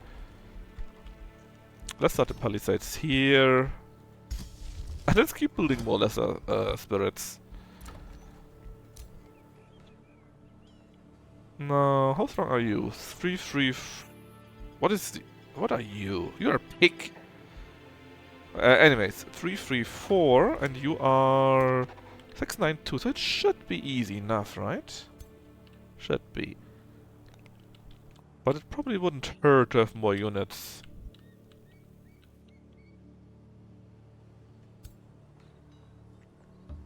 Let's start the palisades here. And let's keep building more lesser spirits. No, how strong are you? 3. What is the... What are you? You're a pig. Anyways, 334, and you are 692, so it should be easy enough, right? Should be. But it probably wouldn't hurt to have more units.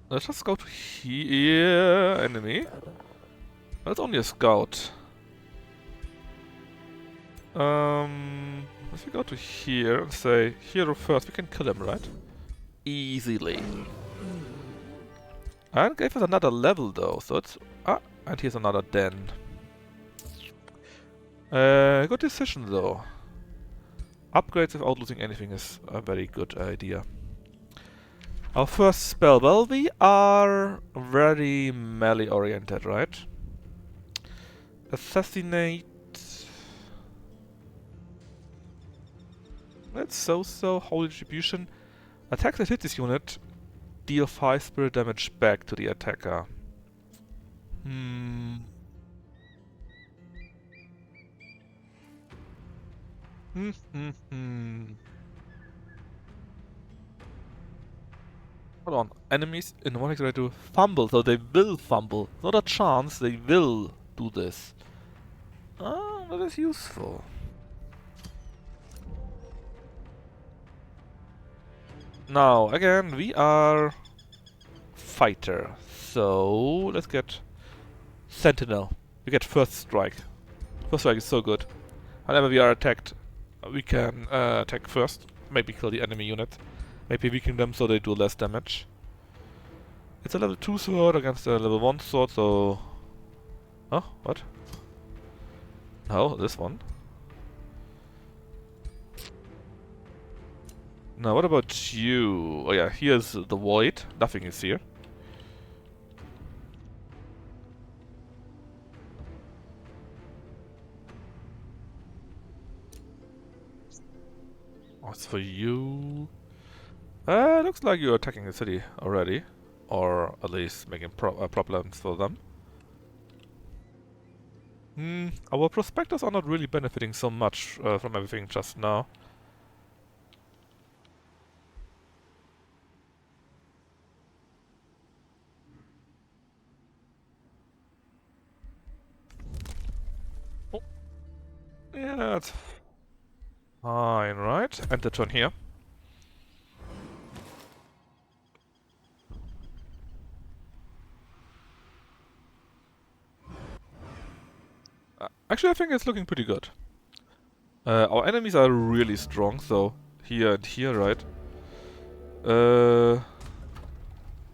Let's just go to here, enemy. That's only a scout. If we go to here and say hero first, we can kill him, right? Easily. And gave us another level though, so it's... Ah, and here's another den. Good decision though. Upgrades without losing anything is a very good idea. Our first spell, well, we are very melee oriented, right? Assassinate. That's so. Holy Distribution. Attacks that hit this unit deal 5 spirit damage back to the attacker. Hold on. Enemies in one ready to fumble, so they will fumble. Not a chance, they will do this. Ah, that is useful. Now, again, we are fighter. So, let's get Sentinel. We get first strike. First strike is so good. Whenever we are attacked, we can attack first. Maybe kill the enemy unit. Maybe weaken them so they do less damage. It's a level 2 sword against a level 1 sword, so... Oh, what? No, this one. Now, what about you? Oh yeah, here's the void. Nothing is here. What's for you? Looks like you're attacking the city already. Or at least making problems for them. Our prospectors are not really benefiting so much from everything just now. Oh. Yeah, that's fine, right? End the turn here. Actually, I think it's looking pretty good. Our enemies are really strong, so here and here, right?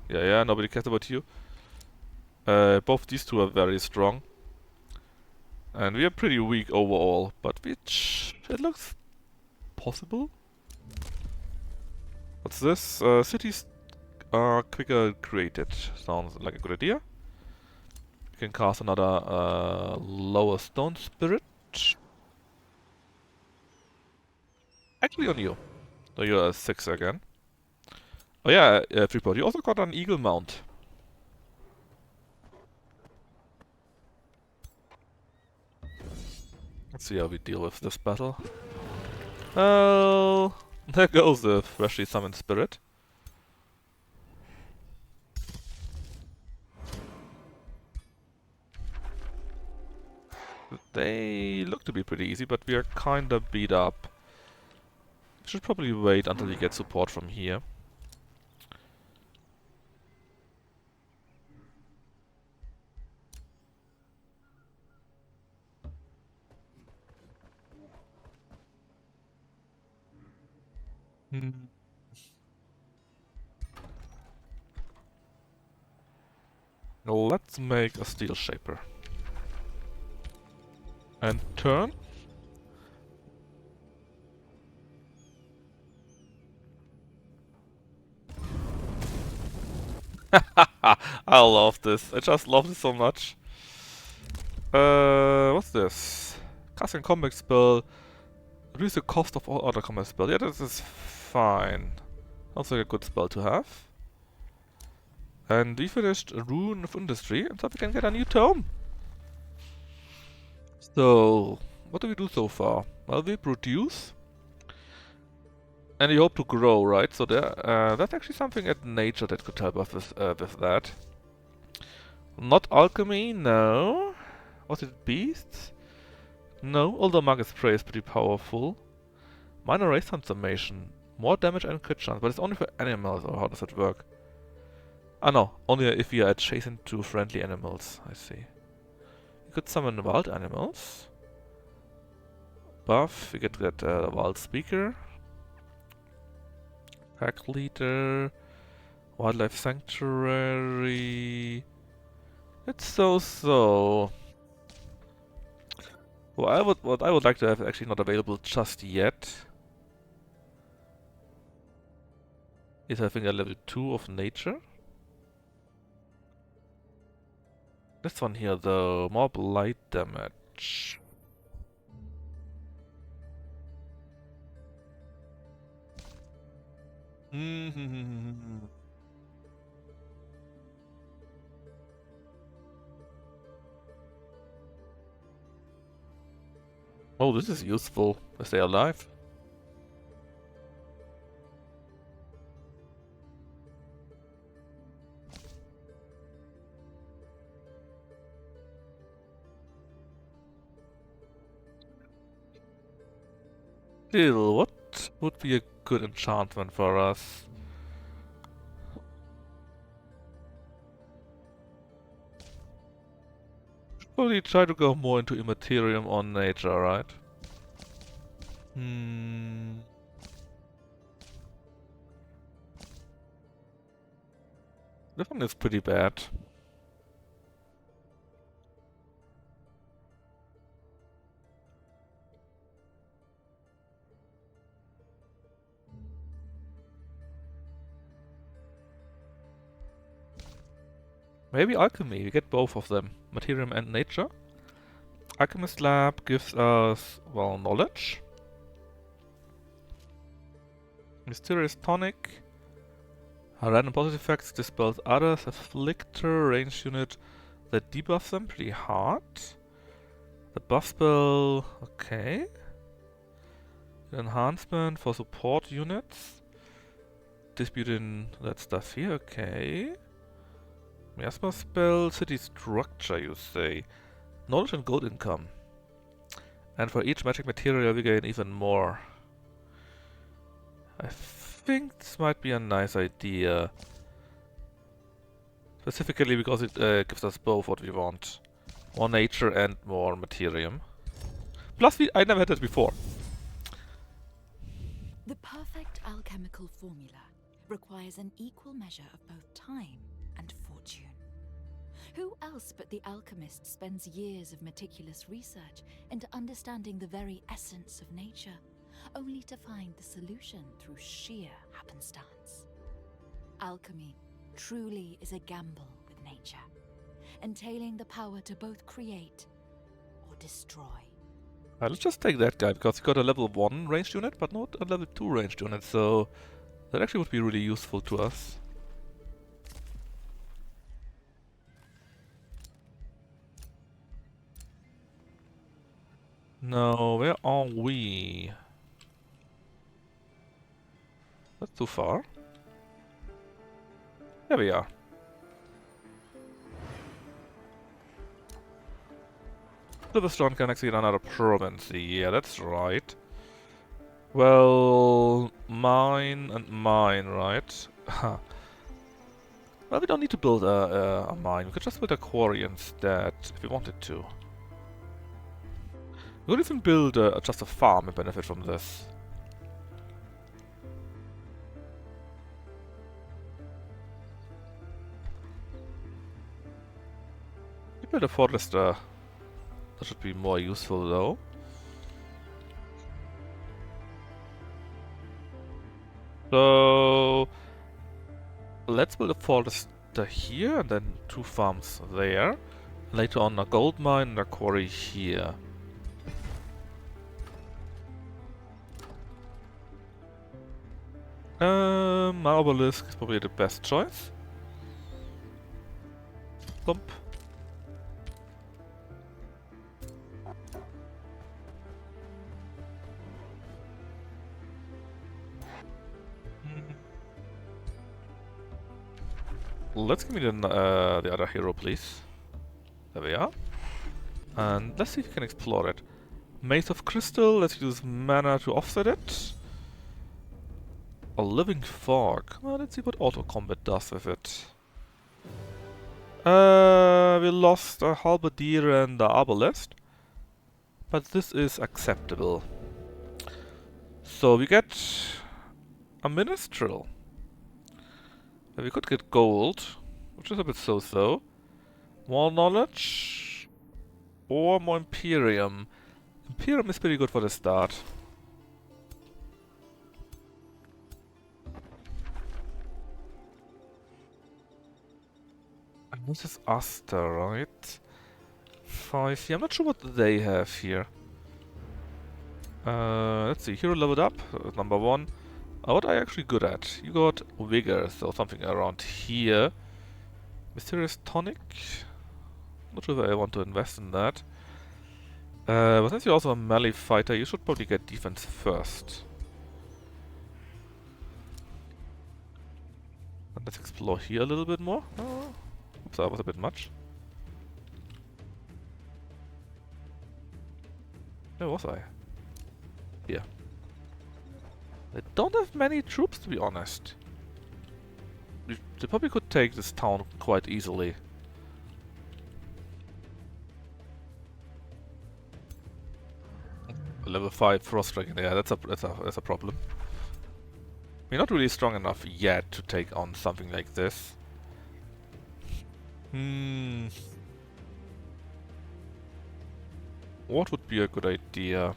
Yeah, nobody cares about you. Both these two are very strong. And we are pretty weak overall, but it looks possible. What's this? Cities are quicker created. Sounds like a good idea. We can cast another lower stone spirit. Actually on you. So you're a 6 again. Oh yeah, Freeport, you also got an eagle mount. Let's see how we deal with this battle. Well, there goes the freshly summoned spirit. They look to be pretty easy, but we are kinda beat up. Should probably wait until we get support from here. Let's make a steel shaper. And turn. I love this. I just love this so much. What's this? Casting combat spell. Reduce the cost of all other combat spells. Yeah, this is fine. Sounds like a good spell to have. And we finished Rune of Industry, and so we can get a new tome. So, what do we do so far? Well, we produce. And we hope to grow, right? So that's actually something at nature that could help us with that. Not alchemy, no. Was it beasts? No, although Magus Prey is pretty powerful. Minor race transformation. More damage and crit chance, but it's only for animals, or how does it work? Ah no, only if we are adjacent to friendly animals, I see. We could summon wild animals. Buff, we get that wild speaker. Pack leader. Wildlife sanctuary. It's so-so. What I would like to have actually not available just yet is having a level 2 of nature. This one here though, more blight damage. Oh, this is useful. To stay alive. Still, what would be a good enchantment for us? Probably try to go more into Immaterium or nature, right? This one is pretty bad. Maybe alchemy, we get both of them, Materium and nature. Alchemist Lab gives us, well, knowledge. Mysterious Tonic. Random positive effects dispels others. Afflictor, ranged unit that debuffs them pretty hard. The buff spell, okay. Enhancement for support units. Disputing that stuff here, okay. Miasma spell, city structure, you say. Knowledge and gold income. And for each magic material we gain even more. I think this might be a nice idea. Specifically because it gives us both what we want. More nature and more materium. Plus I never had that before. The perfect alchemical formula requires an equal measure of both time and fortune. Who else but the alchemist spends years of meticulous research into understanding the very essence of nature, only to find the solution through sheer happenstance? Alchemy truly is a gamble with nature, entailing the power to both create or destroy. Let's just take that guy, because he got a level 1 ranged unit, but not a level 2 ranged unit, so that actually would be really useful to us. No, where are we? That's too far. Here we are. Silverstone can actually another province. Yeah, that's right. Well, mine and mine, right? Well, we don't need to build a mine. We could just build a quarry instead, if we wanted to. We could even build just a farm and benefit from this. We build a forest. That should be more useful, though. So let's build a forest here, and then 2 farms there. Later on, a gold mine and a quarry here. My obelisk is probably the best choice. Thump. Let's give me the other hero, please. There we are. And let's see if we can explore it. Maze of Crystal, let's use mana to offset it. A Living Fog. Well, let's see what auto combat does with it. We lost a halberdier and the arbalest, but this is acceptable. So we get a minstrel. We could get gold, which is a bit so-so. More knowledge, or more Imperium. Imperium is pretty good for the start. And this is Aster, right? 5. Yeah, I'm not sure what they have here. Let's see, hero leveled up, number 1. What are you actually good at? You got Vigor, so something around here. Mysterious Tonic? Not sure if I want to invest in that. But since you're also a melee fighter, you should probably get defense first. And let's explore here a little bit more. Oh, oops, that was a bit much. Where was I? Here. They don't have many troops, to be honest. They probably could take this town quite easily. Level 5 Frost Dragon, yeah, that's a problem. We're not really strong enough yet to take on something like this. What would be a good idea?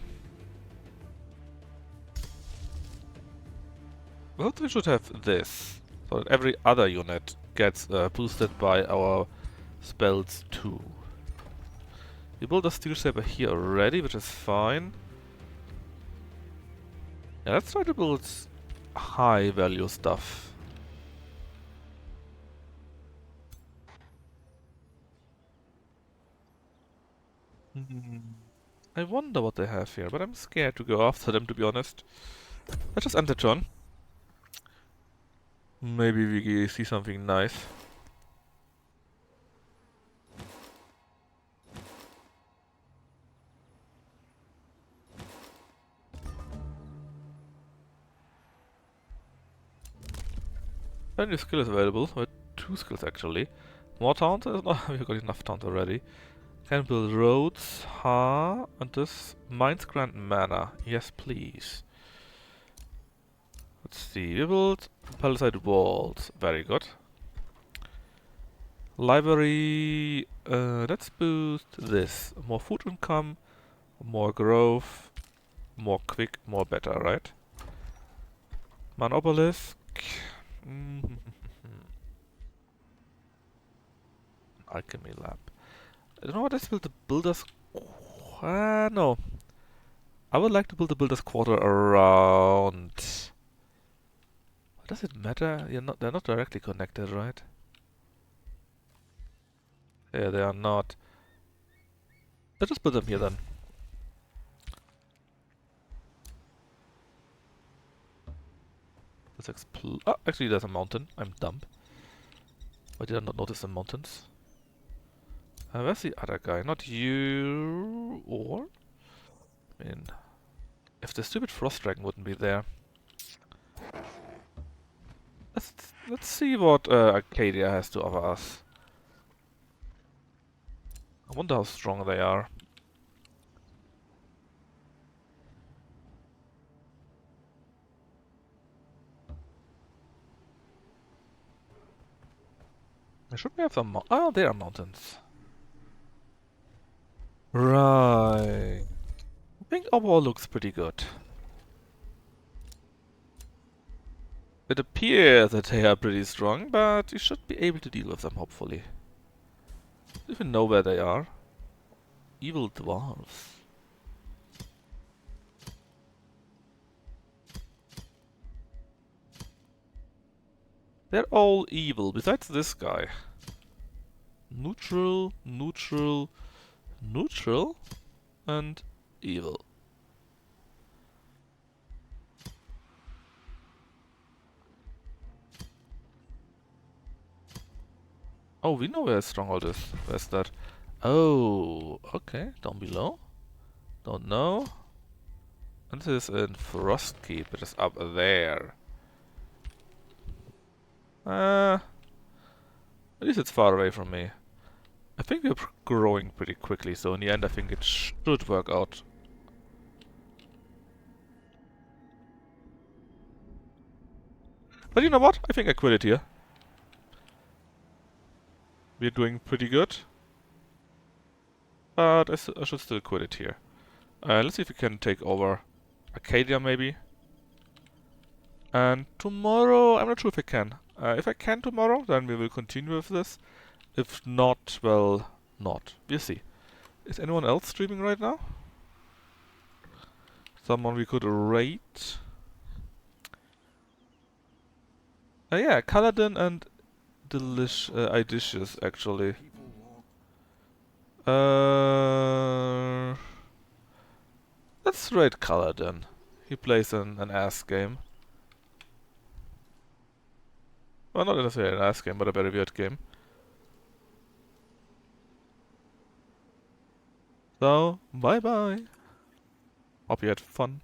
Well, we should have this, so that every other unit gets boosted by our spells too. We built a steel saber here already, which is fine. Yeah, let's try to build high value stuff. I wonder what they have here, but I'm scared to go after them, to be honest. Let's just end the turn. Maybe we see something nice. A new skill is available, or 2 skills actually. More towns? We've got enough towns already. Can build roads, and this mines grant mana. Yes, please. Let's see, we build palisade walls. Very good. Library, let's boost this. More food income, more growth, more quick, more better, right? Man obelisk. Alchemy lab. I don't know what, let's build the builder's... no. I would like to build the builder's quarter around... Does it matter? They're not directly connected, right? Yeah, they are not. Let's just build them here then. Let's explore. Oh, actually, there's a mountain. I'm dumb. Why did I not notice the mountains? Where's the other guy? Not you, or? I mean, if the stupid frost dragon wouldn't be there. Let's see what Arcadia has to offer us. I wonder how strong they are. Should we have some oh, there are mountains. Right. I think overall looks pretty good. It appears that they are pretty strong, but you should be able to deal with them, hopefully. Do you even know where they are? Evil dwarves. They're all evil, besides this guy. Neutral, neutral, neutral, and evil. Oh, we know where Stronghold is. Where's that? Oh, okay, down below. Don't know. And this is in Frostkeep, it is up there. At least it's far away from me. I think we're growing pretty quickly, so in the end I think it should work out. But you know what? I think I quit it here. We're doing pretty good. But I should still quit it here. Let's see if we can take over Arcadia maybe. And tomorrow, I'm not sure if I can. If I can tomorrow, then we will continue with this. If not, well, not. We'll see. Is anyone else streaming right now? Someone we could rate? Yeah, Kaladin and Idicious, actually. Let's rate Kaladin. He plays an ass game. Well, not necessarily an ass game, but a very weird game. So, bye bye. Hope you had fun.